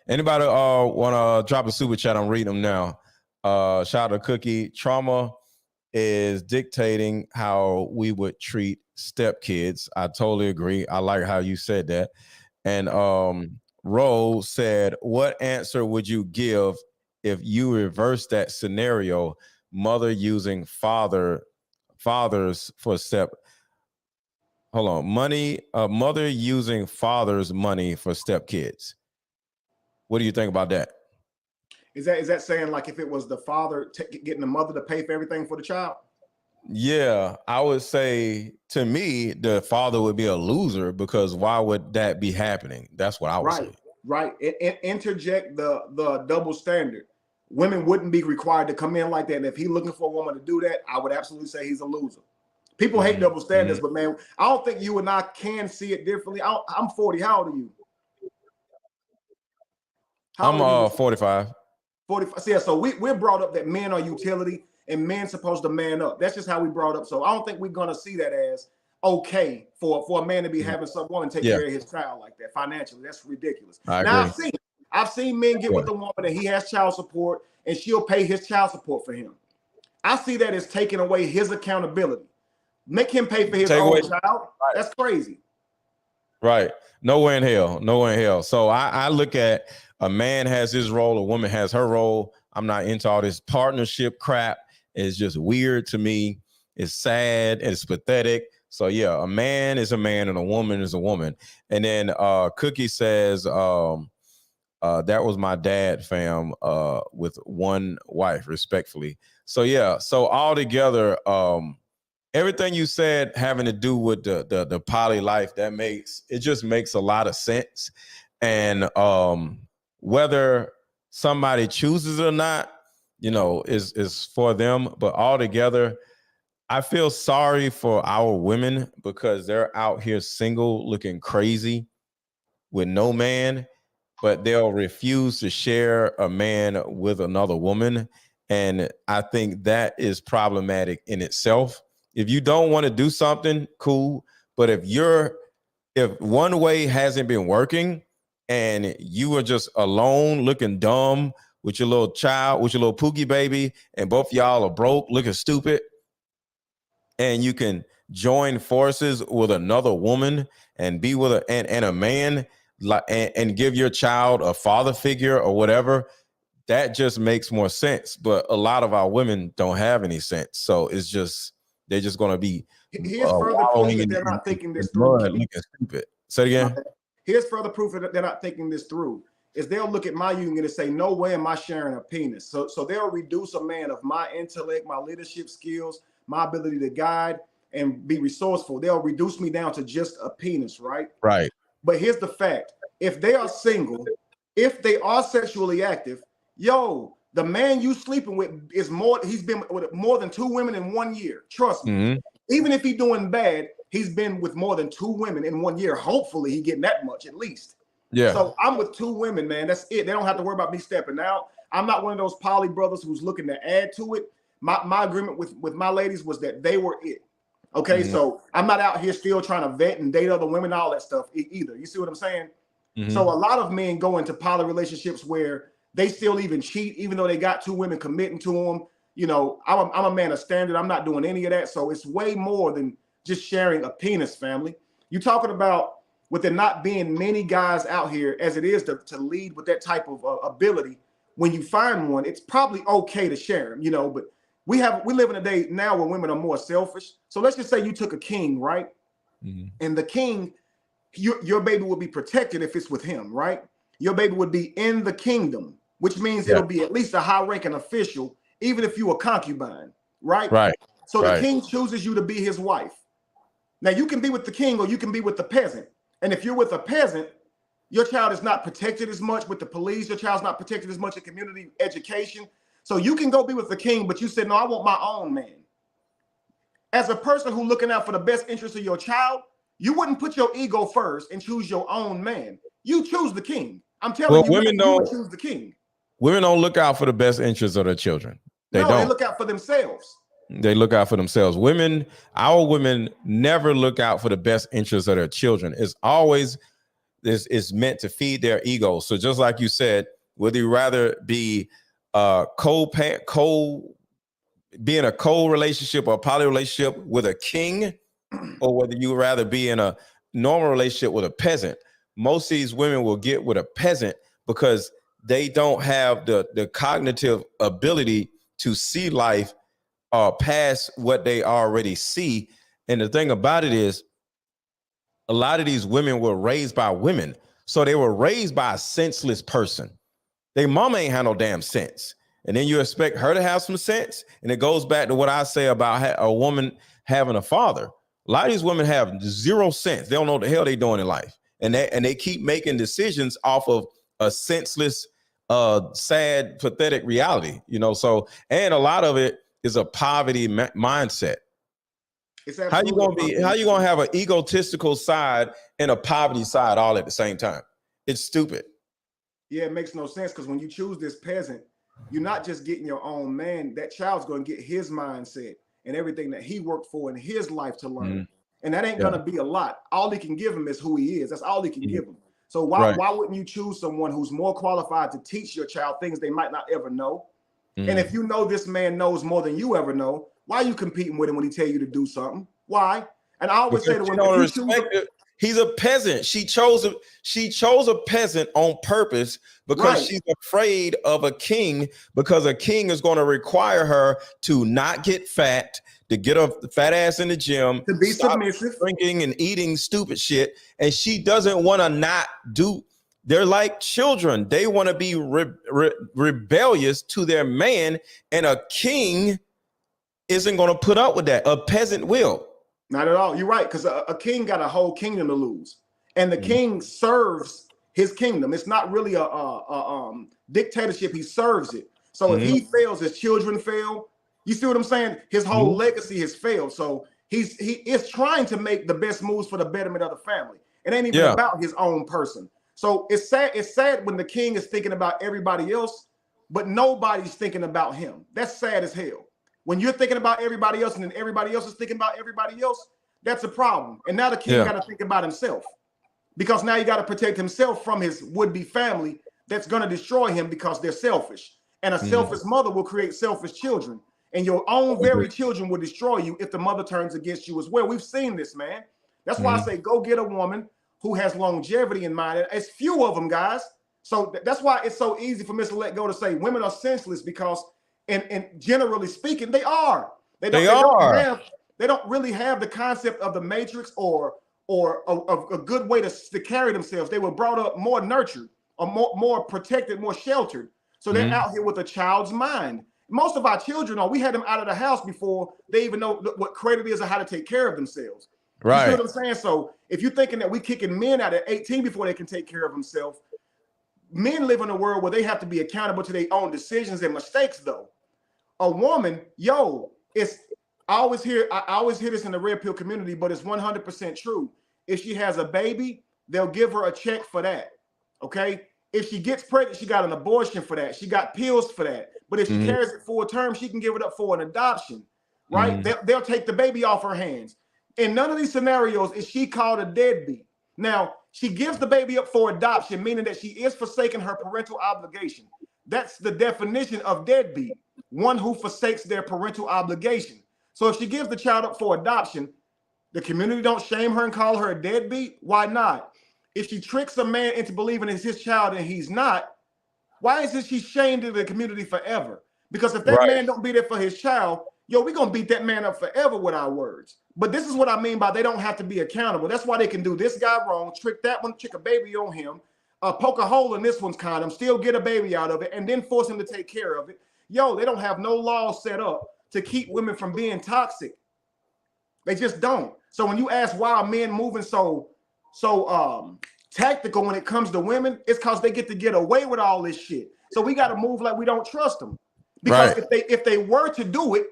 Speaker 1: anybody want to drop a super chat? I'm reading them now. Shout out to Cookie. Trauma is dictating how we would treat stepkids. I totally agree. I like how you said that. And Rose said, what answer would you give if you reverse that scenario? Mother using fathers for mother using father's money for stepkids. What do you think about that?
Speaker 6: Is that saying like if it was the father getting the mother to pay for everything for the child?
Speaker 1: Yeah, I would say to me, the father would be a loser because why would that be happening? That's what I would say.
Speaker 6: Right. Interject the double standard. Women wouldn't be required to come in like that. And if he's looking for a woman to do that, I would absolutely say he's a loser. People hate double standards, but man, I don't think you and I can see it differently. I'm 40. How old are you?
Speaker 1: I'm 45.
Speaker 6: 45. So, yeah, so we're brought up that men are utility and men supposed to man up. That's just how we brought up. So I don't think we're gonna see that as okay for a man to be having some woman take care of his child like that financially. That's ridiculous. Now I've seen men get with a woman and he has child support and she'll pay his child support for him. I see that as taking away his accountability. Make him pay for his own child. Right. That's crazy.
Speaker 1: Right. Nowhere in hell. So I look at a man has his role, a woman has her role. I'm not into all this partnership crap. It's just weird to me. It's sad. It's pathetic. So yeah, a man is a man and a woman is a woman. And then Cookie says, that was my dad, fam, with one wife, respectfully. So yeah, so all together, everything you said having to do with the poly life, it just makes a lot of sense. And whether somebody chooses it or not, is for them. But altogether, I feel sorry for our women because they're out here single, looking crazy with no man, but they'll refuse to share a man with another woman. And I think that is problematic in itself. If you don't want to do something, cool. But if one way hasn't been working and you are just alone looking dumb with your little child, with your little pookie baby, and both y'all are broke, looking stupid, and you can join forces with another woman and be with a man, and give your child a father figure or whatever, that just makes more sense. But a lot of our women don't have any sense. So they're just going to be
Speaker 6: here's further proof that they're not thinking this through.
Speaker 1: Looking stupid. Say it again.
Speaker 6: Here's further proof that they're not thinking this through. Is they'll look at my union and say, no way am I sharing a penis. So they'll reduce a man of my intellect, my leadership skills, my ability to guide and be resourceful. They'll reduce me down to just a penis, right?
Speaker 1: Right.
Speaker 6: But here's the fact. If they are single, if they are sexually active, the man you sleeping with he's been with more than 2 women in 1 year. Trust me. Mm-hmm. Even if he's doing bad, he's been with more than 2 women in 1 year. Hopefully he getting that much at least. Yeah. So I'm with 2 women, man. That's it. They don't have to worry about me stepping out. I'm not one of those poly brothers who's looking to add to it. My agreement with my ladies was that they were it. Okay. Mm-hmm. So I'm not out here still trying to vet and date other women, all that stuff either. You see what I'm saying? Mm-hmm. So a lot of men go into poly relationships where they still even cheat, even though they got 2 women committing to them. I'm a man of standard. I'm not doing any of that. So it's way more than just sharing a penis, family. You're talking about with there not being many guys out here as it is to lead with that type of ability. When you find one, it's probably okay to share them, but we live in a day now where women are more selfish. So let's just say you took a king, right? Mm-hmm. And the king, your baby will be protected if it's with him, right? Your baby would be in the kingdom, which means it'll be at least a high-ranking official, even if you a concubine, right? Right. So the king chooses you to be his wife. Now you can be with the king or you can be with the peasant. And if you're with a peasant, your child is not protected as much with the police. Your child's not protected as much in community education. So you can go be with the king, but you said, no, I want my own man. As a person who's looking out for the best interest of your child, you wouldn't put your ego first and choose your own man. You choose the king. I'm telling you, women don't choose the king.
Speaker 1: Women don't look out for the best interests of their children. They
Speaker 6: look out for themselves.
Speaker 1: They look out for themselves. Our women never look out for the best interests of their children. It's always is meant to feed their ego. So just like you said, whether you rather be be in a co-relationship or a poly relationship with a king, or whether you rather be in a normal relationship with a peasant, most of these women will get with a peasant because they don't have the cognitive ability to see life past what they already see. And the thing about it is, a lot of these women were raised by women. So they were raised by a senseless person. Their mama ain't had no damn sense. And then you expect her to have some sense. And it goes back to what I say about a woman having a father. A lot of these women have 0 sense. They don't know what the hell they're doing in life. And they keep making decisions off of a senseless, sad, pathetic reality, So, and a lot of it is a poverty mindset. How you gonna have an egotistical side and a poverty side all at the same time? It's stupid.
Speaker 6: Yeah, it makes no sense because when you choose this peasant, you're not just getting your own man. That child's going to get his mindset and everything that he worked for in his life to learn. Mm-hmm. And that ain't going to be a lot. All he can give him is who he is. That's all he can give him. So why wouldn't you choose someone who's more qualified to teach your child things they might not ever know? Mm-hmm. And if you know this man knows more than you ever know, why are you competing with him when he tell you to do something? Why? And I always say to women,
Speaker 1: he's a peasant. She chose a peasant on purpose because she's afraid of a king, because a king is going to require her to not get fat, to get a fat ass in the gym,
Speaker 6: to be submissive,
Speaker 1: drinking and eating stupid shit. And she doesn't want to not do. They're like children. They want to be rebellious to their man, and a king isn't going to put up with that. A peasant will.
Speaker 6: Not at all. You're right, because a king got a whole kingdom to lose, and the king serves his kingdom. It's not really a dictatorship. He serves it. So if he fails, his children fail. You see what I'm saying? His whole legacy has failed. So he is trying to make the best moves for the betterment of the family. It ain't even about his own person. So it's sad. It's sad when the king is thinking about everybody else, but nobody's thinking about him. That's sad as hell. When you're thinking about everybody else and then everybody else is thinking about everybody else, that's a problem. And now the king got to think about himself, because now you got to protect himself from his would-be family that's going to destroy him because they're selfish. And a selfish mother will create selfish children. And your own very children will destroy you if the mother turns against you as well. We've seen this, man. That's why I say go get a woman who has longevity in mind. It's few of them, guys. So that's why it's so easy for Mr. Let Go to say women are senseless, because and generally speaking, they are. They don't really have the concept of the matrix or a good way to carry themselves. They were brought up more nurtured, or more protected, more sheltered. So they're out here with a child's mind. Most of our children we had them out of the house before they even know what credit is or how to take care of themselves.
Speaker 1: Right.
Speaker 6: You see what I'm saying? So if you're thinking that we're kicking men out at 18 before they can take care of themselves, men live in a world where they have to be accountable to their own decisions and mistakes, though. A woman, I always hear this in the red pill community, but it's 100% true. If she has a baby, they'll give her a check for that. Okay. If she gets pregnant, she got an abortion for that. She got pills for that. But if she carries it full term, she can give it up for an adoption, right? They'll take the baby off her hands. In none of these scenarios is she called a deadbeat. Now, she gives the baby up for adoption, meaning that she is forsaking her parental obligation. That's the definition of deadbeat, one who forsakes their parental obligation. So if she gives the child up for adoption, the community don't shame her and call her a deadbeat. Why not? If she tricks a man into believing it's his child and he's not, why isn't she shamed in the community forever? Because if that man don't be there for his child, we're going to beat that man up forever with our words. But this is what I mean by they don't have to be accountable. That's why they can do this guy wrong, trick that one, trick a baby on him, poke a hole in this one's condom, still get a baby out of it, and then force him to take care of it. They don't have no laws set up to keep women from being toxic. They just don't. So when you ask why are men moving so tactical when it comes to women, it's because they get away with all this shit. So we got to move like we don't trust them. Because if they were to do it,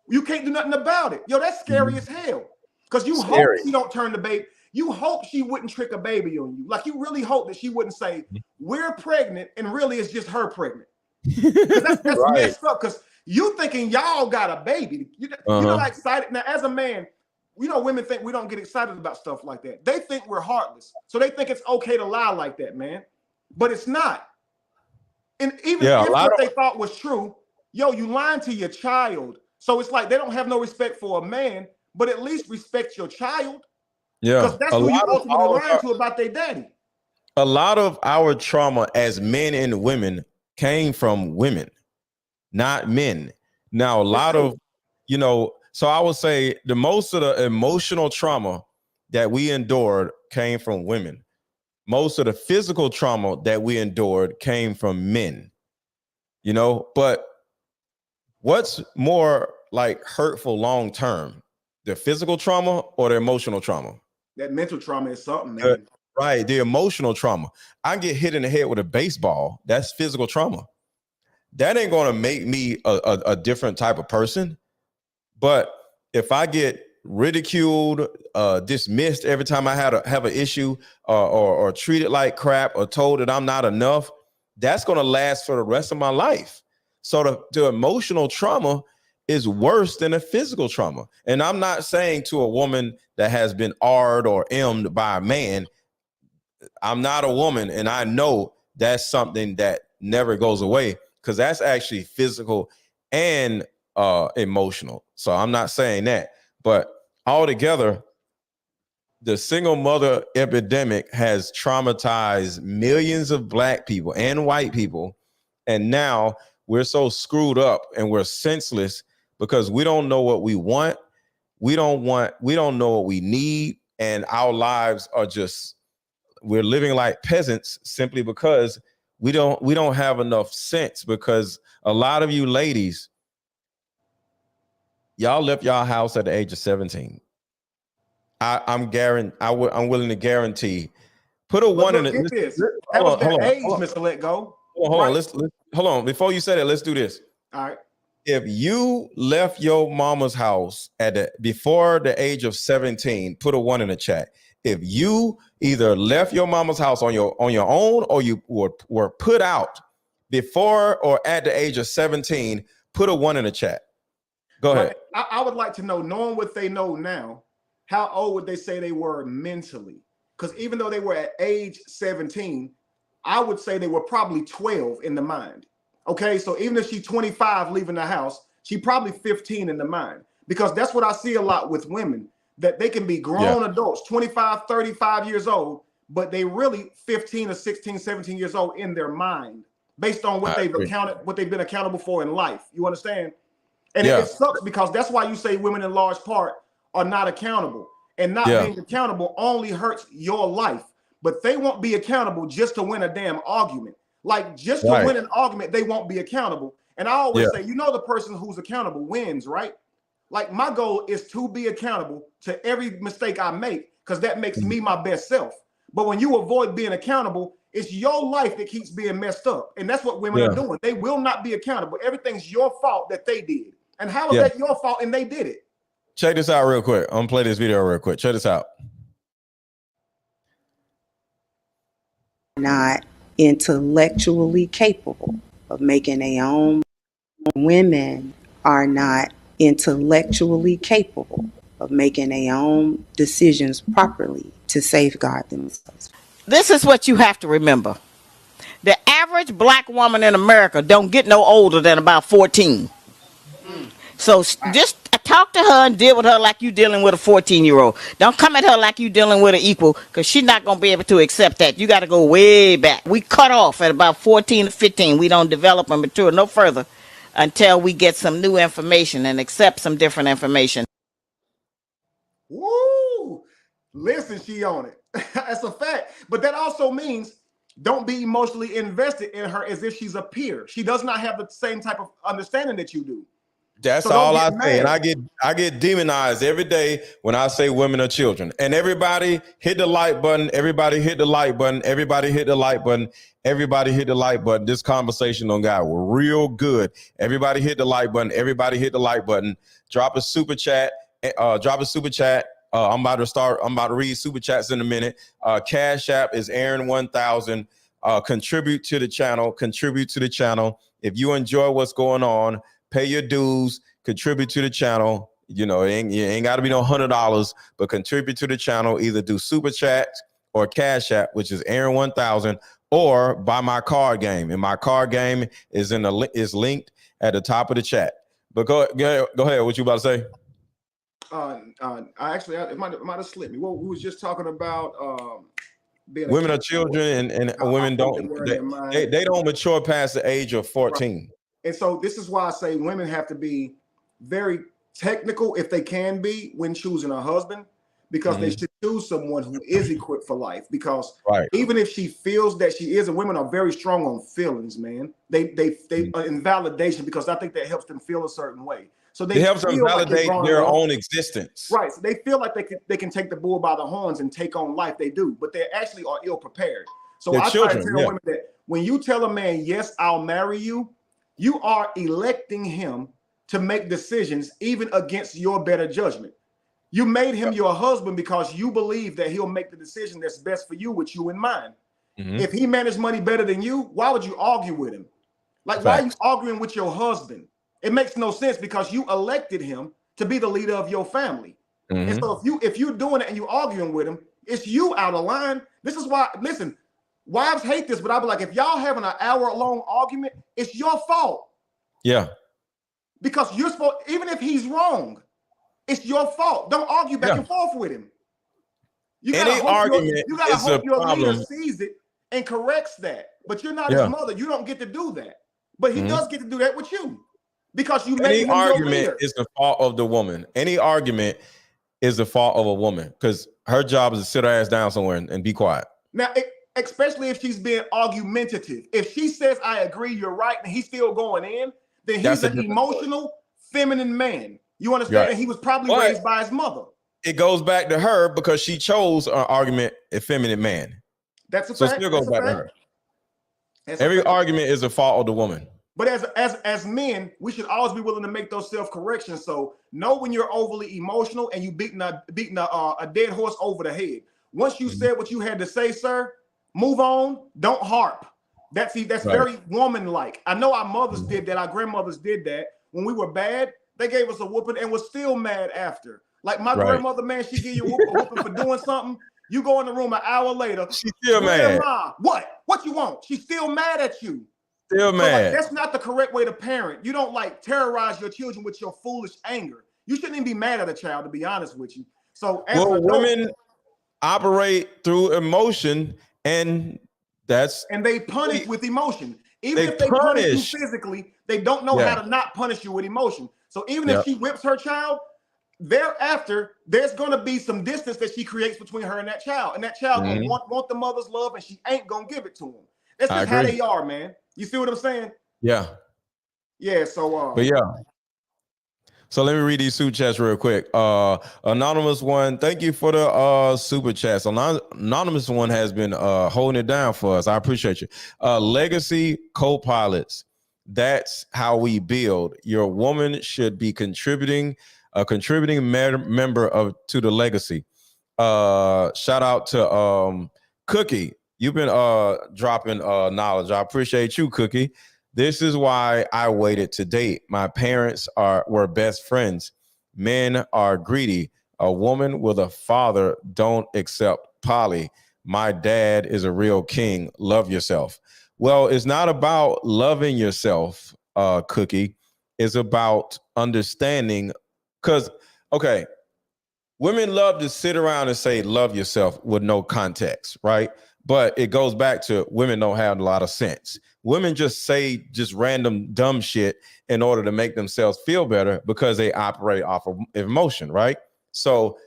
Speaker 6: you can't do nothing about it. That's scary as hell. Because you hope she don't turn the baby. You hope she wouldn't trick a baby on you. Like you really hope that she wouldn't say, we're pregnant, and really it's just her pregnant. That's messed up, because you thinking y'all got a baby. You're not excited. Now, as a man, women think we don't get excited about stuff like that. They think we're heartless. So they think it's okay to lie like that, man. But it's not. And even if what they thought was true, you lying to your child. So it's like they don't have no respect for a man, but at least respect your child. Yeah. Because that's who you ultimately lying to about their daddy.
Speaker 1: A lot of our trauma as men and women came from women, not men. Now, a lot of, so I would say the most of the emotional trauma that we endured came from women. Most of the physical trauma that we endured came from men, but what's more like hurtful long term, the physical trauma or the emotional trauma?
Speaker 6: That mental trauma is something, man.
Speaker 1: Right, the emotional trauma. I get hit in the head with a baseball. That's physical trauma. That ain't going to make me a different type of person. But if I get ridiculed, dismissed every time I have an issue, or treated like crap, or told that I'm not enough, that's going to last for the rest of my life. So the emotional trauma is worse than a physical trauma. And I'm not saying to a woman that has been R'd or M'd by a man, I'm not a woman, and I know that's something that never goes away, because that's actually physical and emotional. So I'm not saying that, but altogether, the single mother epidemic has traumatized millions of Black people and white people. And now we're so screwed up and we're senseless because we don't know what we want. We don't know what we need. And our lives are we're living like peasants simply because we don't have enough sense, because a lot of you ladies, y'all left y'all house at the age of 17. I'm willing to guarantee. Put a
Speaker 6: But
Speaker 1: one in
Speaker 6: look,
Speaker 1: it.
Speaker 6: get this. That
Speaker 1: Hold
Speaker 6: was
Speaker 1: on, hold
Speaker 6: their
Speaker 1: on,
Speaker 6: age,
Speaker 1: hold on.
Speaker 6: Mr. Let Go.
Speaker 1: Hold on.
Speaker 6: Right?
Speaker 1: Hold on. Before you say that, let's do this.
Speaker 6: All right.
Speaker 1: If you left your mama's house before the age of 17, put a one in the chat. If you either left your mama's house on your own, or you were put out before or at the age of 17, put a one in the chat. Go ahead.
Speaker 6: I would like to know, knowing what they know now, how old would they say they were mentally? Because even though they were at age 17, I would say they were probably 12 in the mind. Okay, so even if she's 25 leaving the house, she probably 15 in the mind, because that's what I see a lot with women, that they can be grown adults, 25, 35 years old, but they really 15 or 16, 17 years old in their mind, based on what they've been accountable for in life. You understand? And it sucks, because that's why you say women in large part are not accountable, and not being accountable only hurts your life. But they won't be accountable just to win a damn argument. Like, just to win an argument, they won't be accountable. And I always say, the person who's accountable wins, right? Like, my goal is to be accountable to every mistake I make, because that makes me my best self. But when you avoid being accountable, it's your life that keeps being messed up. And that's what women are doing. They will not be accountable. Everything's your fault that they did. And how is that your fault and they did it?
Speaker 1: Check this out real quick. I'm gonna play this video real quick. Check this out.
Speaker 7: Not intellectually capable of making their own. Women are not intellectually capable of making their own decisions properly to safeguard themselves.
Speaker 8: This is what you have to remember. The average black woman in America don't get no older than about 14. So just talk to her and deal with her like you dealing with a 14-year-old. Don't come at her like you dealing with an equal, because she's not going to be able to accept that. You got to go way back. We cut off at about 14 to 15. We don't develop and mature no further until we get some new information and accept some different information.
Speaker 6: Woo! Listen, she on it. That's a fact. But that also means don't be emotionally invested in her as if she's a peer. She does not have the same type of understanding that you do.
Speaker 1: That's all I say. And I get demonized every day when I say women are children. And everybody hit the like button. Everybody hit the like button. Everybody hit the like button. Everybody hit the like button. This conversation on God were real good. Everybody hit the like button. Everybody hit the like button. Drop a super chat. Drop a super chat. I'm about to read super chats in a minute. Cashapp is Aaron 1000. Contribute to the channel. Contribute to the channel. If you enjoy what's going on, pay your dues, contribute to the channel. You know, it ain't got to be no $100, but contribute to the channel. Either do super chat or Cash App, which is Aaron 1000, or buy my card game. And my card game is is linked at the top of the chat. But go ahead. What you about to say?
Speaker 6: It might have slipped me. Well, we was just talking about
Speaker 1: women are children, and women they don't mature past the age of 14. Right.
Speaker 6: And so this is why I say women have to be very technical, if they can be, when choosing a husband, because they should choose someone who is equipped for life. Because even if she feels that she is, and women are very strong on feelings, man. They are in validation, because I think that helps them feel a certain way. So they helps them validate
Speaker 1: their own existence.
Speaker 6: Right. So they feel like they can take the bull by the horns and take on life. They do, but they actually are ill prepared. So I try to tell women that when you tell a man, yes, I'll marry you, you are electing him to make decisions even against your better judgment. You made him your husband because you believe that he'll make the decision that's best for you, with you in mind. If he managed money better than you, why would you argue with him? Like, why are you arguing with your husband? It makes no sense, because you elected him to be the leader of your family. And so if you're doing it and you're arguing with him, it's you out of line. This is why, listen, wives hate this, but I'll be like, if y'all having an hour-long argument, it's your fault.
Speaker 1: Yeah.
Speaker 6: Because you're supposed, even if he's wrong, it's your fault. Don't argue back and forth with him. You gotta hope your leader sees it and corrects that. But you're not his mother. You don't get to do that. But he does get to do that with you, because you made him your leader. Any argument
Speaker 1: is the fault of the woman. Any argument is the fault of a woman, because her job is to sit her ass down somewhere and be quiet.
Speaker 6: Now, especially if she's being argumentative. If she says, I agree, you're right, and he's still going in, then he's an emotional, feminine man. You understand?
Speaker 1: Right.
Speaker 6: And he was probably
Speaker 1: But
Speaker 6: raised by his mother.
Speaker 1: it goes back to her because she chose an argument effeminate man.
Speaker 6: That's a
Speaker 1: So it
Speaker 6: fact.
Speaker 1: still goes
Speaker 6: That's a
Speaker 1: back to
Speaker 6: fact.
Speaker 1: her.
Speaker 6: That's a
Speaker 1: Every
Speaker 6: fact.
Speaker 1: argument is a fault of the woman.
Speaker 6: But as men, we should always be willing to make those self-corrections. So know when you're overly emotional and you beating a dead horse over the head. Once you said what you had to say, sir, move on. Don't harp. That's right. Very woman-like. I know our mothers did that. Our grandmothers did that. When we were bad, they gave us a whooping and was still mad after. Like my grandmother, man, she give you a whooping for doing something. You go in the room an hour later.
Speaker 1: She's still mad.
Speaker 6: What? What you want? She's still mad at you.
Speaker 1: Still mad.
Speaker 6: That's not the correct way to parent. You don't like terrorize your children with your foolish anger. You shouldn't even be mad at a child, to be honest with you. So as
Speaker 1: women operate through emotion, and
Speaker 6: they punish with emotion. Even if they punish you physically, they don't know how to not punish you with emotion. So even if she whips her child, thereafter, there's going to be some distance that she creates between her and that child. And that child gonna want the mother's love, and she ain't going to give it to him. That's just how they are, man. You see what I'm saying?
Speaker 1: Yeah.
Speaker 6: Yeah, so
Speaker 1: but yeah. So let me read these super chats real quick. Anonymous one, thank you for the super chats. Anonymous one has been holding it down for us. I appreciate you. Legacy co-pilots. That's how we build. Your woman should be a contributing member to the legacy. Shout out to Cookie. You've been dropping knowledge. I appreciate you, Cookie. This is why I waited to date. My parents were best friends. Men are greedy. A woman with a father don't accept poly. My dad is a real king. Love yourself. Well, it's not about loving yourself, Cookie. It's about understanding. Because, okay, women love to sit around and say love yourself with no context, right? But it goes back to women don't have a lot of sense. Women just say just random dumb shit in order to make themselves feel better because they operate off of emotion, right? So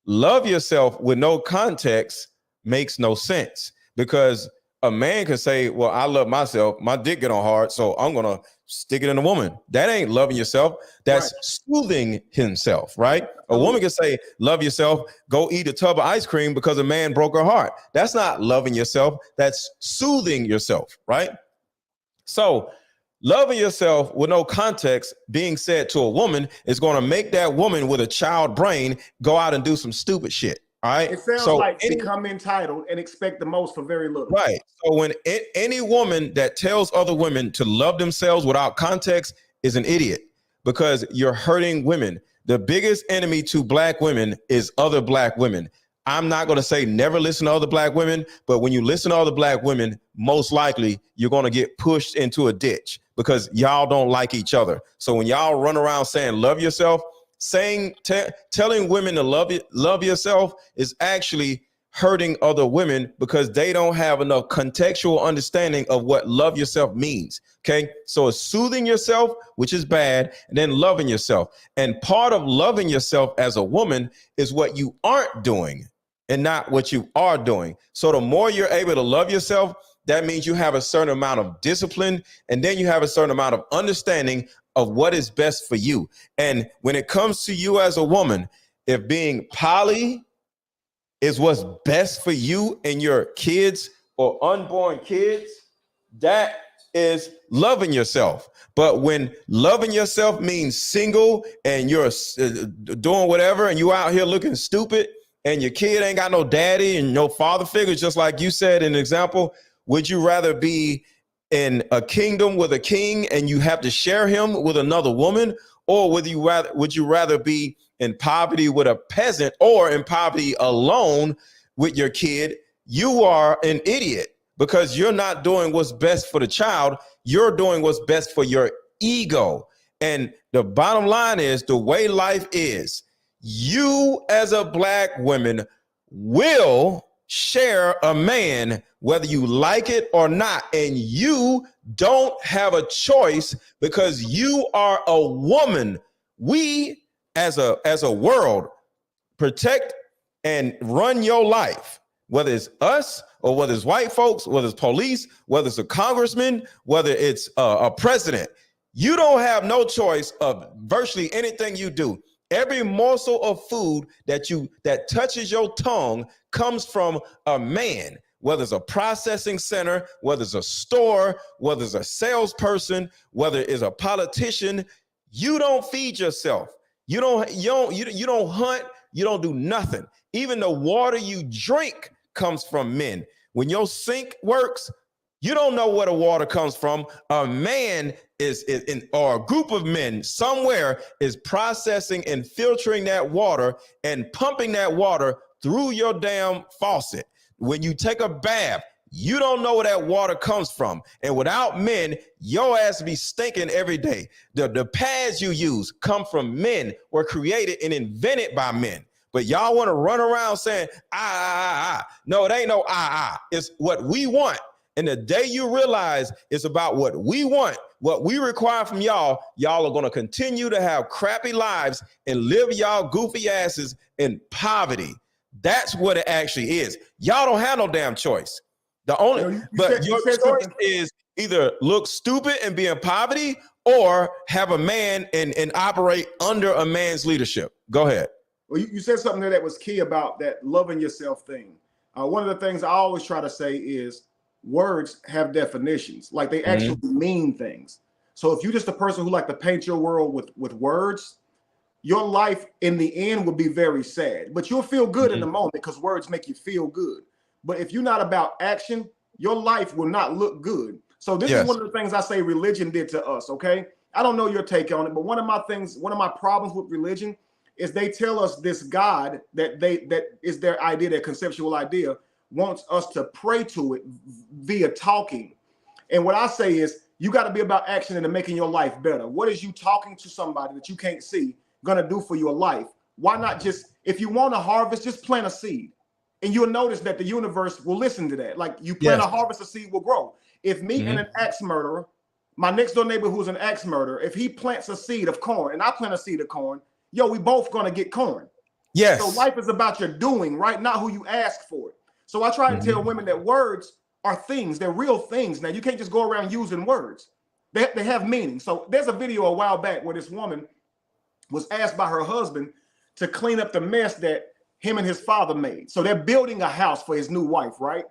Speaker 1: love yourself with no context makes no sense, because a man can say, well, I love myself. My dick get on hard, so I'm going to stick it in a woman. That ain't loving yourself. That's soothing himself, right? A woman can say, love yourself, go eat a tub of ice cream because a man broke her heart. That's not loving yourself. That's soothing yourself, right? So loving yourself with no context being said to a woman is going to make that woman with a child brain go out and do some stupid shit. All right.
Speaker 6: It sounds like become entitled and expect the most for very little.
Speaker 1: Right. So when any woman that tells other women to love themselves without context is an idiot, because you're hurting women. The biggest enemy to black women is other black women. I'm not going to say never listen to other black women, but when you listen to other black women, most likely you're going to get pushed into a ditch because y'all don't like each other. So when y'all run around saying love yourself, telling women to love yourself is actually hurting other women because they don't have enough contextual understanding of what love yourself means. Okay, so it's soothing yourself, which is bad, and then loving yourself. And part of loving yourself as a woman is what you aren't doing and not what you are doing. So the more you're able to love yourself, that means you have a certain amount of discipline, and then you have a certain amount of understanding of what is best for you. And when it comes to you as a woman, if being poly is what's best for you and your kids or unborn kids, that is loving yourself. But when loving yourself means single and you're doing whatever and you out here looking stupid and your kid ain't got no daddy and no father figure, just like you said in an example, would you rather be in a kingdom with a king and you have to share him with another woman, or would you rather be in poverty with a peasant or in poverty alone with your kid? You are an idiot because you're not doing what's best for the child. You're doing what's best for your ego. And the bottom line is, the way life is, you as a black woman will share a man whether you like it or not, and you don't have a choice because you are a woman. We as a world protect and run your life, whether it's us or whether it's white folks, whether it's police, whether it's a congressman, whether it's a president. You don't have no choice of virtually anything you do. Every morsel of food that touches your tongue comes from a man, whether it's a processing center, whether it's a store, whether it's a salesperson, whether it's a politician. You don't feed yourself. You don't hunt, you don't do nothing. Even the water you drink comes from men. When your sink works, you don't know where the water comes from. A man or a group of men somewhere is processing and filtering that water and pumping that water through your damn faucet. When you take a bath, you don't know where that water comes from. And without men, your ass be stinking every day. The pads you use come from men, were created and invented by men. But y'all want to run around saying, No, it ain't no It's what we want. And the day you realize it's about what we want, what we require from y'all are going to continue to have crappy lives and live y'all goofy asses in poverty. That's what it actually is. Y'all don't have no damn choice. Your choice is either look stupid and be in poverty or have a man and operate under a man's leadership. Go ahead.
Speaker 6: Well, you said something there that was key about that loving yourself thing. One of the things I always try to say is words have definitions, like they actually mean things. So if you're just a person who like to paint your world with words, your life in the end will be very sad, but you'll feel good in the moment because words make you feel good. But if you're not about action, your life will not look good. So this is one of the things I say religion did to us, okay? I don't know your take on it, but one of my problems with religion is they tell us this God that is their idea, their conceptual idea, wants us to pray to it via talking. And what I say is you got to be about action and making your life better. What is you talking to somebody that you can't see gonna do for your life? Why not just, if you want to harvest, just plant a seed. And you'll notice that the universe will listen to that. Like you plant a harvest, a seed will grow. If me and an axe murderer, my next door neighbor who's an axe murderer, if he plants a seed of corn and I plant a seed of corn, we both gonna get corn. Yes. So life is about your doing, right? Not who you ask for it. So I try to tell women that words are things, they're real things. Now you can't just go around using words. They have meaning. So there's a video a while back where this woman was asked by her husband to clean up the mess that him and his father made. So they're building a house for his new wife, right?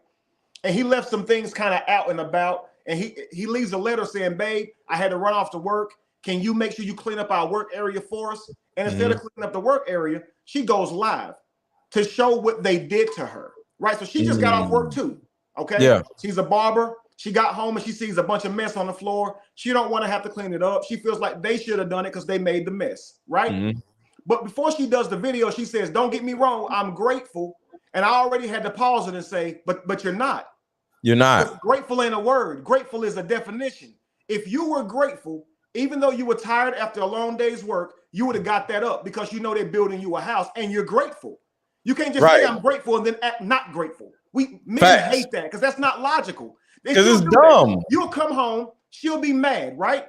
Speaker 6: And he left some things kind of out and about. And he leaves a letter saying, babe, I had to run off to work. Can you make sure you clean up our work area for us? And instead of cleaning up the work area, she goes live to show what they did to her, right? So she just got off work too, okay? Yeah. She's a barber. She got home and she sees a bunch of mess on the floor. She don't want to have to clean it up. She feels like they should have done it because they made the mess, right? But before she does the video, she says, don't get me wrong, I'm grateful. And I already had to pause it and say, but you're not. You're not. Grateful ain't a word. Grateful is a definition. If you were grateful, even though you were tired after a long day's work, you would have got that up because you know they're building you a house and you're grateful. You can't just say I'm grateful and then act not grateful. Men hate that because that's not logical. Because it's dumb. You'll come home, she'll be mad, right?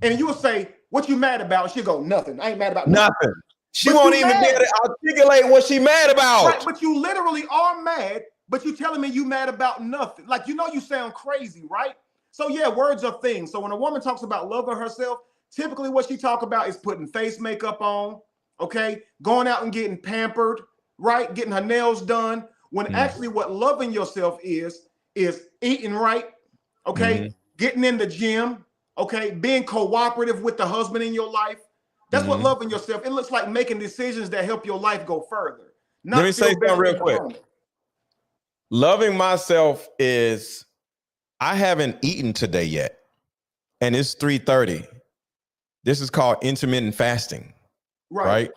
Speaker 6: And you'll say, what you mad about? And she'll go, nothing. I ain't mad about nothing. She won't even be able to articulate what she mad about. Right, but you literally are mad, but you telling me you mad about nothing. Like, you sound crazy, right? So yeah, words are things. So when a woman talks about loving herself, typically what she talk about is putting face makeup on, okay? Going out and getting pampered, right? Getting her nails done. When actually what loving yourself is eating right, okay? Getting in the gym, okay? Being cooperative with the husband in your life. That's what loving yourself. It looks like making decisions that help your life go further. Let me say something real quick. Loving myself is, I haven't eaten today yet, and it's 3:30. This is called intermittent fasting, right?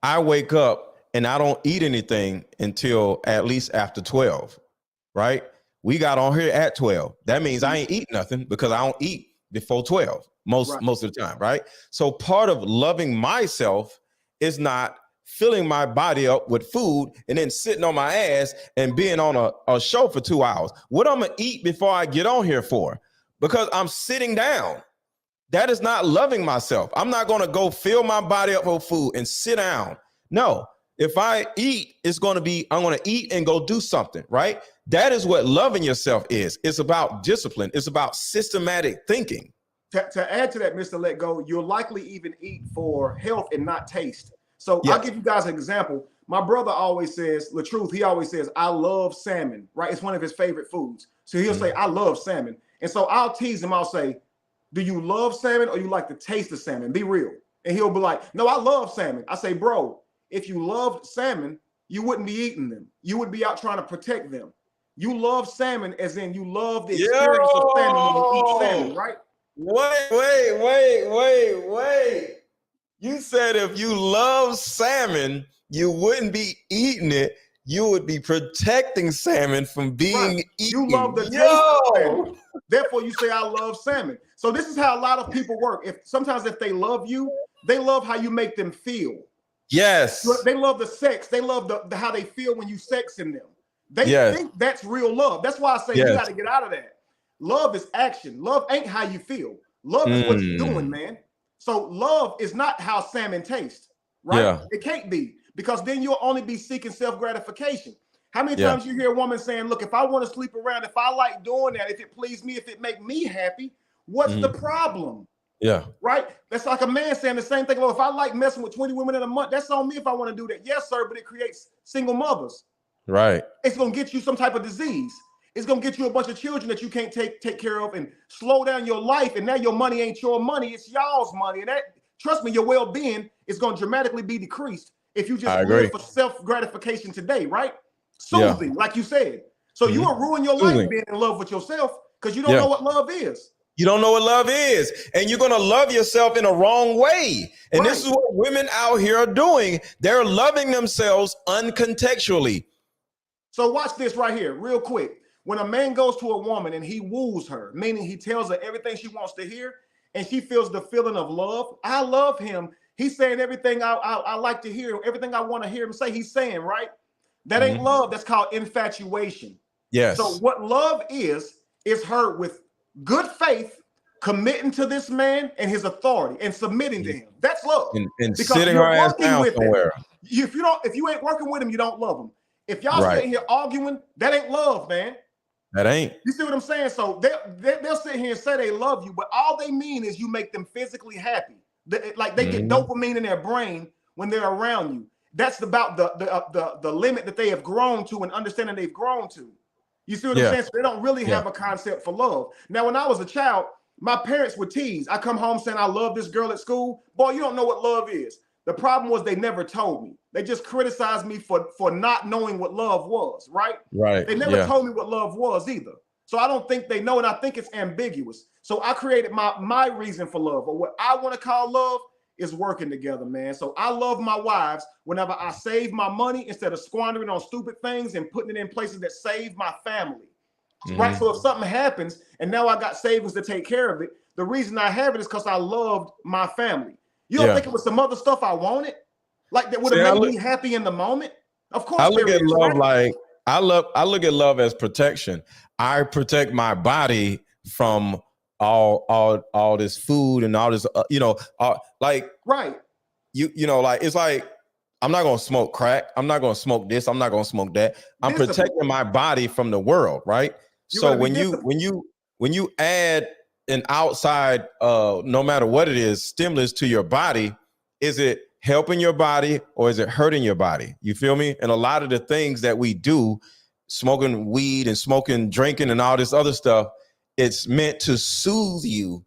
Speaker 6: I wake up and I don't eat anything until at least after 12, right? We got on here at 12. That means I ain't eat nothing because I don't eat before 12 most of the time, right? So part of loving myself is not filling my body up with food and then sitting on my ass and being on a show for 2 hours. What I'm gonna eat before I get on here for? Because I'm sitting down. That is not loving myself. I'm not gonna go fill my body up with food and sit down. No, if I eat, I'm gonna eat and go do something, right? That is what loving yourself is. It's about discipline. It's about systematic thinking. To add to that, Mr. Let Go, you'll likely even eat for health and not taste. So
Speaker 1: Yes.
Speaker 6: I'll give you guys an example. My brother always says, the truth, he always says, I love salmon, right? It's one of his favorite foods. So he'll say, I love salmon. And so I'll tease him. I'll say, do you love salmon or you like the taste of salmon? Be real. And he'll be like, no, I love salmon. I say, bro, if you loved salmon, you wouldn't be eating them. You would be out trying to protect them. You love salmon as in you love the experience of salmon when you eat salmon, right?
Speaker 1: Wait. You said if you love salmon, you wouldn't be eating it. You would be protecting salmon from being eaten.
Speaker 6: You love the taste of salmon. Therefore, you say, I love salmon. So this is how a lot of people work. Sometimes if they love you, they love how you make them feel.
Speaker 1: Yes.
Speaker 6: They love the sex. They love the how they feel when you sexing them. They think that's real love. That's why I say you got to get out of that. Love is action. Love ain't how you feel. Love is what you're doing, man. So love is not how salmon tastes, right?
Speaker 1: Yeah.
Speaker 6: It can't be, because then you'll only be seeking self-gratification. How many times you hear a woman saying, look, if I want to sleep around, if I like doing that, if it please me, if it make me happy, what's the problem?
Speaker 1: Yeah.
Speaker 6: Right? That's like a man saying the same thing. Well, if I like messing with 20 women in a month, that's on me if I want to do that. Yes, sir, but it creates single mothers.
Speaker 1: Right.
Speaker 6: It's going to get you some type of disease. It's going to get you a bunch of children that you can't take care of and slow down your life. And now your money ain't your money. It's y'all's money. And that, trust me, your well-being is going to dramatically be decreased if you just live for self-gratification today, right? Soothing, like you said. So you will ruin your life being in love with yourself because you don't know what love is.
Speaker 1: You don't know what love is. And you're going to love yourself in a wrong way. And this is what women out here are doing. They're loving themselves uncontextually.
Speaker 6: So watch this right here, real quick. When a man goes to a woman and he woos her, meaning he tells her everything she wants to hear, and she feels the feeling of love, I love him. He's saying everything I like to hear, everything I want to hear him say, he's saying, right? That ain't love. That's called infatuation.
Speaker 1: Yes.
Speaker 6: So what love is her with good faith committing to this man and his authority and submitting to him. That's love.
Speaker 1: And sitting her ass down somewhere.
Speaker 6: If you ain't working with him, you don't love him. If y'all sitting here arguing, that ain't love, man.
Speaker 1: That ain't.
Speaker 6: You see what I'm saying? So they'll sit here and say they love you, but all they mean is you make them physically happy. Like they get dopamine in their brain when they're around you. That's about the limit that they have grown to and understanding they've grown to. You see what I'm saying? So they don't really have a concept for love. Now, when I was a child, my parents would tease. I come home saying I love this girl at school. Boy, you don't know what love is. The problem was they never told me. They just criticized me for not knowing what love was, right?
Speaker 1: Right.
Speaker 6: They never told me what love was either. So I don't think they know, and I think it's ambiguous. So I created my reason for love, or what I want to call love, is working together, man. So I love my wives whenever I save my money instead of squandering on stupid things and putting it in places that save my family. Right? So if something happens and now I got savings to take care of it, the reason I have it is because I loved my family. You don't think it was some other stuff I wanted? Like that would have made me happy in the moment? Of course.
Speaker 1: I look at love like I look at love as protection. I protect my body from all this food and all this, like it's like I'm not gonna smoke crack. I'm not gonna smoke this. I'm not gonna smoke that. I'm protecting my body from the world, right? So when you add an outside, no matter what it is, stimulus to your body, is it helping your body or is it hurting your body? You feel me? And a lot of the things that we do, smoking weed and drinking and all this other stuff, it's meant to soothe you,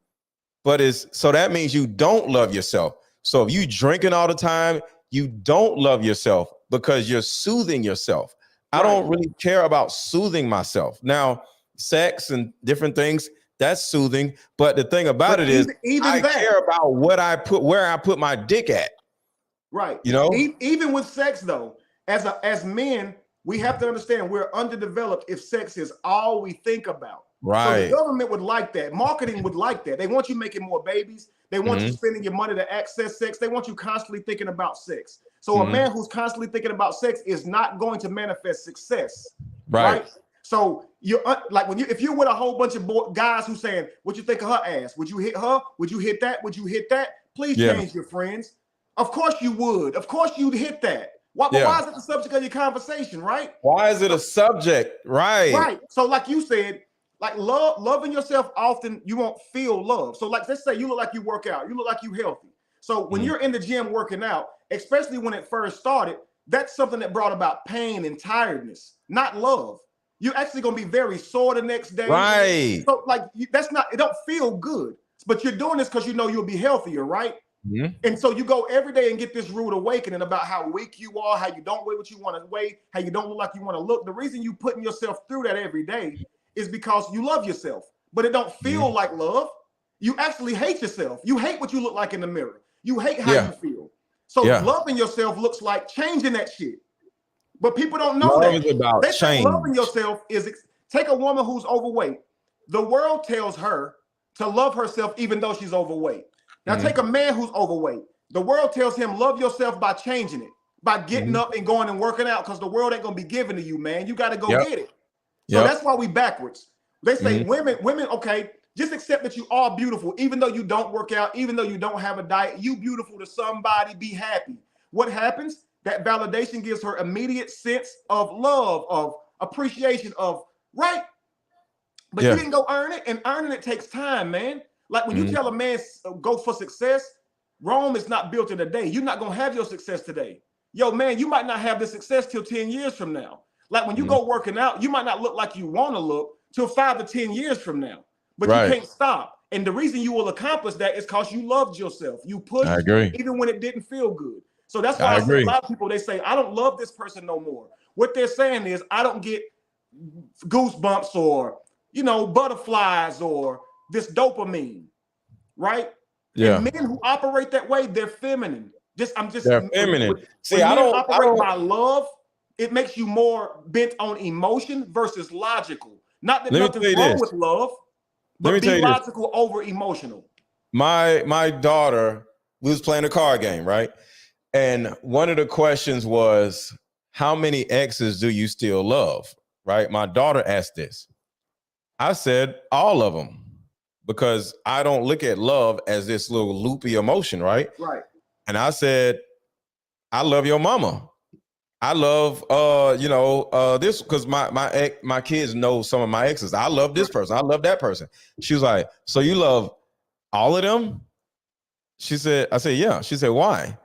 Speaker 1: but so that means you don't love yourself. So if you drinking all the time, you don't love yourself because you're soothing yourself. I don't really care about soothing myself. Now, sex and different things, that's soothing. But the thing about it is, I care about where I put my dick at.
Speaker 6: Right.
Speaker 1: You know,
Speaker 6: even with sex, though, as men, we have to understand we're underdeveloped if sex is all we think about.
Speaker 1: Right.
Speaker 6: So the government would like that. Marketing would like that. They want you making more babies. They want you spending your money to access sex. They want you constantly thinking about sex. So a man who's constantly thinking about sex is not going to manifest success. Right. So you're like if you're with a whole bunch of guys who saying, "What you think of her ass? Would you hit her? Would you hit that? Would you hit that?" Please change your friends. Of course you would. Of course you'd hit that. Why is it the subject of your conversation? Right.
Speaker 1: Why is it a subject? Right.
Speaker 6: Right. So like you said, Like loving yourself often, you won't feel love. So like, let's say you look like you work out, you look like you healthy. So when you're in the gym working out, especially when it first started, that's something that brought about pain and tiredness, not love. You're actually going to be very sore the next day.
Speaker 1: Right.
Speaker 6: So like, that's not, it don't feel good, but you're doing this because you know you'll be healthier, right? And so you go every day and get this rude awakening about how weak you are, how you don't weigh what you want to weigh, how you don't look like you want to look. The reason you putting yourself through that every day is because you love yourself, but it don't feel like love. You actually hate yourself. You hate what you look like in the mirror. You hate how you feel. So loving yourself looks like changing that shit. But people don't know
Speaker 1: love
Speaker 6: that.
Speaker 1: is about
Speaker 6: They
Speaker 1: change.
Speaker 6: think loving yourself is, take a woman who's overweight. The world tells her to love herself even though she's overweight. Now take a man who's overweight. The world tells him love yourself by changing it, by getting up and going and working out, because the world ain't gonna be given to you, man. You got to go get it. So that's why we backwards. They say women, okay, just accept that you are beautiful, even though you don't work out, even though you don't have a diet. You beautiful to somebody. Be happy. What happens? That validation gives her immediate sense of love, of appreciation, of right. But you didn't go earn it, and earning it takes time, man. Like when you tell a man go for success, Rome is not built in a day. You're not gonna have your success today. Yo, man, you might not have the success till 10 years from now. Like when you go working out, you might not look like you want to look till 5 to 10 years from now. But you can't stop. And the reason you will accomplish that is because you loved yourself. You pushed even when it didn't feel good. So that's why I say a lot of people, they say, I don't love this person no more. What they're saying is, I don't get goosebumps or, you know, butterflies or this dopamine, right? And men who operate that way, they're feminine. They're feminine.
Speaker 1: See, I don't
Speaker 6: operate by love. It makes you more bent on emotion versus logical. Not that nothing's wrong with love, but be logical over emotional.
Speaker 1: My daughter, we was playing a card game, right? And one of the questions was, how many exes do you still love? Right? My daughter asked this. I said, all of them, because I don't look at love as this little loopy emotion, right?
Speaker 6: Right.
Speaker 1: And I said, I love your mama. I love, this, because my kids know some of my exes. I love this person. I love that person. She was like, so you love all of them? I said, yeah. She said, why?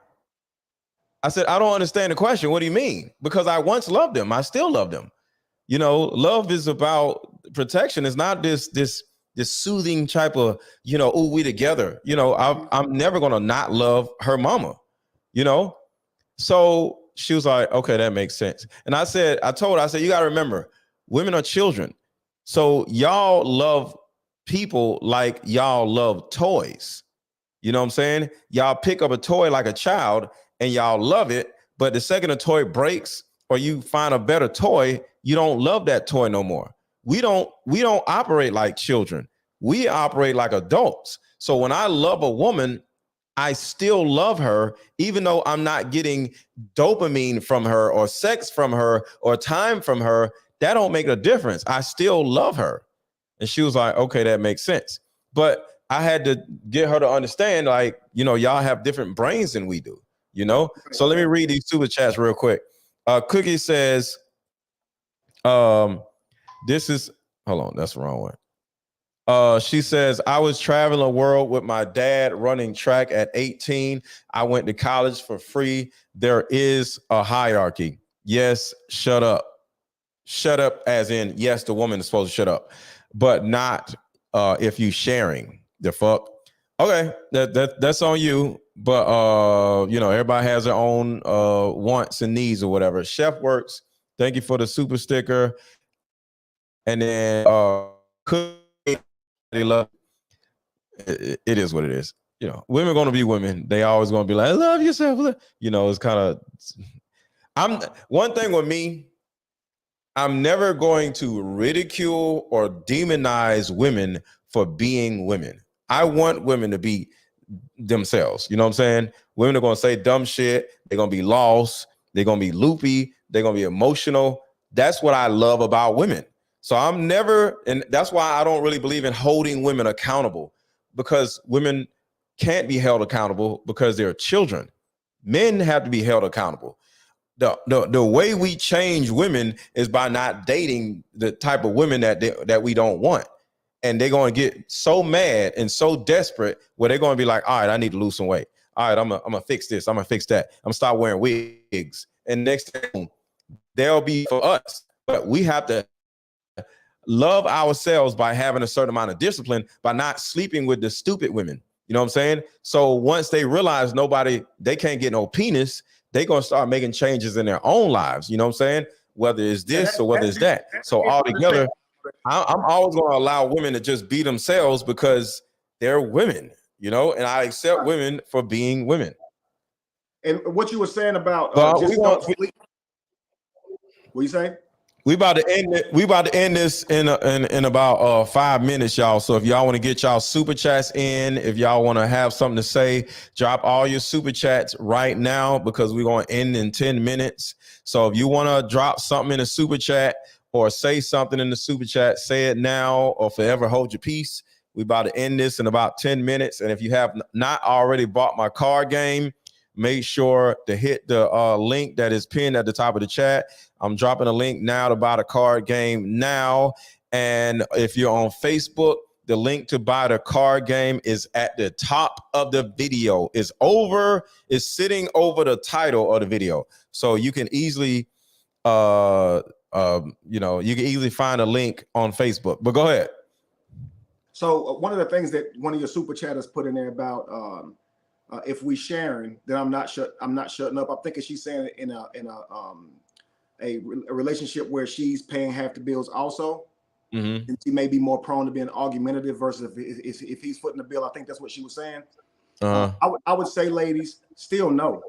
Speaker 1: I said, I don't understand the question. What do you mean? Because I once loved them. I still love them. You know, love is about protection. It's not this soothing type of, oh, we together. You know, I'm never going to not love her mama, So she was like, okay, that makes sense. And I told her, you got to remember, women are children. So y'all love people like y'all love toys. You know what I'm saying? Y'all pick up a toy like a child and y'all love it. But the second a toy breaks or you find a better toy, you don't love that toy no more. We don't operate like children. We operate like adults. So when I love a woman, I still love her, even though I'm not getting dopamine from her or sex from her or time from her. That don't make a difference. I still love her. And she was like, okay, that makes sense. But I had to get her to understand, like, y'all have different brains than we do, So let me read these super chats real quick. Cookie says, this is, hold on, that's the wrong one. She says, I was traveling the world with my dad running track at 18. I went to college for free. There is a hierarchy. Yes, shut up. Shut up as in, yes, the woman is supposed to shut up, but not if you sharing the fuck. Okay, that's on you. But everybody has their own wants and needs or whatever. Chef Works, thank you for the super sticker. And then they love it is what it is. Women are going to be women. They always going to be like, love yourself. It's kind of, one thing with me, I'm never going to ridicule or demonize women for being women. I want women to be themselves. You know what I'm saying? Women are going to say dumb shit. They're going to be lost. They're going to be loopy. They're going to be emotional. That's what I love about women. So I'm never, and that's why I don't really believe in holding women accountable, because women can't be held accountable because they're children. Men have to be held accountable. the way we change women is by not dating the type of women that we don't want. And they're going to get so mad and so desperate where they're going to be like, all right, I need to lose some weight. All right, I'm gonna fix this. I'm gonna fix that. I'm gonna start wearing wigs. And next thing, they'll be for us. But we have to love ourselves by having a certain amount of discipline, by not sleeping with the stupid women. You know what I'm saying? So once they realize they can't get no penis, they're going to start making changes in their own lives. You know what I'm saying? Whether it's this or whether it's that. So altogether, I'm always going to allow women to just be themselves because they're women, you know, and I accept women for being women.
Speaker 6: And what you were saying about what you say?
Speaker 1: We about to end it. We about to end this in about 5 minutes, y'all. So if y'all want to get y'all super chats in, if y'all want to have something to say, drop all your super chats right now because we're going to end in 10 minutes. So if you want to drop something in the super chat or say something in the super chat, say it now or forever hold your peace. We about to end this in about 10 minutes. And if you have not already bought my card game, make sure to hit the link that is pinned at the top of the chat. I'm dropping a link now to buy the card game now. And if you're on Facebook, the link to buy the card game is at the top of the video. It's sitting over the title of the video. So you can easily, you can easily find a link on Facebook. But go ahead.
Speaker 6: So one of the things that one of your super chatters put in there about if we sharing, then I'm not shutting up. I'm thinking she's saying in a relationship where she's paying half the bills also. Mm-hmm. And she may be more prone to being argumentative versus if he's footing the bill. I think that's what she was saying. I would say, ladies, still no.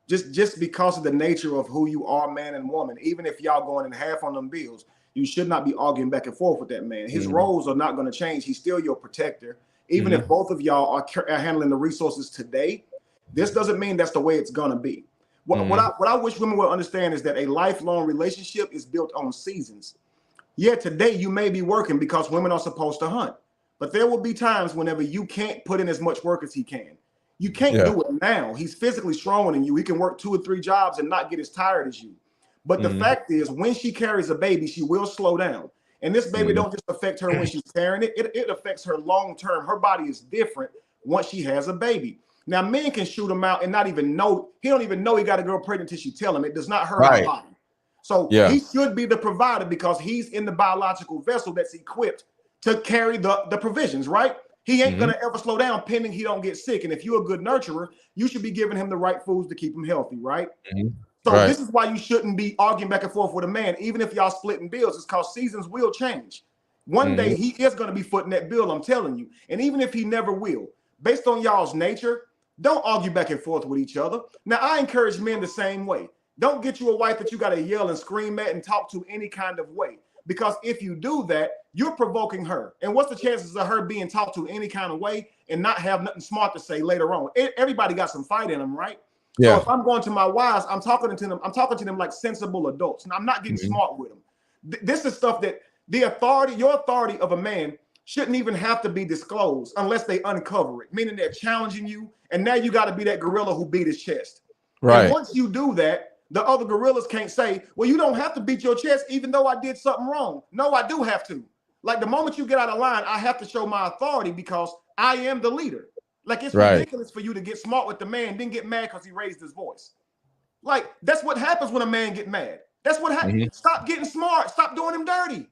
Speaker 6: Just because of the nature of who you are, man and woman, even if y'all going in half on them bills, you should not be arguing back and forth with that man. His roles are not going to change. He's still your protector. Even if both of y'all are handling the resources today, this doesn't mean that's the way it's going to be. What I wish women will understand is that a lifelong relationship is built on seasons. Yeah, today you may be working because women are supposed to hunt, but there will be times whenever you can't put in as much work as he can. You can't do it now. He's physically stronger than you. He can work 2 or 3 jobs and not get as tired as you. But the fact is, when she carries a baby, she will slow down. And this baby don't just affect her when she's carrying it. It affects her long term. Her body is different once she has a baby. Now, men can shoot him out and not even know. He don't even know he got a girl pregnant until she tell him. It does not hurt our body. So he should be the provider because he's in the biological vessel that's equipped to carry the provisions, right? He ain't going to ever slow down pending he don't get sick. And if you're a good nurturer, you should be giving him the right foods to keep him healthy, right? So this is why you shouldn't be arguing back and forth with a man, even if y'all splitting bills. It's because seasons will change. One day he is going to be footing that bill, I'm telling you. And even if he never will, based on y'all's nature, don't argue back and forth with each other. Now, I encourage men the same way. Don't get you a wife that you got to yell and scream at and talk to any kind of way. Because if you do that, you're provoking her. And what's the chances of her being talked to any kind of way and not have nothing smart to say later on? Everybody got some fight in them, right? Yeah. So if I'm going to my wives, I'm talking to them like sensible adults. And I'm not getting smart with them. This is stuff that your authority of a man shouldn't even have to be disclosed unless they uncover it, meaning they're challenging you. And now you got to be that gorilla who beat his chest. Right. And once you do that, the other gorillas can't say, well, you don't have to beat your chest, even though I did something wrong. No, I do have to. Like the moment you get out of line, I have to show my authority because I am the leader. Like it's ridiculous for you to get smart with the man, then get mad because he raised his voice. Like that's what happens when a man get mad. That's what happens. Stop getting smart. Stop doing him dirty.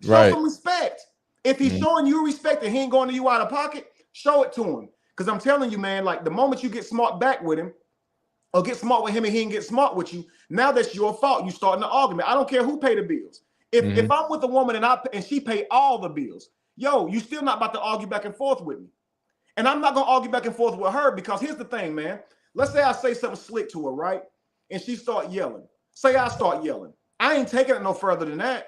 Speaker 6: Show some respect. If he's showing you respect and he ain't going to you out of pocket, show it to him. Because I'm telling you, man, like the moment you get smart back with him, or get smart with him and he didn't get smart with you, now that's your fault. You starting an argument. I don't care who pay the bills. If I'm with a woman and she pay all the bills, you still not about to argue back and forth with me. And I'm not going to argue back and forth with her because here's the thing, man. Let's say I say something slick to her, right? And she start yelling. Say I start yelling. I ain't taking it no further than that.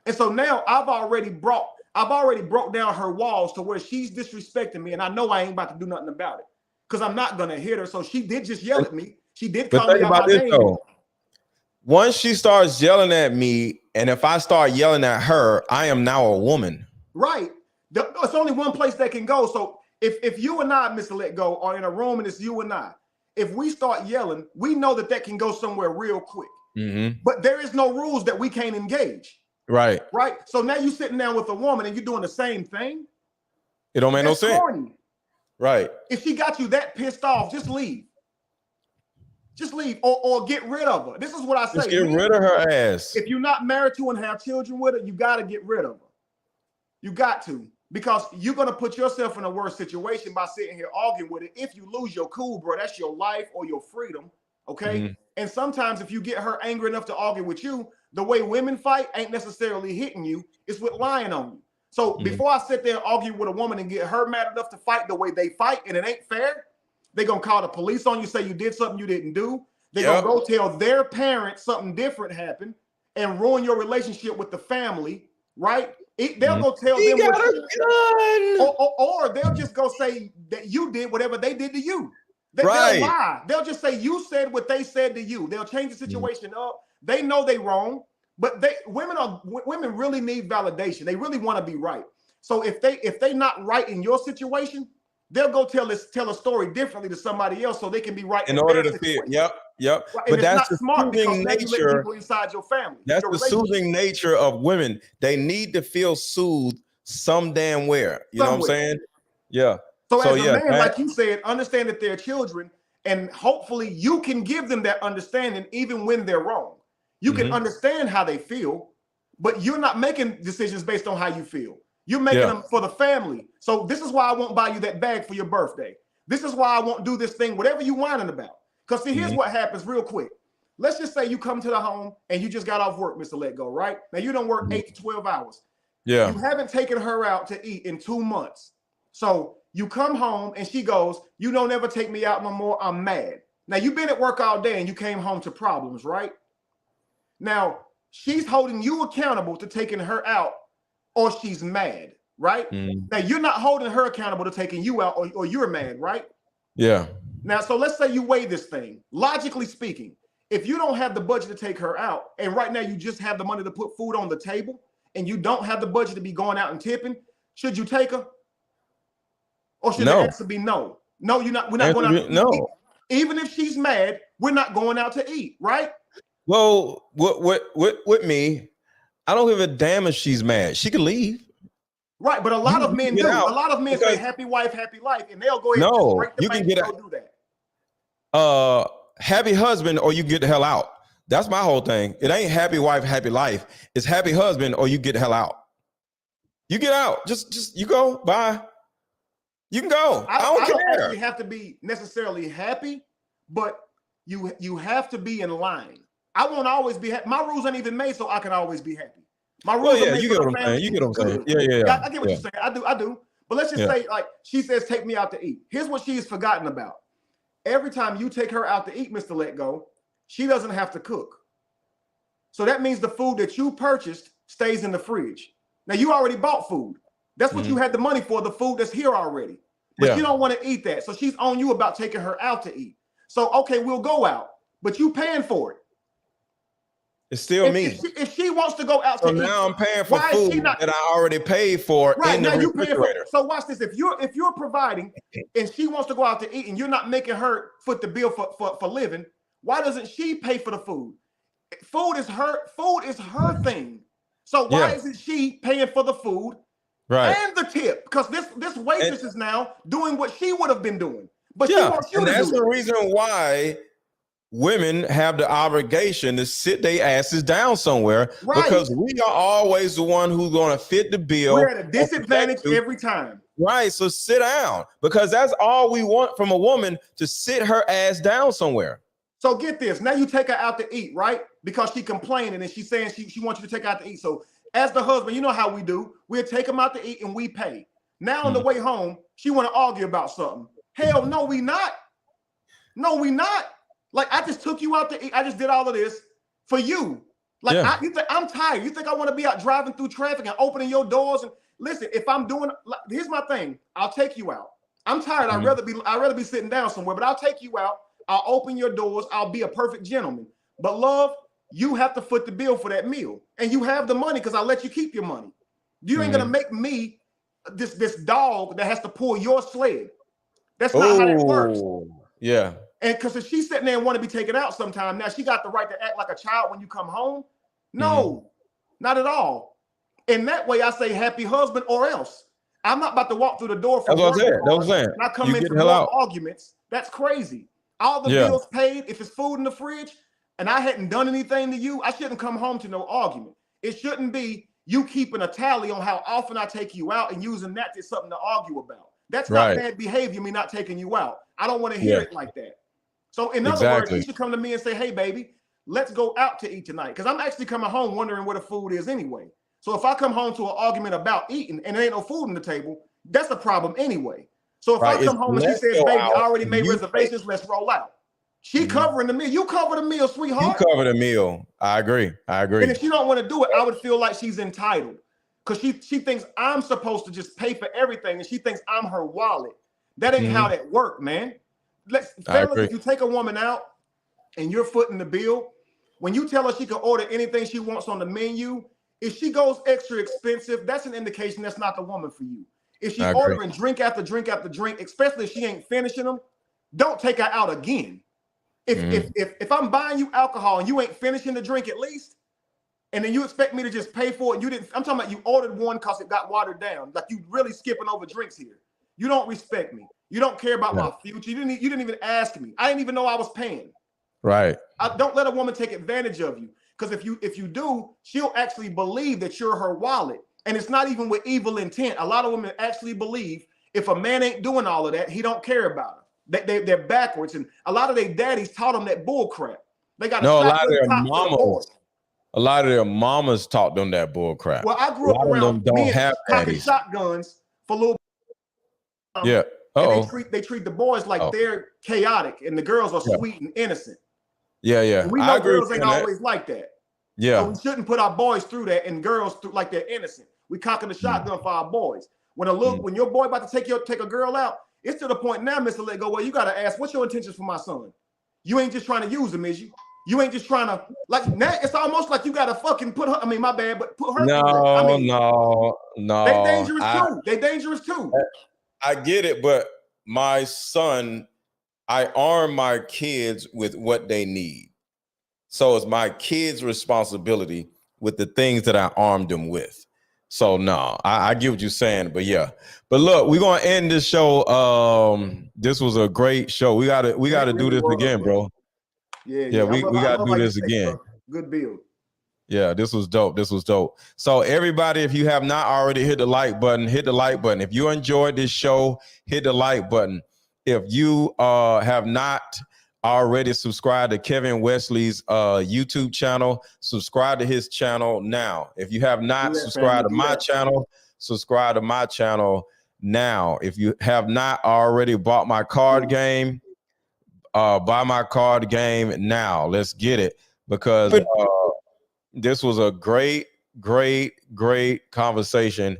Speaker 6: And so now I've already broke down her walls to where she's disrespecting me and I know I ain't about to do nothing about it because I'm not going to hit her. So she did just yell at me. She did call me out my name. Though.
Speaker 1: Once she starts yelling at me, and if I start yelling at her, I am now a woman.
Speaker 6: Right. It's only one place that can go. So if you and I, Mr. Let Go, are in a room and it's you and I, if we start yelling, we know that can go somewhere real quick.
Speaker 1: Mm-hmm.
Speaker 6: But there is no rules that we can't engage.
Speaker 1: Right.
Speaker 6: Right. So now you're sitting down with a woman and you're doing the same thing.
Speaker 1: It don't make no sense.
Speaker 6: Corny.
Speaker 1: Right.
Speaker 6: If she got you that pissed off, just leave. Just leave or get rid of her. This is what I say.
Speaker 1: Just get rid of her ass.
Speaker 6: If you're not married to and have children with her, you got to get rid of her. You got to, because you're going to put yourself in a worse situation by sitting here arguing with it. If you lose your cool, bro, that's your life or your freedom. Okay. Mm-hmm. And sometimes if you get her angry enough to argue with you, the way women fight ain't necessarily hitting you. It's with lying on you. So before I sit there and argue with a woman and get her mad enough to fight the way they fight, and it ain't fair, they're going to call the police on you, say you did something you didn't do. They're going to go tell their parents something different happened and ruin your relationship with the family, right? They'll go tell them or they'll just go say that you did whatever they did to you. They'll lie. They'll just say you said what they said to you. They'll change the situation up. They know they wrong, but women really need validation. They really want to be right. So if they not right in your situation, they'll go tell a story differently to somebody else so they can be right
Speaker 1: in order to feel. Yep. Right.
Speaker 6: But that's the soothing nature inside your family.
Speaker 1: That's the soothing nature of women. They need to feel soothed some damn where. You know what I'm saying? Yeah.
Speaker 6: So as a man, like you said, understand that they're children, and hopefully you can give them that understanding even when they're wrong. You can understand how they feel, but you're not making decisions based on how you feel. You're making them for the family. So this is why I won't buy you that bag for your birthday. This is why I won't do this thing, whatever you're whining about. Because see, here's what happens real quick. Let's just say you come to the home and you just got off work, Mr. Let Go, right? Now you don't work 8 to 12 hours.
Speaker 1: Yeah.
Speaker 6: You haven't taken her out to eat in 2 months. So you come home and she goes, you don't ever take me out no more. I'm mad. Now you've been at work all day and you came home to problems, right? Now she's holding you accountable to taking her out, or she's mad, right? Now you're not holding her accountable to taking you out, or you're mad, right?
Speaker 1: Yeah.
Speaker 6: Now, so let's say you weigh this thing. Logically speaking, if you don't have the budget to take her out, and right now you just have the money to put food on the table, and you don't have the budget to be going out and tipping, should you take her? Or should the answer be no? No, you're not. We're not going out to eat. Even if she's mad, we're not going out to eat, right?
Speaker 1: Well, with me, I don't give a damn if she's mad. She can leave.
Speaker 6: Right, but a lot of men do. A lot of men say happy wife, happy life, and they'll go ahead and break the bank and go do that.
Speaker 1: Happy husband, or you get the hell out. That's my whole thing. It ain't happy wife, happy life. It's happy husband, or you get the hell out. You get out. Just you go. Bye. You can go. I don't care.
Speaker 6: Don't actually have to be necessarily happy, but you have to be in line. I won't always be happy. My rules ain't even made so I can always be happy. My rules are made
Speaker 1: you get what I'm saying. You get what I'm saying. Yeah.
Speaker 6: I get what you're saying. I do. But let's just say, like, she says, take me out to eat. Here's what she's forgotten about. Every time you take her out to eat, Mr. Let Go, she doesn't have to cook. So that means the food that you purchased stays in the fridge. Now, you already bought food. That's what you had the money for, the food that's here already. But you don't want to eat that. So she's on you about taking her out to eat. So, okay, we'll go out, but you paying for it.
Speaker 1: It's still me.
Speaker 6: If she wants to go out to eat,
Speaker 1: now I'm paying for food that I already paid for in the refrigerator.
Speaker 6: So watch this. If you're providing and she wants to go out to eat and you're not making her foot the bill for living, why doesn't she pay for the food? Food is her thing. So why isn't she paying for the food and the tip? Because this waitress is now doing what she would have been doing. But she wants you to do it.
Speaker 1: That's the reason why women have the obligation to sit their asses down somewhere, because we are always the one who's going to fit the bill.
Speaker 6: We're at a disadvantage every time.
Speaker 1: Right. So sit down, because that's all we want from a woman, to sit her ass down somewhere.
Speaker 6: So get this. Now you take her out to eat, right? Because she complaining and she's saying she wants you to take her out to eat. So as the husband, you know how we do. We'll take them out to eat and we pay. Now on the way home, she want to argue about something. Hell no, we not. No, we not. Like, I just took you out to eat. I just did all of this for you. Like, you think I'm tired? You think I want to be out driving through traffic and opening your doors? And listen, if I'm doing, here's my thing. I'll take you out. I'm tired. I'd rather be sitting down somewhere, but I'll take you out. I'll open your doors. I'll be a perfect gentleman. But love, you have to foot the bill for that meal, and you have the money because I let you keep your money. You ain't gonna make me this dog that has to pull your sled. That's not how that works.
Speaker 1: Yeah.
Speaker 6: And because if she's sitting there and want to be taken out sometime, now she got the right to act like a child when you come home. No, not at all. And that way I say happy husband or else. I'm not about to walk through the door for
Speaker 1: That's what I said. That's what I'm saying.
Speaker 6: and I come
Speaker 1: You
Speaker 6: in
Speaker 1: get
Speaker 6: for
Speaker 1: the hell
Speaker 6: more
Speaker 1: out.
Speaker 6: arguments. That's crazy. All the bills paid, if it's food in the fridge, and I hadn't done anything to you, I shouldn't come home to no argument. It shouldn't be you keeping a tally on how often I take you out and using that as something to argue about. That's not bad behavior, me not taking you out. I don't want to hear it like that. So in other words, you should come to me and say, hey, baby, let's go out to eat tonight. Because I'm actually coming home wondering where the food is anyway. So if I come home to an argument about eating and there ain't no food on the table, that's a problem anyway. So if I come home and she says, baby, I already made reservations, let's roll out. She covering the meal. You cover the meal, sweetheart.
Speaker 1: You cover the meal. I agree.
Speaker 6: And if she don't want to do it, I would feel like she's entitled. Because she thinks I'm supposed to just pay for everything, and she thinks I'm her wallet. That ain't how that works, man. Fellas, if you take a woman out and you're footing the bill, when you tell her she can order anything she wants on the menu, if she goes extra expensive, that's an indication that's not the woman for you. If she's ordering drink after drink after drink, especially if she ain't finishing them, don't take her out again. If I'm buying you alcohol and you ain't finishing the drink at least, and then you expect me to just pay for it, I'm talking about you ordered one because it got watered down. Like you really skipping over drinks here. You don't respect me. You don't care about my future. You didn't even ask me. I didn't even know I was paying.
Speaker 1: Right.
Speaker 6: Don't let a woman take advantage of you. Because if you do, she'll actually believe that you're her wallet. And it's not even with evil intent. A lot of women actually believe if a man ain't doing all of that, he don't care about her. They're backwards. And a lot of their daddies taught them that bull crap. They got
Speaker 1: a lot of their mamas. A lot of their mamas taught them that bull crap.
Speaker 6: Well, I grew up around men cocking shotguns for little. And they treat the boys like they're chaotic and the girls are sweet and innocent. And we know girls ain't always like that. So we shouldn't put our boys through that and girls through like they're innocent. We cocking the shotgun for our boys. When when your boy about to take a girl out, it's to the point now, Mr. Let Go, well, you gotta ask, what's your intentions for my son? You ain't just trying to use him, is you? You ain't just trying to now. It's almost like you gotta fucking put her. I mean, my bad, but put her.
Speaker 1: No.
Speaker 6: They dangerous too. They dangerous too.
Speaker 1: I get it, but my son, I arm my kids with what they need. So it's my kids' responsibility with the things that I armed them with. So no, I get what you're saying, but yeah. But look, we're gonna end this show. This was a great show. We gotta do this again, bro. Yeah, we gotta do this again.
Speaker 6: Good build.
Speaker 1: Yeah, this was dope. So everybody, if you have not already hit the like button, hit the like button. If you enjoyed this show, hit the like button. If you have not already subscribed to Kevin Wesley's YouTube channel, subscribe to his channel now. If you have not subscribed to my channel, subscribe to my channel now. If you have not already bought my card game, buy my card game now. Let's get it, because this was a great conversation,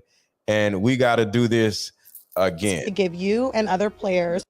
Speaker 1: and we got to do this again.
Speaker 4: To give you and other players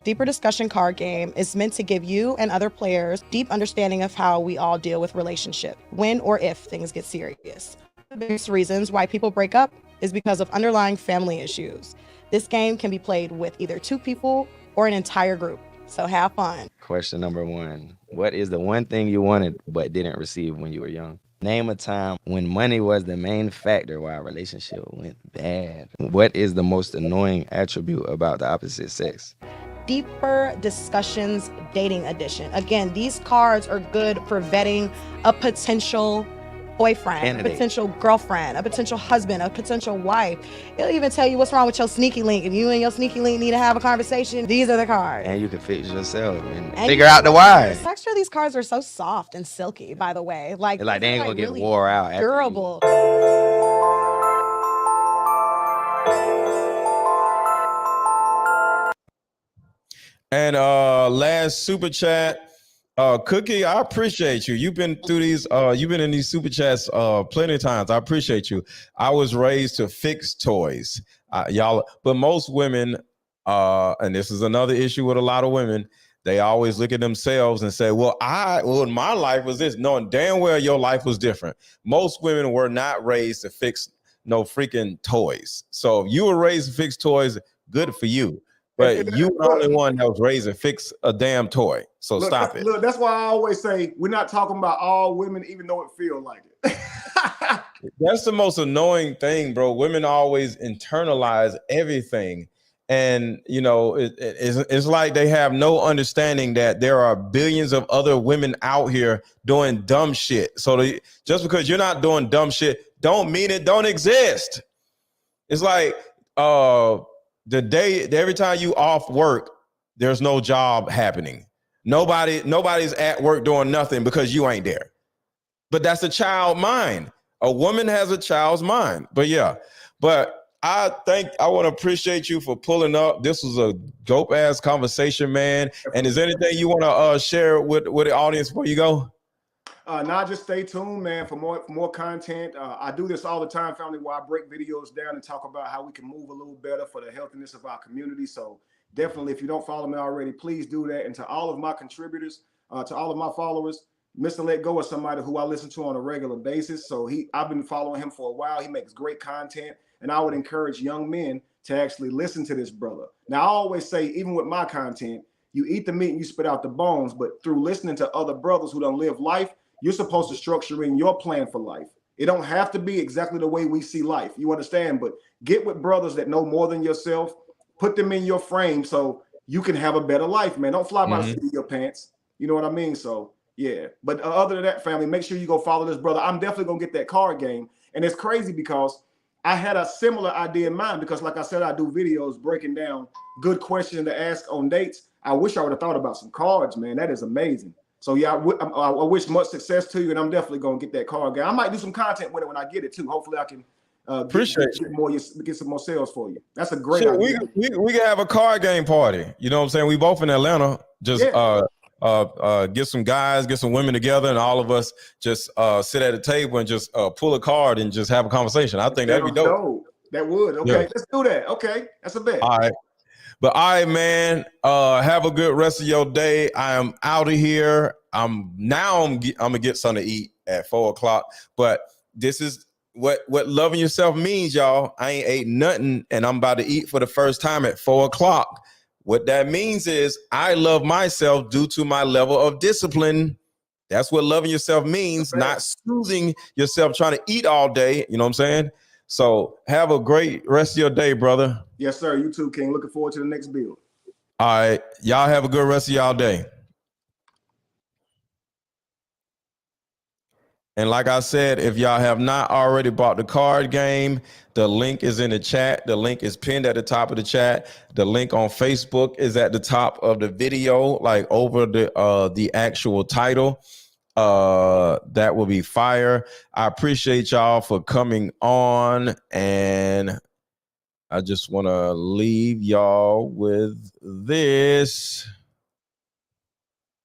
Speaker 4: deeper discussion card game is meant to give you and other players deep understanding of how we all deal with relationship when or if things get serious. The biggest reasons why people break up is because of underlying family issues. This game can be played with either two people or an entire group. So have fun.
Speaker 5: Question number 1. What is the one thing you wanted but didn't receive when you were young? Name a time when money was the main factor why a relationship went bad. What is the most annoying attribute about the opposite sex?
Speaker 4: Deeper discussions dating edition. Again, these cards are good for vetting a potential boyfriend, a potential girlfriend, a potential husband, a potential wife. It'll even tell you what's wrong with your sneaky link. If you and your sneaky link need to have a conversation, these are the cards.
Speaker 5: And you can fix yourself and figure out the why.
Speaker 4: The texture of these cards are so soft and silky, by the way. Like
Speaker 5: they ain't gonna get wore out.
Speaker 4: Durable.
Speaker 1: And last super chat. Cookie, I appreciate you. You've been through these, you've been in these super chats plenty of times. I appreciate you. I was raised to fix toys. Y'all, but most women, and this is another issue with a lot of women, they always look at themselves and say, well, my life was this, knowing damn well your life was different. Most women were not raised to fix no freaking toys. So if you were raised to fix toys, good for you. but you the only one that was raised and fix a damn toy. So stop it.
Speaker 6: Look, that's why I always say we're not talking about all women, even though it feels like it.
Speaker 1: That's the most annoying thing, bro. Women always internalize everything. And, you know, it's like they have no understanding that there are billions of other women out here doing dumb shit. So just because you're not doing dumb shit don't mean it don't exist. It's like every time you off work, there's no job happening. Nobody's at work doing nothing because you ain't there. But that's a child mind. A woman has a child's mind. But yeah, I want to appreciate you for pulling up. This was a dope ass conversation, man. And is there anything you want to share with the audience before you go?
Speaker 6: Now just stay tuned, man, for more content. I do this all the time, family, where I break videos down and talk about how we can move a little better for the healthiness of our community. So definitely, if you don't follow me already, please do that. And to all of my contributors, to all of my followers, Mr. Let Go is somebody who I listen to on a regular basis. So I've been following him for a while. He makes great content. And I would encourage young men to actually listen to this brother. Now, I always say, even with my content, you eat the meat and you spit out the bones. But through listening to other brothers who don't live life, you're supposed to structure in your plan for life. It don't have to be exactly the way we see life. You understand? But get with brothers that know more than yourself. Put them in your frame so you can have a better life, man. Don't fly by the seat of your pants. You know what I mean? So, yeah. But other than that, family, make sure you go follow this brother. I'm definitely going to get that card game. And it's crazy because I had a similar idea in mind because, like I said, I do videos breaking down good questions to ask on dates. I wish I would have thought about some cards, man. That is amazing. So, yeah, I wish much success to you, and I'm definitely going to get that card game. I might do some content with it when I get it, too. Hopefully, I can get some more sales for you. That's a great idea.
Speaker 1: We can have a card game party. You know what I'm saying? We both in Atlanta. Just get some guys, get some women together, and all of us just sit at a table and just pull a card and just have a conversation. I think that'd be dope.
Speaker 6: That would. Okay, yeah. Let's do that. Okay, that's a bet.
Speaker 1: All right. But all right, man, have a good rest of your day. I am out of here. I'm gonna get something to eat at 4:00. But this is what loving yourself means, y'all. I ain't ate nothing, and I'm about to eat for the first time at 4:00. What that means is I love myself due to my level of discipline. That's what loving yourself means, not soothing yourself trying to eat all day. You know what I'm saying? So have a great rest of your day, brother.
Speaker 6: Yes, sir. You too, King. Looking forward to the next build.
Speaker 1: All right. Y'all have a good rest of y'all day. And like I said, if y'all have not already bought the card game, the link is in the chat. The link is pinned at the top of the chat. The link on Facebook is at the top of the video, like over the actual title. That will be fire. I appreciate y'all for coming on, and I just want to leave y'all with this.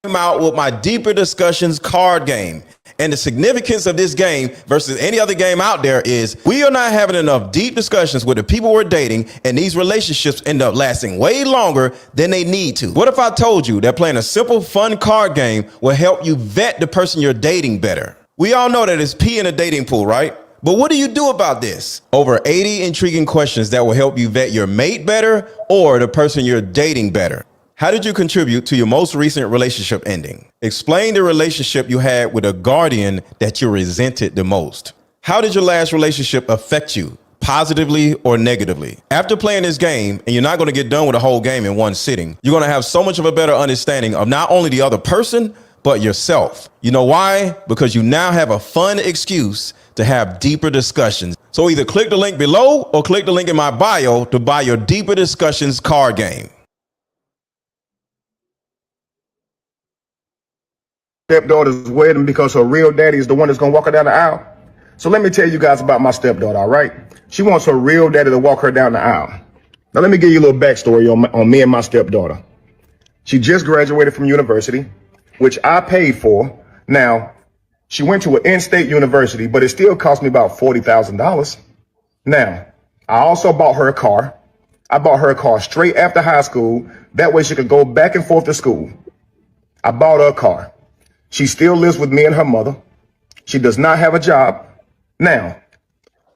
Speaker 1: I'm out with my Deeper Discussions card game. And the significance of this game versus any other game out there is we are not having enough deep discussions with the people we're dating, and these relationships end up lasting way longer than they need to. What if I told you that playing a simple, fun card game will help you vet the person you're dating better? We all know that it's pee in a dating pool, right? But what do you do about this? Over 80 intriguing questions that will help you vet your mate better or the person you're dating better. How did you contribute to your most recent relationship ending? Explain the relationship you had with a guardian that you resented the most. How did your last relationship affect you, positively or negatively? After playing this game, and you're not going to get done with the whole game in one sitting, you're going to have so much of a better understanding of not only the other person, but yourself. You know why? Because you now have a fun excuse to have deeper discussions. So either click the link below or click the link in my bio to buy your Deeper Discussions card game.
Speaker 3: Stepdaughter's wedding because her real daddy is the one that's gonna walk her down the aisle. So let me tell you guys about my stepdaughter, all right? She wants her real daddy to walk her down the aisle. Now let me give you a little backstory on me and my stepdaughter. She just graduated from university, which I paid for. Now, she went to an in-state university, but it still cost me about $40,000. Now, I also bought her a car. I bought her a car straight after high school. That way she could go back and forth to school. I bought her a car. She still lives with me and her mother. She does not have a job. Now,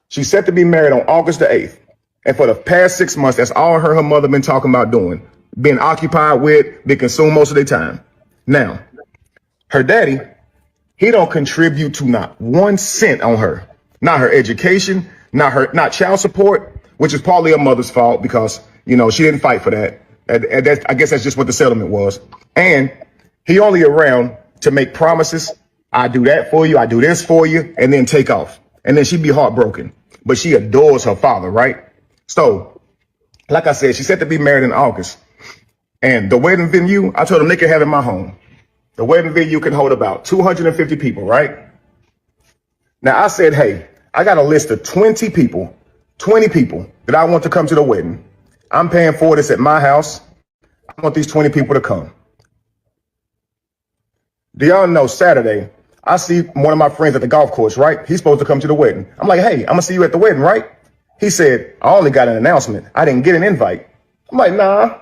Speaker 3: she's set to be married on August the 8th. And for the past 6 months, that's all her mother been talking about doing, being occupied with, being consumed most of their time. Now, her daddy, he don't contribute to not 1 cent on her, not her education, not child support, which is partly her mother's fault because, you know, she didn't fight for that. And I guess that's just what the settlement was. And he only around to make promises. I do that for you. I do this for you, and then take off. And then she'd be heartbroken. But she adores her father, right? So, like I said, she's set to be married in August. And the wedding venue, I told them they can have it in my home. The wedding venue can hold about 250 people, right? Now, I said, hey, I got a list of 20 people that I want to come to the wedding. I'm paying for this at my house. I want these 20 people to come. Do y'all know Saturday, I see one of my friends at the golf course, right? He's supposed to come to the wedding. I'm like, hey, I'm gonna see you at the wedding, right? He said, I only got an announcement. I didn't get an invite. I'm like, nah.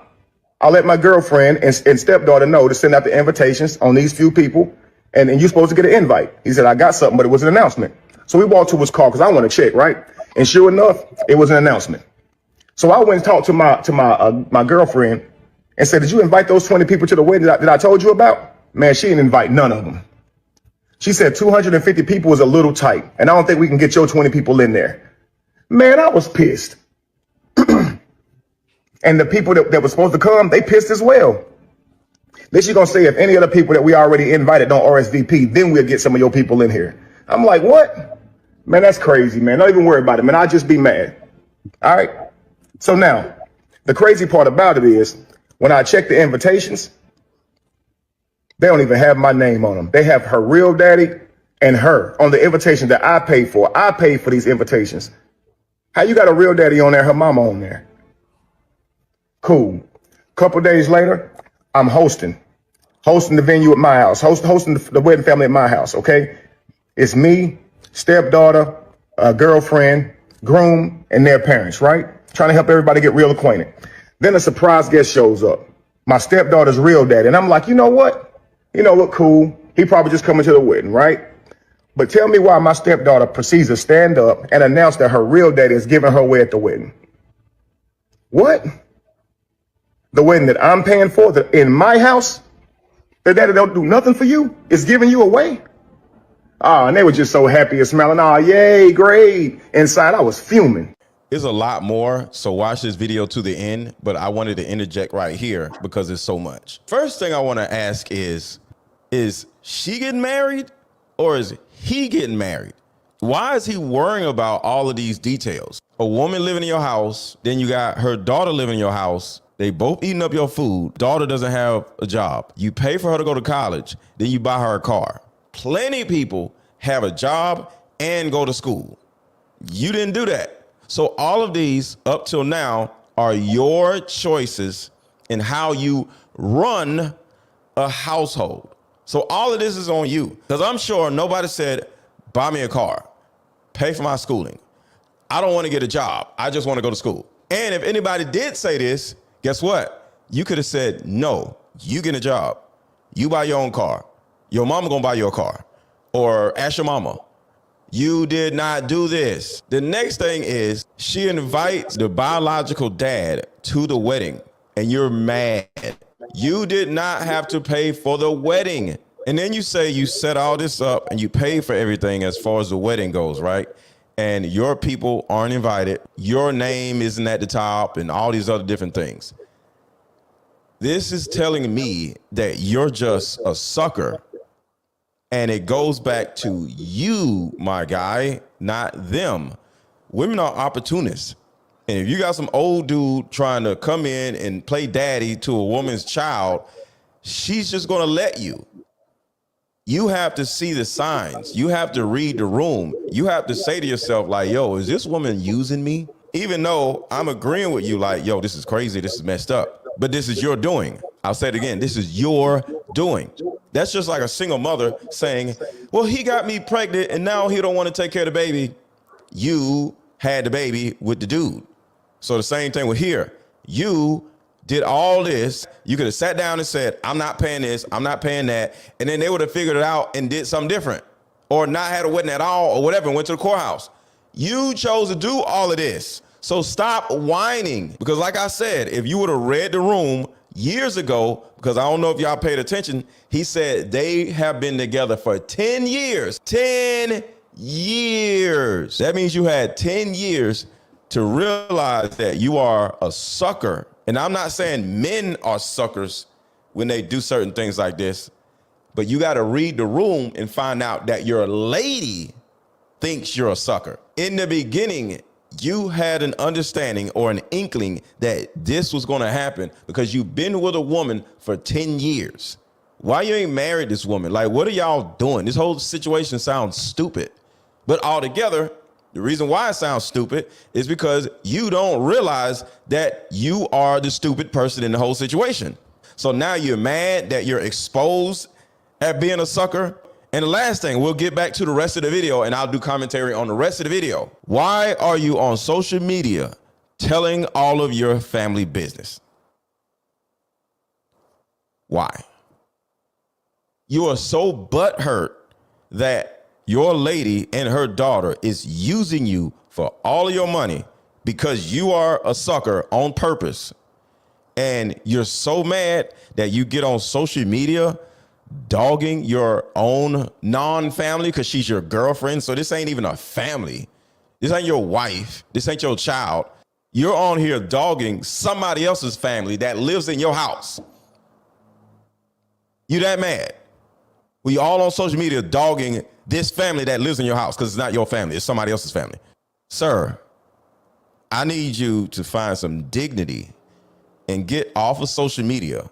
Speaker 3: I'll let my girlfriend and stepdaughter know to send out the invitations on these few people, and you're supposed to get an invite. He said, I got something, but it was an announcement. So we walked to his car because I want to check, right? And sure enough, it was an announcement. So I went and talked to my girlfriend and said, did you invite those 20 people to the wedding that I told you about? Man, she didn't invite none of them. She said 250 people was a little tight, and I don't think we can get your 20 people in there. Man, I was pissed. And the people that were supposed to come, they pissed as well. Then she's going to say, if any other people that we already invited don't RSVP, then we'll get some of your people in here. I'm like, what? Man, that's crazy, man. Don't even worry about it, man. I'll just be mad. All right? So now, the crazy part about it is, when I check the invitations, they don't even have my name on them. They have her real daddy and her on the invitation that I paid for. I paid for these invitations. How you got a real daddy on there, her mama on there? Cool. Couple days later, I'm hosting the venue at my house, hosting the wedding family at my house, okay? It's me, stepdaughter, girlfriend, groom, and their parents, right? Trying to help everybody get real acquainted. Then a surprise guest shows up, my stepdaughter's real daddy. And I'm like, you know what? You know what, cool. He probably just coming to the wedding, right? But tell me why my stepdaughter proceeds to stand up and announce that her real daddy is giving her away at the wedding. What? The wedding that I'm paying for, in my house, the daddy don't do nothing for you, is giving you away? And they were just so happy and smiling. Yay, great. Inside, I was fuming.
Speaker 1: There's a lot more, so watch this video to the end, but I wanted to interject right here because there's so much. First thing I want to ask is she getting married or is he getting married? Why is he worrying about all of these details? A woman living in your house, then you got her daughter living in your house. They both eating up your food. Daughter doesn't have a job. You pay for her to go to college, then you buy her a car. Plenty of people have a job and go to school. You didn't do that. So all of these up till now are your choices in how you run a household. So all of this is on you. Because I'm sure nobody said, buy me a car, pay for my schooling. I don't want to get a job. I just want to go to school. And if anybody did say this, guess what? You could have said, no, you get a job. You buy your own car. Your mama gonna buy you a car. Or ask your mama. You did not do this. The next thing is she invites the biological dad to the wedding and you're mad. You did not have to pay for the wedding. And then you say you set all this up and you pay for everything as far as the wedding goes, right? And your people aren't invited. Your name isn't at the top and all these other different things. This is telling me that you're just a sucker. And it goes back to you, my guy, not them. Women are opportunists. And if you got some old dude trying to come in and play daddy to a woman's child, she's just going to let you. You have to see the signs. You have to read the room. You have to say to yourself, like, yo, is this woman using me? Even though I'm agreeing with you, like, yo, this is crazy. This is messed up. But this is your doing. I'll say it again. This is your doing. That's just like a single mother saying, well, he got me pregnant and now he don't want to take care of the baby. You had the baby with the dude. So the same thing with here. You did all this. You could have sat down and said, I'm not paying this, I'm not paying that. And then they would have figured it out and did something different or not had a wedding at all or whatever and went to the courthouse. You chose to do all of this. So stop whining. Because like I said, if you would have read the room years ago, because I don't know if y'all paid attention, he said they have been together for 10 years. 10 years. That means you had 10 years to realize that you are a sucker. And I'm not saying men are suckers when they do certain things like this, but you got to read the room and find out that your lady thinks you're a sucker. In the beginning, you had an understanding or an inkling that this was going to happen because you've been with a woman for 10 years. Why you ain't married this woman? Like, what are y'all doing? This whole situation sounds stupid. But altogether, the reason why it sounds stupid is because you don't realize that you are the stupid person in the whole situation. So now you're mad that you're exposed at being a sucker. And the last thing, we'll get back to the rest of the video and I'll do commentary on the rest of the video. Why are you on social media telling all of your family business? Why? You are so butthurt that your lady and her daughter is using you for all of your money because you are a sucker on purpose. And you're so mad that you get on social media dogging your own non-family because she's your girlfriend. So this ain't even a family. This ain't your wife. This ain't your child. You're on here dogging somebody else's family that lives in your house. You that mad? We all on social media dogging this family that lives in your house because it's not your family. It's somebody else's family. Sir, I need you to find some dignity and get off of social media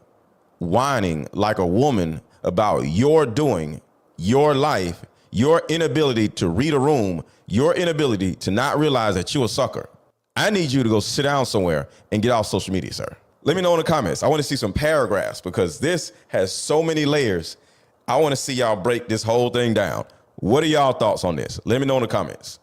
Speaker 1: whining like a woman about your doing, your life, your inability to read a room, your inability to not realize that you're a sucker. I need you to go sit down somewhere and get off social media, sir. Let me know in the comments. I want to see some paragraphs because this has so many layers. I want to see y'all break this whole thing down. What are y'all thoughts on this? Let me know in the comments.